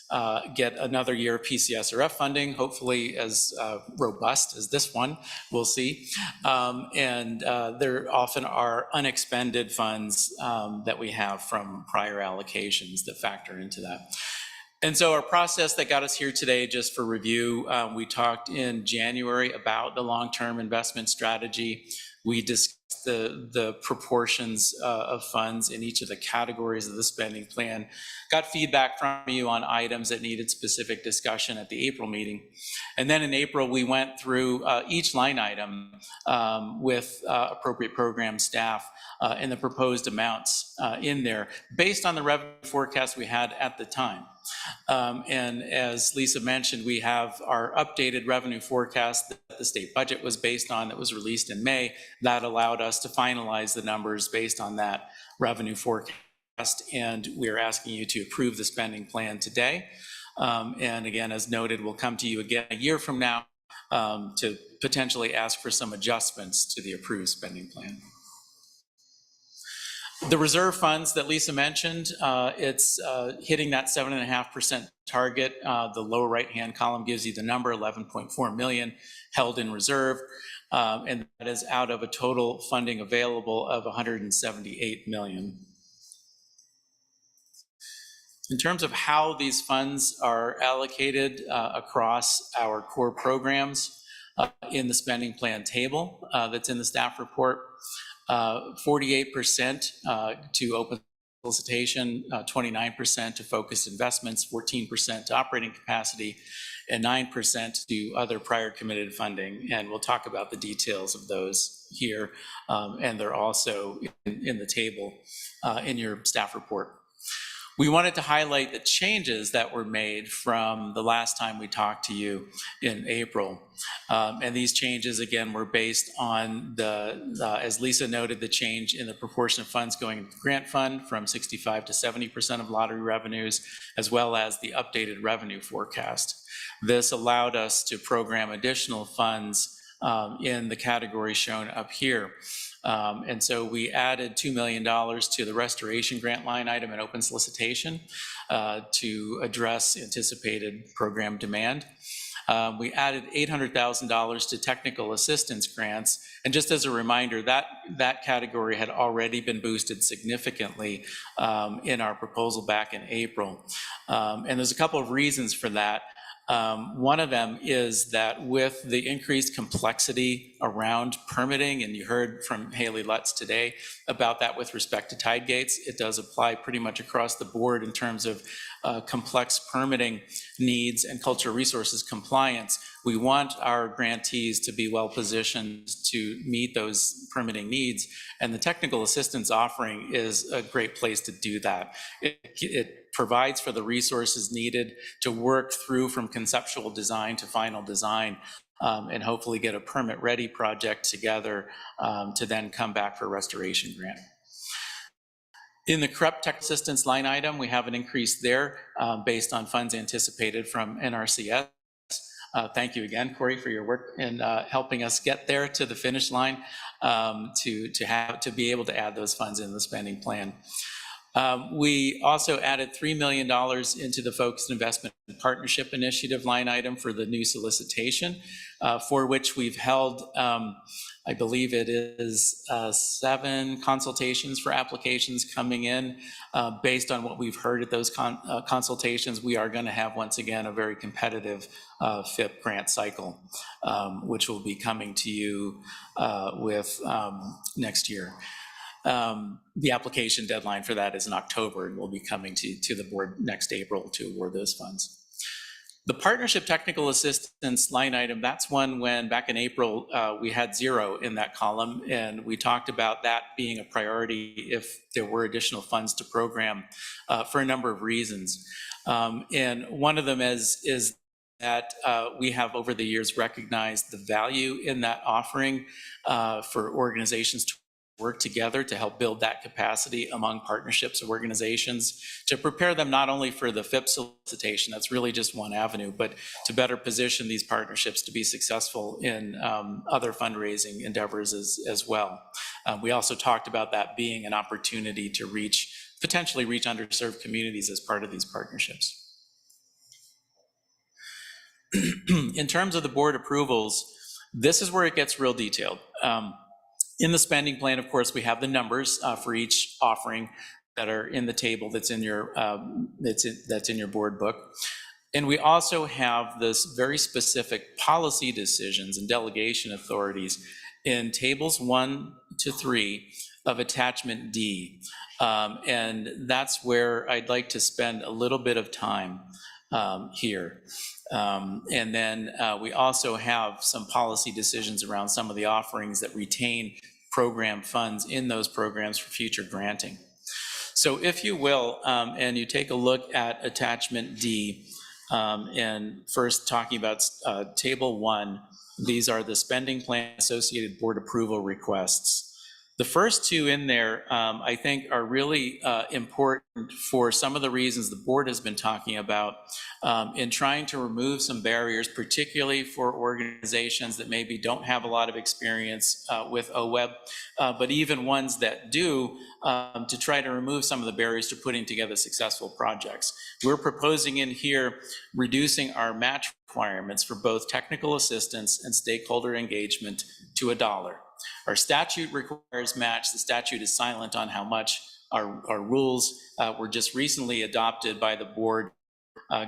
get another year of PCSRF funding, hopefully as robust as this one, we'll see. And there often are unexpended funds that we have from prior allocations that factor into that. And so our process that got us here today, just for review, we talked in January about the long-term investment strategy. We discussed the proportions of funds in each of the categories of the spending plan, got feedback from you on items that needed specific discussion at the April meeting. And then in April, we went through each line item with appropriate program staff and the proposed amounts in there based on the revenue forecast we had at the time. And as Lisa mentioned, we have our updated revenue forecast that the state budget was based on that was released in May. That allowed us to finalize the numbers based on that revenue forecast. And we're asking you to approve the spending plan today. And again, as noted, we'll come to you again a year from now to potentially ask for some adjustments to the approved spending plan. The reserve funds that Lisa mentioned, it's hitting that 7.5% target. The lower right-hand column gives you the number, 11.4 million held in reserve, and that is out of a total funding available of 178 million. In terms of how these funds are allocated across our core programs in the spending plan table that's in the staff report, 48% to open solicitation, 29% to focused investments, 14% to operating capacity, and 9% to other prior committed funding. And we'll talk about the details of those here, and they're also in the table in your staff report. We wanted to highlight the changes that were made from the last time we talked to you in April. And these changes, again, were based on as Lisa noted, the change in the proportion of funds going into the grant fund from 65 to 70% of lottery revenues, as well as the updated revenue forecast. This allowed us to program additional funds in the category shown up here. And so we added $2 million to the restoration grant line item in open solicitation to address anticipated program demand. We added $800,000 to technical assistance grants. And just as a reminder, that category had already been boosted significantly in our proposal back in April. And there's a couple of reasons for that. One of them is that with the increased complexity around permitting, and you heard from Haley Lutz today about that with respect to tide gates, it does apply pretty much across the board in terms of complex permitting needs and cultural resources compliance. We want our grantees to be well positioned to meet those permitting needs, and the technical assistance offering is a great place to do that. It provides for the resources needed to work through from conceptual design to final design, and hopefully get a permit-ready project together to then come back for a restoration grant. In the CREP Tech Assistance line item, we have an increase there based on funds anticipated from NRCS. Thank you again, Corey, for your work in helping us get there to the finish line to be able to add those funds in the spending plan. We also added $3 million into the Focused Investment and Partnership Initiative line item for the new solicitation, for which we've held, I believe it is 7 consultations for applications coming in. Based on what we've heard at those consultations, we are going to have, once again, a very competitive FIP grant cycle, which will be coming to you with next year. The application deadline for that is in October, and we'll be coming to the board next April to award those funds. The partnership technical assistance line item, that's one when back in April, we had 0 in that column, and we talked about that being a priority if there were additional funds to program for a number of reasons. And one of them is that we have over the years recognized the value in that offering for organizations to work together to help build that capacity among partnerships of organizations, to prepare them not only for the FIP solicitation, that's really just one avenue, but to better position these partnerships to be successful in other fundraising endeavors as well. We also talked about that being an opportunity to potentially reach underserved communities as part of these partnerships. In terms of the board approvals, this is where it gets real detailed. In the spending plan, of course, we have the numbers for each offering that are in the table that's in your board book. And we also have this very specific policy decisions and delegation authorities in tables 1 to 3 of attachment D. And that's where I'd like to spend a little bit of time here. And then we also have some policy decisions around some of the offerings that retain program funds in those programs for future granting. So if you will, and you take a look at attachment D, and first talking about table 1, these are the spending plan associated board approval requests. The first 2 in there, I think, are really important for some of the reasons the board has been talking about in trying to remove some barriers, particularly for organizations that maybe don't have a lot of experience with OWEB, but even ones that do, to try to remove some of the barriers to putting together successful projects. We're proposing in here reducing our match requirements for both technical assistance and stakeholder engagement to $1. Our statute requires match. The statute is silent on how much. Our rules were just recently adopted by the board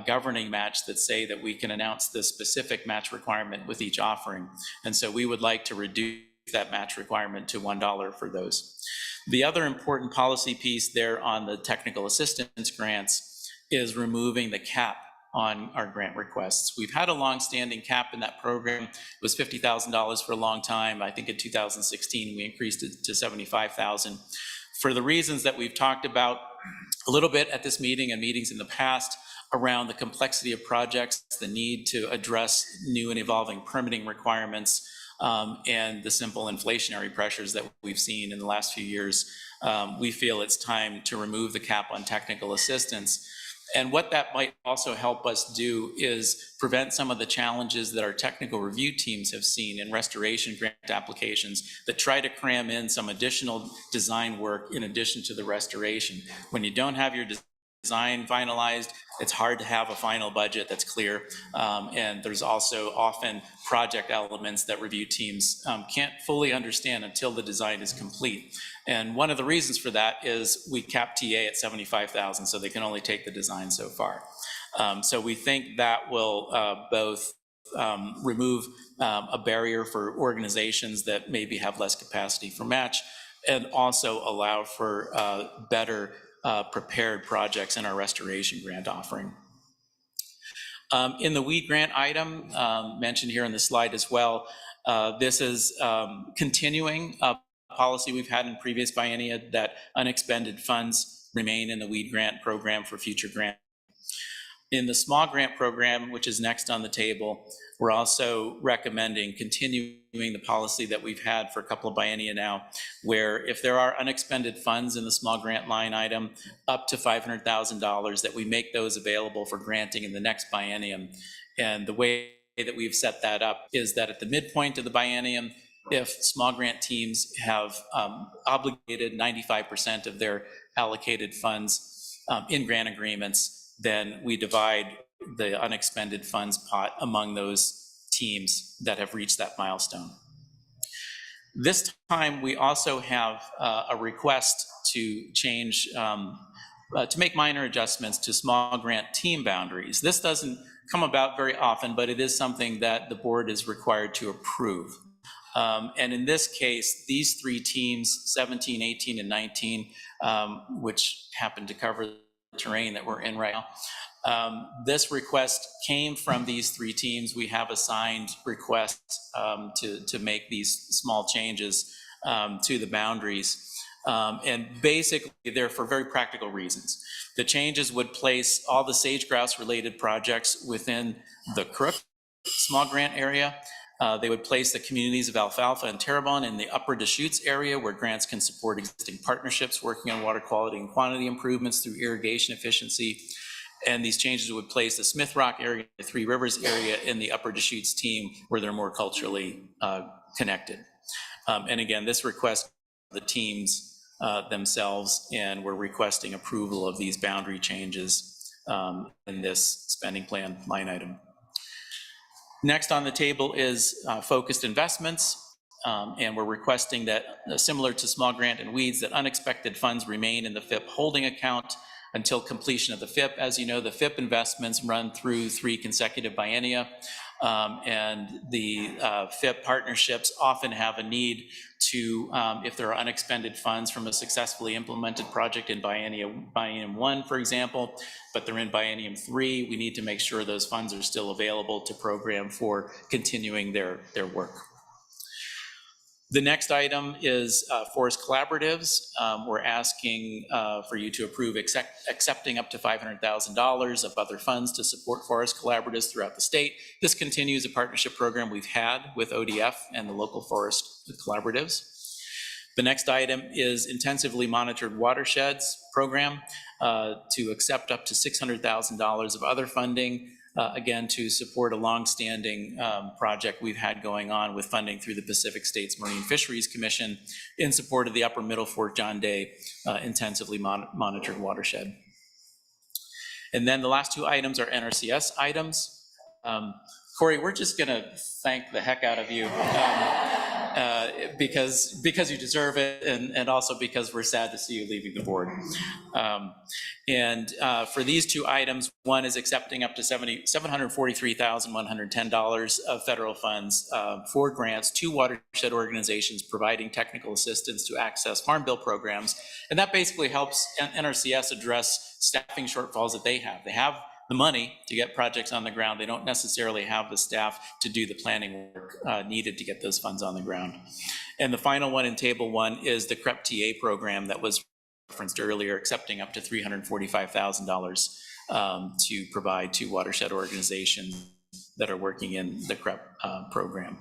governing match that say that we can announce the specific match requirement with each offering. And so we would like to reduce that match requirement to $1 for those. The other important policy piece there on the technical assistance grants is removing the cap on our grant requests. We've had a long-standing cap in that program. It was $50,000 for a long time. I think in 2016, we increased it to $75,000. For the reasons that we've talked about a little bit at this meeting and meetings in the past around the complexity of projects, the need to address new and evolving permitting requirements, and the simple inflationary pressures that we've seen in the last few years, we feel it's time to remove the cap on technical assistance. And what that might also help us do is prevent some of the challenges that our technical review teams have seen in restoration grant applications that try to cram in some additional design work in addition to the restoration. When you don't have your design finalized, it's hard to have a final budget that's clear. And there's also often project elements that review teams can't fully understand until the design is complete. And one of the reasons for that is we cap TA at $75,000, so they can only take the design so far. So we think that will both remove a barrier for organizations that maybe have less capacity for match, and also allow for better prepared projects in our restoration grant offering. In the weed grant item, mentioned here on the slide as well, this is continuing a policy we've had in previous biennia that unexpended funds remain in the weed grant program for future grant. In the small grant program, which is next on the table, we're also recommending continuing the policy that we've had for a couple of biennia now, where if there are unexpended funds in the small grant line item up to $500,000, that we make those available for granting in the next biennium. And the way that we've set that up is that at the midpoint of the biennium, if small grant teams have obligated 95% of their allocated funds in grant agreements, then we divide the unexpended funds pot among those teams that have reached that milestone. This time, we also have a request to change, to make minor adjustments to small grant team boundaries. This doesn't come about very often, but it is something that the board is required to approve. And in this case, these three teams, 17, 18, and 19, which happen to cover the terrain that we're in right now, this request came from these three teams. We have a signed request to make these small changes to the boundaries. And basically, they're for very practical reasons. The changes would place all the sage-grouse related projects within the Crook small grant area. They would place the communities of Alfalfa and Terrebonne in the upper Deschutes area, where grants can support existing partnerships working on water quality and quantity improvements through irrigation efficiency. And these changes would place the Smith Rock area, the Three Rivers area in the upper Deschutes team, where they're more culturally connected. And again, this request the teams themselves, and we're requesting approval of these boundary changes in this spending plan line item. Next on the table is focused investments, and we're requesting that, similar to small grant and weeds, that unexpected funds remain in the FIP holding account until completion of the FIP. As you know, the FIP investments run through 3 consecutive biennia, and the FIP partnerships often have a need to, if there are unexpended funds from a successfully implemented project in biennium 1, for example, but they're in biennium 3, we need to make sure those funds are still available to program for continuing their work. The next item is forest collaboratives. We're asking for you to approve accepting up to $500,000 of other funds to support forest collaboratives throughout the state. This continues a partnership program we've had with ODF and the local forest collaboratives. The next item is intensively monitored watersheds program to accept up to $600,000 of other funding, again, to support a longstanding project we've had going on with funding through the Pacific States Marine Fisheries Commission in support of the Upper Middle Fort John Day intensively monitored watershed. And then the last 2 items are NRCS items. Corey, we're just gonna thank the heck out of you because you deserve it, and also because we're sad to see you leaving the board. For these 2 items, one is accepting up to $743,110 of federal funds for grants to watershed organizations providing technical assistance to access Farm Bill programs. And that basically helps NRCS address staffing shortfalls that they have. They have the money to get projects on the ground. They don't necessarily have the staff to do the planning work needed to get those funds on the ground. And the final one in table 1 is the CREP TA program that was referenced earlier, accepting up to $345,000 to provide to watershed organizations that are working in the CREP program.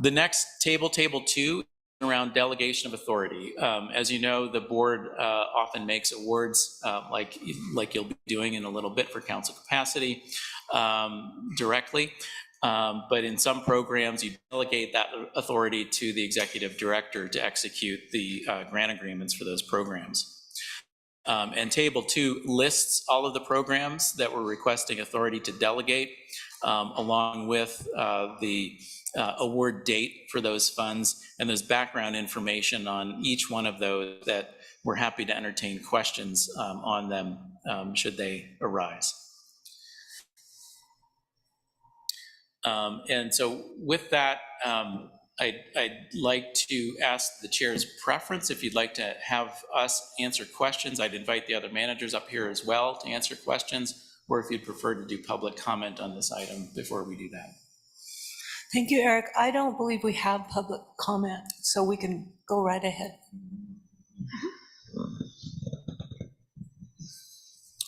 The next table 2, around delegation of authority. As you know, the board often makes awards like you'll be doing in a little bit for council capacity directly. But in some programs, you delegate that authority to the executive director to execute the grant agreements for those programs. And table 2 lists all of the programs that we're requesting authority to delegate, along with the award date for those funds, and there's background information on each one of those that we're happy to entertain questions on them should they arise. And so with that, I'd like to ask the chair's preference. If you'd like to have us answer questions, I'd invite the other managers up here as well to answer questions, or if you'd prefer to do public comment on this item before we do that. Thank you, Eric. I don't believe we have public comment, so we can go right ahead.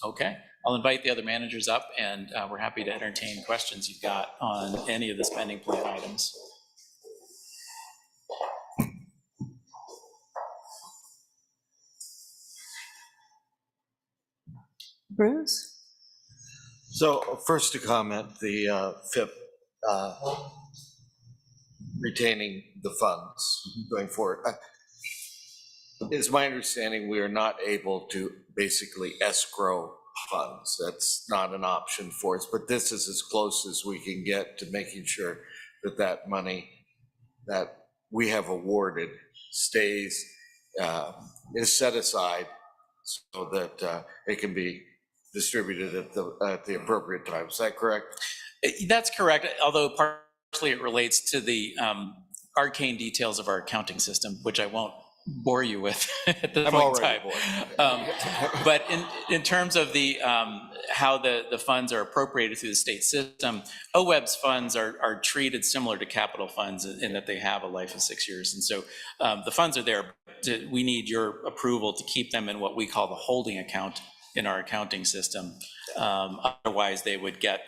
Okay, I'll invite the other managers up, and we're happy to entertain questions you've got on any of the spending plan items. Bruce? So first to comment, the FIP retaining the funds going forward. It's my understanding we are not able to basically escrow funds. That's not an option for us, but this is as close as we can get to making sure that that money that we have awarded stays, is set aside so that it can be distributed at the appropriate time. Is that correct? That's correct, although partially it relates to the arcane details of our accounting system, which I won't bore you with at this point in time. But in terms of the how the funds are appropriated through the state system, OWEB's funds are treated similar to capital funds in that they have a life of 6 years. And so the funds are there. We need your approval to keep them in what we call the holding account in our accounting system. Otherwise, they would get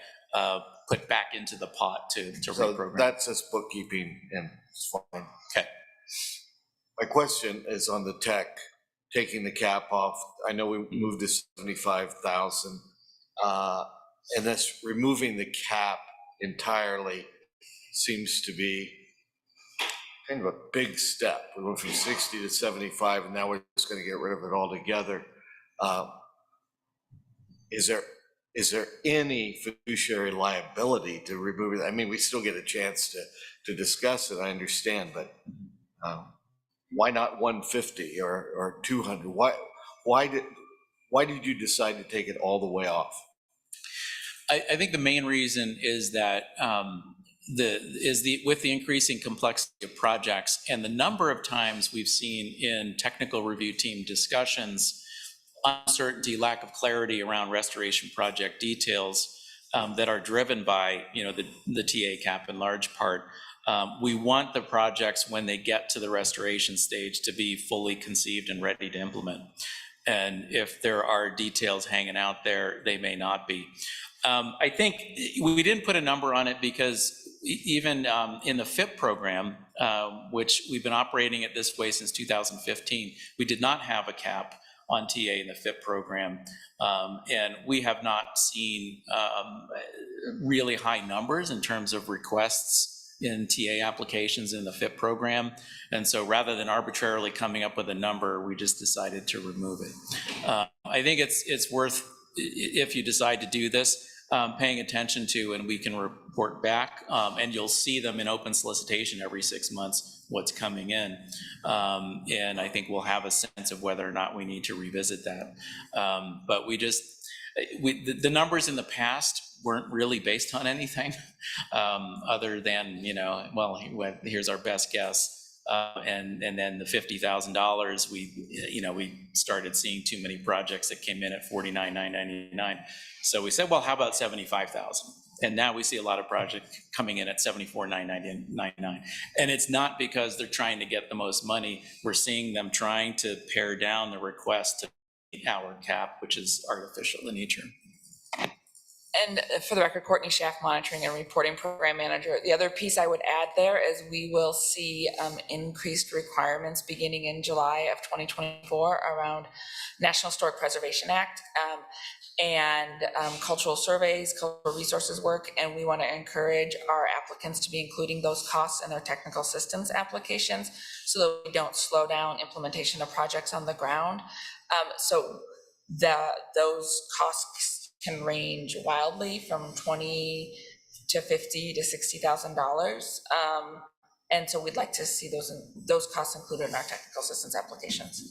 put back into the pot to reprogram. That's just bookkeeping and it's fine. Okay. My question is on the tech, taking the cap off. I know we moved to 75,000, and that's removing the cap entirely seems to be kind of a big step. We went from 60 to 75, and now we're just going to get rid of it altogether. Is there any fiduciary liability to remove it? I mean, we still get a chance to discuss it, I understand, but why not 150 or 200? Why did you decide to take it all the way off? I think the main reason is that with the increasing complexity of projects and the number of times we've seen in technical review team discussions, uncertainty, lack of clarity around restoration project details that are driven by the TA cap in large part. We want the projects when they get to the restoration stage to be fully conceived and ready to implement. And if there are details hanging out there, they may not be. I think we didn't put a number on it because even in the FIP program, which we've been operating it this way since 2015, we did not have a cap on TA in the FIP program. And we have not seen really high numbers in terms of requests in TA applications in the FIP program. And so rather than arbitrarily coming up with a number, we just decided to remove it. I think it's worth, if you decide to do this, paying attention to, and we can report back, and you'll see them in open solicitation every 6 months, what's coming in. And I think we'll have a sense of whether or not we need to revisit that. But the numbers in the past weren't really based on anything other than, well, here's our best guess. And then the $50,000, we started seeing too many projects that came in at $49,999. So we said, well, how about $75,000? And now we see a lot of projects coming in at $74,999. And it's not because they're trying to get the most money. We're seeing them trying to pare down the request to our cap, which is artificial in nature. And for the record, Courtney Schaff, Monitoring and Reporting Program Manager. The other piece I would add there is we will see increased requirements beginning in July of 2024 around National Historic Preservation Act and cultural surveys, cultural resources work, and we want to encourage our applicants to be including those costs in their technical assistance applications so that we don't slow down implementation of projects on the ground. So those costs can range wildly from $20 to $50 to $60,000, and so we'd like to see those costs included in our technical assistance applications.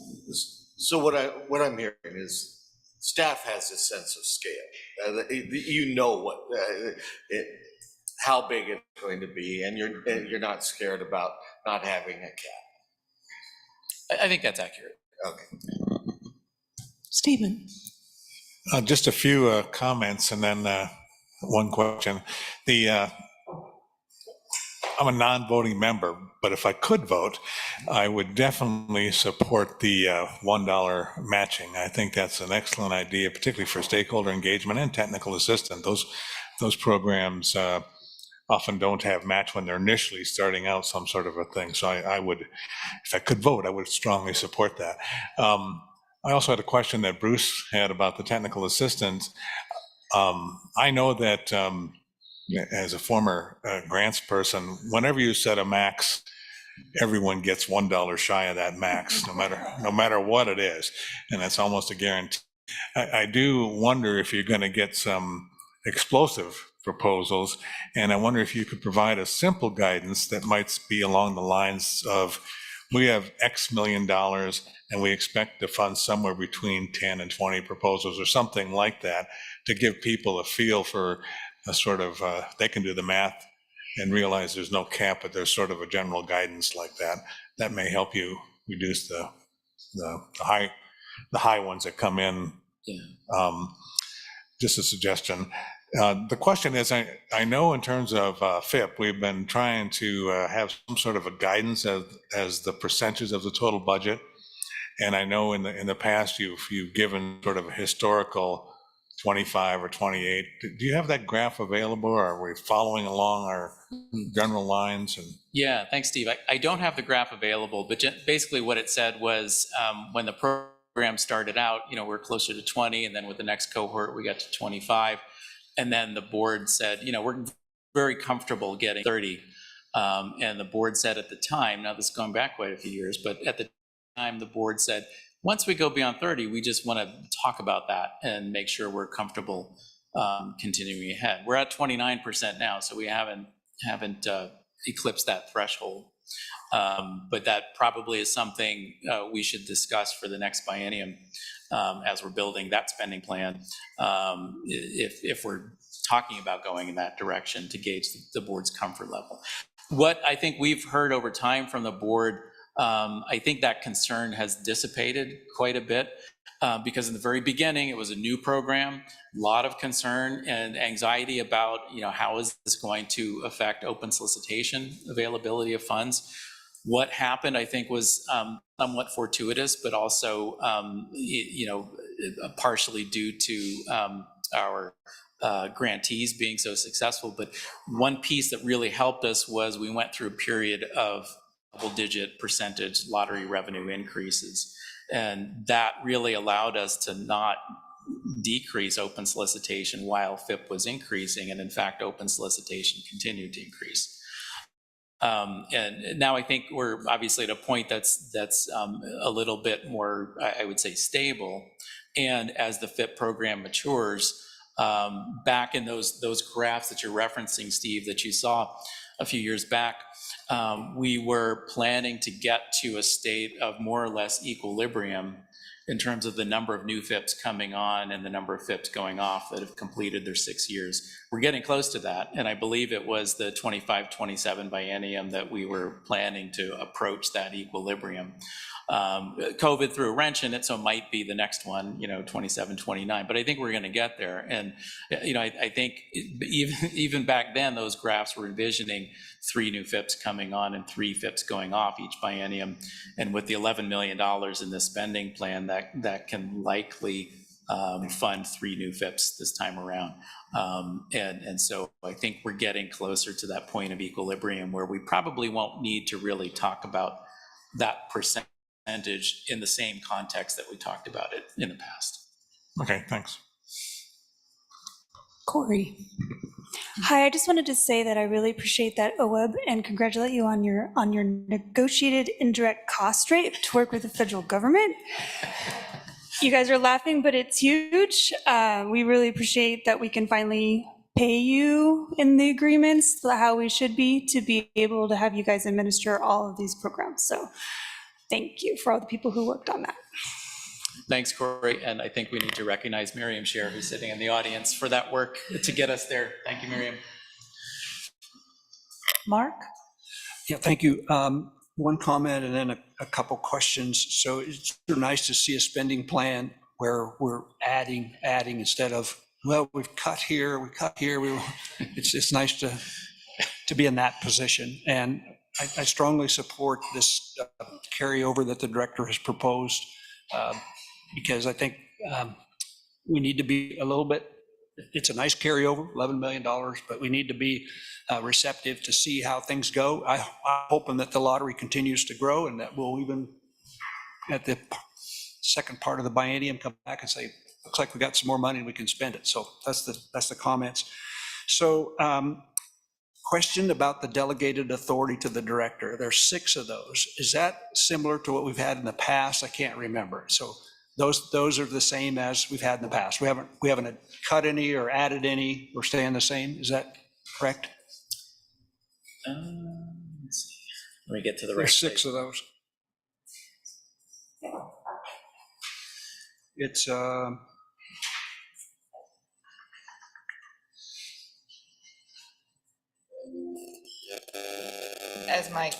So what I'm hearing is staff has a sense of scale. How big it's going to be, and you're not scared about not having a cap. I think that's accurate. Okay. Stephen. Just a few comments and then one question. I'm a non-voting member, but if I could vote, I would definitely support the $1 matching. I think that's an excellent idea, particularly for stakeholder engagement and technical assistance. Those programs often don't have match when they're initially starting out some sort of a thing. So I would, if I could vote, I would strongly support that. I also had a question that Bruce had about the technical assistance. I know that as a former grants person, whenever you set a max, everyone gets $1 shy of that max, no matter what it is, and that's almost a guarantee. I do wonder if you're going to get some explosive proposals, and I wonder if you could provide a simple guidance that might be along the lines of, we have X million dollars and we expect to fund somewhere between 10 and 20 proposals or something like that, to give people a feel for a sort of, they can do the math and realize there's no cap, but there's sort of a general guidance like that. That may help you reduce the high ones that come in. Just a suggestion. The question is, I know in terms of FIP, we've been trying to have some sort of a guidance as the percentage of the total budget. And I know in the past, you've given sort of a historical 25 or 28. Do you have that graph available, or are we following along our general lines? And Yeah, thanks, Steve. I don't have the graph available, but basically what it said was when the program started out, we're closer to 20, and then with the next cohort, we got to 25. And then the board said, we're very comfortable getting 30. And the board said at the time, now this is going back quite a few years, but at the time the board said, once we go beyond 30, we just want to talk about that and make sure we're comfortable continuing ahead. We're at 29% now, so we haven't eclipsed that threshold. But that probably is something we should discuss for the next biennium as we're building that spending plan, if we're talking about going in that direction, to gauge the board's comfort level. What I think we've heard over time from the board, I think that concern has dissipated quite a bit, because in the very beginning, it was a new program, a lot of concern and anxiety about, how is this going to affect open solicitation, availability of funds. What happened, I think, was somewhat fortuitous, but also, partially due to our grantees being so successful. But one piece that really helped us was we went through a period of double-digit percentage lottery revenue increases. And that really allowed us to not decrease open solicitation while FIP was increasing. And in fact, open solicitation continued to increase. And now I think we're obviously at a point that's a little bit more, I would say, stable. And as the FIP program matures, back in those graphs that you're referencing, Steve, that you saw a few years back, we were planning to get to a state of more or less equilibrium in terms of the number of new FIPs coming on and the number of FIPs going off that have completed their 6 years. We're getting close to that, and I believe it was the 25-27 biennium that we were planning to approach that equilibrium. COVID threw a wrench in it, so it might be the next one, 27-29, but I think we're going to get there. And I think even back then, those graphs were envisioning 3 new FIPs coming on and 3 FIPs going off each biennium. And with the $11 million in the spending plan, that can likely fund 3 new FIPs this time around. And so I think we're getting closer to that point of equilibrium where we probably won't need to really talk about that percentage in the same context that we talked about it in the past. Okay, thanks. Corey. Hi, I just wanted to say that I really appreciate that OWEB and congratulate you on your negotiated indirect cost rate to work with the federal government. You guys are laughing, but it's huge. We really appreciate that we can finally pay you in the agreements how we should be to be able to have you guys administer all of these programs. So thank you for all the people who worked on that. Thanks, Corey. And I think we need to recognize Miriam Scher, who's sitting in the audience, for that work to get us there. Thank you, Miriam. Mark? Yeah, thank you. One comment and then a couple questions. So it's nice to see a spending plan where we're adding instead of, well, we've cut here, we cut here. It's nice to be in that position. And I strongly support this carryover that the director has proposed, because I think we need to be a little bit, it's a nice carryover, $11 million, but we need to be receptive to see how things go. I'm hoping that the lottery continues to grow and that we'll even at the second part of the biennium come back and say, looks like we got some more money and we can spend it. So that's the comments. So question about the delegated authority to the director. There's 6 of those. Is that similar to what we've had in the past? I can't remember. So those are the same as we've had in the past. We haven't cut any or added any. We're staying the same. Is that correct? Let's see. Let me get to the right. There's 6 of those. It's As my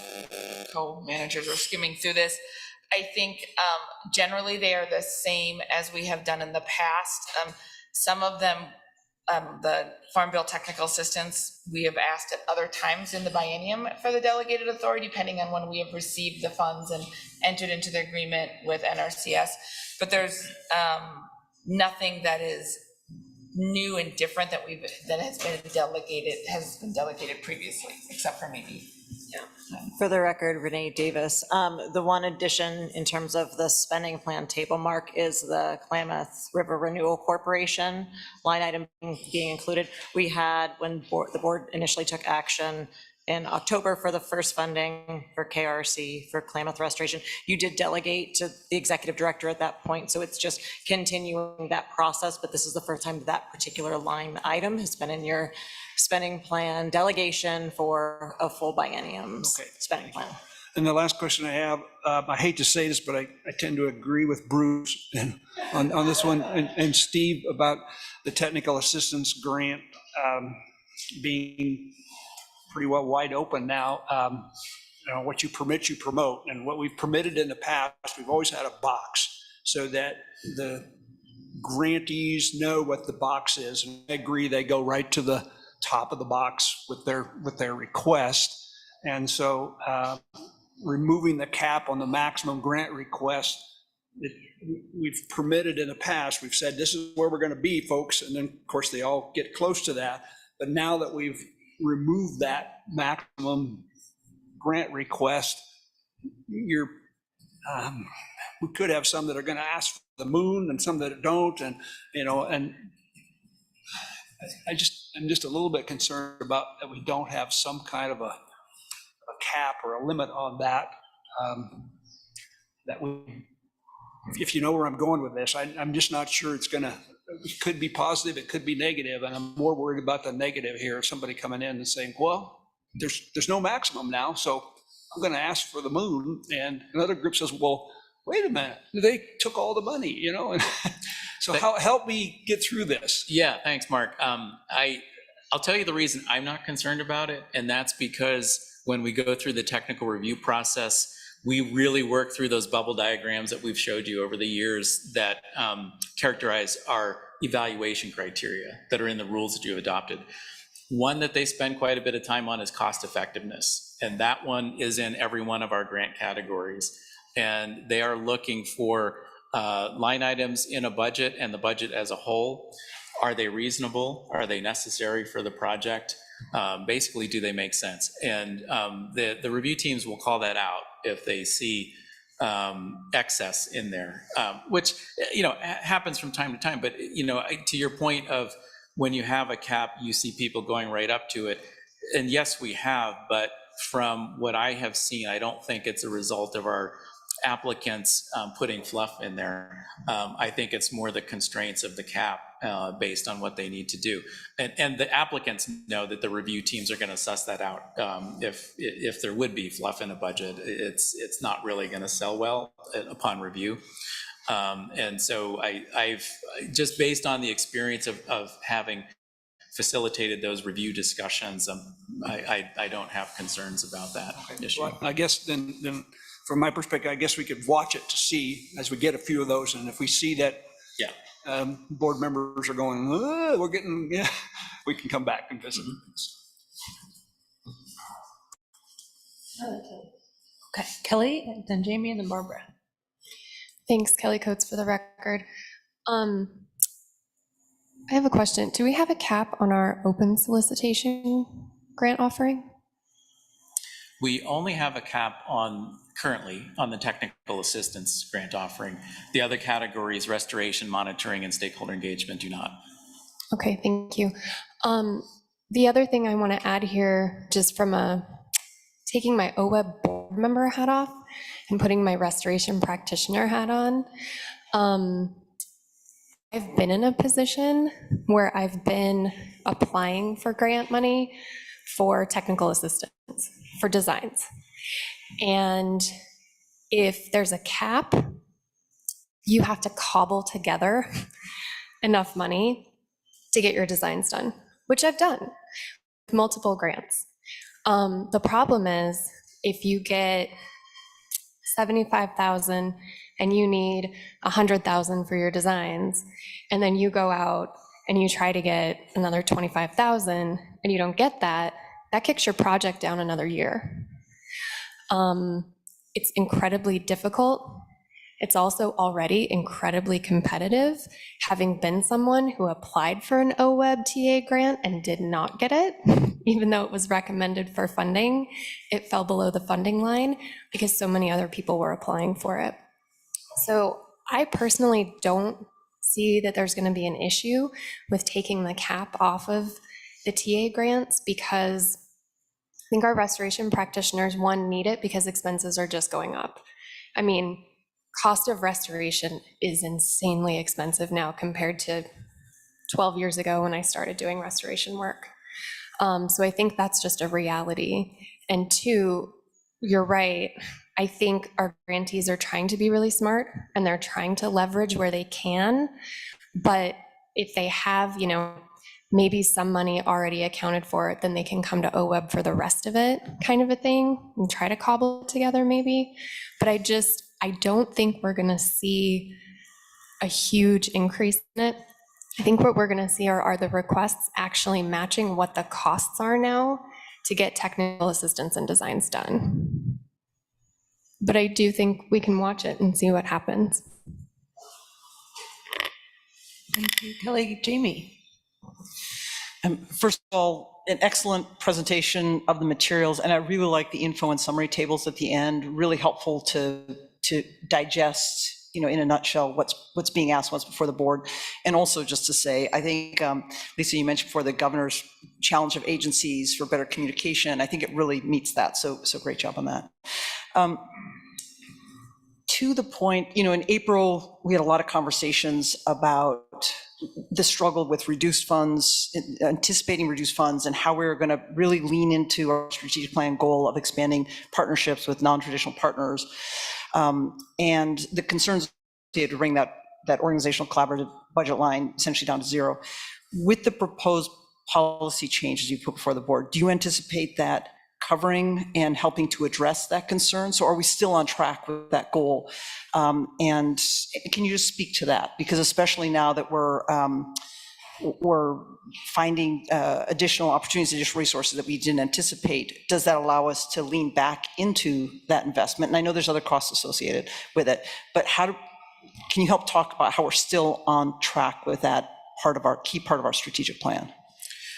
co-managers are skimming through this, I think generally they are the same as we have done in the past. Some of them, the Farm Bill technical assistance, we have asked at other times in the biennium for the delegated authority, depending on when we have received the funds and entered into the agreement with NRCS. But there's nothing that is new and different that has been delegated previously, except for maybe. For the record, Renee Davis. The one addition in terms of the spending plan table, Mark, is the Klamath River Renewal Corporation line item being included. We had, when the board initially took action in October for the first funding for KRC for Klamath Restoration, you did delegate to the executive director at that point. So it's just continuing that process, but this is the first time that particular line item has been in your spending plan delegation for a full biennium spending plan. And the last question I have, I hate to say this, but I tend to agree with Bruce on this one and Steve about the technical assistance grant being pretty well wide open now. You know, what you permit, you promote. And what we've permitted in the past, we've always had a box so that the grantees know what the box is. And I agree, they go right to the top of the box with their request. And so removing the cap on the maximum grant request, we've permitted in the past, we've said, this is where we're going to be, folks. And then, of course, they all get close to that. But now that we've removed that maximum grant request, we could have some that are going to ask for the moon and some that don't. And, you know, and I'm just a little bit concerned about that we don't have some kind of a cap or a limit on that. If you know where I'm going with this, I'm just not sure it could be positive, it could be negative, and I'm more worried about the negative here. Somebody coming in and saying, well, there's no maximum now, so I'm going to ask for the moon. And another group says, well, wait a minute, they took all the money, you know? And so help me get through this. Yeah, thanks, Mark. I'll tell you the reason I'm not concerned about it, and that's because when we go through the technical review process, we really work through those bubble diagrams that we've showed you over the years that characterize our evaluation criteria that are in the rules that you have adopted. One that they spend quite a bit of time on is cost effectiveness, and that one is in every one of our grant categories. And they are looking for line items in a budget and the budget as a whole. Are they reasonable? Are they necessary for the project? Basically, do they make sense? And the review teams will call that out if they see excess in there, which, you know, happens from time to time. But, you know, to your point of when you have a cap, you see people going right up to it. And yes, we have, but from what I have seen, I don't think it's a result of our applicants putting fluff in there. I think it's more the constraints of the cap based on what they need to do. And the applicants know that the review teams are going to suss that out. If there would be fluff in a budget, it's not really going to sell well upon review. And so I've just based on the experience of having facilitated those review discussions, I don't have concerns about that issue. Well, I guess then from my perspective, I guess we could watch it to see as we get a few of those. And if we see that board members are going, we're getting, we can come back and visit. Okay, Kelly, then Jamie, and then Barbara. Thanks, Kelly Coates, for the record. I have a question. Do we have a cap on our open solicitation grant offering? We only have a cap currently on the technical assistance grant offering. The other categories, restoration, monitoring, and stakeholder engagement, do not. Okay, thank you. The other thing I want to add here, just from taking my OWEB board member hat off and putting my restoration practitioner hat on, I've been in a position where I've been applying for grant money for technical assistance, for designs. And if there's a cap, you have to cobble together enough money to get your designs done, which I've done, multiple grants. The problem is if you get 75,000 and you need 100,000 for your designs, and then you go out and you try to get another 25,000 and you don't get that, that kicks your project down another year. It's incredibly difficult. It's also already incredibly competitive. Having been someone who applied for an OWEB TA grant and did not get it, even though it was recommended for funding, it fell below the funding line because so many other people were applying for it. So I personally don't see that there's going to be an issue with taking the cap off of the TA grants, because I think our restoration practitioners, one, need it because expenses are just going up. I mean, cost of restoration is insanely expensive now compared to 12 years ago when I started doing restoration work. So I think that's just a reality. And two, you're right. I think our grantees are trying to be really smart and they're trying to leverage where they can. But if they have, maybe some money already accounted for it, then they can come to OWEB for the rest of it, kind of a thing, and try to cobble it together maybe. But I don't think we're going to see a huge increase in it. I think what we're going to see are the requests actually matching what the costs are now to get technical assistance and designs done. But I do think we can watch it and see what happens. Thank you, Kelly. Jamie. First of all, an excellent presentation of the materials, and I really like the info and summary tables at the end. Really helpful to digest, in a nutshell, what's being asked once before the board. And also just to say, I think, Lisa, you mentioned before the governor's challenge of agencies for better communication. I think it really meets that. So great job on that. To the point, in April, we had a lot of conversations about the struggle with reduced funds, anticipating reduced funds, and how we were going to really lean into our strategic plan goal of expanding partnerships with non-traditional partners. And the concerns to bring that organizational collaborative budget line essentially down to zero. With the proposed policy changes you put before the board, do you anticipate that covering and helping to address that concern? So are we still on track with that goal? And can you just speak to that? Because especially now that we're finding additional opportunities, additional resources that we didn't anticipate, does that allow us to lean back into that investment? And I know there's other costs associated with it, but can you help talk about how we're still on track with that key part of our strategic plan?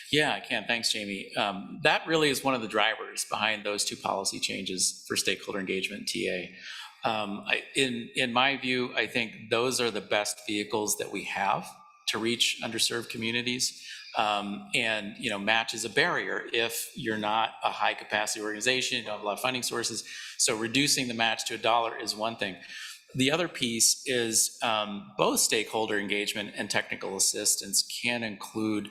Yeah, I can. Thanks, Jamie. That really is one of the drivers behind those two policy changes for stakeholder engagement and TA. In my view, I think those are the best vehicles that we have to reach underserved communities. And match is a barrier if you're not a high capacity organization, you don't have a lot of funding sources. So reducing the match to $1 is one thing. The other piece is both stakeholder engagement and technical assistance can include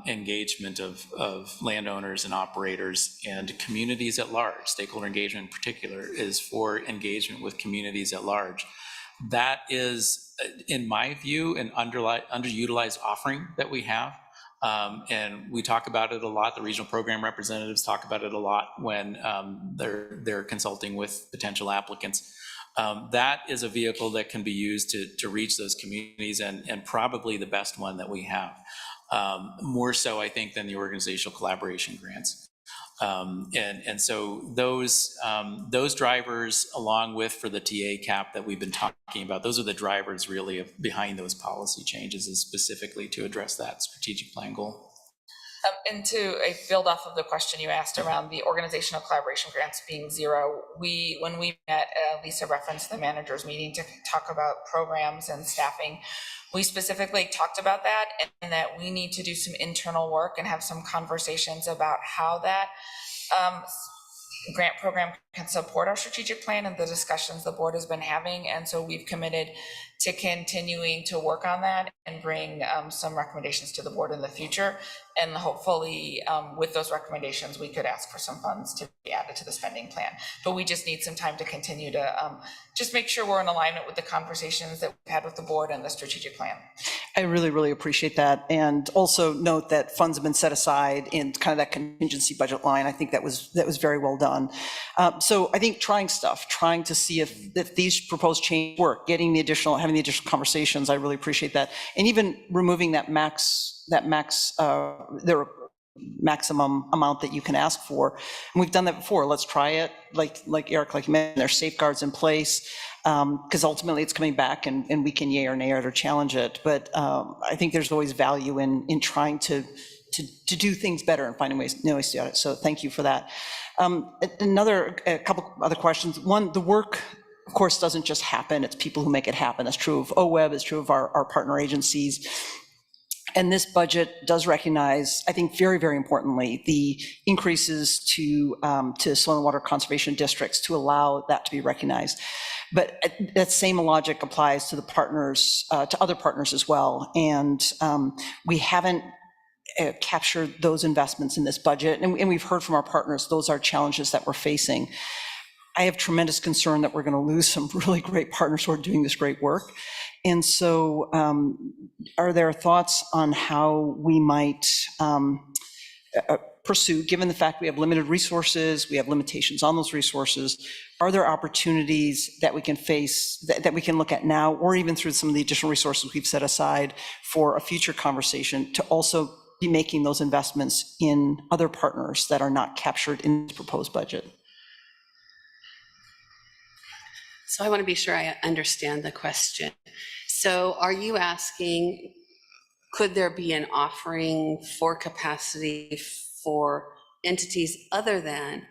engagement of landowners and operators and communities at large. Stakeholder engagement in particular is for engagement with communities at large. That is, in my view, an underutilized offering that we have. And we talk about it a lot. The regional program representatives talk about it a lot when they're consulting with potential applicants. That is a vehicle that can be used to reach those communities, and probably the best one that we have. More so, I think, than the organizational collaboration grants. And so those drivers, along with for the TA cap that we've been talking about, those are the drivers really behind those policy changes, is specifically to address that strategic plan goal. And to build off of the question you asked around the organizational collaboration grants being zero, when we met, Lisa referenced the managers meeting to talk about programs and staffing. We specifically talked about that and that we need to do some internal work and have some conversations about how that grant program can support our strategic plan and the discussions the board has been having. And so we've committed to continuing to work on that and bring some recommendations to the board in the future. And hopefully with those recommendations, we could ask for some funds to be added to the spending plan. But we just need some time to continue to just make sure we're in alignment with the conversations that we've had with the board and the strategic plan. I really, really appreciate that. And also note that funds have been set aside in kind of that contingency budget line. I think that was very well done. So I think trying to see if these proposed changes work, having the additional conversations, I really appreciate that. And even removing that maximum amount that you can ask for. And we've done that before. Let's try it. Like Eric, like you mentioned, there's safeguards in place because ultimately it's coming back and we can yay or nay it or challenge it. But I think there's always value in trying to do things better and finding new ways to do it. So thank you for that. A couple other questions. One, the work, of course, doesn't just happen. It's people who make it happen. That's true of OWEB, it's true of our partner agencies. And this budget does recognize, I think very, very importantly, the increases to soil and water conservation districts to allow that to be recognized. But that same logic applies to the partners, to other partners as well. And we haven't captured those investments in this budget. And we've heard from our partners, those are challenges that we're facing. I have tremendous concern that we're going to lose some really great partners who are doing this great work. And so are there thoughts on how we might pursue, given the fact we have limited resources, we have limitations on those resources, are there opportunities that we can face, that we can look at now, or even through some of the additional resources we've set aside for a future conversation to also be making those investments in other partners that are not captured in the proposed budget? So I want to be sure I understand the question. So are you asking, could there be an offering for capacity for entities other than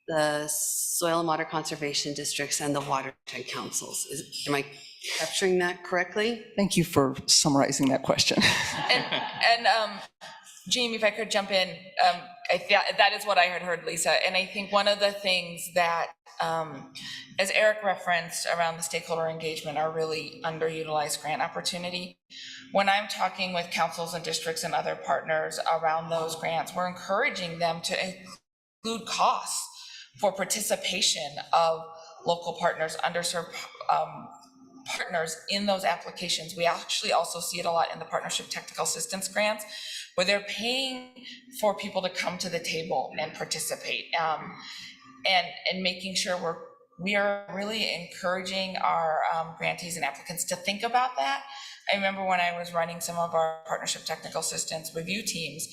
the soil and water conservation districts and the watershed councils? Am I capturing that correctly? Thank you for summarizing that question. And Jamie, if I could jump in, that is what I had heard, Lisa. And I think one of the things that, as Eric referenced around the stakeholder engagement, are really underutilized grant opportunity. When I'm talking with councils and districts and other partners around those grants, we're encouraging them to include costs for participation of local partners, underserved partners in those applications. We actually also see it a lot in the partnership technical assistance grants, where they're paying for people to come to the table and participate, and making sure we are really encouraging our grantees and applicants to think about that. I remember when I was running some of our partnership technical assistance review teams,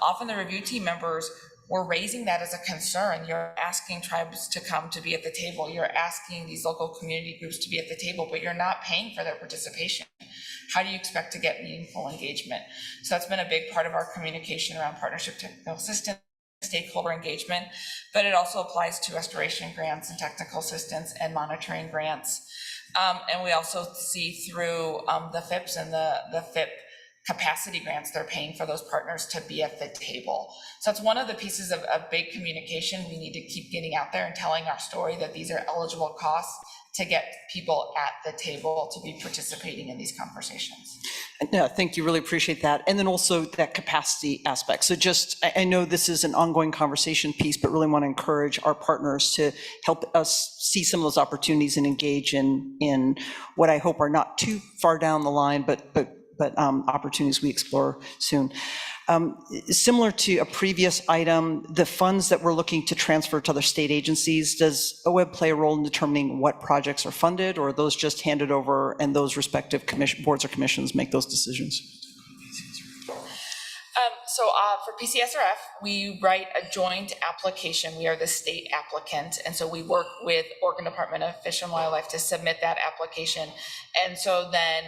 often the review team members were raising that as a concern. You're asking tribes to come to be at the table. You're asking these local community groups to be at the table, but you're not paying for their participation. How do you expect to get meaningful engagement? So that's been a big part of our communication around partnership technical assistance, stakeholder engagement, but it also applies to restoration grants and technical assistance and monitoring grants. And we also see through the FIPS and the FIP capacity grants, they're paying for those partners to be at the table. So it's one of the pieces of big communication. We need to keep getting out there and telling our story that these are eligible costs to get people at the table to be participating in these conversations. Yeah, thank you, really appreciate that. And then also that capacity aspect. So just, I know this is an ongoing conversation piece, but really want to encourage our partners to help us see some of those opportunities and engage in what I hope are not too far down the line, but opportunities we explore soon. Similar to a previous item, the funds that we're looking to transfer to other state agencies, does OWEB play a role in determining what projects are funded, or are those just handed over and those respective boards or commissions make those decisions? For PCSRF, we write a joint application. We are the state applicant. And so we work with Oregon Department of Fish and Wildlife to submit that application. And so then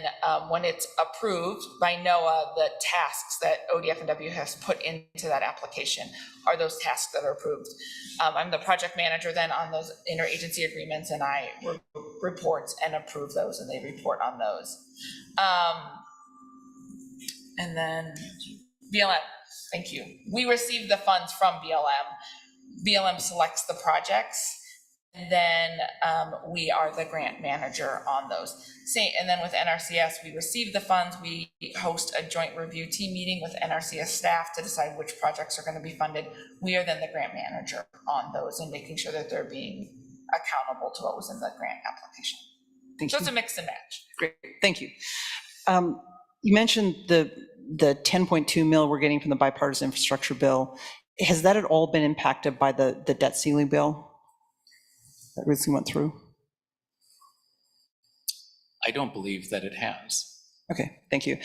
when it's approved by NOAA, the tasks that ODF&W has put into that application are those tasks that are approved. I'm the project manager then on those interagency agreements, and I report and approve those, and they report on those. And then BLM, thank you. We receive the funds from BLM. BLM selects the projects, and then we are the grant manager on those. And then with NRCS, we receive the funds. We host a joint review team meeting with NRCS staff to decide which projects are going to be funded. We are then the grant manager on those and making sure that they're being accountable to what was in the grant application. So it's a mix and match. Great, thank you. You mentioned the 10.2 mil we're getting from the bipartisan infrastructure bill. Has that at all been impacted by the debt ceiling bill that recently went through? I don't believe that it has. Okay, thank you.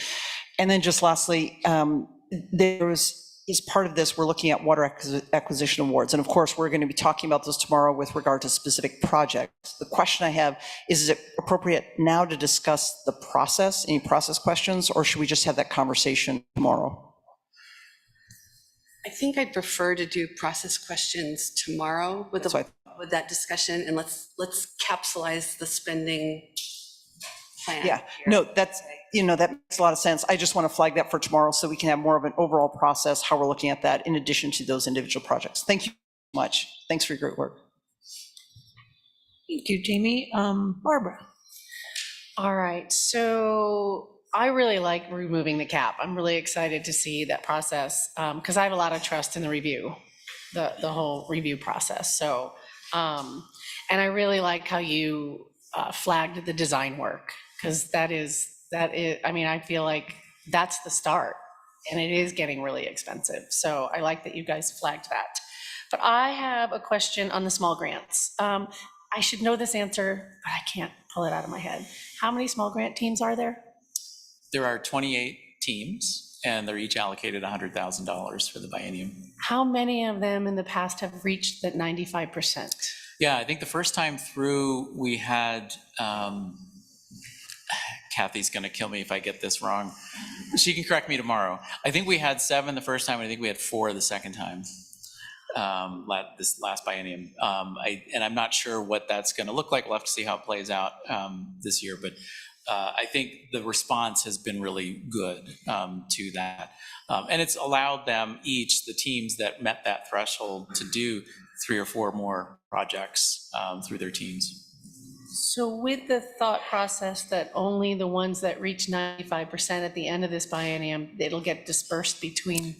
And then just lastly, as part of this, we're looking at water acquisition awards. And of course, we're going to be talking about this tomorrow with regard to specific projects. The question I have is it appropriate now to discuss the process, any process questions, or should we just have that conversation tomorrow? I think I'd prefer to do process questions tomorrow with that discussion, and let's capsulize the spending plan. Yeah, no, that makes a lot of sense. I just want to flag that for tomorrow so we can have more of an overall process, how we're looking at that in addition to those individual projects. Thank you so much. Thanks for your great work. Thank you, Jamie. Barbara. All right, so I really like removing the cap. I'm really excited to see that process because I have a lot of trust in the review, the whole review process. So, and I really like how you flagged the design work, because that is, I mean, I feel like that's the start, and it is getting really expensive. So I like that you guys flagged that. But I have a question on the small grants. I should know this answer, but I can't pull it out of my head. How many small grant teams are there? There are 28 teams, and they're each allocated $100,000 for the biennium. How many of them in the past have reached that 95%? Yeah, I think the first time through we had, Kathy's going to kill me if I get this wrong. She can correct me tomorrow. I think we had 7 the first time, and I think we had 4 the second time, this last biennium. And I'm not sure what that's going to look like. We'll have to see how it plays out this year. But I think the response has been really good to that. And it's allowed them each, the teams that met that threshold, to do 3 or 4 more projects through their teams. So with the thought process that only the ones that reach 95% at the end of this biennium, it'll get dispersed between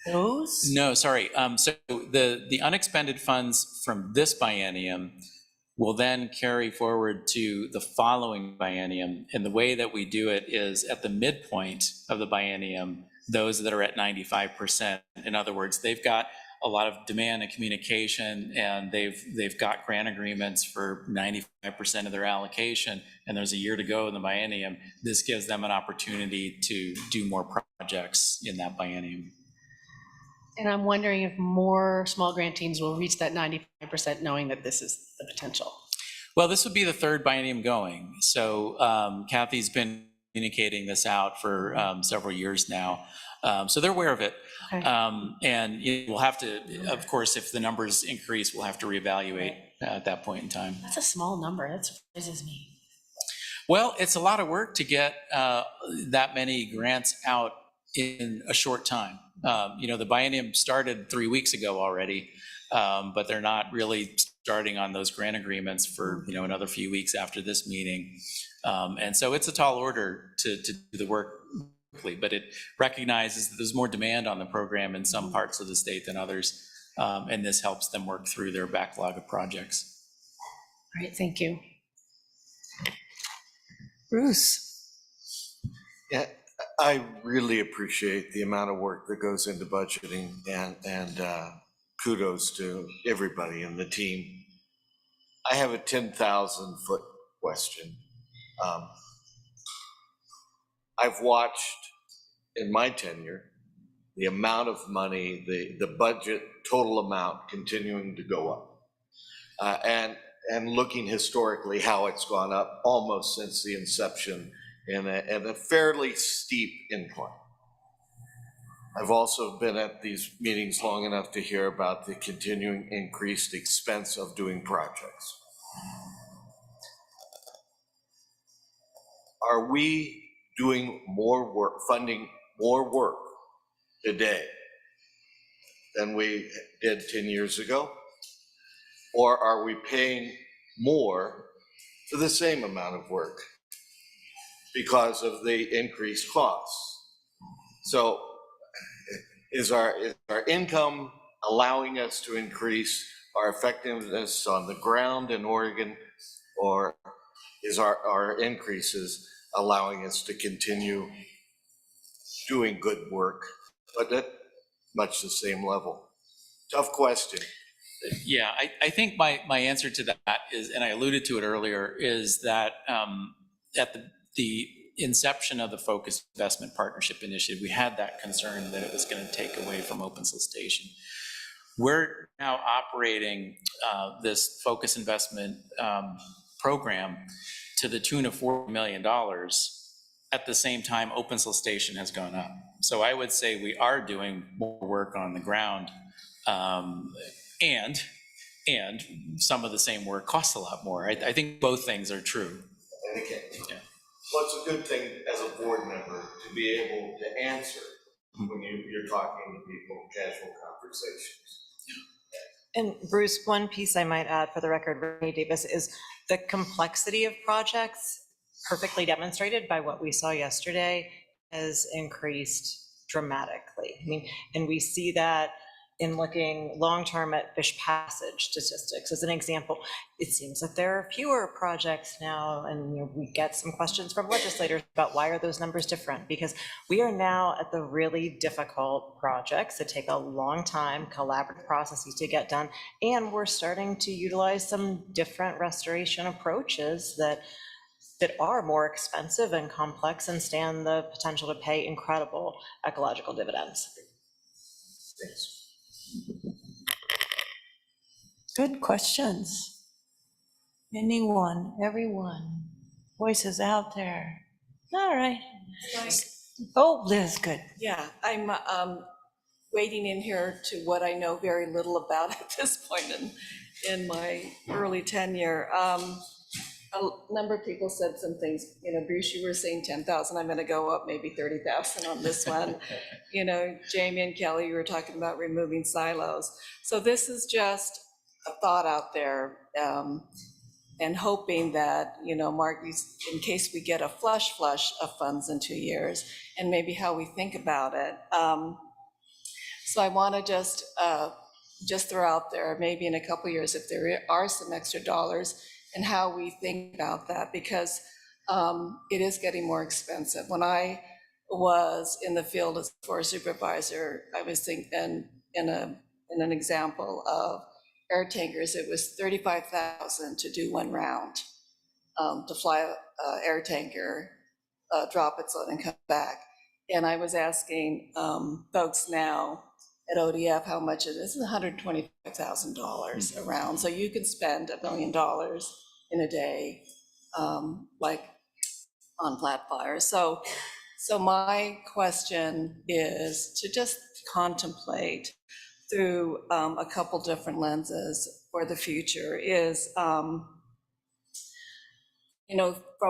those? No, sorry. So the unexpended funds from this biennium will then carry forward to the following biennium. And the way that we do it is at the midpoint of the biennium, those that are at 95%. In other words, they've got a lot of demand and communication, and they've got grant agreements for 95% of their allocation, and there's a year to go in the biennium. This gives them an opportunity to do more projects in that biennium. And I'm wondering if more small grant teams will reach that 95% knowing that this is the potential. Well, this would be the 3rd biennium going. So Kathy's been communicating this out for several years now. So they're aware of it. Okay. And we'll have to, of course, if the numbers increase, we'll have to reevaluate at that point in time. That's a small number. That surprises me. Well, it's a lot of work to get that many grants out in a short time. The biennium started 3 weeks ago already, but they're not really starting on those grant agreements for another few weeks after this meeting. And so it's a tall order to do the work quickly, but it recognizes that there's more demand on the program in some parts of the state than others, and this helps them work through their backlog of projects. All right, thank you. Bruce. Yeah, I really appreciate the amount of work that goes into budgeting, and kudos to everybody in the team. I have a 10,000-foot question. I've watched in my tenure the amount of money, the budget total amount continuing to go up. And looking historically how it's gone up almost since the inception in a fairly steep incline. I've also been at these meetings long enough to hear about the continuing increased expense of doing projects. Are we doing more work, funding more work today than we did 10 years ago? Or are we paying more for the same amount of work because of the increased costs? So is our income allowing us to increase our effectiveness on the ground in Oregon, or is our increases allowing us to continue doing good work, but at much the same level? Tough question. Yeah, I think my answer to that is, and I alluded to it earlier, is that at the inception of the Focused Investment Partnership Initiative, we had that concern that it was going to take away from Open Solicitation. We're now operating this Focused Investment program to the tune of $40 million. At the same time, Open Solicitation has gone up. So I would say we are doing more work on the ground, and some of the same work costs a lot more. I think both things are true. Okay. Yeah. Well, it's a good thing as a board member to be able to answer when you're talking to people, casual conversations. And Bruce, one piece I might add for the record, Renee Davis, is the complexity of projects perfectly demonstrated by what we saw yesterday has increased dramatically. I mean, and we see that in looking long-term at fish passage statistics. As an example, it seems that there are fewer projects now, and we get some questions from legislators about why are those numbers different? Because we are now at the really difficult projects that take a long time, collaborative processes to get done, and we're starting to utilize some different restoration approaches that are more expensive and complex and stand the potential to pay incredible ecological dividends. Thanks. Good questions. Anyone, everyone, voices out there. All right. Oh, Liz, good. Yeah, I'm wading in here to what I know very little about at this point in my early tenure. A number of people said some things, Bruce, you were saying 10,000, I'm gonna go up maybe 30,000 on this one. Jamie and Kelly, you were talking about removing silos. So this is just a thought out there, and hoping that, Mark, in case we get a flush of funds in 2 years, and maybe how we think about it. So I wanna just throw out there, maybe in a couple years, if there are some extra dollars, and how we think about that, because it is getting more expensive. When I was in the field as a forest supervisor, I was thinking in an example of air tankers, it was $35,000 to do one round, to fly an air tanker, drop its load and come back. And I was asking folks now at ODF how much it is. It's $125,000 a round. So you can spend $1 million in a day, like on flat fire. So my question is to just contemplate through a couple different lenses for the future is, from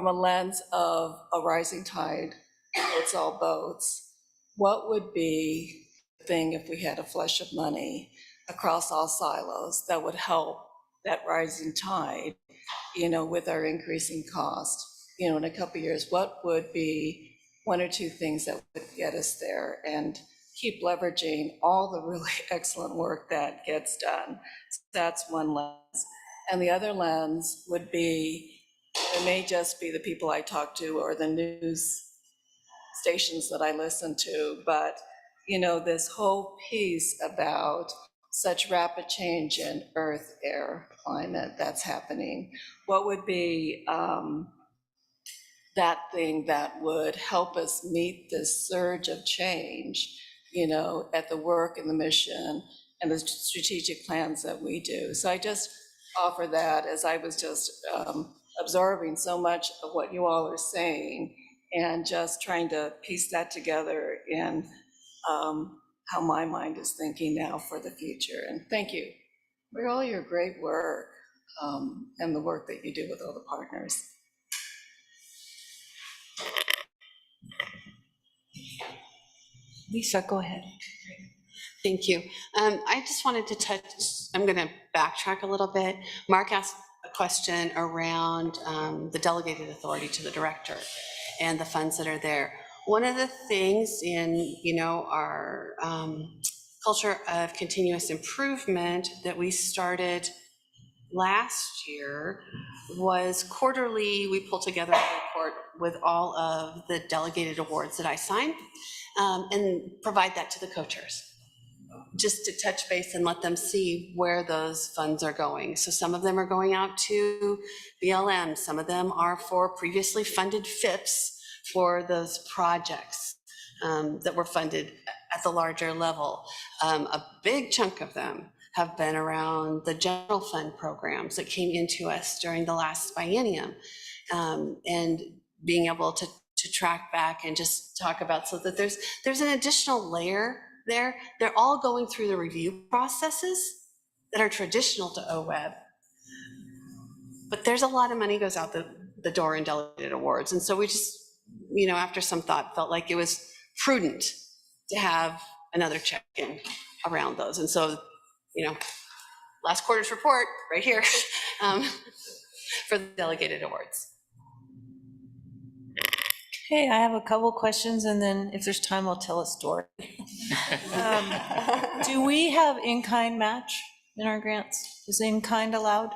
a lens of a rising tide floats all boats, what would be the thing if we had a flush of money across all silos that would help that rising tide, with our increasing cost, in a couple of years? What would be one or two things that would get us there and keep leveraging all the really excellent work that gets done? So that's one lens. And the other lens would be, it may just be the people I talk to or the news stations that I listen to, but this whole piece about such rapid change in earth, air, climate that's happening, what would be that thing that would help us meet this surge of change you know, at the work and the mission and the strategic plans that we do. So I just offer that as I was just absorbing so much of what you all are saying and just trying to piece that together in how my mind is thinking now for the future. And thank you for all your great work and the work that you do with all the partners. Lisa, go ahead. Thank you. I just wanted to touch, I'm going to backtrack a little bit. Mark asked a question around the delegated authority to the director and the funds that are there. One of the things in, you know, our culture of continuous improvement that we started last year was quarterly, we pull together a report with all of the delegated awards that I sign and provide that to the co-chairs, just to touch base and let them see where those funds are going. So some of them are going out to BLM, some of them are for previously funded FIPS for those projects that were funded at the larger level. A big chunk of them have been around the general fund programs that came into us during the last biennium, and being able to track back and just talk about, so that there's an additional layer there. They're all going through the review processes that are traditional to OWEB, but there's a lot of money goes out the door in delegated awards. And so we just, you know, after some thought, felt like it was prudent to have another check-in around those. And so, you know, last quarter's report right here for the delegated awards. Okay, I have a couple questions, and then if there's time, I'll tell a story. Do we have in-kind match in our grants? Is in-kind allowed?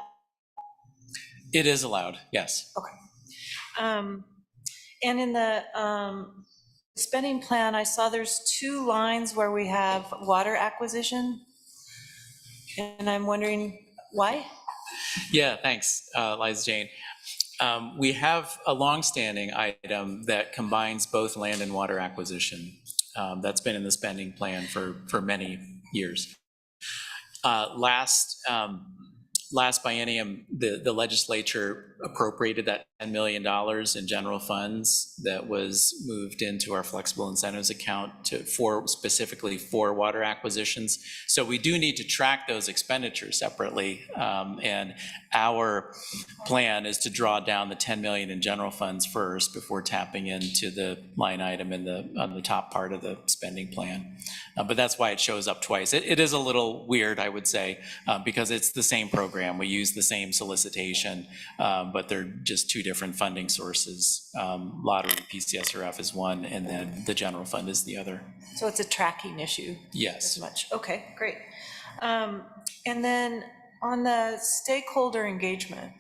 It is allowed, yes. Okay. And in the spending plan, I saw there's 2 lines where we have water acquisition. And I'm wondering why? Yeah, thanks, Liza Jane. We have a longstanding item that combines both land and water acquisition. That's been in the spending plan for many years. Last biennium, the legislature appropriated that $10 million in general funds that was moved into our flexible incentives account specifically for water acquisitions. So we do need to track those expenditures separately. And our plan is to draw down the 10 million in general funds first before tapping into the line item on the top part of the spending plan. But that's why it shows up twice. It is a little weird, I would say, because it's the same program. We use the same solicitation, but they're just 2 different funding sources. Lottery PCSRF is one, and then the general fund is the other. So it's a tracking issue? Yes. As much. Okay, great. And then on the stakeholder engagement,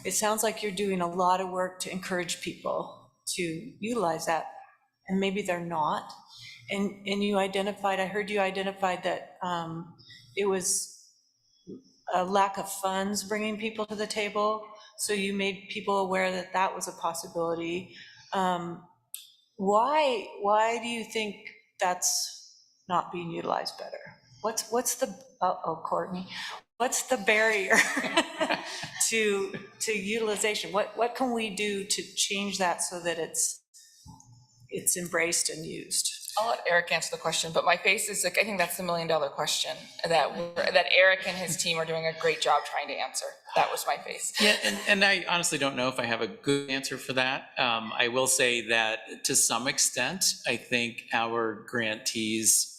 it sounds like you're doing a lot of work to encourage people to utilize that, and maybe they're not. And you identified, I heard you identified that it was a lack of funds bringing people to the table. So you made people aware that that was a possibility. Why do you think that's not being utilized better? What's the, Courtney, what's the barrier to utilization? What can we do to change that so that it's embraced and used? I'll let Eric answer the question, but my face is like, I think that's the $1 million question that Eric and his team are doing a great job trying to answer. That was my face. Yeah, and I honestly don't know if I have a good answer for that. I will say that to some extent, I think our grantees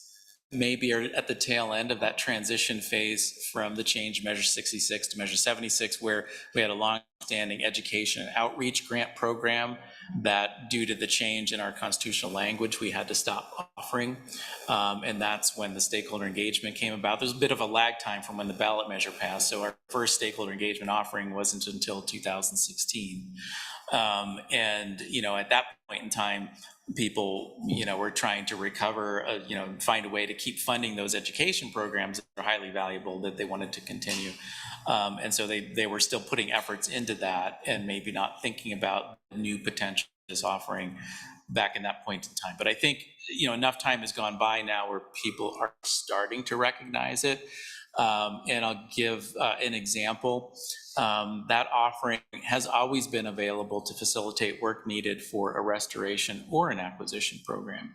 maybe are at the tail end of that transition phase from the change Measure 66 to Measure 76, where we had a long-standing education and outreach grant program that, due to the change in our constitutional language, we had to stop offering. And that's when the stakeholder engagement came about. There's a bit of a lag time from when the ballot measure passed. So our first stakeholder engagement offering wasn't until 2016. And, you know, at that point in time, people, you know, were trying to recover, you know, find a way to keep funding those education programs that are highly valuable that they wanted to continue. And so they were still putting efforts into that and maybe not thinking about new potential of this offering. back in that point in time. But I think, enough time has gone by now where people are starting to recognize it. And I'll give an example. That offering has always been available to facilitate work needed for a restoration or an acquisition program.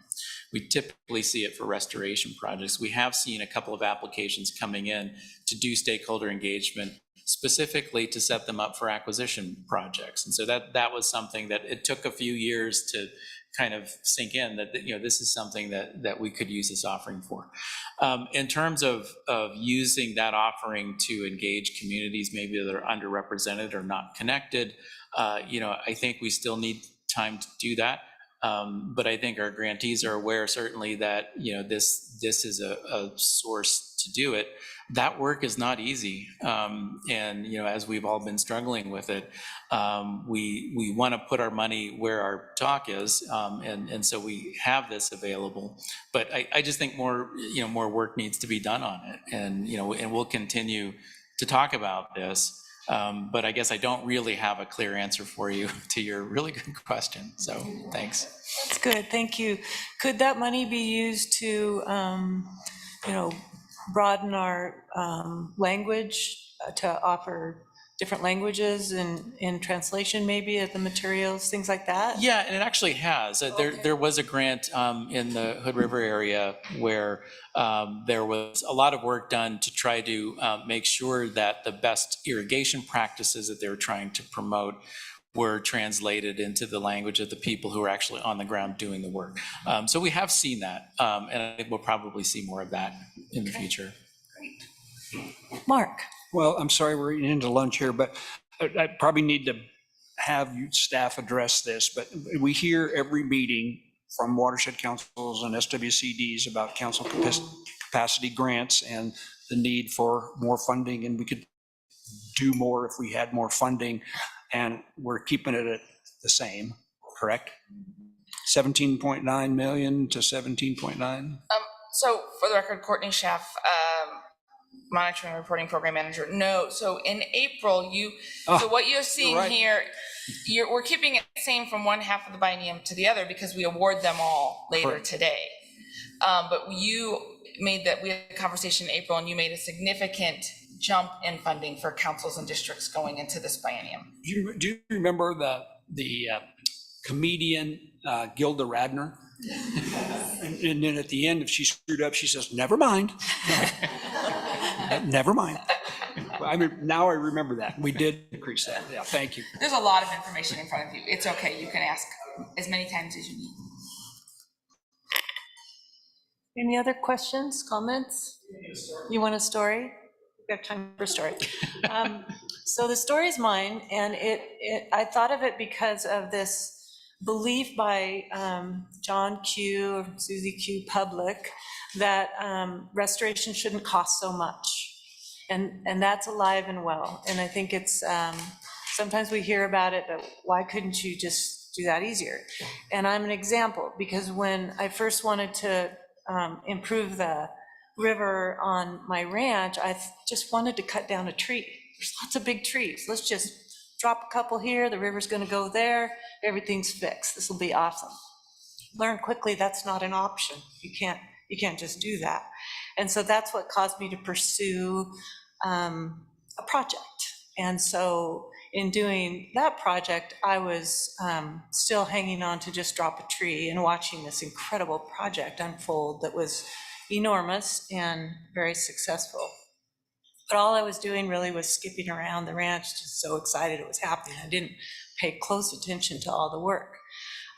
We typically see it for restoration projects. We have seen a couple of applications coming in to do stakeholder engagement specifically to set them up for acquisition projects. And so that was something that it took a few years to kind of sink in that, this is something that we could use this offering for. In terms of using that offering to engage communities maybe that are underrepresented or not connected, I think we still need time to do that. But I think our grantees are aware certainly that, this is a source to do it. That work is not easy. And, as we've all been struggling with it, we want to put our money where our talk is. And so we have this available, but I just think more work needs to be done on it. And, and we'll continue to talk about this. But I guess I don't really have a clear answer for you to your really good question. So thanks. That's good. Thank you. Could that money be used to, broaden our language, to offer different languages in translation maybe of the materials, things like that? Yeah, and it actually has. There was a grant in the Hood River area where there was a lot of work done to try to make sure that the best irrigation practices that they were trying to promote were translated into the language of the people who are actually on the ground doing the work. So we have seen that, and I think we'll probably see more of that in the future. Mark. Well, I'm sorry we're eating into lunch here, but I probably need to have you staff address this, but we hear every meeting from watershed councils and SWCDs about council capacity grants and the need for more funding, and we could do more if we had more funding, and we're keeping it at the same, correct? 17.9 million to 17.9? So for the record, Courtney Schaff, Monitoring and Reporting Program Manager. No, so in April, so what you're seeing right. here, we're keeping it the same from one half of the biennium to the other because we award them all later Correct. today. But we had a conversation in April, and you made a significant jump in funding for councils and districts going into this biennium. Do you remember the comedian Gilda Radner? And then at the end, if she screwed up, she says, "Never mind." Never mind. Now I remember that. We did increase that. Yeah, thank you. There's a lot of information in front of you. It's okay. You can ask as many times as you need. Any other questions, comments? You want a story? We have time for a story. So the story is mine, and I thought of it because of this belief by John Q. or Susie Q. Public that restoration shouldn't cost so much. And that's alive and well. And I think it's, sometimes we hear about it, but why couldn't you just do that easier? And I'm an example, because when I first wanted to improve the river on my ranch, I just wanted to cut down a tree. There's lots of big trees. Let's just drop a couple here, the river's gonna go there, everything's fixed. This will be awesome. Learn quickly that's not an option. You can't just do that. And so that's what caused me to pursue a project. And so in doing that project, I was still hanging on to just drop a tree and watching this incredible project unfold that was enormous and very successful. But all I was doing really was skipping around the ranch, just so excited it was happening. I didn't pay close attention to all the work.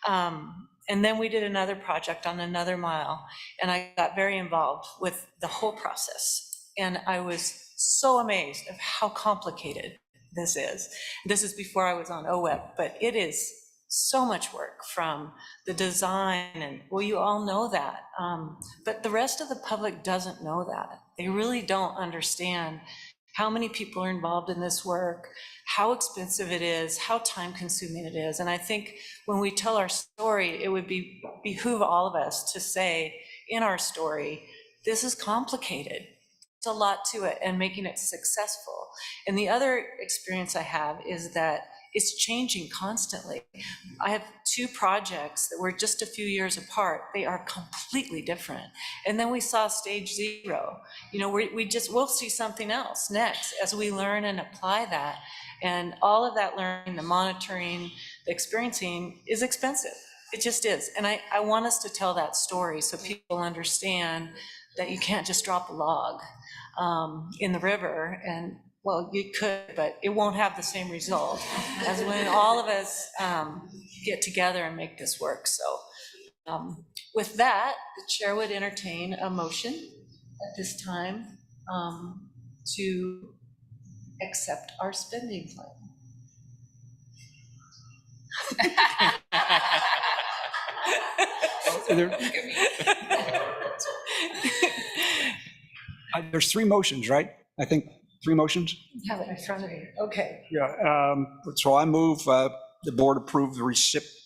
And then we did another project on another mile, and I got very involved with the whole process. And I was so amazed of how complicated this is. This is before I was on OWEB, but it is so much work from the design, and well, you all know that. But the rest of the public doesn't know that. They really don't understand how many people are involved in this work, how expensive it is, how time consuming it is. And I think when we tell our story, it would behoove all of us to say in our story, this is complicated. There's a lot to it, and making it successful. And the other experience I have is that it's changing constantly. I have two projects that were just a few years apart. They are completely different. And then we saw stage 0. You know, we'll see something else next as we learn and apply that. And all of that learning, the monitoring, the experiencing is expensive. It just is. And I want us to tell that story so people understand that you can't just drop a log in the river. And well, you could, but it won't have the same result as when all of us get together and make this work. So with that, the chair would entertain a motion at this time to accept our spending plan. There's 3 motions, right? I think 3 motions? You have it in front of you. Okay. Yeah, so I move the board approve the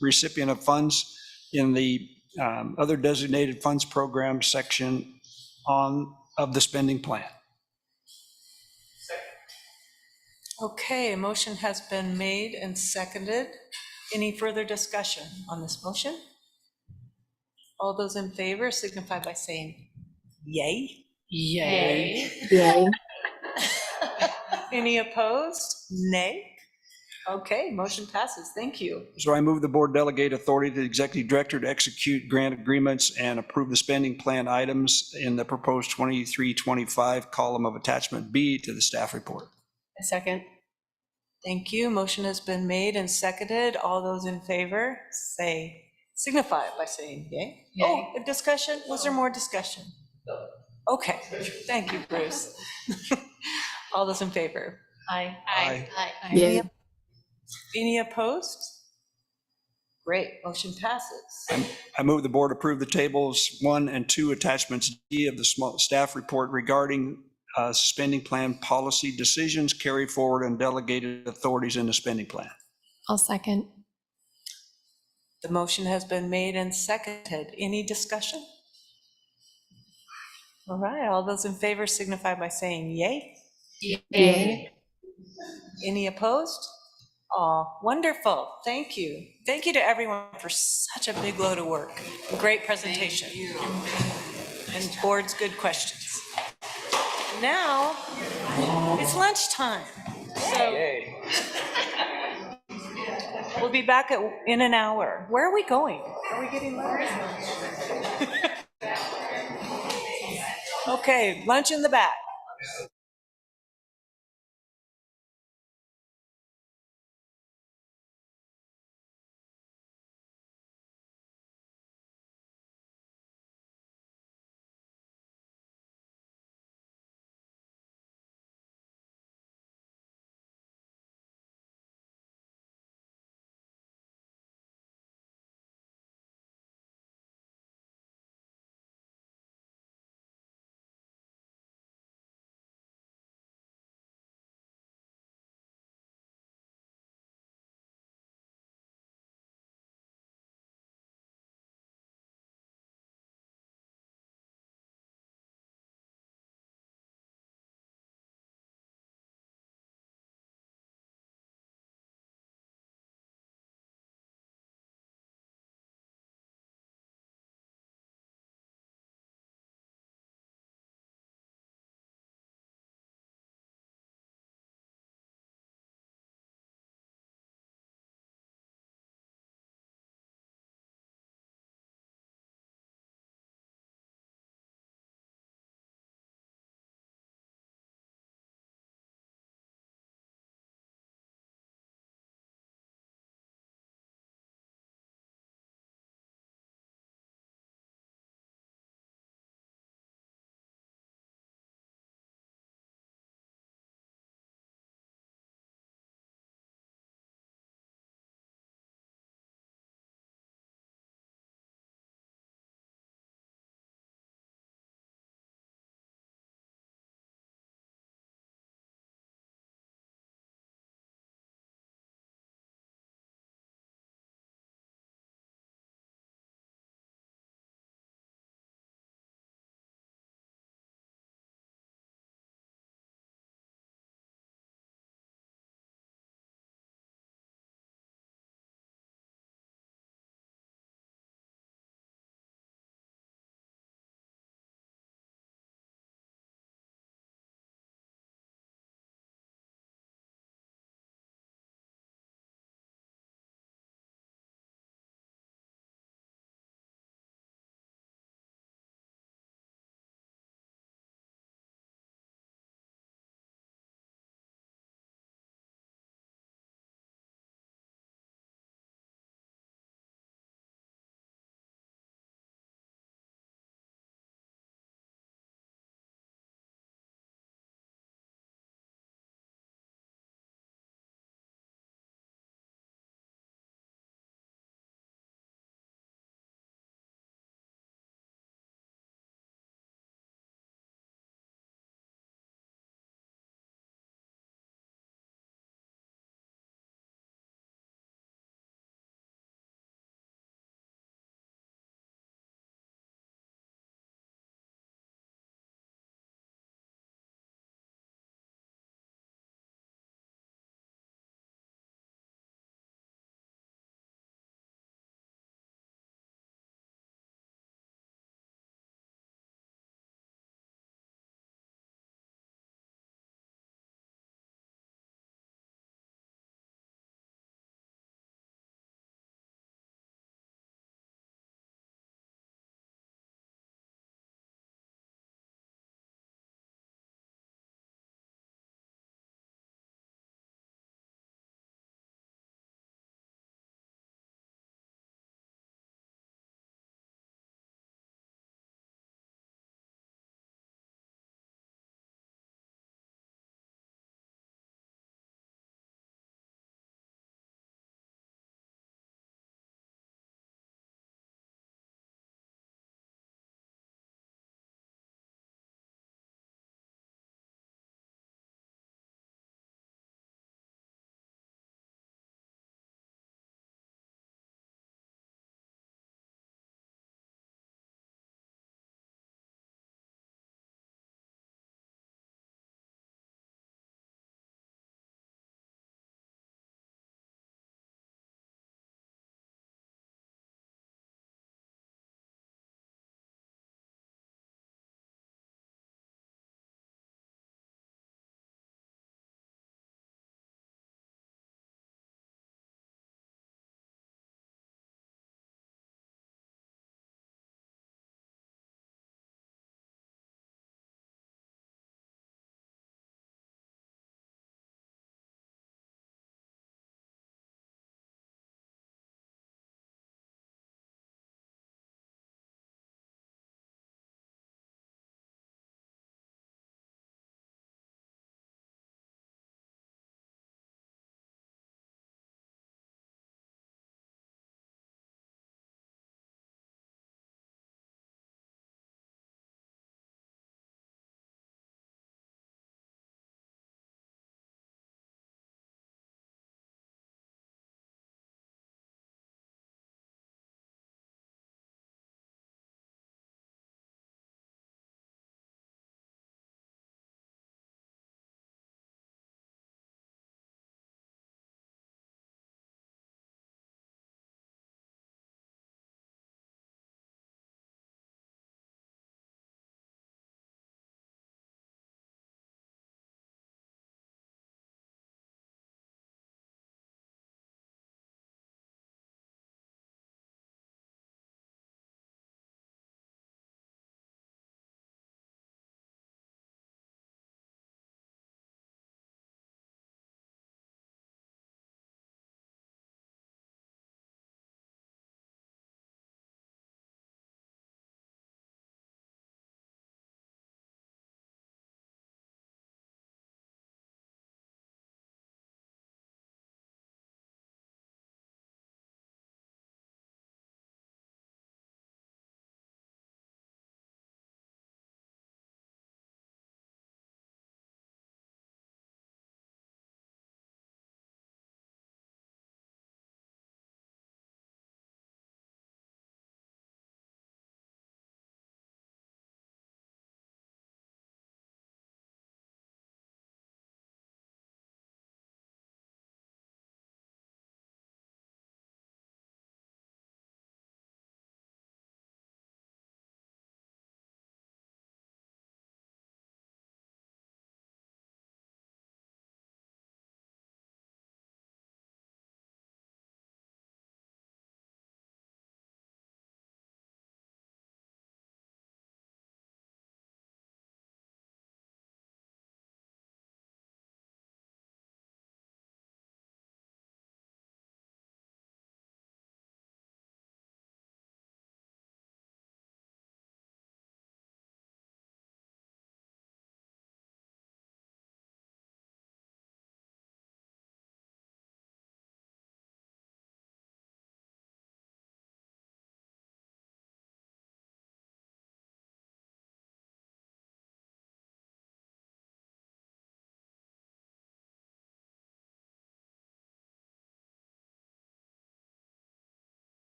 recipient of funds in the other designated funds program section of the spending plan. Okay, a motion has been made and seconded. Any further discussion on this motion? All those in favor signify by saying yay. Yay. Yay. Any opposed? Nay. Okay, motion passes. Thank you. So I move the board delegate authority to the executive director to execute grant agreements and approve the spending plan items in the proposed 2325 column of attachment B to the staff report. A second. Thank you. Motion has been made and seconded. All those in favor signify by saying yay. Yay. Oh, a discussion? Was there more discussion? Okay, thank you, Bruce. All those in favor? Aye. Aye. Yay. Any opposed? Great, motion passes. I move the board approve the tables 1 and 2 attachments D of the staff report regarding spending plan policy decisions carried forward and delegated authorities in the spending plan. I'll second. The motion has been made and seconded. Any discussion? All right, all those in favor signify by saying yay. Yay. Any opposed? Oh, wonderful. Thank you. Thank you to everyone for such a big load of work. Great presentation. And board's good questions. Now, it's lunchtime. So we'll be back in an hour. Where are we going? Are we getting lunch? Okay, lunch in the back.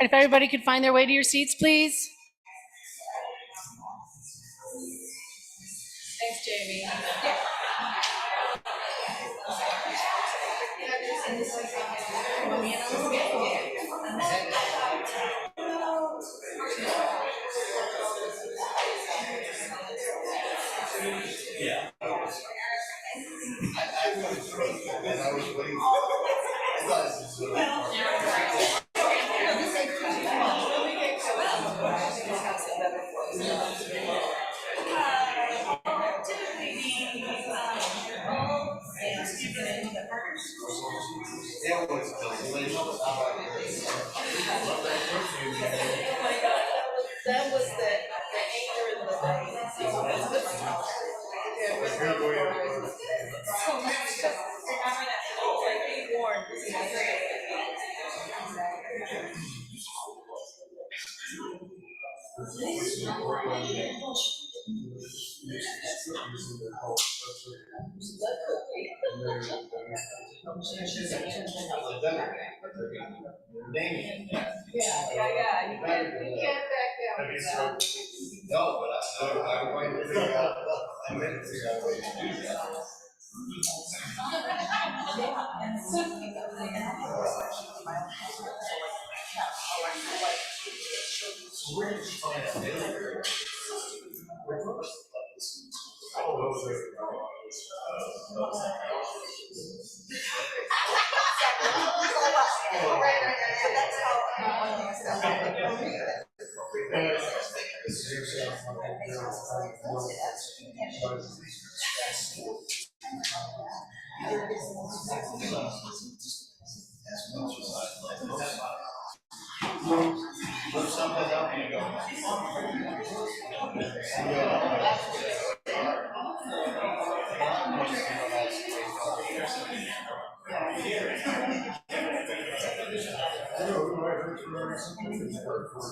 If everybody could find their way to your seats, please. Thanks, Jamie. That was the anger in the Yeah. You can't back down. No, but I'm going to figure out, I'm going to figure out a way to do that. Where did you find that?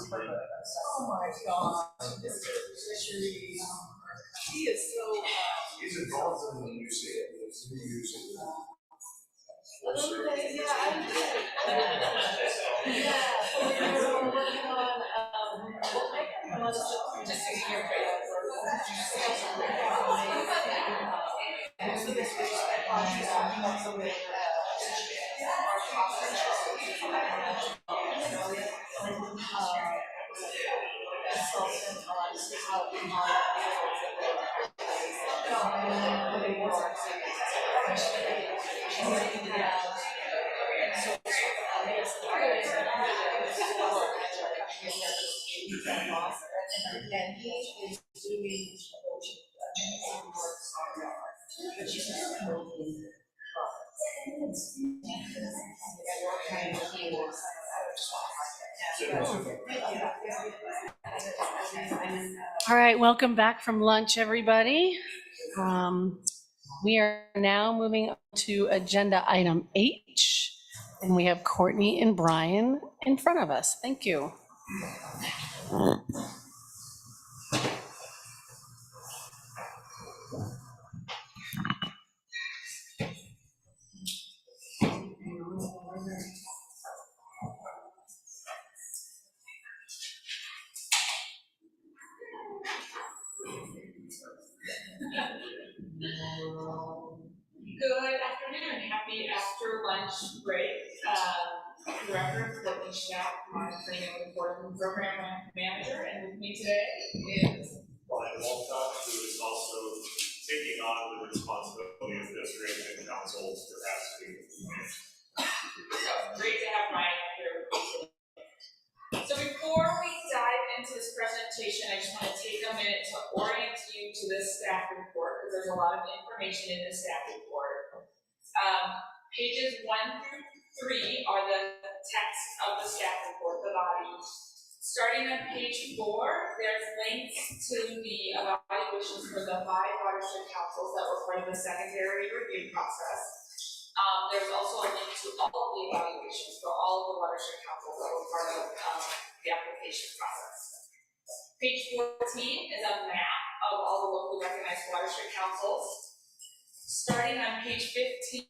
Oh my God. He is so. He's involved in the museum. He's using a little bit, yeah, I did. Yeah, we're working on, just to get your and he is doing All right, welcome back from lunch, everybody. We are now moving to agenda item H, and we have Courtney and Brian in front of us. Thank you. Good afternoon, happy after lunch break. Director Courtney Schaff, monitoring and reporting program manager, and with me today is Brian Walcott, who is also taking on the responsibility of district and council capacity. Great to have Brian here. So before we dive into this presentation, I just want to take a minute to orient you to this staff report, because there's a lot of information in this staff report. Pages 1 through 3 are the text of the staff report, the body. Starting on page 4, there's links to the evaluations for the 5 watershed councils that were part of the secondary review process. There's also a link to all of the evaluations for all of the watershed councils that were part of the application process. Page 14 is a map of all the locally recognized watershed councils. Starting on page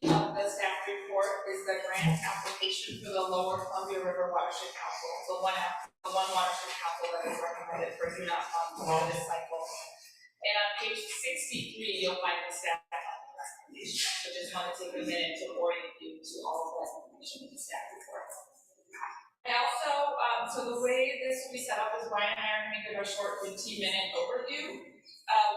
15 of the staff report is the grant application for the Lower Columbia River Watershed Council, the one watershed council that is recommended for UNOP funds for this cycle. And on page 63, you'll find the staff recommendation. So just want to take a minute to orient you to all of that information in the staff report. I also, so the way this will be set up is Brian and I are going to give a short 15-minute overview.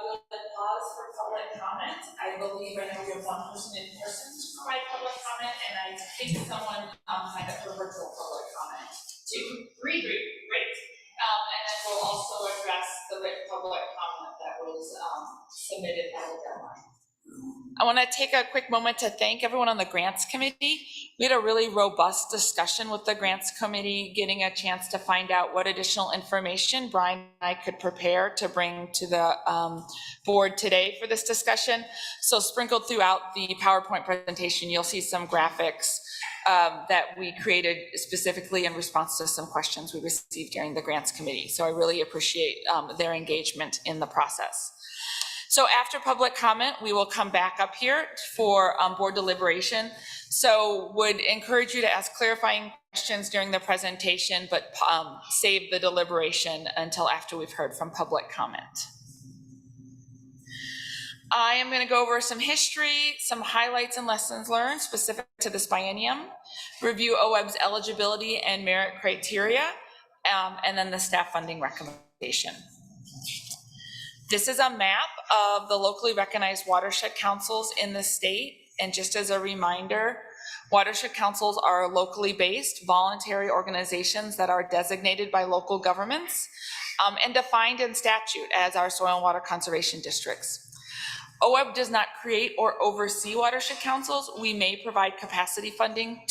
We'll pause for public comment. I believe I know we have one person in person to provide public comment, and I think someone signed up for virtual public comment. 2, 3, great. And then we'll also address the written public comment that was submitted by the deadline. I want to take a quick moment to thank everyone on the Grants Committee. We had a really robust discussion with the Grants Committee, getting a chance to find out what additional information Brian and I could prepare to bring to the board today for this discussion. So sprinkled throughout the PowerPoint presentation, you'll see some graphics that we created specifically in response to some questions we received during the Grants Committee. So I really appreciate their engagement in the process. So after public comment, we will come back up here for board deliberation. So would encourage you to ask clarifying questions during the presentation, but save the deliberation until after we've heard from public comment. I am going to go over some history, some highlights and lessons learned specific to this biennium, review OWEB's eligibility and merit criteria, and then the staff funding recommendation. This is a map of the locally recognized watershed councils in the state. And just as a reminder, watershed councils are locally based voluntary organizations that are designated by local governments and defined in statute as our soil and water conservation districts. OWEB does not create or oversee watershed councils. We may provide capacity funding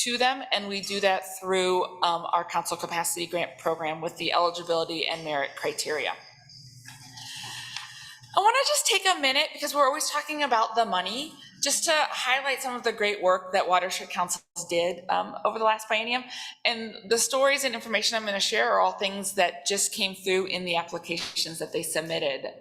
to them, and we do that through our council capacity grant program with the eligibility and merit criteria. I want to just take a minute, because we're always talking about the money, just to highlight some of the great work that watershed councils did over the last biennium. And the stories and information I'm going to share are all things that just came through in the applications that they submitted.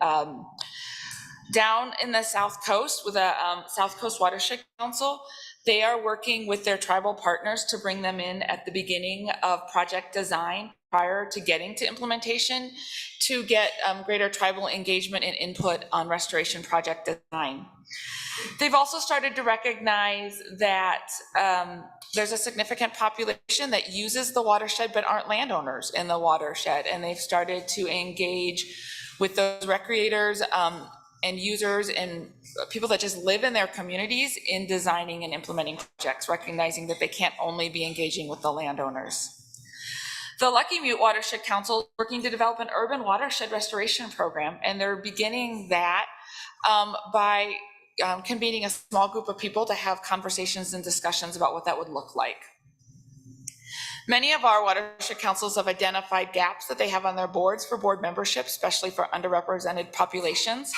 Down in the South Coast with a South Coast Watershed Council, they are working with their tribal partners to bring them in at the beginning of project design prior to getting to implementation to get greater tribal engagement and input on restoration project design. They've also started to recognize that there's a significant population that uses the watershed but aren't landowners in the watershed, and they've started to engage with those recreators and users and people that just live in their communities in designing and implementing projects, recognizing that they can't only be engaging with the landowners. The Lucky Mute Watershed Council is working to develop an urban watershed restoration program, and they're beginning that by convening a small group of people to have conversations and discussions about what that would look like. Many of our watershed councils have identified gaps that they have on their boards for board membership, especially for underrepresented populations.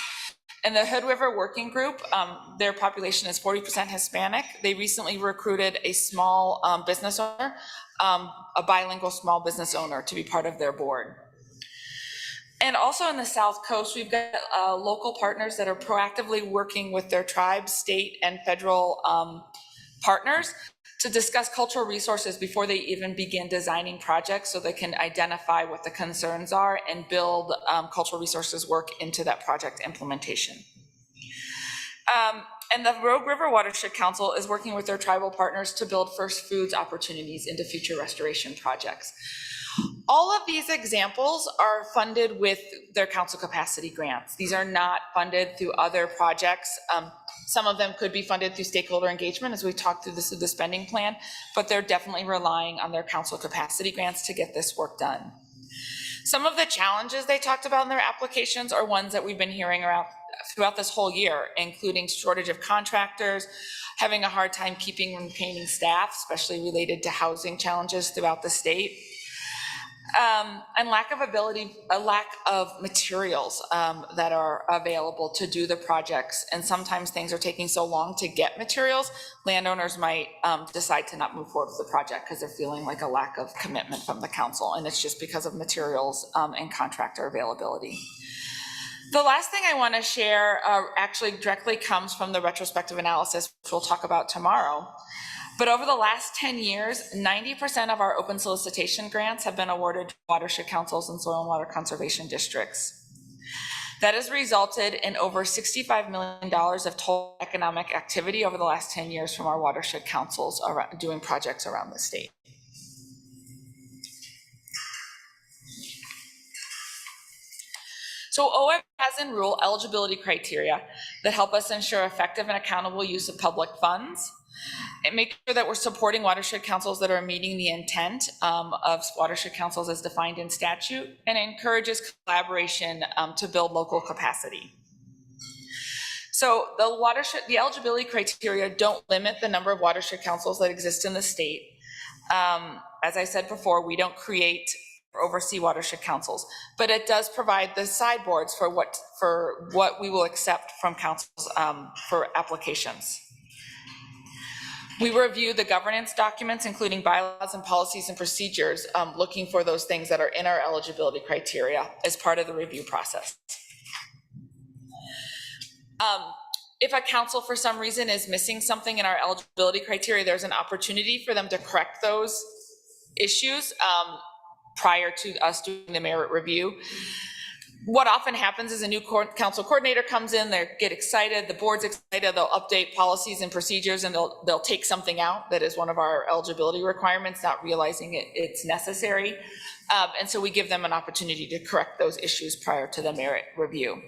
And the Hood River Working Group, their population is 40% Hispanic. They recently recruited a small business owner, a bilingual small business owner, to be part of their board. And also in the South Coast, we've got local partners that are proactively working with their tribes, state, and federal partners to discuss cultural resources before they even begin designing projects, so they can identify what the concerns are and build cultural resources work into that project implementation. And the Rogue River Watershed Council is working with their tribal partners to build first foods opportunities into future restoration projects. All of these examples are funded with their council capacity grants. These are not funded through other projects. Some of them could be funded through stakeholder engagement, as we talked through this with the spending plan, but they're definitely relying on their council capacity grants to get this work done. Some of the challenges they talked about in their applications are ones that we've been hearing around throughout this whole year, including shortage of contractors, having a hard time keeping and retaining staff, especially related to housing challenges throughout the state. And lack of materials that are available to do the projects. And sometimes things are taking so long to get materials, landowners might decide to not move forward with the project because they're feeling like a lack of commitment from the council, and it's just because of materials and contractor availability. The last thing I want to share actually directly comes from the retrospective analysis, which we'll talk about tomorrow. But over the last 10 years, 90% of our open solicitation grants have been awarded to watershed councils and soil and water conservation districts. That has resulted in over $65 million of total economic activity over the last 10 years from our watershed councils doing projects around the state. So OWEB has in rule eligibility criteria that help us ensure effective and accountable use of public funds and make sure that we're supporting watershed councils that are meeting the intent of watershed councils as defined in statute, and encourages collaboration to build local capacity. So the eligibility criteria don't limit the number of watershed councils that exist in the state. As I said before, we don't create or oversee watershed councils, but it does provide the sideboards for what we will accept from councils for applications. We review the governance documents, including bylaws and policies and procedures, looking for those things that are in our eligibility criteria as part of the review process. If a council for some reason is missing something in our eligibility criteria, there's an opportunity for them to correct those issues prior to us doing the merit review. What often happens is a new council coordinator comes in, they get excited, the board's excited, they'll update policies and procedures, and they'll take something out that is one of our eligibility requirements, not realizing it's necessary. And so we give them an opportunity to correct those issues prior to the merit review.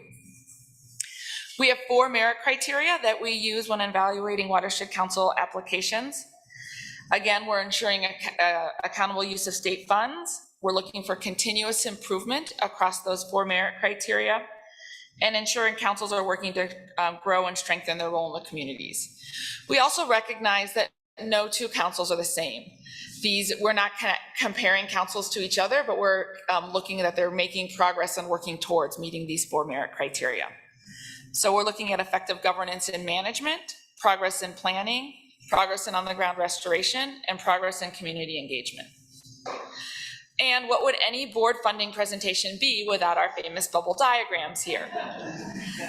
We have 4 merit criteria that we use when evaluating watershed council applications. Again, we're ensuring accountable use of state funds. We're looking for continuous improvement across those 4 merit criteria, and ensuring councils are working to grow and strengthen their role in the communities. We also recognize that no 2 councils are the same. We're not comparing councils to each other, but we're looking that they're making progress and working towards meeting these 4 merit criteria. So we're looking at effective governance and management, progress in planning, progress in on-the-ground restoration, and progress in community engagement. And what would any board funding presentation be without our famous bubble diagrams here?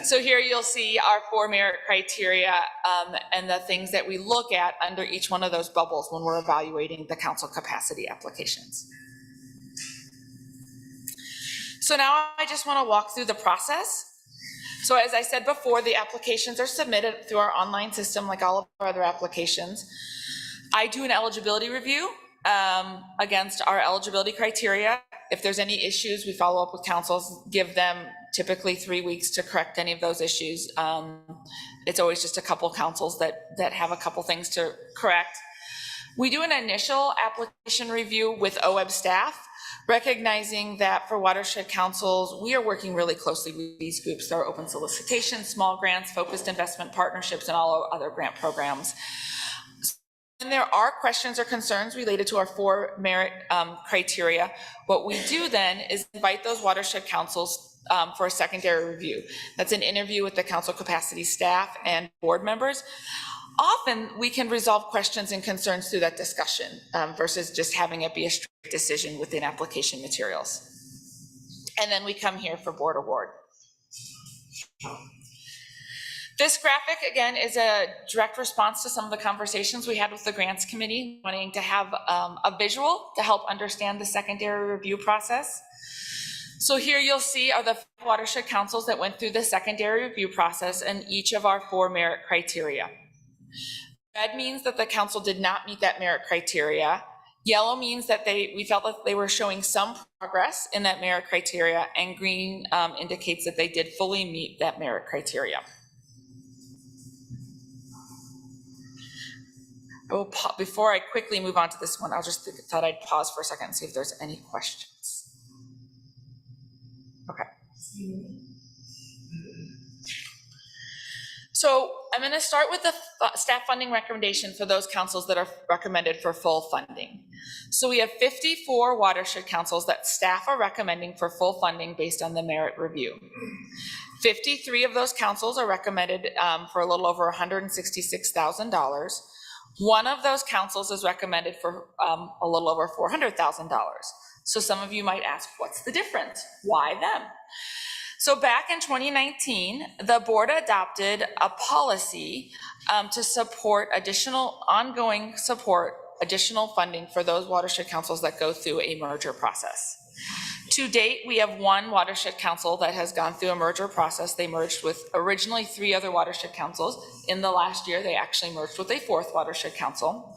So here you'll see our 4 merit criteria and the things that we look at under each one of those bubbles when we're evaluating the council capacity applications. So now I just want to walk through the process. So as I said before, the applications are submitted through our online system like all of our other applications. I do an eligibility review against our eligibility criteria. If there's any issues, we follow up with councils, give them typically 3 weeks to correct any of those issues. It's always just a couple councils that have a couple things to correct. We do an initial application review with OWEB staff, recognizing that for watershed councils, we are working really closely with these groups. There are open solicitations, small grants, focused investment partnerships, and all our other grant programs. When there are questions or concerns related to our 4 merit criteria, what we do then is invite those watershed councils for a secondary review. That's an interview with the council capacity staff and board members. Often we can resolve questions and concerns through that discussion versus just having it be a strict decision within application materials. And then we come here for board award. This graphic, again, is a direct response to some of the conversations we had with the grants committee, wanting to have a visual to help understand the secondary review process. So here you'll see are the watershed councils that went through the secondary review process and each of our 4 merit criteria. Red means that the council did not meet that merit criteria. Yellow means that we felt that they were showing some progress in that merit criteria, and green indicates that they did fully meet that merit criteria. Before I quickly move on to this one, I just thought I'd pause for a second and see if there's any questions. Okay. So I'm going to start with the staff funding recommendation for those councils that are recommended for full funding. So we have 54 watershed councils that staff are recommending for full funding based on the merit review. 53 of those councils are recommended for a little over $166,000. One of those councils is recommended for a little over $400,000. So some of you might ask, what's the difference? Why them? So back in 2019, the board adopted a policy to support ongoing additional funding for those watershed councils that go through a merger process. To date, we have one watershed council that has gone through a merger process. They merged with originally 3 other watershed councils. In the last year, they actually merged with a 4th watershed council.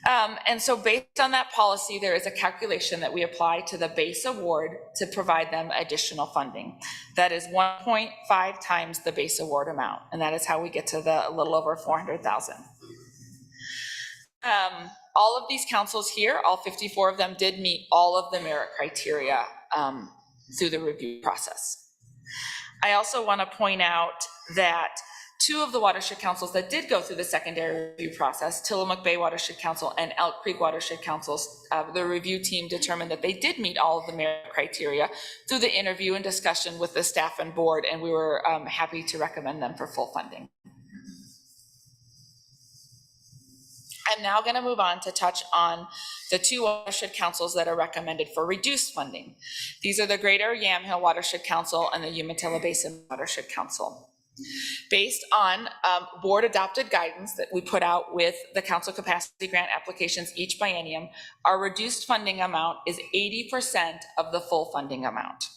And so based on that policy, there is a calculation that we apply to the base award to provide them additional funding. That is 1.5 times the base award amount. And that is how we get to the little over 400,000. All of these councils here, all 54 of them did meet all of the merit criteria through the review process. I also want to point out that 2 of the watershed councils that did go through the secondary review process, Tillamook Bay Watershed Council and Elk Creek Watershed Councils, the review team determined that they did meet all of the merit criteria through the interview and discussion with the staff and board, and we were happy to recommend them for full funding. I'm now going to move on to touch on the 2 watershed councils that are recommended for reduced funding. These are the Greater Yamhill Watershed Council and the Umatilla Basin Watershed Council. Based on board adopted guidance that we put out with the council capacity grant applications each biennium, our reduced funding amount is 80% of the full funding amount.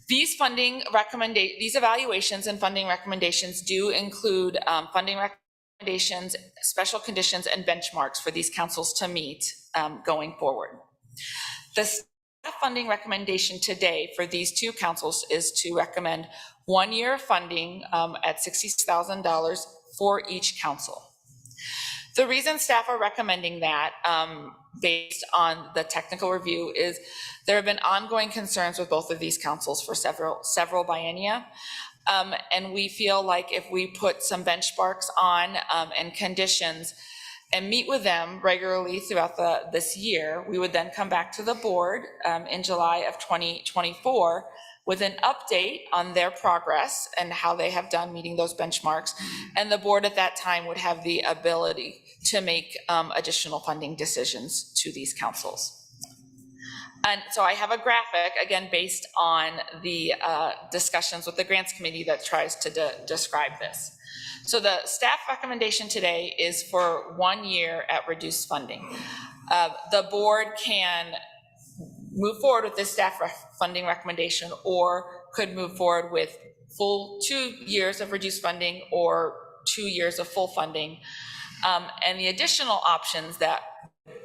These evaluations and funding recommendations do include funding recommendations, special conditions, and benchmarks for these councils to meet going forward. The staff funding recommendation today for these 2 councils is to recommend 1 year of funding at $60,000 for each council. The reason staff are recommending that based on the technical review is there have been ongoing concerns with both of these councils for several biennia. And we feel like if we put some benchmarks on and conditions and meet with them regularly throughout this year, we would then come back to the board in July of 2024 with an update on their progress and how they have done meeting those benchmarks. And the board at that time would have the ability to make additional funding decisions to these councils. And so I have a graphic, again, based on the discussions with the grants committee that tries to describe this. So the staff recommendation today is for 1 year at reduced funding. The board can move forward with this staff funding recommendation or could move forward with full 2 years of reduced funding or 2 years of full funding. And the additional options that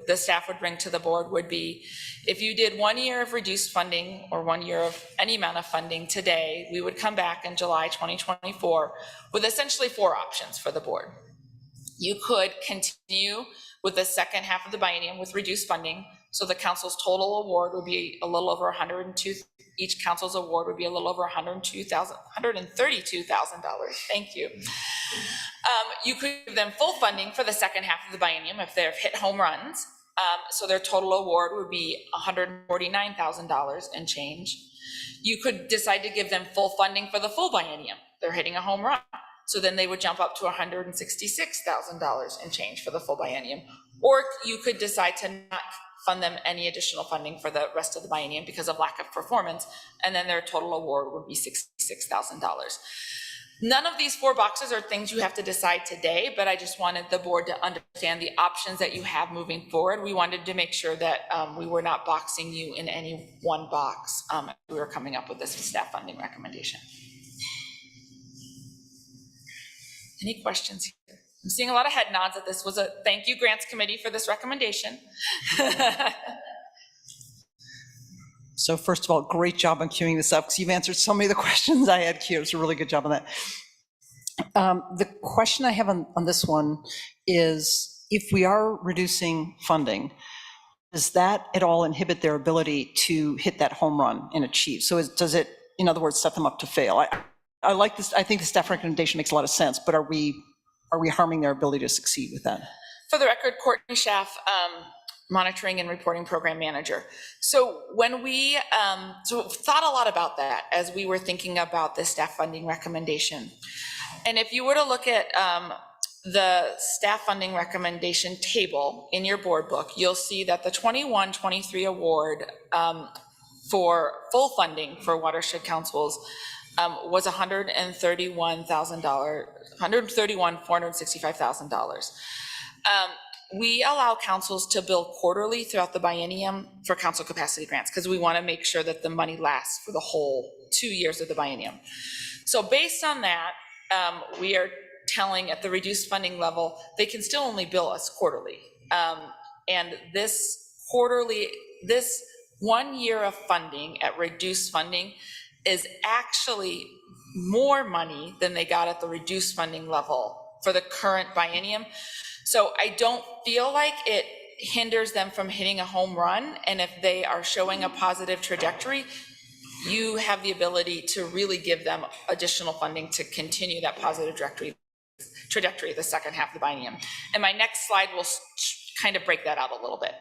the staff would bring to the board would be if you did 1 year of reduced funding or 1 year of any amount of funding today, we would come back in July 2024 with essentially 4 options for the board. You could continue with the second half of the biennium with reduced funding. So the council's total award would be a little over 102. Each council's award would be a little over $132,000. Thank you. You could give them full funding for the second half of the biennium if they've hit home runs. So their total award would be $149,000 and change. You could decide to give them full funding for the full biennium. They're hitting a home run. So then they would jump up to $166,000 and change for the full biennium. Or you could decide to not fund them any additional funding for the rest of the biennium because of lack of performance, and then their total award would be $66,000. None of these 4 boxes are things you have to decide today, but I just wanted the board to understand the options that you have moving forward. We wanted to make sure that we were not boxing you in any one box. We were coming up with this staff funding recommendation. Any questions here? I'm seeing a lot of head nods that this was a thank you grants committee for this recommendation. So first of all, great job on queuing this up because you've answered so many of the questions I had queued. It's a really good job on that. The question I have on this one is if we are reducing funding, does that at all inhibit their ability to hit that home run and achieve? So does it, in other words, set them up to fail? I like this. I think the staff recommendation makes a lot of sense, but are we harming their ability to succeed with that? For the record, Courtney Schaff, Monitoring and Reporting Program Manager. So when we thought a lot about that as we were thinking about the staff funding recommendation. And if you were to look at the staff funding recommendation table in your board book, you'll see that the 21-23 award for full funding for watershed councils was $465,000. We allow councils to bill quarterly throughout the biennium for council capacity grants because we want to make sure that the money lasts for the whole 2 years of the biennium. So based on that, we are telling at the reduced funding level, they can still only bill us quarterly. And this 1 year of funding at reduced funding is actually more money than they got at the reduced funding level for the current biennium. So I don't feel like it hinders them from hitting a home run. And if they are showing a positive trajectory, you have the ability to really give them additional funding to continue that positive trajectory the second half of the biennium. And my next slide will kind of break that out a little bit.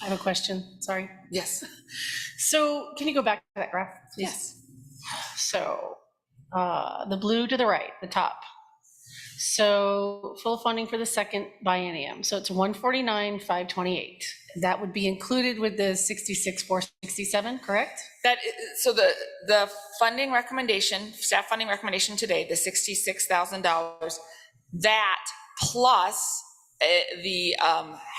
I have a question, sorry. Yes. So can you go back to that graph, please? Yes. So the blue to the right, the top. So full funding for the second biennium. So it's 149,528. That would be included with the 66,467, correct? So the funding recommendation, staff funding recommendation today, the $66,000, that plus the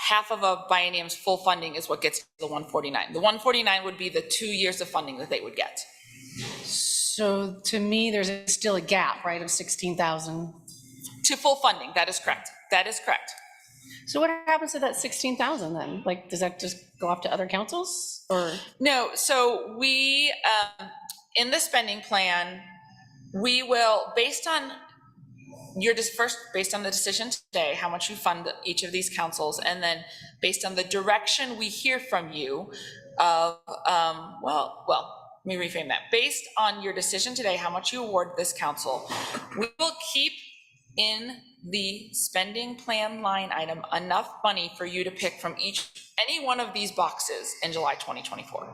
half of a biennium's full funding is what gets the 149. The 149 would be the 2 years of funding that they would get. So to me, there's still a gap, right, of 16,000. To full funding, that is correct. That is correct. So what happens to that 16,000 then? Like, does that just go off to other councils or? No, so we, in the spending plan, we will, based on based on the decision today, how much you fund each of these councils, and then based on the direction we hear from you of, let me reframe that. Based on your decision today, how much you award this council, we will keep in the spending plan line item enough money for you to pick from any one of these boxes in July 2024.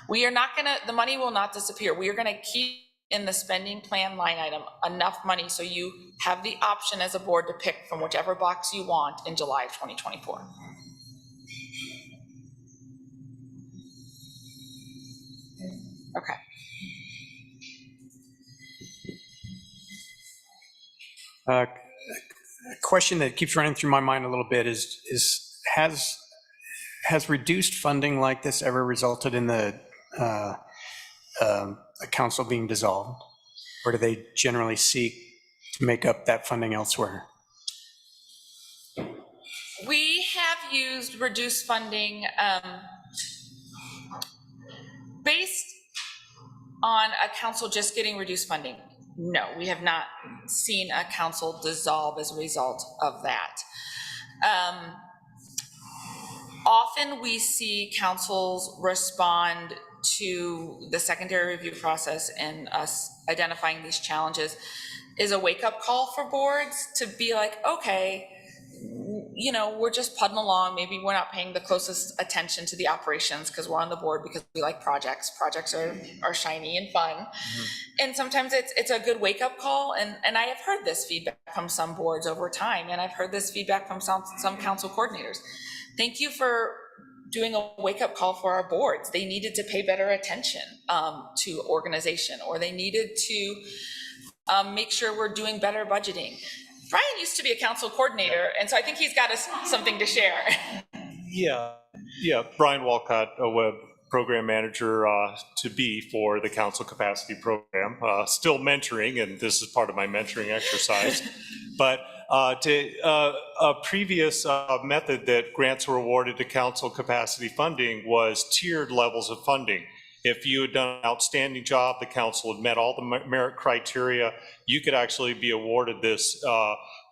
We are not gonna, the money will not disappear. We are gonna keep in the spending plan line item enough money so you have the option as a board to pick from whichever box you want in July of 2024. Okay. A question that keeps running through my mind a little bit is has reduced funding like this ever resulted in the a council being dissolved, or do they generally seek to make up that funding elsewhere? We have used reduced funding based on a council just getting reduced funding. No, we have not seen a council dissolve as a result of that. Often we see councils respond to the secondary review process and us identifying these challenges is a wake-up call for boards to be like, okay, you know, we're just pudding along. Maybe we're not paying the closest attention to the operations because we're on the board because we like projects. Projects are shiny and fun. Mm-hmm. And sometimes it's a good wake-up call. And I have heard this feedback from some boards over time, and I've heard this feedback from some council coordinators. Thank you for doing a wake-up call for our boards. They needed to pay better attention to organization, or they needed to make sure we're doing better budgeting. Brian used to be a council coordinator, and so I think he's got something to share. Yeah, Brian Walcott, OWEB program manager to be for the council capacity program. Still mentoring, and this is part of my mentoring exercise. But a previous method that grants were awarded to council capacity funding was tiered levels of funding. If you had done an outstanding job, the council had met all the merit criteria, you could actually be awarded this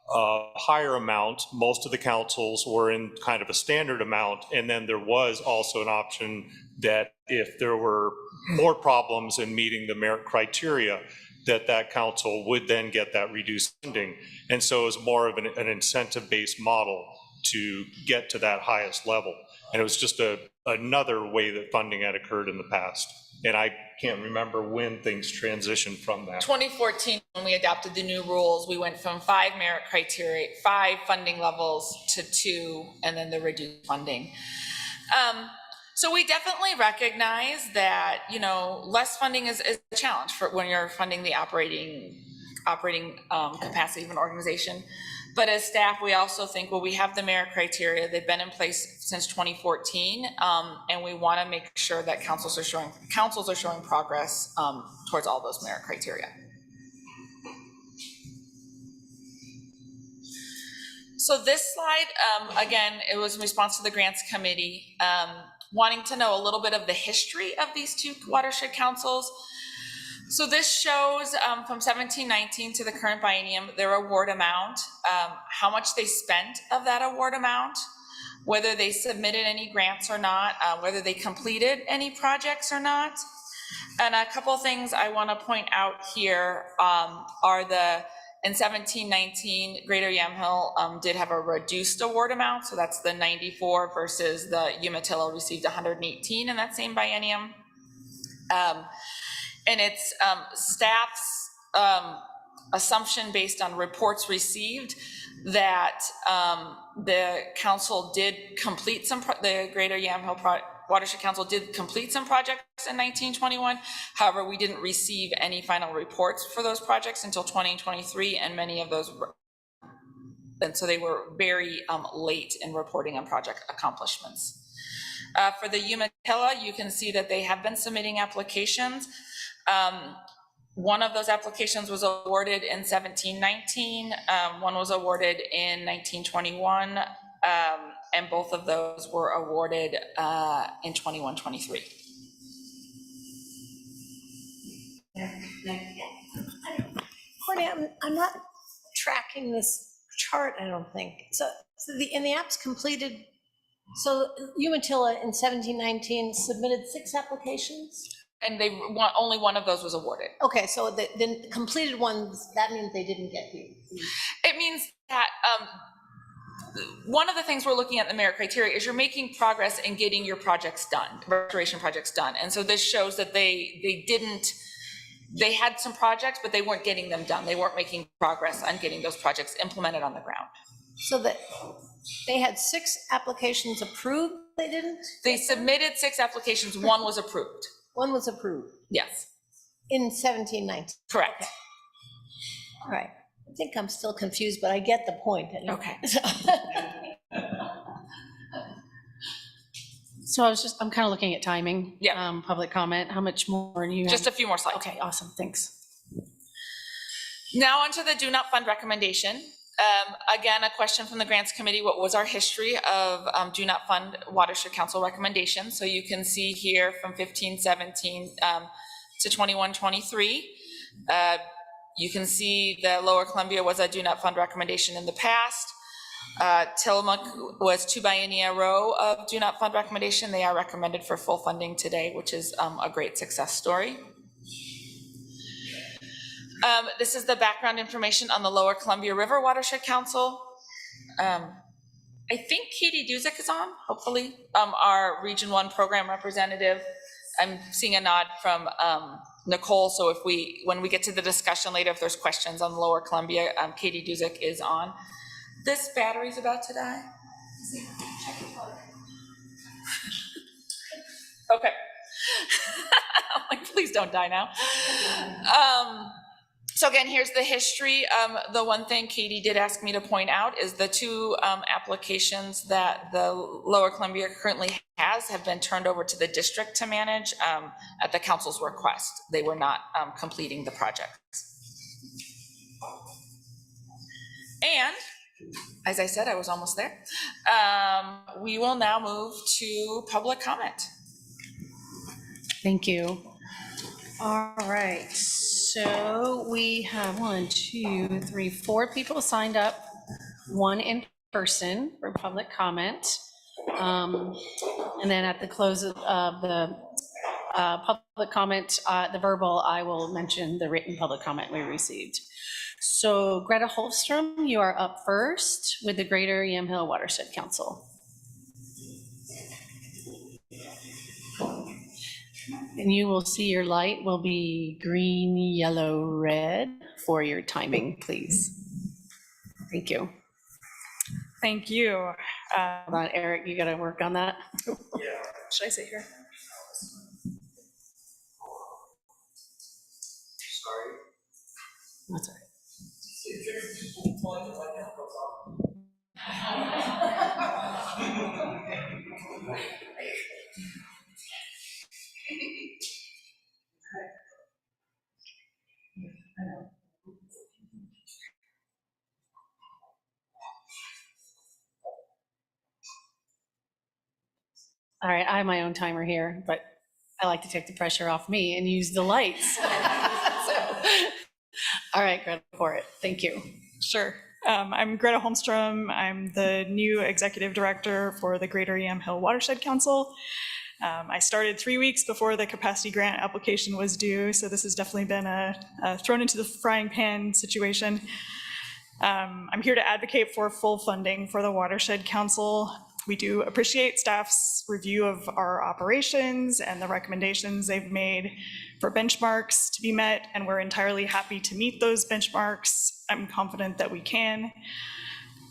higher amount. Most of the councils were in kind of a standard amount, and then there was also an option that if there were more problems in meeting the merit criteria, that council would then get that reduced funding. And so it was more of an incentive-based model to get to that highest level. And it was just another way that funding had occurred in the past. And I can't remember when things transitioned from that. 2014, when we adopted the new rules, we went from 5 merit criteria, 5 funding levels to 2, and then the reduced funding. So we definitely recognize that, you know, less funding is a challenge for when you're funding the operating capacity of an organization. But as staff, we also think, well, we have the merit criteria. They've been in place since 2014, and we want to make sure that councils are showing progress towards all those merit criteria. So this slide, again, it was in response to the grants committee, wanting to know a little bit of the history of these 2 watershed councils. So this shows from 17-19 to the current biennium, their award amount, how much they spent of that award amount, whether they submitted any grants or not, whether they completed any projects or not. And a couple of things I want to point out here are in 17-19, Greater Yamhill did have a reduced award amount, so that's the 94 versus the Umatilla received 118 in that same biennium. And it's staff's assumption based on reports received that the council did complete the Greater Yamhill Watershed Council did complete some projects in 1921. However, we didn't receive any final reports for those projects until 2023, and many of those, and so they were very late in reporting on project accomplishments. For the Umatilla, you can see that they have been submitting applications. One of those applications was awarded in 17-19, one was awarded in 1921, and both of those were awarded in 21-23. Courtney, I'm not tracking this chart, I don't think. So in the apps completed, so Umatilla in 17-19 submitted 6 applications? And only one of those was awarded. Okay, so the completed ones, that means they didn't get you. It means that one of the things we're looking at in the merit criteria is you're making progress in getting your projects done, restoration projects done. And so this shows that they had some projects, but they weren't getting them done. They weren't making progress on getting those projects implemented on the ground. So that they had 6 applications approved, they didn't? They submitted 6 applications, one was approved. One was approved? Yes. In 17-19? Correct. Okay. All right. I think I'm still confused, but I get the point. Okay. So I'm kind of looking at timing. Yeah. Public comment, how much more do you have? Just a few more slides. Okay, awesome, thanks. Now onto the do not fund recommendation. Again, a question from the grants committee, what was our history of do not fund watershed council recommendations? So you can see here from 15-17 to 21-23. You can see the Lower Columbia was a do not fund recommendation in the past. Tillamook was 2 biennia row of do not fund recommendation. They are recommended for full funding today, which is a great success story. This is the background information on the Lower Columbia River Watershed Council. I think Katie Duzick is on, hopefully, our Region 1 program representative. I'm seeing a nod from Nicole, so when we get to the discussion later, if there's questions on Lower Columbia, Katie Duzick is on. This battery's about to die. Okay. I'm like, please don't die now. So again, here's the history. The one thing Katie did ask me to point out is the 2 applications that the Lower Columbia currently has have been turned over to the district to manage at the council's request. They were not completing the projects. And as I said, I was almost there. We will now move to public comment. Thank you. All right, so we have 4 people signed up, 1 in person for public comment. And then at the close of the public comment, the verbal, I will mention the written public comment we received. So Greta Holstrom, you are up first with the Greater Yamhill Watershed Council. And you will see your light will be green, yellow, red for your timing, please. Thank you. Thank you. Hold on, Eric, you got to work on that. Should I sit here? That's all right. All right, I have my own timer here, but I like to take the pressure off me and use the lights. So, all right, Greta, for it. Thank you. Sure. I'm Greta Holmstrom. I'm the new executive director for the Greater Yamhill Watershed Council. I started 3 weeks before the capacity grant application was due, so this has definitely been a thrown into the frying pan situation. I'm here to advocate for full funding for the Watershed Council. We do appreciate staff's review of our operations and the recommendations they've made for benchmarks to be met, and we're entirely happy to meet those benchmarks. I'm confident that we can,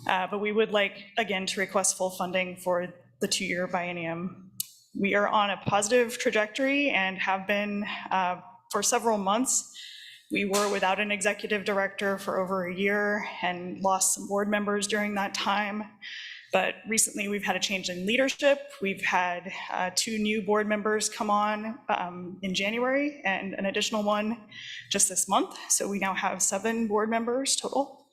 but we would like, again, to request full funding for the 2-year biennium. We are on a positive trajectory and have been for several months. We were without an executive director for over a year and lost some board members during that time. But recently we've had a change in leadership. We've had 2 new board members come on in January and an additional one just this month. So we now have 7 board members total.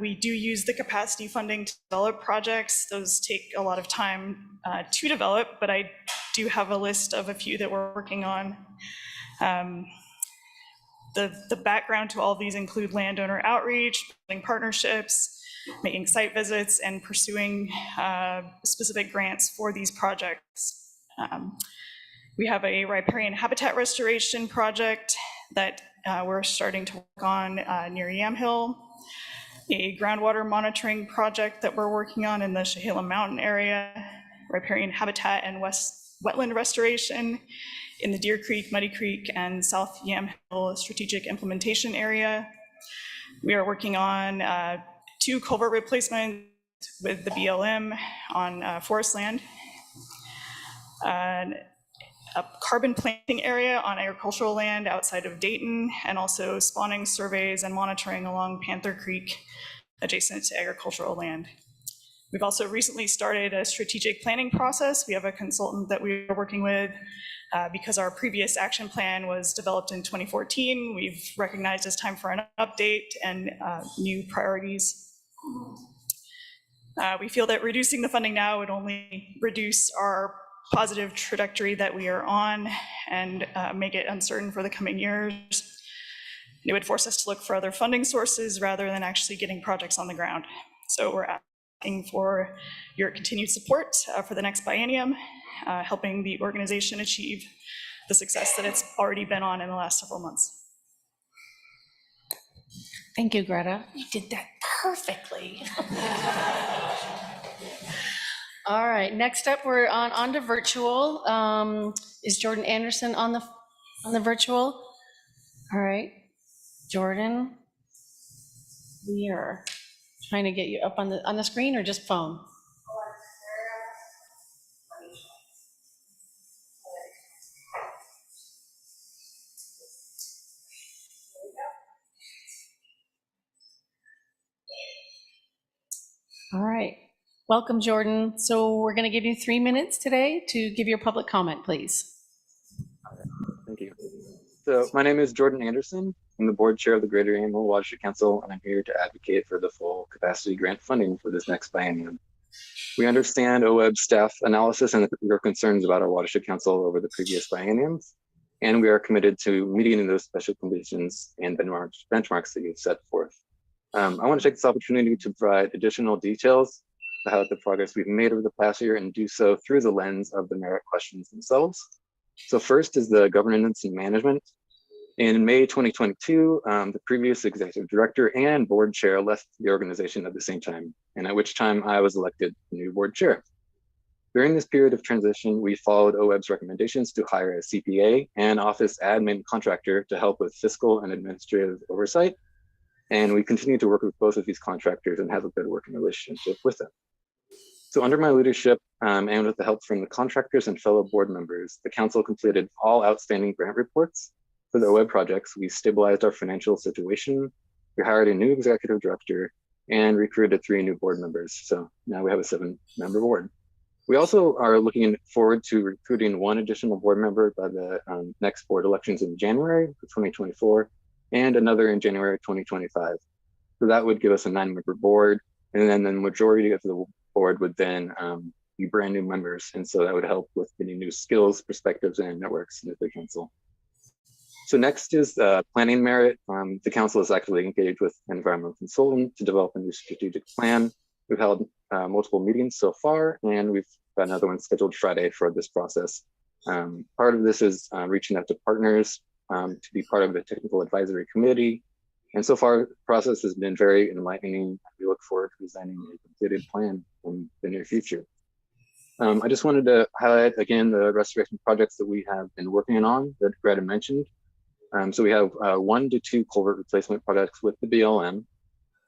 We do use the capacity funding to develop projects. Those take a lot of time to develop, but I do have a list of a few that we're working on. The background to all of these include landowner outreach, building partnerships, making site visits, and pursuing specific grants for these projects. We have a riparian habitat restoration project that we're starting to work on near Yamhill, a groundwater monitoring project that we're working on in the Chehalem Mountain area, riparian habitat and wetland restoration in the Deer Creek, Muddy Creek, and South Yamhill strategic implementation area. We are working on 2 culvert replacements with the BLM on forest land, a carbon planting area on agricultural land outside of Dayton, and also spawning surveys and monitoring along Panther Creek adjacent to agricultural land. We've also recently started a strategic planning process. We have a consultant that we are working with because our previous action plan was developed in 2014. We've recognized it's time for an update and new priorities. We feel that reducing the funding now would only reduce our positive trajectory that we are on and make it uncertain for the coming years. It would force us to look for other funding sources rather than actually getting projects on the ground. So we're asking for your continued support for the next biennium, helping the organization achieve the success that it's already been on in the last several months. Thank you, Greta. You did that perfectly. All right, next up, we're on to virtual. Is Jordan Anderson on the virtual? All right, Jordan, we are trying to get you up on the screen or just phone? All right, welcome, Jordan. So we're going to give you 3 minutes today to give your public comment, please. Thank you. So my name is Jordan Anderson. I'm the board chair of the Greater Yamhill Watershed Council, and I'm here to advocate for the full capacity grant funding for this next biennium. We understand OWEB staff analysis and your concerns about our Watershed Council over the previous bienniums, and we are committed to meeting those special conditions and benchmarks that you've set forth. I want to take this opportunity to provide additional details about the progress we've made over the past year and do so through the lens of the merit questions themselves. So first is the governance and management. In May 2022, the previous executive director and board chair left the organization at the same time, and at which time I was elected new board chair. During this period of transition, we followed OWEB's recommendations to hire a CPA and office admin contractor to help with fiscal and administrative oversight. And we continue to work with both of these contractors and have a good working relationship with them. So under my leadership and with the help from the contractors and fellow board members, the council completed all outstanding grant reports for the OWEB projects. We stabilized our financial situation. We hired a new executive director and recruited 3 new board members. So now we have a 7-member board. We also are looking forward to recruiting 1 additional board member by the next board elections in January of 2024 and another in January 2025. So that would give us a 9-member board. And then the majority of the board would then be brand new members. And so that would help with getting new skills, perspectives, and networks into the council. So next is planning merit. The council is actively engaged with an environmental consultant to develop a new strategic plan. We've held multiple meetings so far, and we've got another one scheduled Friday for this process. Part of this is reaching out to partners to be part of the technical advisory committee. And so far, the process has been very enlightening. We look forward to designing a completed plan in the near future. I just wanted to highlight again the restoration projects that we have been working on that Greta mentioned. So we have 1 to 2 culvert replacement projects with the BLM,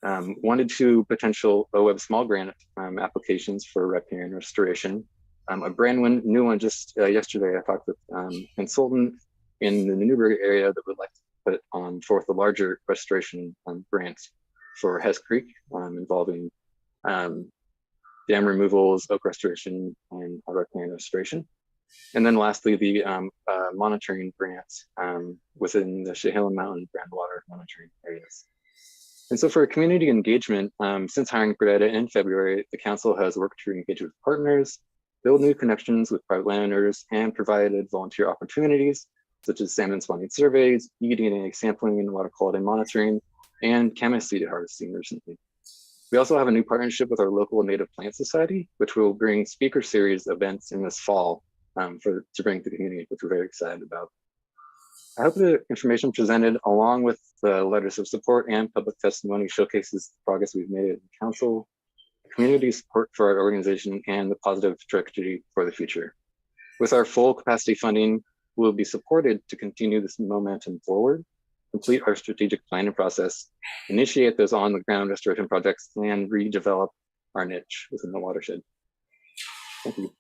1 to 2 potential OWEB small grant applications for repair and restoration. A brand new one just yesterday, I talked with a consultant in the Newberg area that would like to put on forth a larger restoration grant for Hess Creek involving dam removals, oak restoration, and repair and restoration. And then lastly, the monitoring grants within the Chehalem Mountain groundwater monitoring areas. And so for community engagement, since hiring Greta in February, the council has worked to engage with partners, build new connections with private landowners, and provided volunteer opportunities, such as salmon spawning surveys, eDNA sampling and water quality monitoring, and camas seed harvesting recently. We also have a new partnership with our local Native Plant Society, which will bring speaker series events in this fall to bring to the community, which we're very excited about. I hope the information presented along with the letters of support and public testimony showcases the progress we've made at the council, community support for our organization, and the positive trajectory for the future. With our full capacity funding, we'll be supported to continue this momentum forward, complete our strategic planning process, initiate those on-the-ground restoration projects, and redevelop our niche within the watershed. Thank you.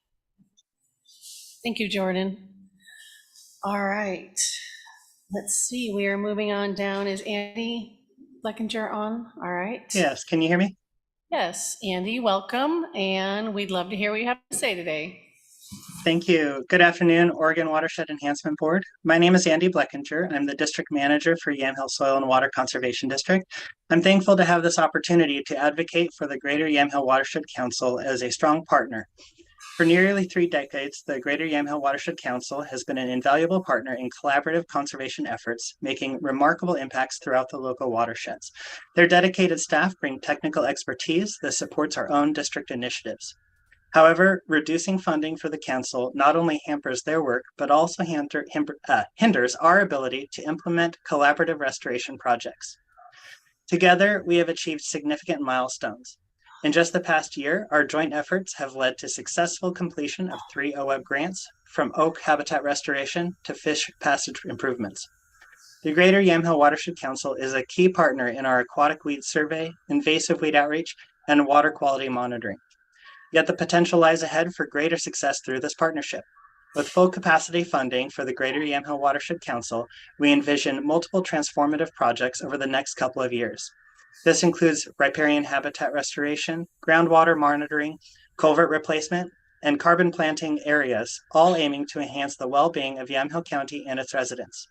Thank you, Jordan. All right. Let's see, we are moving on down. Is Andy Fleckinger on? All right. Yes, can you hear me? Yes, Andy, welcome, and we'd love to hear what you have to say today. Thank you. Good afternoon, Oregon Watershed Enhancement Board. My name is Andy Fleckinger. I'm the district manager for Yamhill Soil and Water Conservation District. I'm thankful to have this opportunity to advocate for the Greater Yamhill Watershed Council as a strong partner. For nearly 3 decades, the Greater Yamhill Watershed Council has been an invaluable partner in collaborative conservation efforts, making remarkable impacts throughout the local watersheds. Their dedicated staff bring technical expertise that supports our own district initiatives. However, reducing funding for the council not only hampers their work, but also hinders our ability to implement collaborative restoration projects. Together, we have achieved significant milestones. In just the past year, our joint efforts have led to successful completion of 3 OWEB grants, from oak habitat restoration to fish passage improvements. The Greater Yamhill Watershed Council is a key partner in our aquatic weed survey, invasive weed outreach, and water quality monitoring. Yet the potential lies ahead for greater success through this partnership. With full capacity funding for the Greater Yamhill Watershed Council, we envision multiple transformative projects over the next couple of years. This includes riparian habitat restoration, groundwater monitoring, culvert replacement, and carbon planting areas, all aiming to enhance the well-being of Yamhill County and its residents.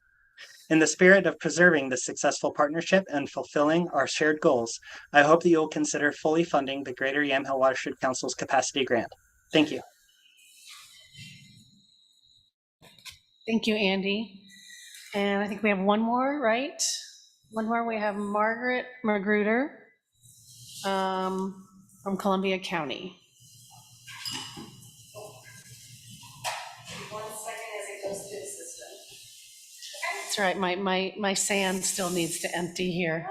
In the spirit of preserving this successful partnership and fulfilling our shared goals, I hope that you will consider fully funding the Greater Yamhill Watershed Council's capacity grant. Thank you. Thank you, Andy. And I think we have one more, right? One more. We have Margaret Magruder from Columbia County. 1 second as it goes through the system. That's right. My sand still needs to empty here.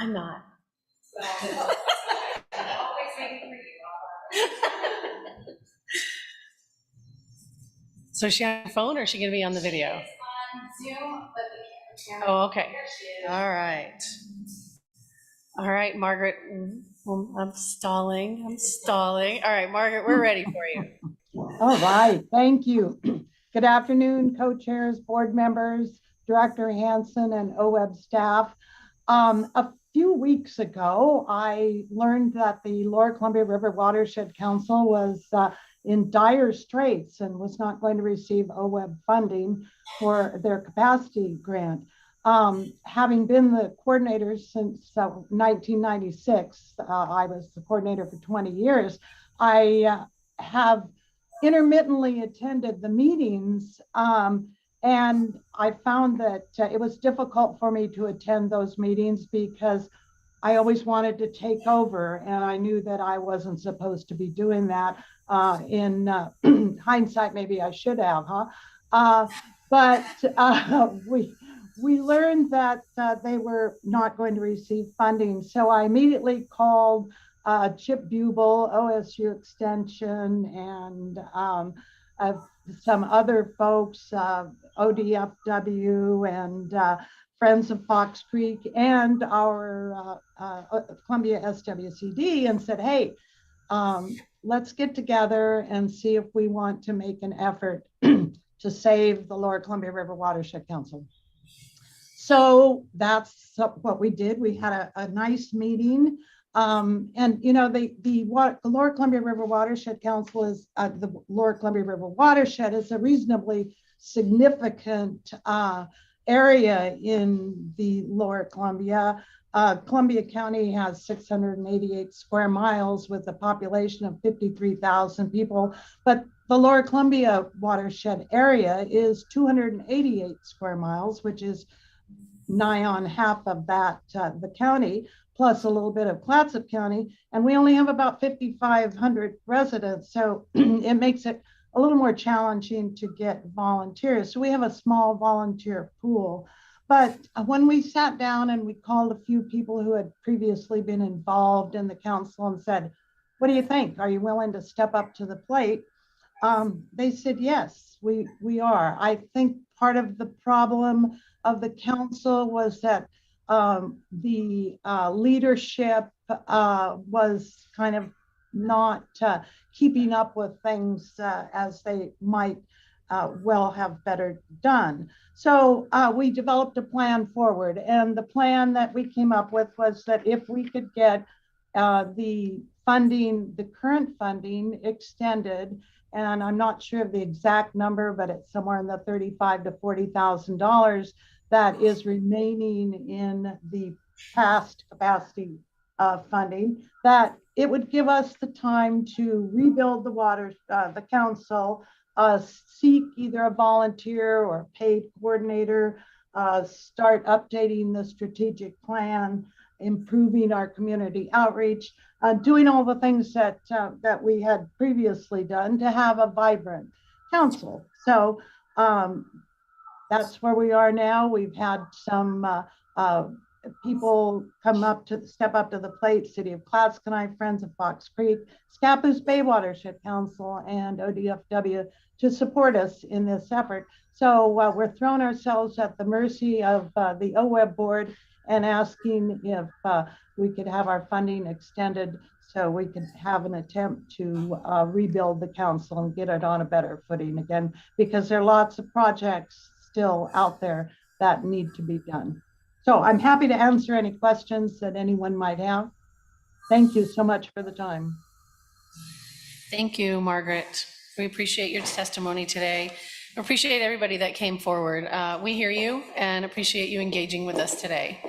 I'm not. So is she on her phone or is she going to be on the video? On Zoom, but the camera. Oh, okay. All right. All right, Margaret. I'm stalling. All right, Margaret, we're ready for you. All right, thank you. Good afternoon, co-chairs, board members, Director Hansen, and OWEB staff. A few weeks ago, I learned that the Lower Columbia River Watershed Council was in dire straits and was not going to receive OWEB funding for their capacity grant. Having been the coordinator since 1996, I was the coordinator for 20 years, I have intermittently attended the meetings, and I found that it was difficult for me to attend those meetings because I always wanted to take over, and I knew that I wasn't supposed to be doing that. In hindsight, maybe I should have, huh? But we learned that they were not going to receive funding. So I immediately called Chip Bubel, OSU Extension, and some other folks, ODFW and Friends of Fox Creek, and our Columbia SWCD, and said, hey, let's get together and see if we want to make an effort to save the Lower Columbia River Watershed Council. So that's what we did. We had a nice meeting. And you know, the Lower Columbia River Watershed Council is the Lower Columbia River Watershed is a reasonably significant area in the Lower Columbia. Columbia County has 688 square miles with a population of 53,000 people, but the Lower Columbia watershed area is 288 square miles, which is nigh on half of that, the county, plus a little bit of Clatsop County, and we only have about 5,500 residents. So it makes it a little more challenging to get volunteers. So we have a small volunteer pool. But when we sat down and we called a few people who had previously been involved in the council and said, what do you think? Are you willing to step up to the plate? They said, yes, we are. I think part of the problem of the council was that the leadership was kind of not keeping up with things as they might well have better done. So we developed a plan forward, and the plan that we came up with was that if we could get the funding, the current funding extended, and I'm not sure of the exact number, but it's somewhere in the $35,000 to $40,000 that is remaining in the past capacity funding, that it would give us the time to rebuild the council, seek either a volunteer or a paid coordinator, start updating the strategic plan, improving our community outreach, doing all the things that we had previously done to have a vibrant council. So that's where we are now. We've had some people step up to the plate: City of Clatskanie, Friends of Fox Creek, Scappoose Bay Watershed Council, and ODFW to support us in this effort. So we're throwing ourselves at the mercy of the OWEB board and asking if we could have our funding extended so we could have an attempt to rebuild the council and get it on a better footing again, because there are lots of projects still out there that need to be done. So I'm happy to answer any questions that anyone might have. Thank you so much for the time. Thank you, Margaret. We appreciate your testimony today. We appreciate everybody that came forward. We hear you and appreciate you engaging with us today.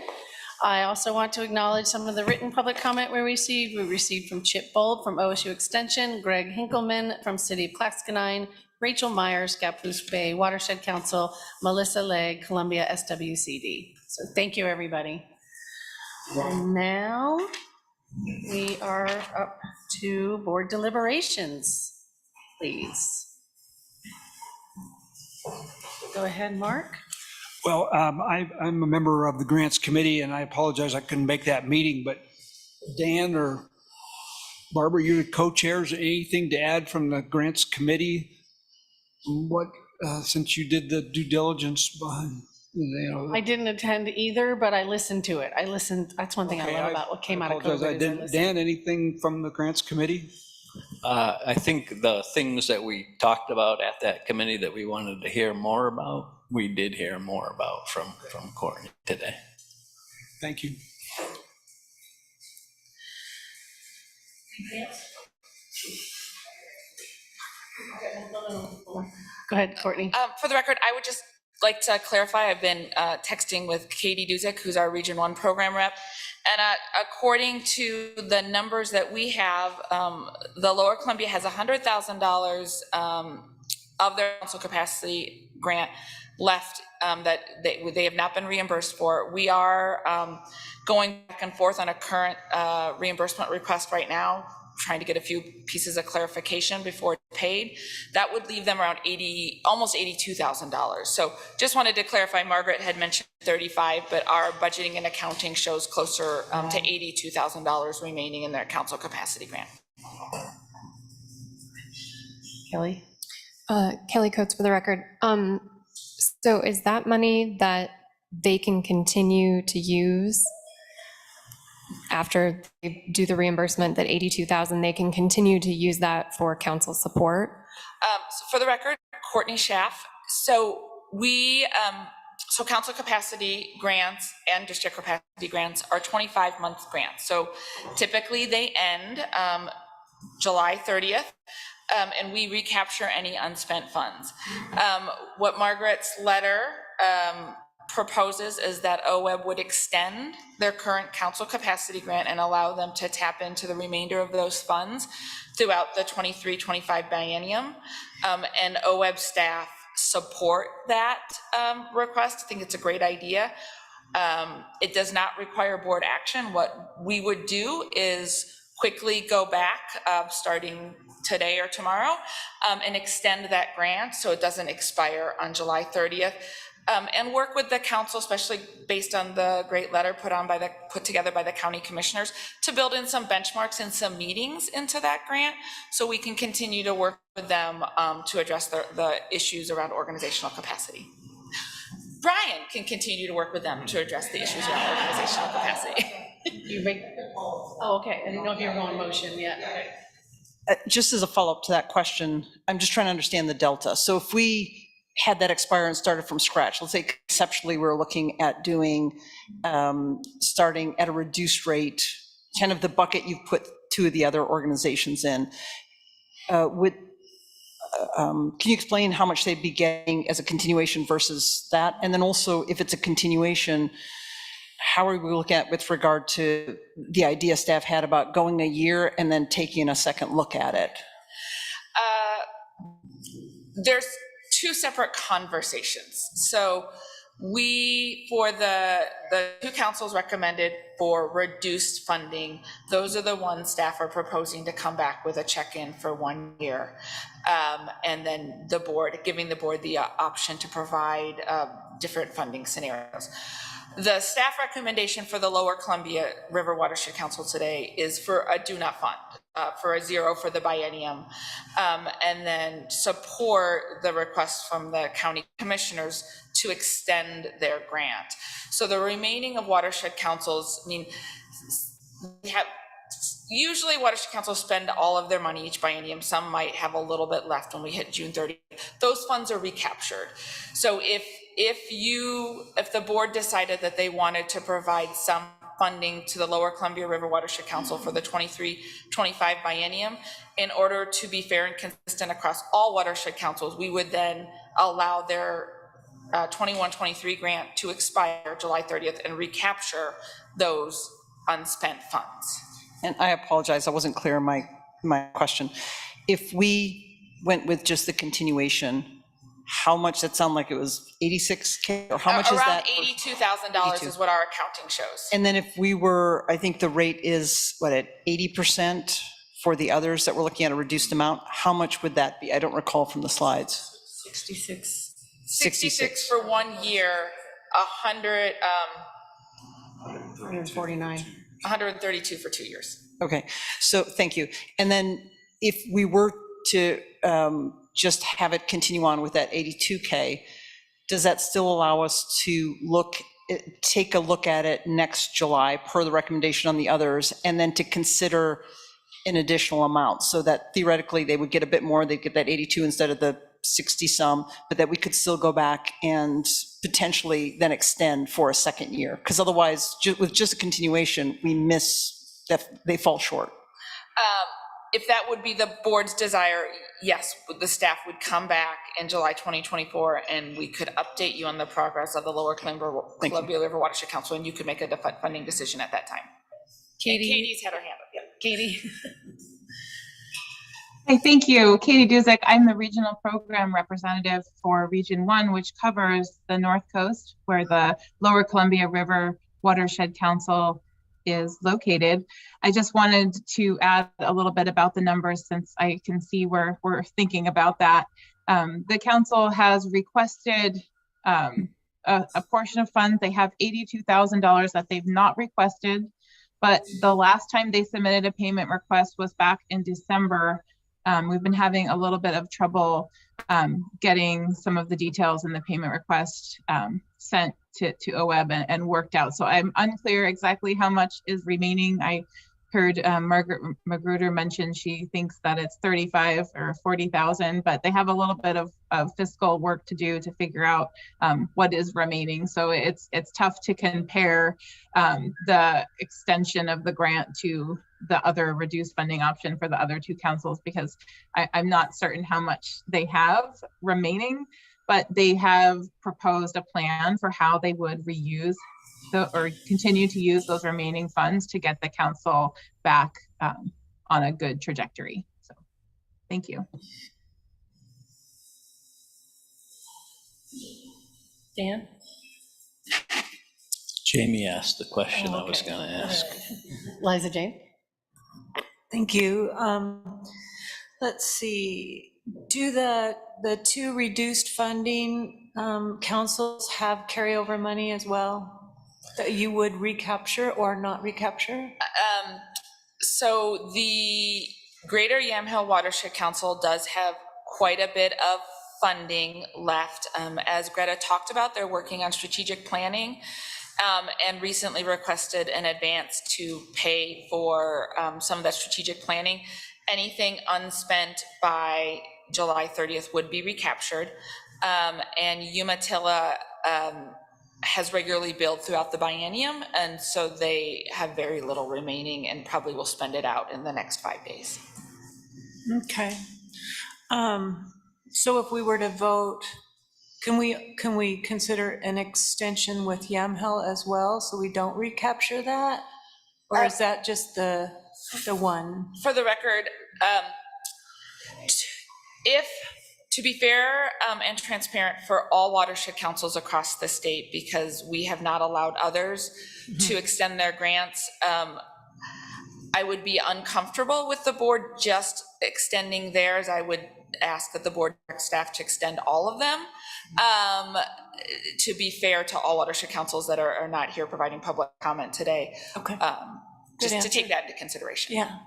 I also want to acknowledge some of the written public comment we received. We received from Chip Bold from OSU Extension, Greg Hinkleman from City of Clatskanie, Rachel Myers, Scappoose Bay Watershed Council, Melissa Legg, Columbia SWCD. So thank you, everybody. And now we are up to board deliberations, please. Go ahead, Mark. Well, I'm a member of the Grants Committee, and I apologize I couldn't make that meeting, but Dan or Barbara, you're the co-chairs. Anything to add from the Grants Committee? What, since you did the due diligence behind, you know? I didn't attend either, but I listened to it. I listened, that's one thing I Okay, love about what came out of apologize, I COVID. is I didn't. listened. Dan, anything from the Grants Committee? I think the things that we talked about at that committee that we wanted to hear more about, we did hear more about from Courtney today. Thank you. Go ahead, Courtney. For the record, I would just like to clarify, I've been texting with Katie Duzick, who's our Region 1 program rep. And according to the numbers that we have, the Lower Columbia has $100,000 of their council capacity grant left that they have not been reimbursed for. We are going back and forth on a current reimbursement request right now, trying to get a few pieces of clarification before it's paid. That would leave them around almost $82,000. So just wanted to clarify, Margaret had mentioned 35, but our budgeting and accounting shows closer to $82,000 remaining in their council capacity grant. Kelly? Kelly Coates for the record. So is that money that they can continue to use after they do the reimbursement, that 82,000, they can continue to use that for council support? So for the record, Courtney Schaff. So we, so council capacity grants and district capacity grants are 25-month grants. So typically they end July 30th. And we recapture any unspent funds. What Margaret's letter proposes is that OWEB would extend their current council capacity grant and allow them to tap into the remainder of those funds throughout the 23-25 biennium. And OWEB staff support that request. I think it's a great idea. It does not require board action. What we would do is quickly go back starting today or tomorrow and extend that grant so it doesn't expire on July 30th. And work with the council, especially based on the great letter put together by the county commissioners, to build in some benchmarks and some meetings into that grant so we can continue to work with them to address the issues around organizational capacity. Brian can continue to work with them to address the issues around organizational capacity. You make, oh, okay. I didn't know if you were going motion yet. Okay. Just as a follow-up to that question, I'm just trying to understand the delta. So if we had that expire and started from scratch, let's say conceptually we're looking at doing, starting at a reduced rate, kind of the bucket you've put two of the other organizations in, can you explain how much they'd be getting as a continuation versus that? And then also, if it's a continuation, how are we looking at with regard to the idea staff had about going a year and then taking a second look at it? There's two separate conversations. So we, for the two councils recommended for reduced funding, those are the ones staff are proposing to come back with a check-in for 1 year. And then the board, giving the board the option to provide different funding scenarios. The staff recommendation for the Lower Columbia River Watershed Council today is for a do not fund, for a zero for the biennium, and then support the request from the county commissioners to extend their grant. So the remaining of watershed councils, I mean, we have, usually watershed councils spend all of their money each biennium. Some might have a little bit left when we hit June 30th. Those funds are recaptured. So if the board decided that they wanted to provide some funding to the Lower Columbia River Watershed Council for the 23-25 biennium, in order to be fair and consistent across all watershed councils, we would then allow their 21-23 grant to expire July 30th and recapture those unspent funds. And I apologize, I wasn't clear in my question. If we went with just the continuation, how much, that sound like it was 86K, or how much is that? Around $82,000 is what our accounting shows. And then if we were, I think the rate is, what, at 80% for the others that we're looking at a reduced amount, how much would that be? I don't recall from the slides. 66 for 1 year 149. 132 for 2 years. Okay, so thank you. And then if we were to just have it continue on with that 82K, does that still allow us to take a look at it next July per the recommendation on the others, and then to consider an additional amount so that theoretically they would get a bit more, they'd get that 82 instead of the 60 some, but that we could still go back and potentially then extend for a second year? Because otherwise, with just a continuation, we miss that, they fall short. If that would be the board's desire, yes, the staff would come back in July 2024 and we could update you on the progress of the Lower Columbia River Watershed Council, and you could make a funding decision at that time. Katie's had her hand up. Yep. Katie. Hey, thank you. Katie Duzick. I'm the regional program representative for Region 1, which covers the North Coast, where the Lower Columbia River Watershed Council is located. I just wanted to add a little bit about the numbers, since I can see where we're thinking about that. The council has requested a portion of funds. They have $82,000 that they've not requested, but the last time they submitted a payment request was back in December. We've been having a little bit of trouble getting some of the details in the payment request sent to OWEB and worked out. So I'm unclear exactly how much is remaining. I heard Margaret Magruder mention she thinks that it's 35 or 40,000, but they have a little bit of fiscal work to do to figure out what is remaining. So it's tough to compare the extension of the grant to the other reduced funding option for the other two councils, because I'm not certain how much they have remaining, but they have proposed a plan for how they would reuse or continue to use those remaining funds to get the council back on a good trajectory. So thank you. Dan? Jamie asked the question I was going to ask. Liza Jane? Thank you. Let's see. Do the two reduced funding councils have carryover money as well that you would recapture or not recapture? So the Greater Yamhill Watershed Council does have quite a bit of funding left. As Greta talked about, they're working on strategic planning and recently requested an advance to pay for some of that strategic planning. Anything unspent by July 30th would be recaptured. And Umatilla has regularly billed throughout the biennium, and so they have very little remaining and probably will spend it out in the next 5 days. Okay. So if we were to vote, can we consider an extension with Yamhill as well, so we don't recapture that? Or is that just the one? For the record, to be fair and transparent for all watershed councils across the state, because we have not allowed others to extend their grants, I would be uncomfortable with the board just extending theirs. I would ask that the board staff to extend all of them, to be fair to all watershed councils that are not here providing public comment today. Okay. Just to take that into consideration. Yeah.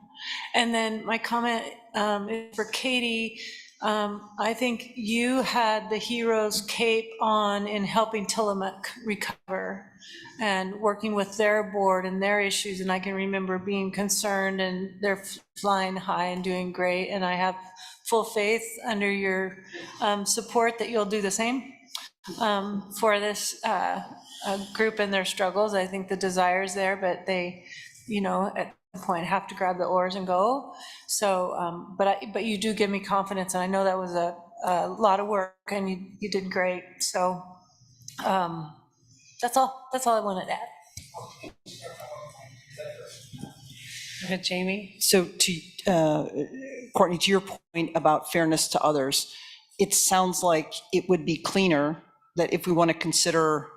And then my comment is for Katie. I think you had the hero's cape on in helping Tillamook recover and working with their board and their issues. And I can remember being concerned, and they're flying high and doing great. And I have full faith under your support that you'll do the same for this group and their struggles. I think the desire's there, but they, at point have to grab the oars and go. So but you do give me confidence, and I know that was a lot of work, and you did great. So that's all I wanted to add. Go ahead, Jamie. So to Courtney, to your point about fairness to others, it sounds like it would be cleaner that if we want to consider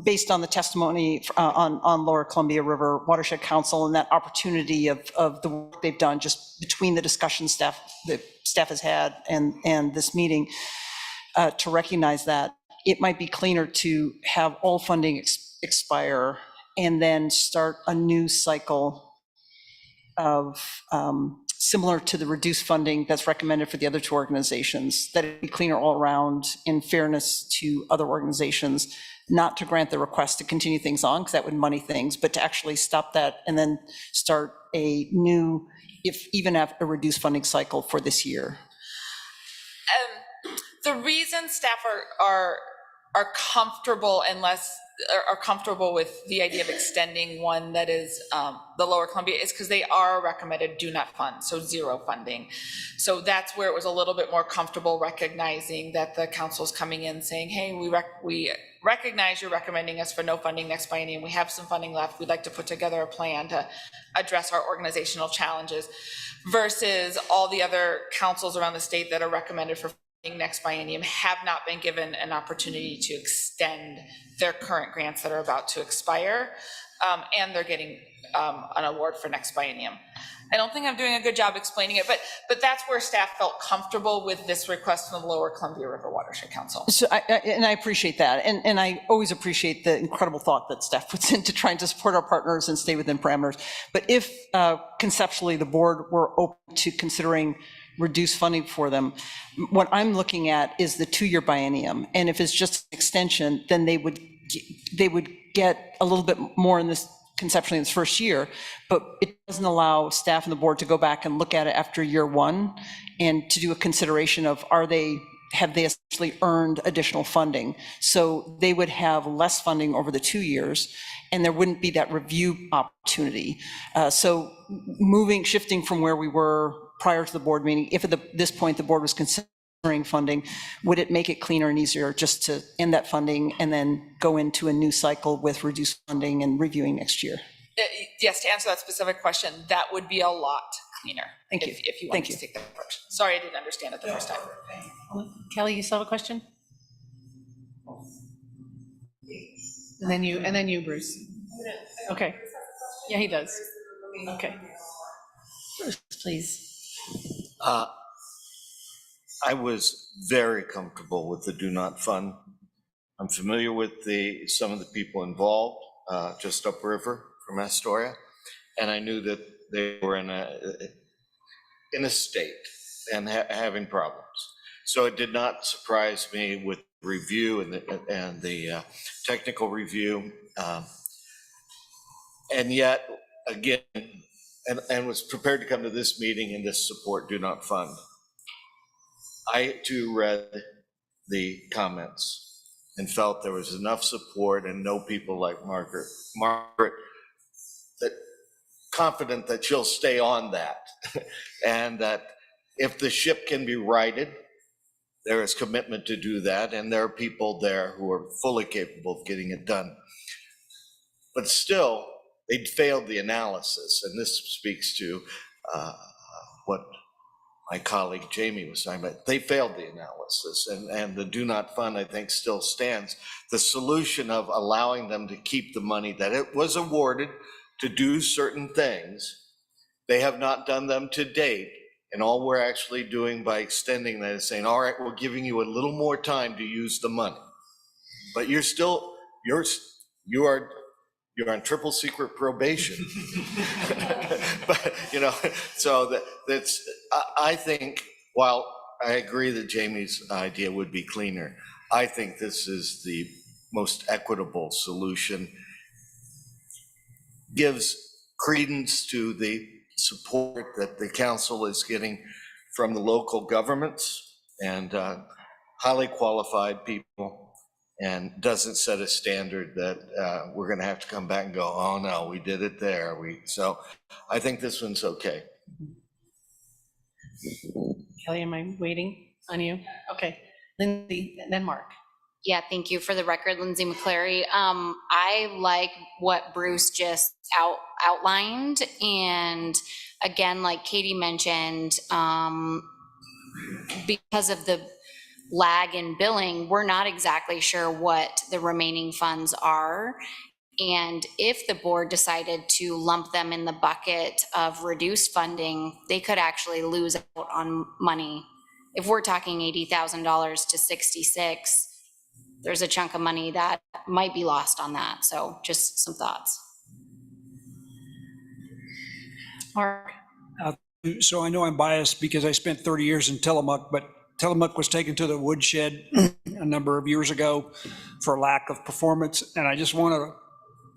based on the testimony on Lower Columbia River Watershed Council and that opportunity of the work they've done just between the discussion staff has had and this meeting, to recognize that it might be cleaner to have all funding expire and then start a new cycle of similar to the reduced funding that's recommended for the other two organizations, that it'd be cleaner all around in fairness to other organizations, not to grant the request to continue things on, because that would money things, but to actually stop that and then start a new, even after a reduced funding cycle for this year. The reason staff are comfortable are comfortable with the idea of extending one that is the Lower Columbia is because they are recommended do not fund, so zero funding. So that's where it was a little bit more comfortable recognizing that the council's coming in saying, hey, we recognize you're recommending us for no funding next biennium. We have some funding left. We'd like to put together a plan to address our organizational challenges, versus all the other councils around the state that are recommended for next biennium have not been given an opportunity to extend their current grants that are about to expire, and they're getting an award for next biennium. I don't think I'm doing a good job explaining it, but that's where staff felt comfortable with this request from the Lower Columbia River Watershed Council. So I appreciate that, and I always appreciate the incredible thought that staff puts into trying to support our partners and stay within parameters. But if conceptually the board were open to considering reduce funding for them, what I'm looking at is the 2-year biennium. And if it's just an extension, then they would get a little bit more in this conceptually in this first year, but it doesn't allow staff and the board to go back and look at it after year 1 and to do a consideration of have they essentially earned additional funding. So they would have less funding over the 2 years, and there wouldn't be that review opportunity. So shifting from where we were prior to the board meeting, if at this point the board was considering funding, would it make it cleaner and easier just to end that funding and then go into a new cycle with reduced funding and reviewing next year? Yes, to answer that specific question, that would be a lot cleaner. Thank you. If you wanted to take that approach. Sorry, I didn't understand it the first time. Kelly, you still have a question? And then you, Bruce. Okay. Yeah, he does. Okay. Bruce, please. I was very comfortable with the do not fund. I'm familiar with some of the people involved just upriver from Astoria, and I knew that they were in a state and having problems. So it did not surprise me with review and the technical review, and yet again, and was prepared to come to this meeting and this support do not fund. I too read the comments and felt there was enough support and know people like Margaret, that confident that she'll stay on that and that if the ship can be righted, there is commitment to do that, and there are people there who are fully capable of getting it done. But still, they'd failed the analysis, and this speaks to what my colleague Jamie was saying, but they failed the analysis, and the do not fund, I think, still stands. The solution of allowing them to keep the money that it was awarded to do certain things, they have not done them to date, and all we're actually doing by extending that is saying, all right, we're giving you a little more time to use the money, but you are on triple secret probation. But, so that's, I think, while I agree that Jamie's idea would be cleaner, I think this is the most equitable solution, gives credence to the support that the council is getting from the local governments and highly qualified people, and doesn't set a standard that we're going to have to come back and go, oh no, we did it there. So I think this one's okay. Kelly, am I waiting on you? Okay, Lindsay, and then Mark. Yeah, thank you. For the record, Lindsay McClary. I like what Bruce just outlined. And again, like Katie mentioned, because of the lag in billing, we're not exactly sure what the remaining funds are. And if the board decided to lump them in the bucket of reduced funding, they could actually lose out on money. If we're talking $80,000 to 66, there's a chunk of money that might be lost on that. So just some thoughts. Mark? So I know I'm biased because I spent 30 years in Tillamook, but Tillamook was taken to the woodshed a number of years ago for lack of performance. And I just want to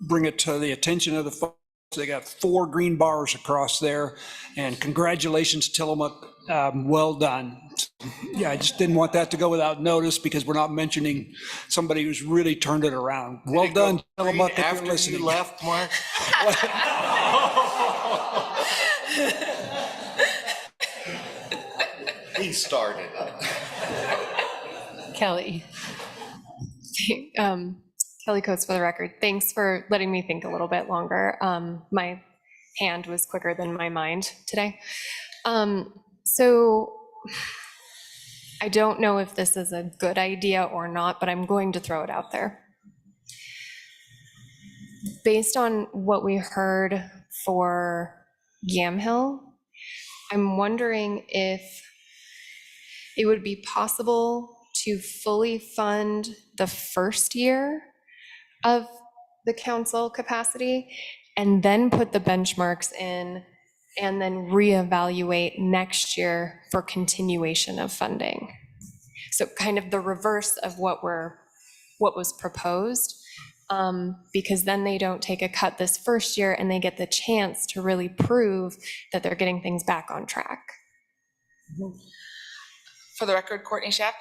bring it to the attention of the folks. They got 4 green bars across there, and congratulations, Tillamook. Well done. Yeah, I just didn't want that to go without notice because we're not mentioning somebody who's really turned it around. Well done, Tillamook, if you're After listening. you left, Mark? He started it. Kelly? Kelly Coates for the record. Thanks for letting me think a little bit longer. My hand was quicker than my mind today. So I don't know if this is a good idea or not, but I'm going to throw it out there. Based on what we heard for Yamhill, I'm wondering if it would be possible to fully fund the first year of the council capacity and then put the benchmarks in and then reevaluate next year for continuation of funding. So kind of the reverse of what was proposed, because then they don't take a cut this first year and they get the chance to really prove that they're getting things back on track. For the record, Courtney Schaaf.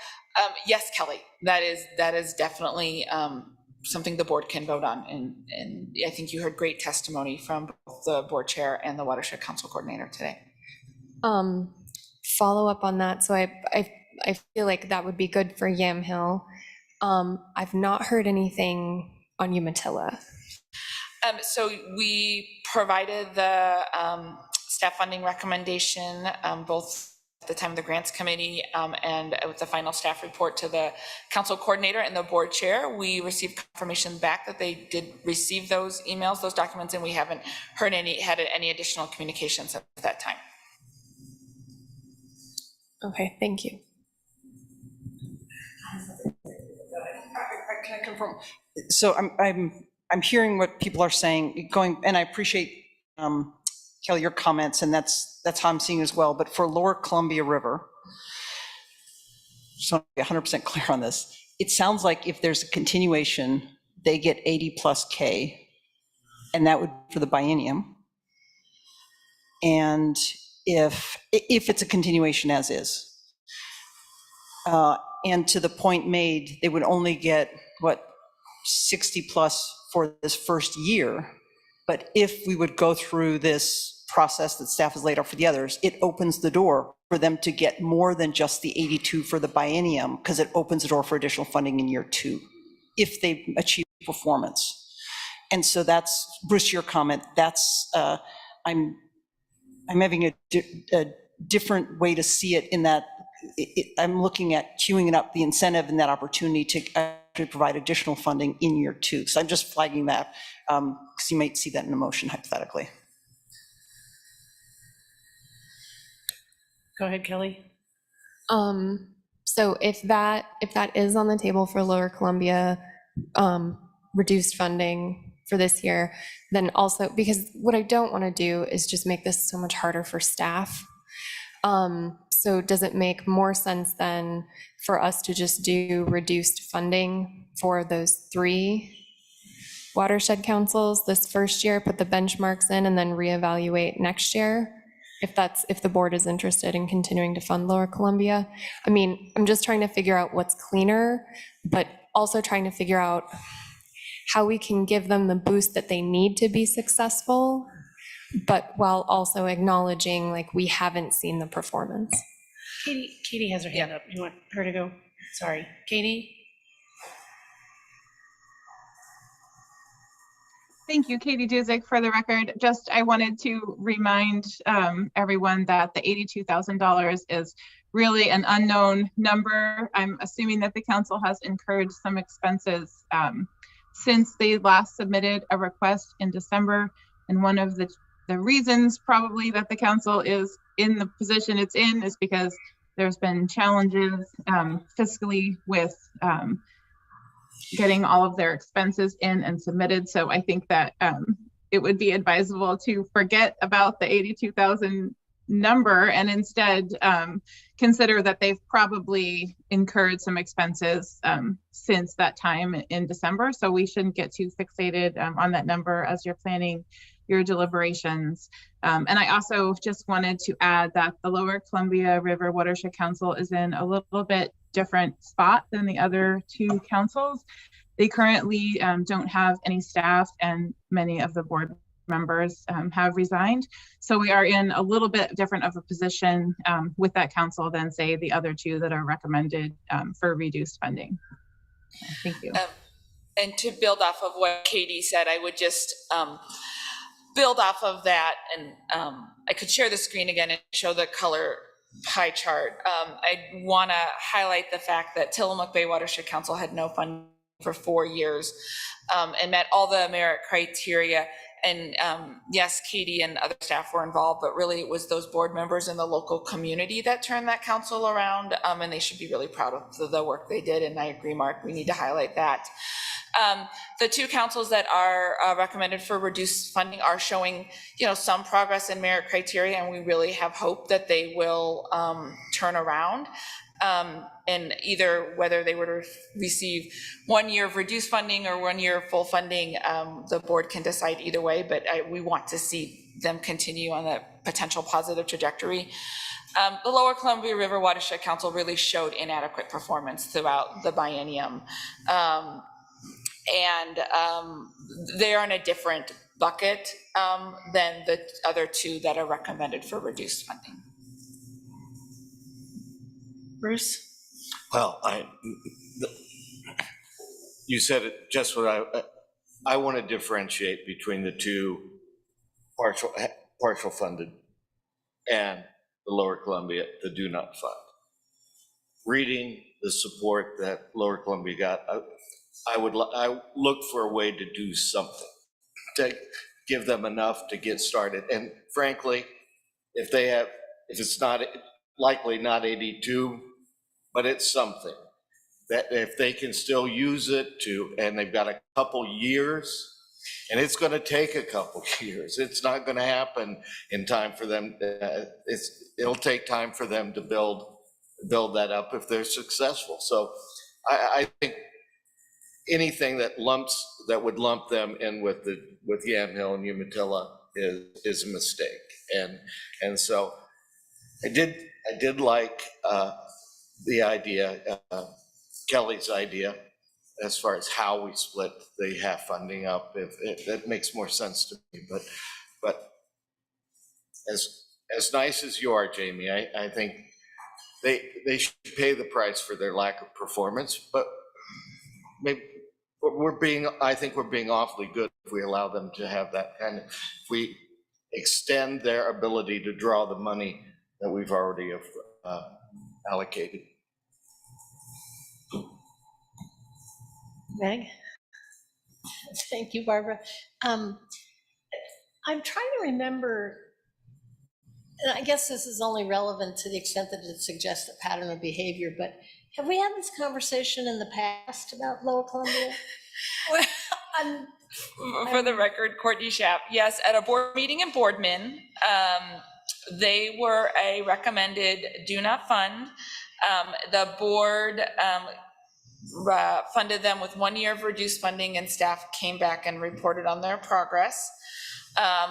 Yes, Kelly, that is definitely something the board can vote on. And I think you heard great testimony from both the board chair and the watershed council coordinator today. Follow up on that. So I feel like that would be good for Yamhill. I've not heard anything on Umatilla. So we provided the staff funding recommendation, both at the time of the grants committee and with the final staff report to the council coordinator and the board chair. We received confirmation back that they did receive those emails, those documents, and we haven't had any additional communications at that time. Okay, thank you. Can I confirm? So I'm hearing what people are saying, and I appreciate Kelly, your comments, and that's how I'm seeing as well. But for Lower Columbia River, so to be 100% clear on this, it sounds like if there's a continuation, they get 80 plus K, and that would be for the biennium. And if it's a continuation as is, and to the point made, they would only get 60 plus for this first year. But if we would go through this process that staff has laid out for the others, it opens the door for them to get more than just the 82 for the biennium, because it opens the door for additional funding in year 2, if they achieve performance. And so that's, Bruce, your comment, that's, I'm having a different way to see it in that I'm looking at queuing it up, the incentive and that opportunity to actually provide additional funding in year 2. So I'm just flagging that because you might see that in a motion hypothetically. Go ahead, Kelly. So if that is on the table for Lower Columbia, reduced funding for this year, then also, because what I don't want to do is just make this so much harder for staff. So does it make more sense then for us to just do reduced funding for those 3 watershed councils this first year, put the benchmarks in, and then reevaluate next year? If the board is interested in continuing to fund Lower Columbia. I mean, I'm just trying to figure out what's cleaner, but also trying to figure out how we can give them the boost that they need to be successful, but while also acknowledging like we haven't seen the performance. Katie has her hand up. You want her to go? Sorry, Katie? Thank you, Katie Duzick. For the record, just I wanted to remind everyone that the $82,000 is really an unknown number. I'm assuming that the council has incurred some expenses since they last submitted a request in December. And one of the reasons probably that the council is in the position it's in is because there's been challenges fiscally with getting all of their expenses in and submitted. So I think that it would be advisable to forget about the 82,000 number and instead consider that they've probably incurred some expenses since that time in December. So we shouldn't get too fixated on that number as you're planning your deliberations. And I also just wanted to add that the Lower Columbia River Watershed Council is in a little bit different spot than the other two councils. They currently don't have any staff, and many of the board members have resigned. So we are in a little bit different of a position with that council than, say, the other two that are recommended for reduced funding. Thank you. And to build off of what Katie said, I would just build off of that, and I could share the screen again and show the color pie chart. I want to highlight the fact that Tillamook Bay Watershed Council had no funding for 4 years and met all the merit criteria. And yes, Katie and other staff were involved, but really it was those board members in the local community that turned that council around, and they should be really proud of the work they did. And I agree, Mark, we need to highlight that. The two councils that are recommended for reduced funding are showing, some progress in merit criteria, and we really have hope that they will turn around. And either whether they were to receive 1 year of reduced funding or 1 year of full funding, the board can decide either way, but we want to see them continue on a potential positive trajectory. The Lower Columbia River Watershed Council really showed inadequate performance throughout the biennium. And they're in a different bucket than the other two that are recommended for reduced funding. Bruce? Well, you said it just what I want to differentiate between the two partial funded and the Lower Columbia, the do not fund. Reading the support that Lower Columbia got, I look for a way to do something to give them enough to get started. And frankly, if it's not likely not 82, but it's something that if they can still use it and they've got a couple years, and it's going to take a couple years. It's not going to happen in time for them. It'll take time for them to build that up if they're successful. So I think anything that would lump them in with Yamhill and Umatilla is a mistake. And so I did like the idea, Kelly's idea, as far as how we split the half funding up. If that makes more sense to me, but as nice as you are, Jamie, I think they should pay the price for their lack of performance, but maybe I think we're being awfully good if we allow them to have that kind of, if we extend their ability to draw the money that we've already allocated. Meg? Thank you, Barbara. I'm trying to remember, and I guess this is only relevant to the extent that it suggests a pattern of behavior, but have we had this conversation in the past about Lower Columbia? For the record, Courtney Schaap, yes, at a board meeting in Boardman, they were a recommended do not fund. The board funded them with 1 year of reduced funding, and staff came back and reported on their progress.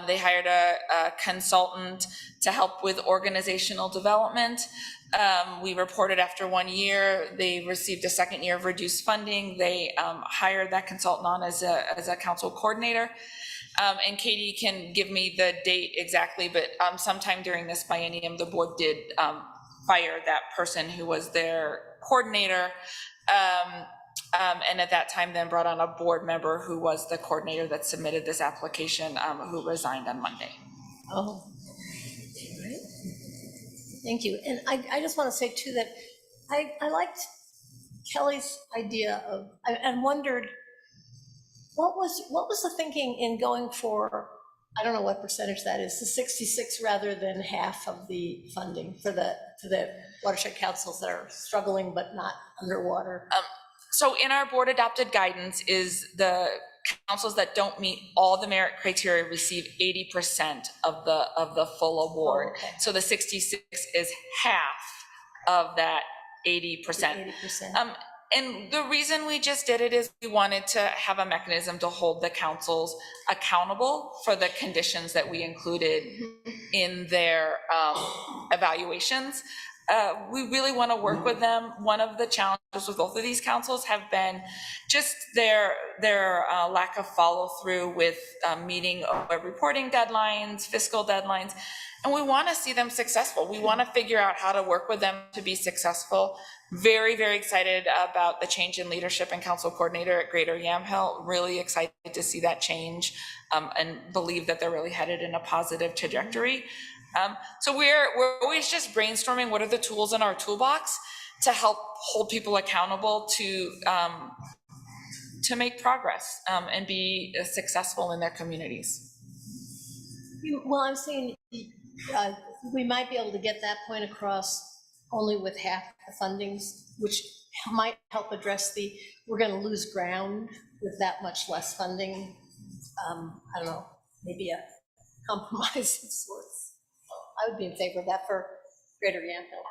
They hired a consultant to help with organizational development. We reported after 1 year, they received a second year of reduced funding. They hired that consultant on as a council coordinator. And Katie can give me the date exactly, but sometime during this biennium, the board did fire that person who was their coordinator. And at that time then brought on a board member who was the coordinator that submitted this application, who resigned on Monday. Oh, right. Thank you. And I just want to say too that I liked Kelly's idea of, and wondered what was the thinking in going for, I don't know what percentage that is, the 66 rather than half of the funding for the watershed councils that are struggling but not underwater. So in our board adopted guidance is the councils that don't meet all the merit criteria receive 80% of the full award. Oh, okay. So the 66 is half of that 80%. 80%. And the reason we just did it is we wanted to have a mechanism to hold the councils accountable for the conditions that we included in their evaluations. We really want to work with them. One of the challenges with both of these councils have been just their lack of follow through with meeting OWEB reporting deadlines, fiscal deadlines, and we want to see them successful. We want to figure out how to work with them to be successful. Very, very excited about the change in leadership and council coordinator at Greater Yamhill. Really excited to see that change and believe that they're really headed in a positive trajectory. So we're always just brainstorming what are the tools in our toolbox to help hold people accountable to make progress and be successful in their communities. Well, I'm saying we might be able to get that point across only with half the fundings, which might help address we're going to lose ground with that much less funding. I don't know, maybe a compromise of sorts. I would be in favor of that for Greater Yamhill.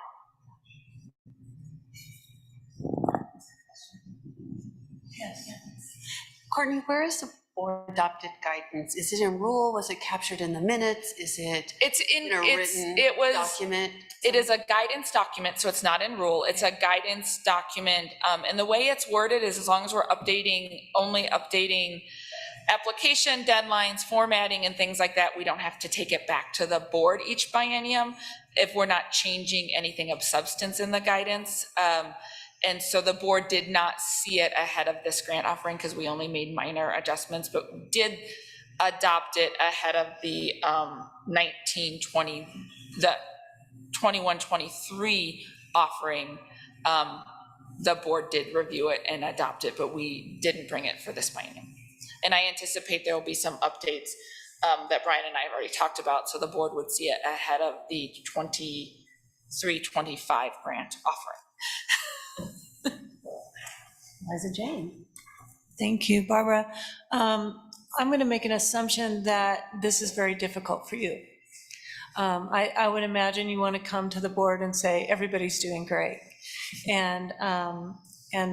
Yes. Courtney, where is the board adopted guidance? Is it in rule? Was it captured in the minutes? Is it in a written document? It is a guidance document, so it's not in rule. It's a guidance document. And the way it's worded is as long as we're only updating application deadlines, formatting, and things like that, we don't have to take it back to the board each biennium if we're not changing anything of substance in the guidance. And so the board did not see it ahead of this grant offering because we only made minor adjustments, but did adopt it ahead of the 21-23 offering. The board did review it and adopt it, but we didn't bring it for this biennium. And I anticipate there will be some updates that Brian and I have already talked about, so the board would see it ahead of the 23-25 grant offering. Liza Jane. Thank you, Barbara. I'm going to make an assumption that this is very difficult for you. I would imagine you want to come to the board and say, everybody's doing great, and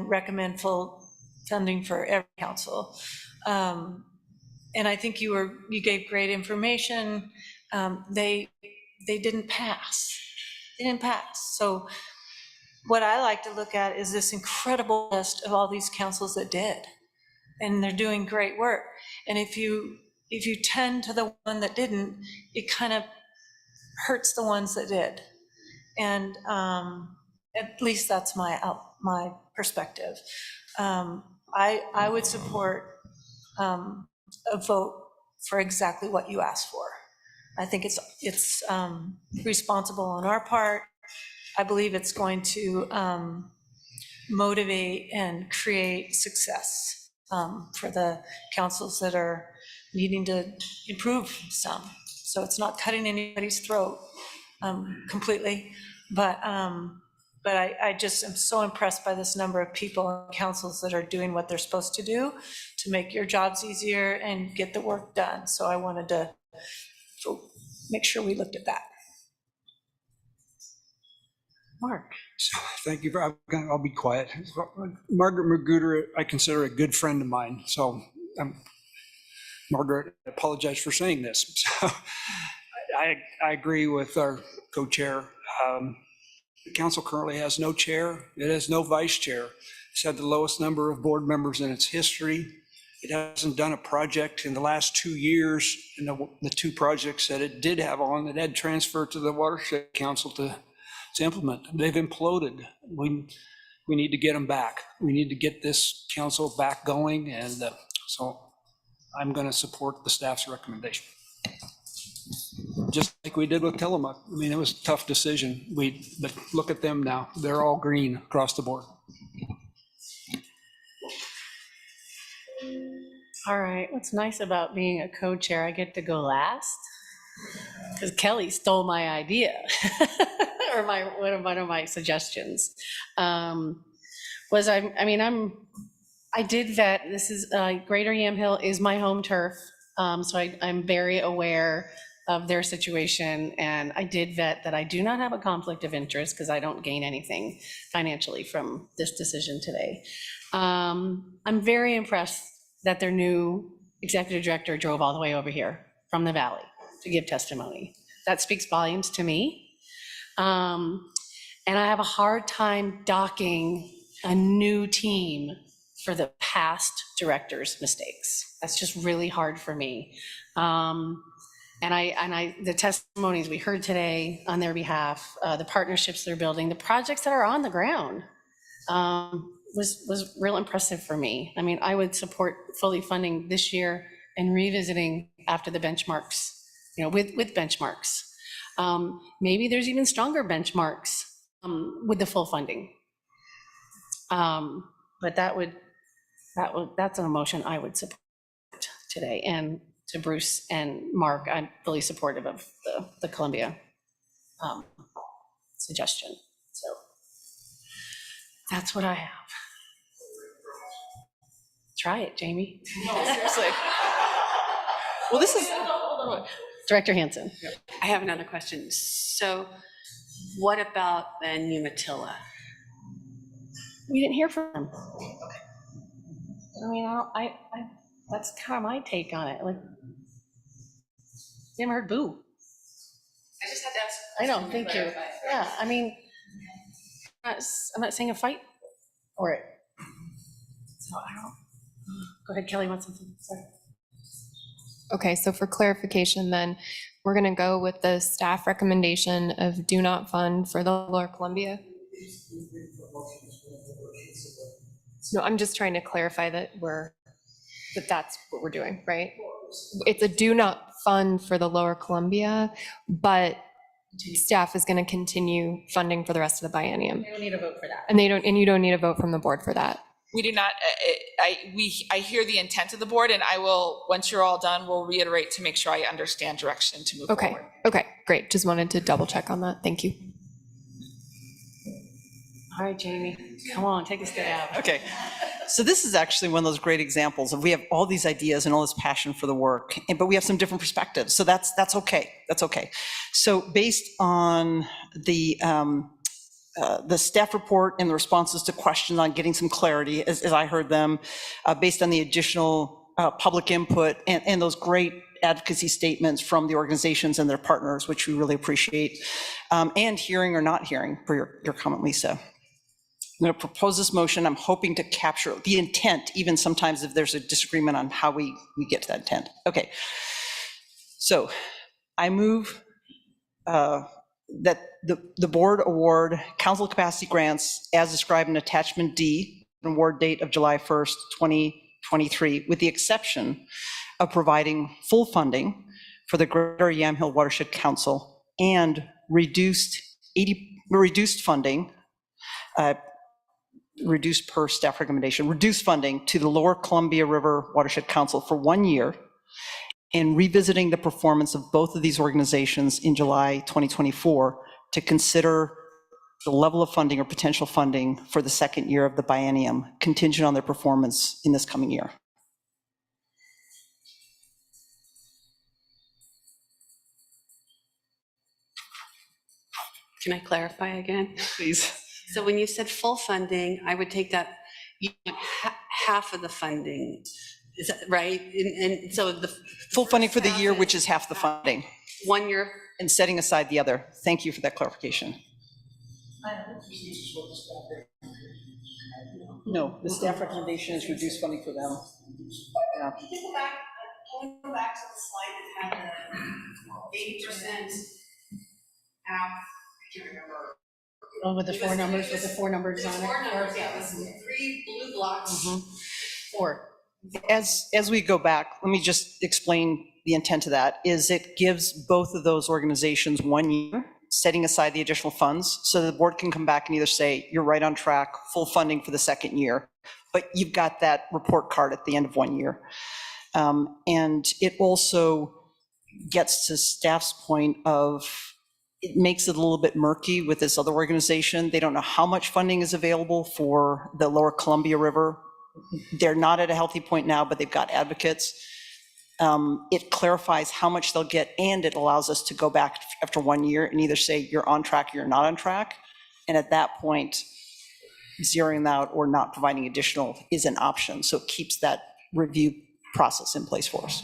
recommend full funding for every council. And I think you gave great information. They didn't pass. They didn't pass. So what I like to look at is this incredible list of all these councils that did, and they're doing great work. And if you tend to the one that didn't, it kind of hurts the ones that did. And at least that's my perspective. I would support a vote for exactly what you asked for. I think it's responsible on our part. I believe it's going to motivate and create success for the councils that are needing to improve some. So it's not cutting anybody's throat completely, but I just am so impressed by this number of people and councils that are doing what they're supposed to do to make your jobs easier and get the work done. So I wanted to make sure we looked at that. Mark. Thank you. I'll be quiet. Margaret Magruder, I consider a good friend of mine. So Margaret, I apologize for saying this. So, I agree with our co-chair. The council currently has no chair. It has no vice chair. It's had the lowest number of board members in its history. It hasn't done a project in the last 2 years. And the two projects that it did have on, it had transferred to the Watershed Council to implement. They've imploded. We need to get them back. We need to get this council back going. And so I'm going to support the staff's recommendation. Just like we did with Tillamook. I mean, it was a tough decision. But look at them now. They're all green across the board. All right, what's nice about being a co-chair, I get to go last because Kelly stole my idea or one of my suggestions. was I did vet, this is, Greater Yamhill is my home turf. So I'm very aware of their situation, and I did vet that I do not have a conflict of interest because I don't gain anything financially from this decision today. I'm very impressed that their new executive director drove all the way over here from the Valley to give testimony. That speaks volumes to me. And I have a hard time docking a new team for the past director's mistakes. That's just really hard for me. The testimonies we heard today on their behalf, the partnerships they're building, the projects that are on the ground, was real impressive for me. I mean, I would support fully funding this year and revisiting after the benchmarks, with benchmarks. Maybe there's even stronger benchmarks with the full funding. But that's an emotion I would support today. And to Bruce and Mark, I'm fully supportive of the Columbia suggestion. So that's what I have. Try it, Jamie. No, seriously. Well, this is Director Hansen. I have another question. So what about then Umatilla? We didn't hear from them. I mean, that's kind of my take on it. Like, never heard boo. I just had to ask. I know, thank you. Yeah, I mean, I'm not saying a fight for it. So I don't. Go ahead, Kelly, wants something? Sorry. Okay, so for clarification then, we're going to go with the staff recommendation of do not fund for the Lower Columbia. No, I'm just trying to clarify that that's what we're doing, right? It's a do not fund for the Lower Columbia, but staff is going to continue funding for the rest of the biennium. They don't need a vote for that. And you don't need a vote from the board for that. We do not, I hear the intent of the board, and I will, once you're all done, we'll reiterate to make sure I understand direction to move forward. Okay, great. Just wanted to double check on that. Thank you. All right, Jamie, come on, take a stab. Okay, so this is actually one of those great examples of we have all these ideas and all this passion for the work, but we have some different perspectives. So that's okay. That's okay. So based on the staff report and the responses to questions on getting some clarity, as I heard them, based on the additional public input and those great advocacy statements from the organizations and their partners, which we really appreciate, and hearing or not hearing for your comment, Lisa. I'm going to propose this motion. I'm hoping to capture the intent, even sometimes if there's a disagreement on how we get to that intent. Okay, so I move that the board award council capacity grants as described in attachment D, an award date of July 1st, 2023, with the exception of providing full funding for the Greater Yamhill Watershed Council and reduced funding, reduced per staff recommendation, reduced funding to the Lower Columbia River Watershed Council for 1 year, and revisiting the performance of both of these organizations in July 2024 to consider the level of funding or potential funding for the second year of the biennium, contingent on their performance in this coming year. Can I clarify again? Please. So when you said full funding, I would take that half of the funding. Is that right? And so the full funding for the year, which is half the funding. 1 year. And setting aside the other. Thank you for that clarification. No, the staff recommendation is reduced funding for them. Yeah. Can you go back to the slide that had the 80% half? I can't remember. Oh, with the four numbers on it? Four numbers, yeah, this is 3 blue blocks. Four. As we go back, let me just explain the intent of that, is it gives both of those organizations 1 year, setting aside the additional funds, so the board can come back and either say, you're right on track, full funding for the second year, but you've got that report card at the end of 1 year. And it also gets to staff's point of it makes it a little bit murky with this other organization. They don't know how much funding is available for the lower Columbia River. They're not at a healthy point now, but they've got advocates. It clarifies how much they'll get, and it allows us to go back after 1 year and either say you're on track or you're not on track. And at that point, zeroing out or not providing additional is an option. So it keeps that review process in place for us.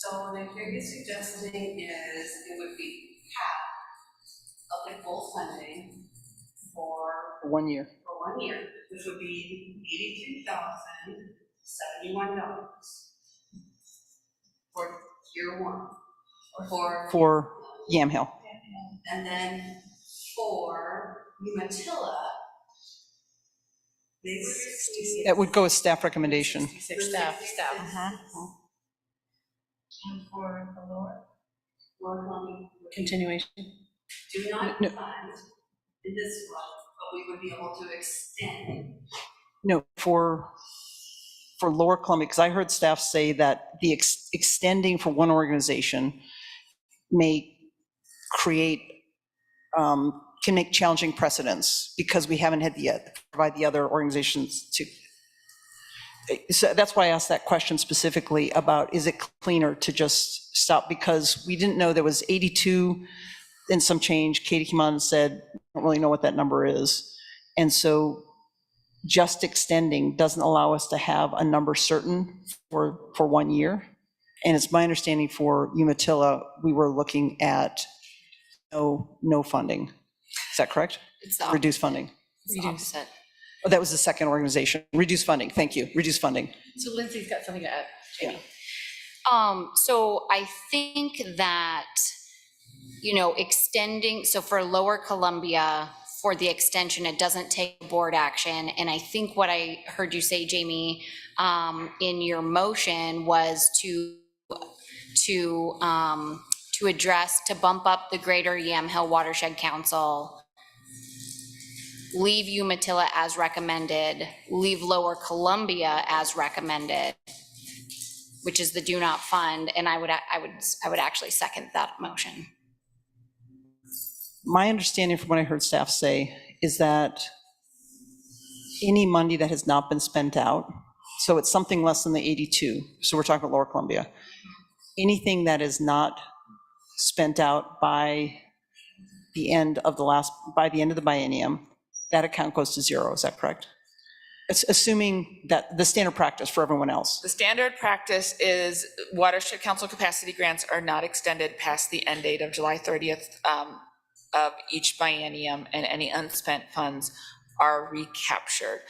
So what I hear you suggesting is it would be half of the full funding for 1 year. 1 year, which would be $83,071 for year one, or For Yamhill. and then for Umatilla, they would receive. That would go as staff recommendation. Staff. And for the lower Columbia. Continuation. Do not No. fund in this one, but we would be able to extend. No, for Lower Columbia, because I heard staff say that the extending for one organization may create, can make challenging precedents because we haven't had yet provide the other organizations to. So that's why I asked that question specifically about, is it cleaner to just stop? Because we didn't know there was 82 and some change. Katie came on and said, I don't really know what that number is. And so just extending doesn't allow us to have a number certain for 1 year. And it's my understanding for Umatilla, we were looking at no funding. Is that correct? It's the Reduced funding. It's the opposite. Oh, that was the second organization. Reduced funding. Thank you. Reduced funding. So Lindsay's got something to add. Yeah. So I think that, extending, so for Lower Columbia, for the extension, it doesn't take board action. And I think what I heard you say, Jamie, in your motion was to address, to bump up the Greater Yamhill Watershed Council, leave Umatilla as recommended, leave Lower Columbia as recommended, which is the do not fund, and I would actually second that motion. My understanding from what I heard staff say is that any money that has not been spent out, so it's something less than the 82, so we're talking about Lower Columbia, anything that is not spent out by the end of the biennium, that account goes to zero. Is that correct? It's assuming that the standard practice for everyone else. The standard practice is watershed council capacity grants are not extended past the end date of July 30th of each biennium, and any unspent funds are recaptured.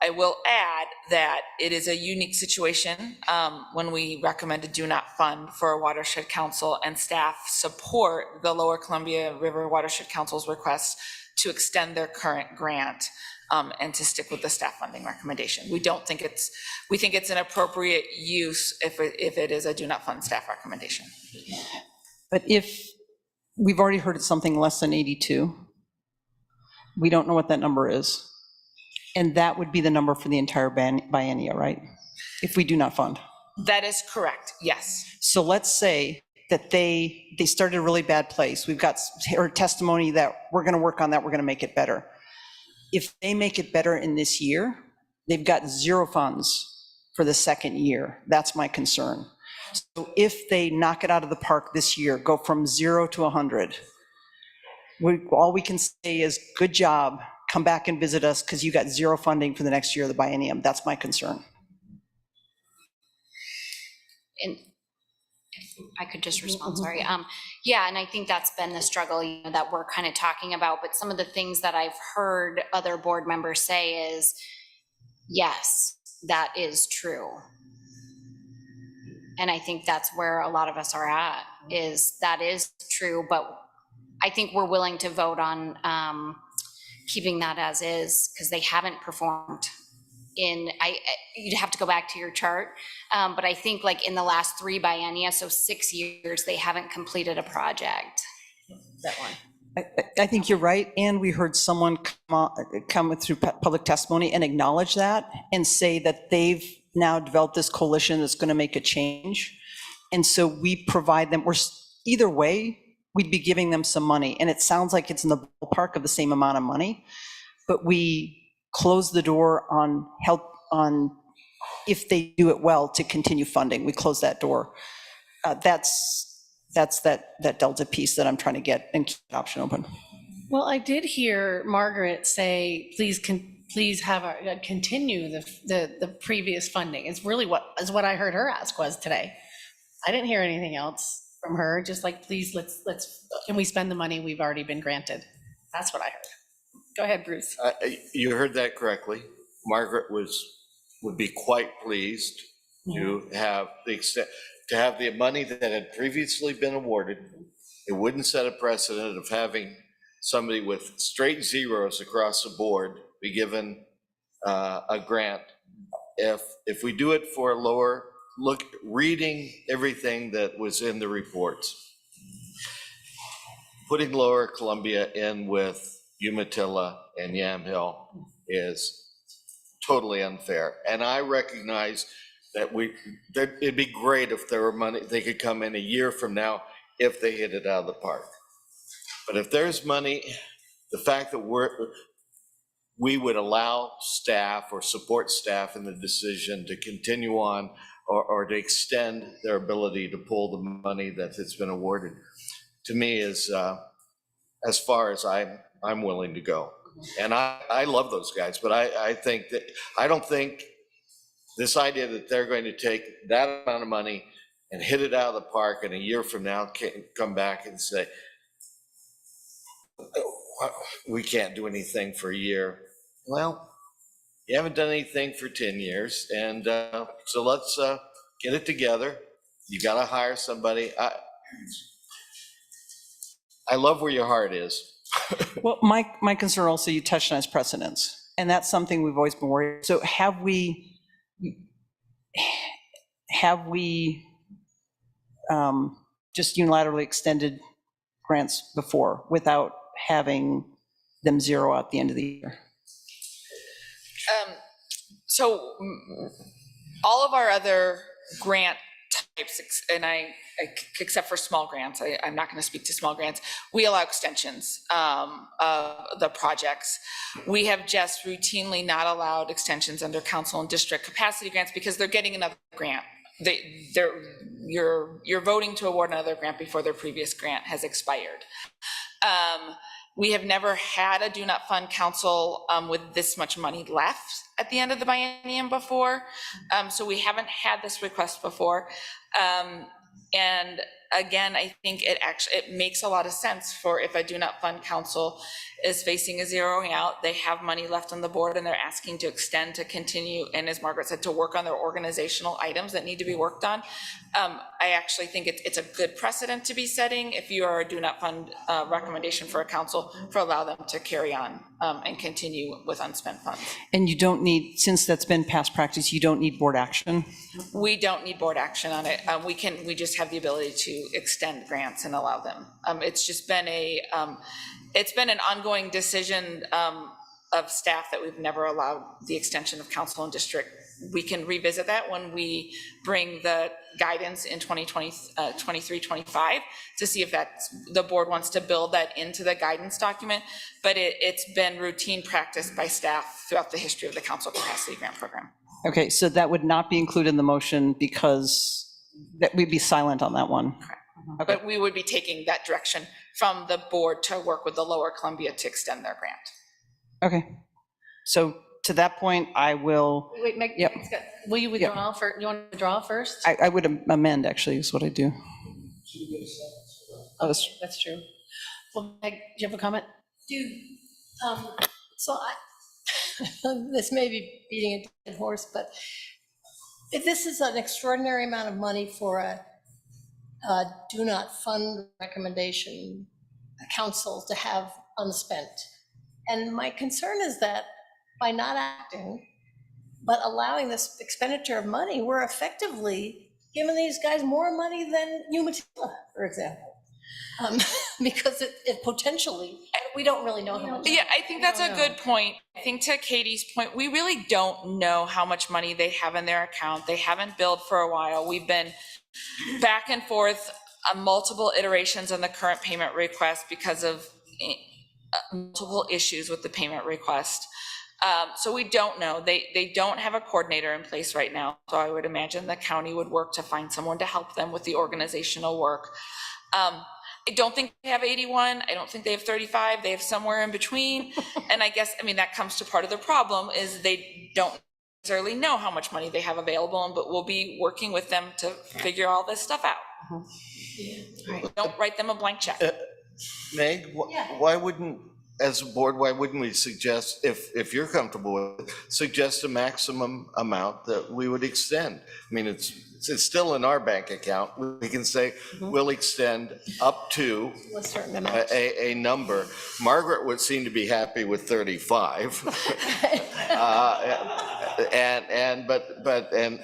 I will add that it is a unique situation when we recommend a do not fund for a watershed council, and staff support the Lower Columbia River Watershed Council's request to extend their current grant and to stick with the staff funding recommendation. We think it's an appropriate use if it is a do not fund staff recommendation. But if we've already heard it's something less than 82, we don't know what that number is. And that would be the number for the entire biennia, right? If we do not fund. That is correct, yes. So let's say that they started a really bad place. We've got testimony that we're going to work on that, we're going to make it better. If they make it better in this year, they've got zero funds for the second year. That's my concern. So if they knock it out of the park this year, go from 0 to 100, all we can say is, good job, come back and visit us because you got zero funding for the next year of the biennium. That's my concern. And if I could just respond, sorry. Yeah, and I think that's been the struggle that we're kind of talking about, but some of the things that I've heard other board members say is, yes, that is true. And I think that's where a lot of us are at, is that is true, but I think we're willing to vote on keeping that as is, because they haven't performed you'd have to go back to your chart, but I think like in the last 3 biennia, so 6 years, they haven't completed a project. That one. I think you're right, and we heard someone come through public testimony and acknowledge that and say that they've now developed this coalition that's going to make a change. And so we provide them, either way, we'd be giving them some money. And it sounds like it's in the ballpark of the same amount of money, but we close the door on help on, if they do it well, to continue funding. We close that door. That's that Delta piece that I'm trying to get and keep the option open. Well, I did hear Margaret say, please continue the previous funding. It's really what I heard her ask was today. I didn't hear anything else from her, just like, please, can we spend the money we've already been granted? That's what I heard. Go ahead, Bruce. You heard that correctly. Margaret would be quite pleased to have the money that had previously been awarded. It wouldn't set a precedent of having somebody with straight zeros across the board be given a grant. If we do it for a lower, reading everything that was in the reports, putting Lower Columbia in with Umatilla and Yamhill is totally unfair. And I recognize that it'd be great if there were money, they could come in a year from now if they hit it out of the park. But if there's money, the fact that we would allow staff or support staff in the decision to continue on or to extend their ability to pull the money that has been awarded, to me is as far as I'm willing to go. And I love those guys, but I don't think this idea that they're going to take that amount of money and hit it out of the park and a year from now come back and say, we can't do anything for a year. Well, you haven't done anything for 10 years. And so let's get it together. You got to hire somebody. I love where your heart is. Well, my concern also, you touched on, is precedents. And that's something we've always been worried. So have we just unilaterally extended grants before without having them zero out the end of the year? So all of our other grant types, and except for small grants, I'm not going to speak to small grants, we allow extensions of the projects. We have just routinely not allowed extensions under council and district capacity grants because they're getting another grant. You're voting to award another grant before their previous grant has expired. We have never had a do not fund council with this much money left at the end of the biennium before. So we haven't had this request before. And again, I think it makes a lot of sense for if a do not fund council is facing a zeroing out, they have money left on the board and they're asking to extend, to continue, and as Margaret said, to work on their organizational items that need to be worked on. I actually think it's a good precedent to be setting if you are a do not fund recommendation for a council, for allow them to carry on and continue with unspent funds. And you don't need, since that's been past practice, you don't need board action? We don't need board action on it. We just have the ability to extend grants and allow them. It's just been it's been an ongoing decision of staff that we've never allowed the extension of council and district. We can revisit that when we bring the guidance in 2023-25 to see if the board wants to build that into the guidance document. But it's been routine practice by staff throughout the history of the council capacity grant program. Okay, so that would not be included in the motion because we'd be silent on that one. Correct. Okay. But we would be taking that direction from the board to work with the Lower Columbia to extend their grant. Okay, so to that point, I will. Wait, Meg, yep. Will you withdraw first? You want to withdraw first? I would amend, actually, is what I do. Okay, that's true. Well, Meg, do you have a comment? This may be beating a dead horse, but if this is an extraordinary amount of money for a do not fund recommendation council to have unspent. And my concern is that by not acting, but allowing this expenditure of money, we're effectively giving these guys more money than Umatilla, for example. Because it potentially, we don't really know how much. Yeah, I think that's a good point. I think to Katie's point, we really don't know how much money they have in their account. They haven't billed for a while. We've been back and forth on multiple iterations on the current payment request because of multiple issues with the payment request. So we don't know. They don't have a coordinator in place right now. So I would imagine the county would work to find someone to help them with the organizational work. I don't think they have 81. I don't think they have 35. They have somewhere in between. And I guess, I mean, that comes to part of the problem is they don't necessarily know how much money they have available, but we'll be working with them to figure all this stuff out. Don't write them a blank check. Meg, why wouldn't, as a board, why wouldn't we suggest, if you're comfortable with it, suggest a maximum amount that we would extend? I mean, it's still in our bank account. We can say we'll extend up to a number. Margaret would seem to be happy with 35. And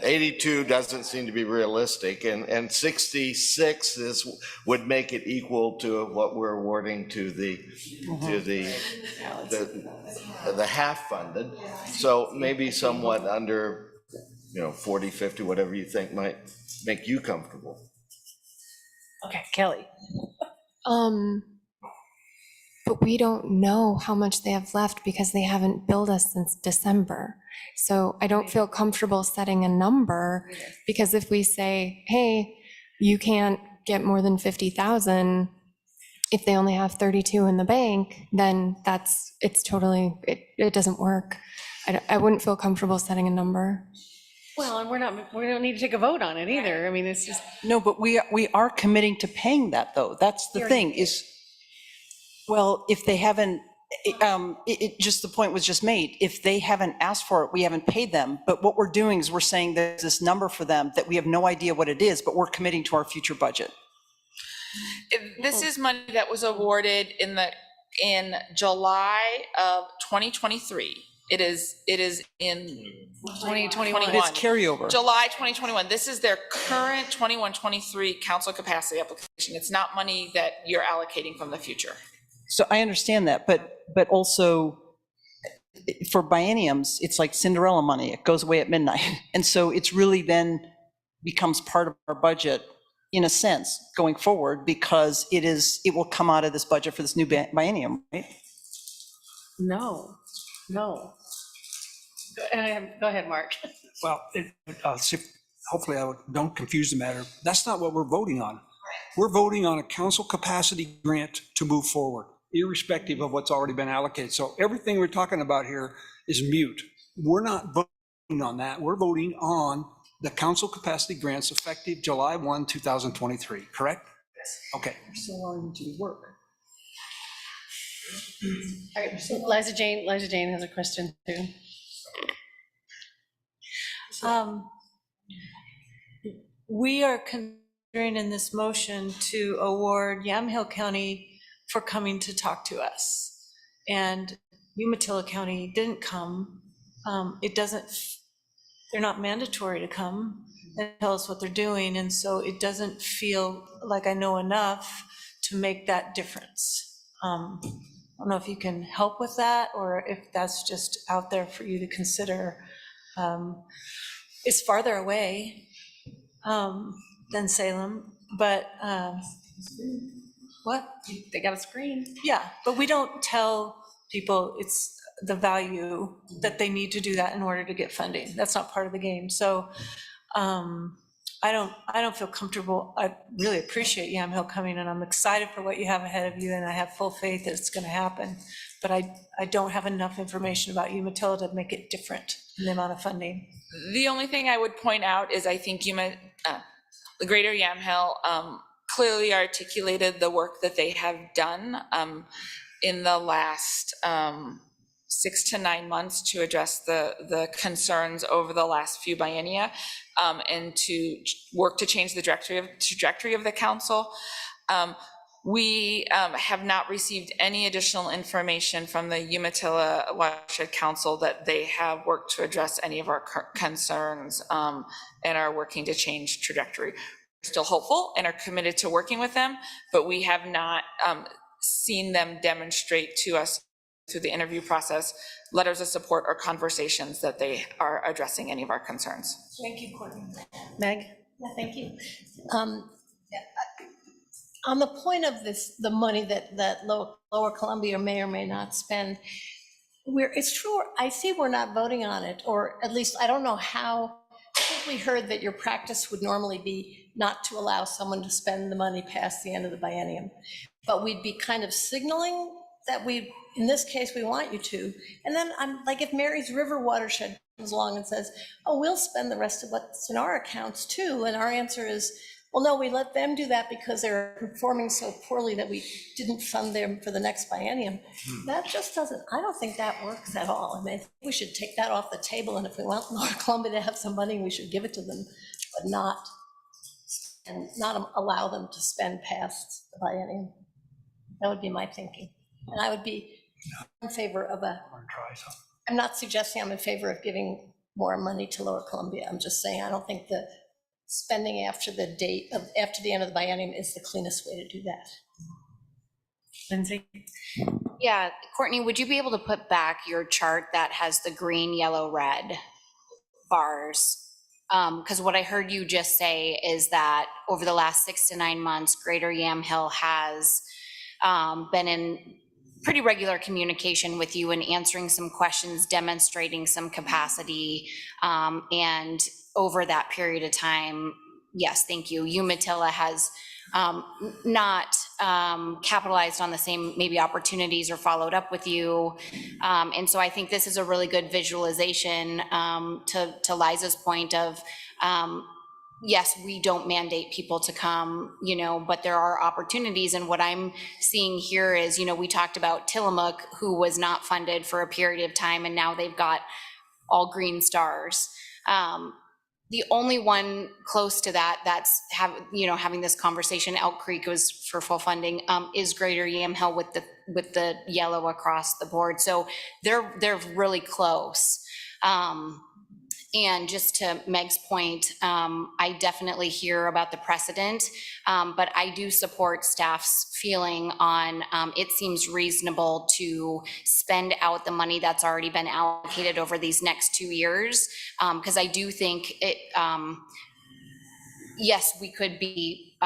82 doesn't seem to be realistic, and 66 would make it equal to what we're awarding to the half funded. So maybe somewhat under, 40, 50, whatever you think might make you comfortable. Okay, Kelly. But we don't know how much they have left because they haven't billed us since December. So I don't feel comfortable setting a number, because if we say, hey, you can't get more than 50,000, if they only have 32 in the bank, then it doesn't work. I wouldn't feel comfortable setting a number. Well, and we don't need to take a vote on it either. I mean, it's just. No, but we are committing to paying that, though. That's the thing is, well, if they haven't, just the point was just made. If they haven't asked for it, we haven't paid them. But what we're doing is we're saying there's this number for them that we have no idea what it is, but we're committing to our future budget. This is money that was awarded in July of 2023. It is in 2021. It's carryover. July 2021. This is their current 21-23 council capacity application. It's not money that you're allocating from the future. So I understand that, but also for bienniums, it's like Cinderella money. It goes away at midnight. And so it's really then becomes part of our budget in a sense going forward, because it will come out of this budget for this new biennium, right? No. Go ahead, Mark. Well, hopefully don't confuse the matter. That's not what we're voting on. We're voting on a council capacity grant to move forward, irrespective of what's already been allocated. So everything we're talking about here is mute. We're not voting on that. We're voting on the council capacity grants effective July 1, 2023, correct? Yes. Okay. So on to work. All right, so Liza Jane has a question too. We are considering in this motion to award Yamhill County for coming to talk to us. And Umatilla County didn't come. They're not mandatory to come and tell us what they're doing. And so it doesn't feel like I know enough to make that difference. I don't know if you can help with that, or if that's just out there for you to consider. It's farther away than Salem, but what? They got a screen. Yeah, but we don't tell people it's the value that they need to do that in order to get funding. That's not part of the game. So I don't feel comfortable. I really appreciate Yamhill coming, and I'm excited for what you have ahead of you, and I have full faith that it's going to happen. But I don't have enough information about Umatilla to make it different in the amount of funding. The only thing I would point out is I think the Greater Yamhill clearly articulated the work that they have done in the last 6 to 9 months to address the concerns over the last few biennia, and to work to change the trajectory of the council. We have not received any additional information from the Umatilla Watershed Council that they have worked to address any of our concerns and are working to change trajectory. We're still hopeful and are committed to working with them, but we have not seen them demonstrate to us through the interview process, letters of support or conversations that they are addressing any of our concerns. Thank you, Courtney. Meg? Yeah, thank you. On the point of this, the money that Lower Columbia may or may not spend, it's true, I see we're not voting on it, or at least I don't know how. I think we heard that your practice would normally be not to allow someone to spend the money past the end of the biennium, but we'd be kind of signaling that in this case, we want you to. And then I'm like, if Mary's River watershed comes along and says, oh, we'll spend the rest of what's in our accounts too, and our answer is, well, no, we let them do that because they're performing so poorly that we didn't fund them for the next biennium. That just doesn't, I don't think that works at all. I mean, I think we should take that off the table, and if we want Lower Columbia to have some money, we should give it to them, but not allow them to spend past the biennium. That would be my thinking. And I would be in favor of I'm not suggesting I'm in favor of giving more money to Lower Columbia. I'm just saying I don't think the spending after the end of the biennium is the cleanest way to do that. Lindsay? Yeah, Courtney, would you be able to put back your chart that has the green, yellow, red bars? Because what I heard you just say is that over the last 6 to 9 months, Greater Yamhill has been in pretty regular communication with you and answering some questions, demonstrating some capacity, and over that period of time, yes, thank you, Umatilla has not capitalized on the same maybe opportunities or followed up with you. And so I think this is a really good visualization to Liza's point of, yes, we don't mandate people to come, but there are opportunities. And what I'm seeing here is, we talked about Tillamook, who was not funded for a period of time, and now they've got all green stars. The only one close to that's having this conversation, Elk Creek was for full funding, is Greater Yamhill with the yellow across the board. So they're really close. And just to Meg's point, I definitely hear about the precedent, but I do support staff's feeling on it seems reasonable to spend out the money that's already been allocated over these next 2 years, because I do think it, yes, we could be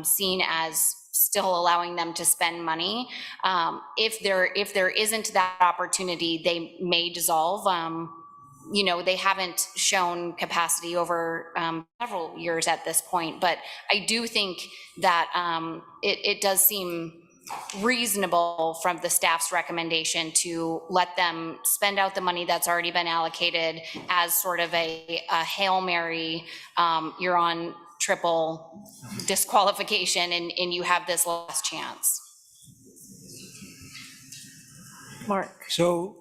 seen as still allowing them to spend money. If there isn't that opportunity, they may dissolve. They haven't shown capacity over several years at this point, but I do think that it does seem reasonable from the staff's recommendation to let them spend out the money that's already been allocated as sort of a Hail Mary, you're on triple disqualification and you have this last chance. Mark. So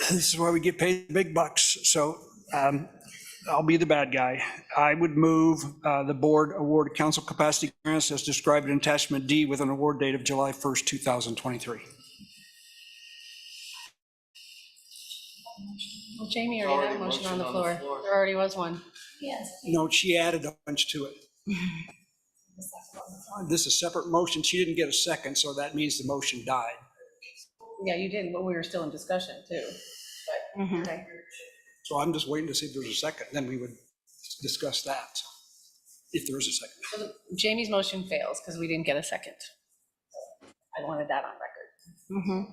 this is why we get paid the big bucks. So I'll be the bad guy. I would move the board award council capacity grants as described in attachment D with an award date of July 1st, 2023. Well, Jamie already had a motion on the floor. There already was one. Yes. No, she added a bunch to it. This is a separate motion. She didn't get a second, so that means the motion died. Yeah, you did, but we were still in discussion too. But, okay. So I'm just waiting to see if there's a second, then we would discuss that, if there is a second. So Jamie's motion fails because we didn't get a second. I wanted that on record.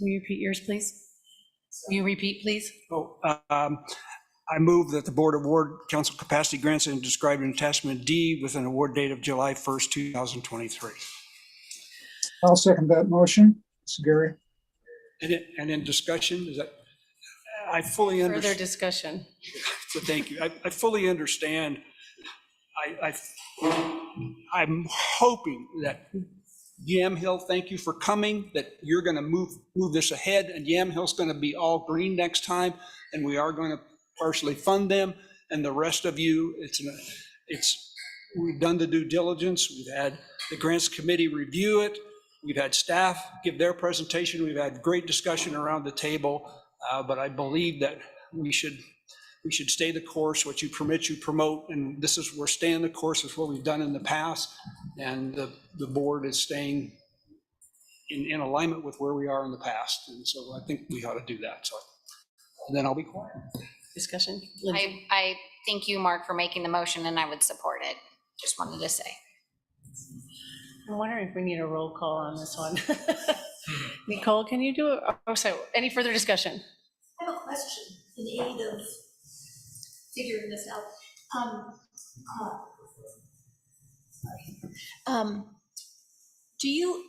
Will you repeat yours, please? Will you repeat, please? Oh, I move that the board award council capacity grants and described in attachment D with an award date of July 1st, 2023. I'll second that motion. It's Gary. And in discussion, is that, I fully understand. Further discussion. So thank you. I fully understand. I'm hoping that Yamhill, thank you for coming, that you're going to move this ahead, and Yamhill's going to be all green next time, and we are going to partially fund them, and the rest of you, we've done the due diligence. We've had the grants committee review it. We've had staff give their presentation. We've had great discussion around the table, but I believe that we should stay the course. What you permit, you promote, and this is, we're staying the course with what we've done in the past, and the board is staying in alignment with where we are in the past, and so I think we ought to do that. So, and then I'll be quiet. Discussion? Lindsay? I thank you, Mark, for making the motion, and I would support it. Just wanted to say. I'm wondering if we need a roll call on this one. Nicole, can you do it? Oh, so any further discussion? I have a question in aid of figuring this out. Do you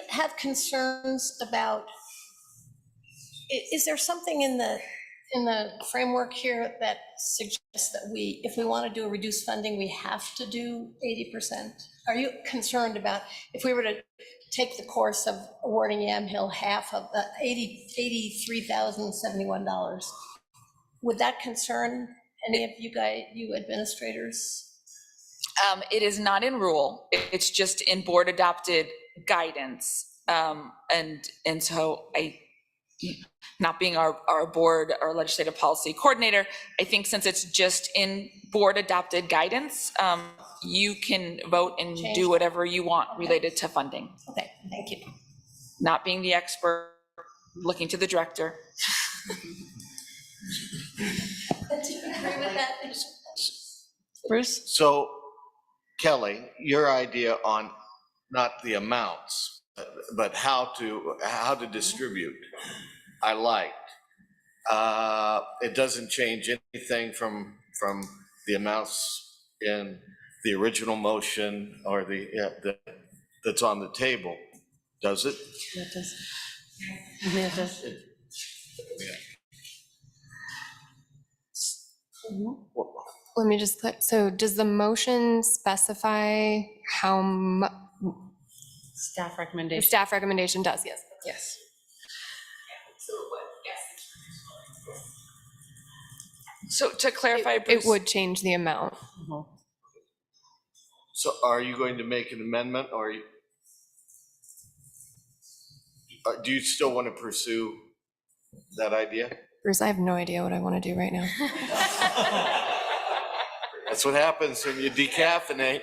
have concerns about, is there something in the framework here that suggests that if we want to do a reduced funding, we have to do 80%? Are you concerned about if we were to take the course of awarding Yamhill half of the $83,071, would that concern any of you administrators? It is not in rule. It's just in board adopted guidance. And so not being our board or legislative policy coordinator, I think since it's just in board adopted guidance, you can vote and do whatever you want related to funding. Okay, thank you. Not being the expert, looking to the director. Do you agree with that? Bruce? So Kelly, your idea on not the amounts, but how to distribute, I liked. It doesn't change anything from the amounts in the original motion or that's on the table, does it? It does. Yeah, it does. Let me just, so does the motion specify how much? Staff The recommendation. staff recommendation does, yes. Yes. So to clarify, Bruce, It would change the amount. So are you going to make an amendment or do you still want to pursue that idea? Bruce, I have no idea what I want to do right now. That's what happens when you decaffeinate.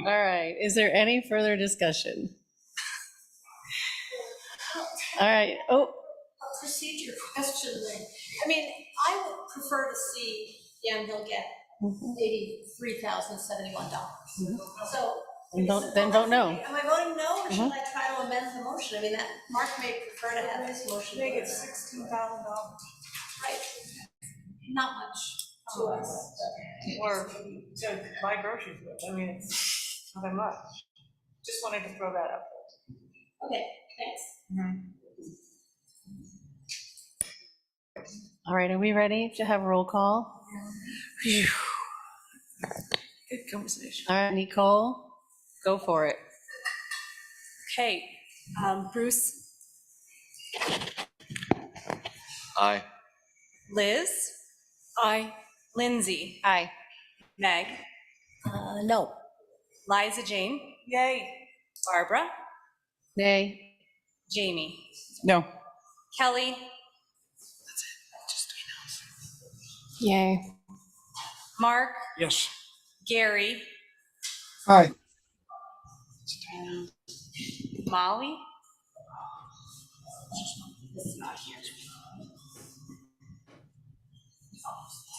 All right, is there any further discussion? All right, Procedure question then. I mean, I would prefer to see Yamhill get $83,071. So. Then vote no. Am I voting no, or should I try to amend the motion? I mean, that Mark may prefer to have this motion. Make it $16,000. Right. Not much to us. Or to buy groceries with. I mean, it's not that much. Just wanted to throw that up. Okay, thanks. All right, are we ready to have a roll call? Phew. Good conversation. All right, Nicole, go for it. Okay, Bruce, Aye. Liz? Aye. Lindsay? Aye. Meg? No. Liza Jane? Yay. Barbara? Nay. Jamie? No. Kelly? Yay. Mark? Yes. Gary? Aye. Molly?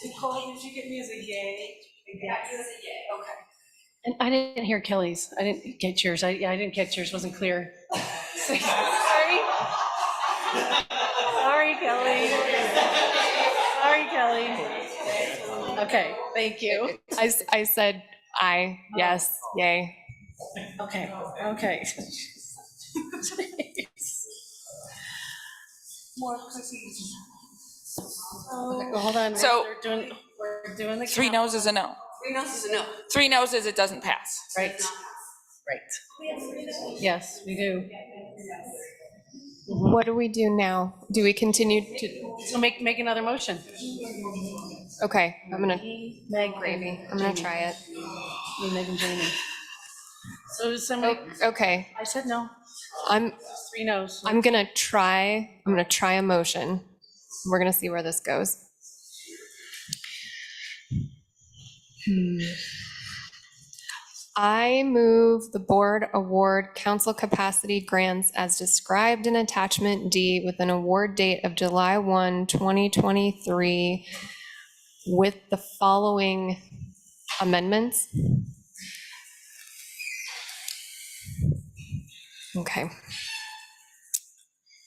Nicole, did you get me as a yay? Yeah, you as a yay. Okay. And I didn't hear Kelly's. I didn't get yours. I didn't catch yours. Wasn't clear. Sorry. Sorry, Kelly. Sorry, Kelly. Okay, thank you. I said aye, yes, yay. Okay, okay. More cookies. Okay, well, hold on. So- We're doing the. three no's is a no. 3 no's is a no. 3 no's is it doesn't pass. Right, right. Yes, we do. What do we do now? Do we continue to, So make another motion. okay, I'm gonna, Meg, gravy, I'm gonna try it. Me, Meg, and Jamie. So does somebody, Okay, I said no. I'm 3 no's. I'm gonna try a motion. We're gonna see where this goes. I move the board award council capacity grants as described in attachment D with an award date of July 1, 2023 with the following amendments. Okay.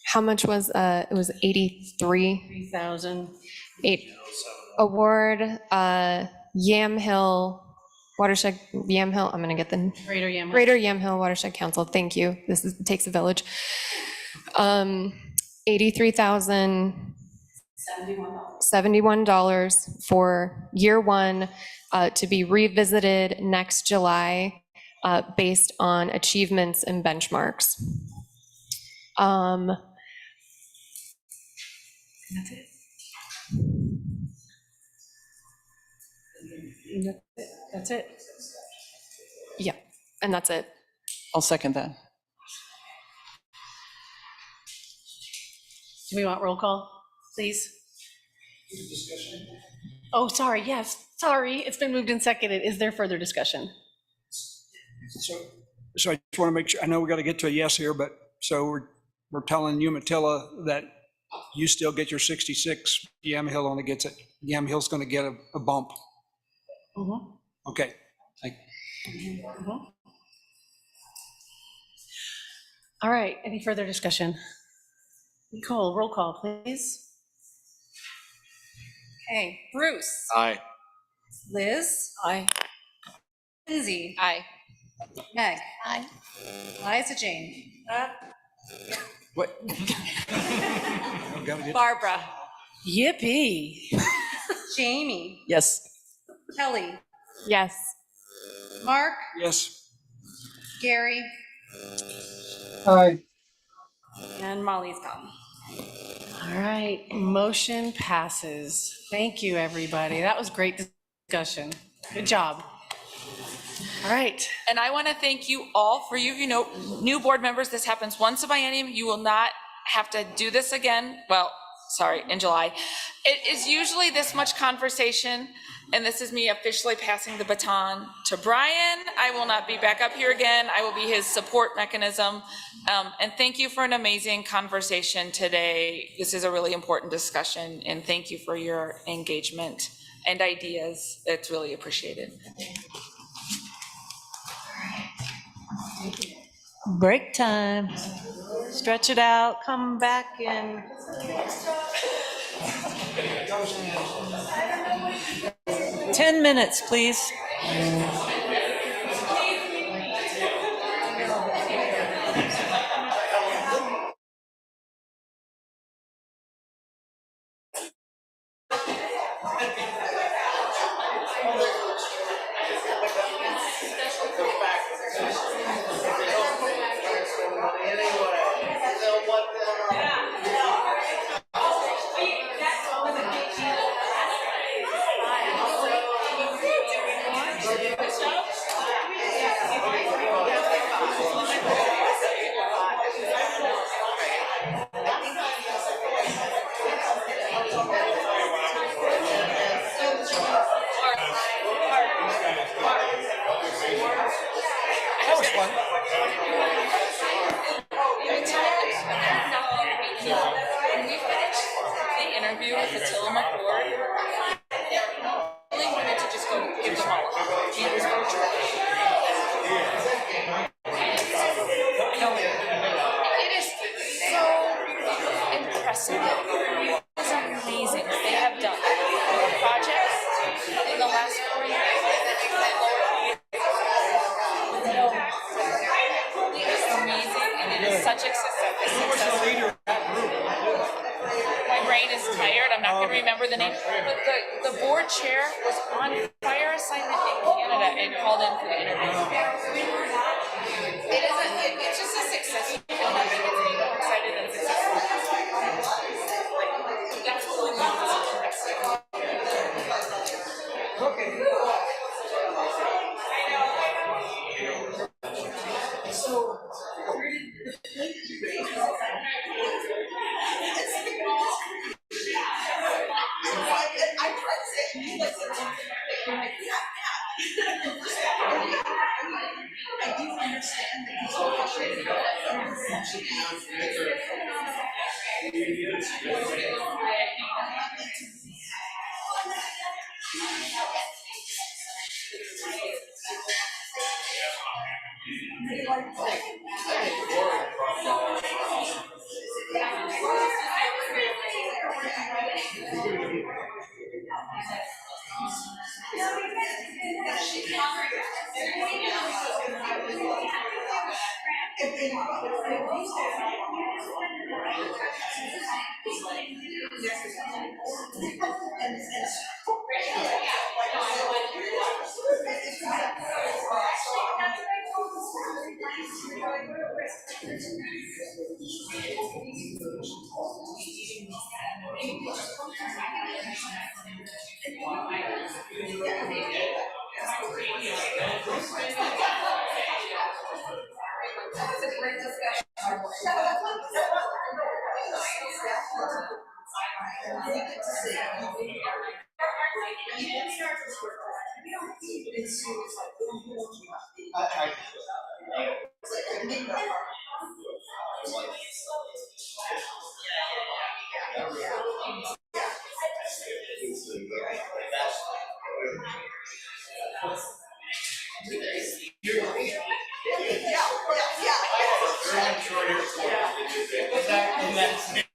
How much was, it was 83? 3,000. Award, Yamhill Watershed, Yamhill, I'm gonna get the. Greater Yamhill. Greater Yamhill Watershed Council, thank you. This is, takes a village. $83,071 for year one, to be revisited next July, based on achievements and benchmarks. That's it. That's it. Yeah, and that's it. I'll second that. Do we want roll call, please? Oh, sorry, yes, sorry, it's been moved and seconded. Is there further discussion? So I just want to make sure, I know we got to get to a yes here, but so we're telling Umatilla that you still get your 66, Yamhill only gets it, Yamhill's going to get a bump. Mm-hmm. Okay. Mm-hmm. All right, any further discussion? Nicole, roll call, please. Okay, Bruce. Aye. Liz. Aye. Lindsay. Aye. Meg. Aye. Liza Jane. What? Barbara. Yippee. Jamie. Yes. Kelly. Yes. Mark. Yes. Gary. Aye. And Molly's gone. All right, motion passes. Thank you, everybody. That was great discussion. Good job. All right. And I want to thank you all for you know, new board members. This happens once a biennium. You will not have to do this again. Well, sorry, in July. It is usually this much conversation, and this is me officially passing the baton to Brian. I will not be back up here again. I will be his support mechanism. And thank you for an amazing conversation today. This is a really important discussion, and thank you for your engagement and ideas. It's really appreciated. Break time. Stretch it out, come back in. 10 minutes, please. That was fun. When we finished the interview with the Tillamook board, I really wanted to just go give them all a hug. It was virtual. It is so impressive. It was amazing what they have done. The projects in the last 4 years. It is amazing, and it is such a success. My brain is tired. I'm not going to remember the name. But the board chair was on fire assignment in Canada and called in for the interview. It's just a success. I think it's excited and successful. Yeah.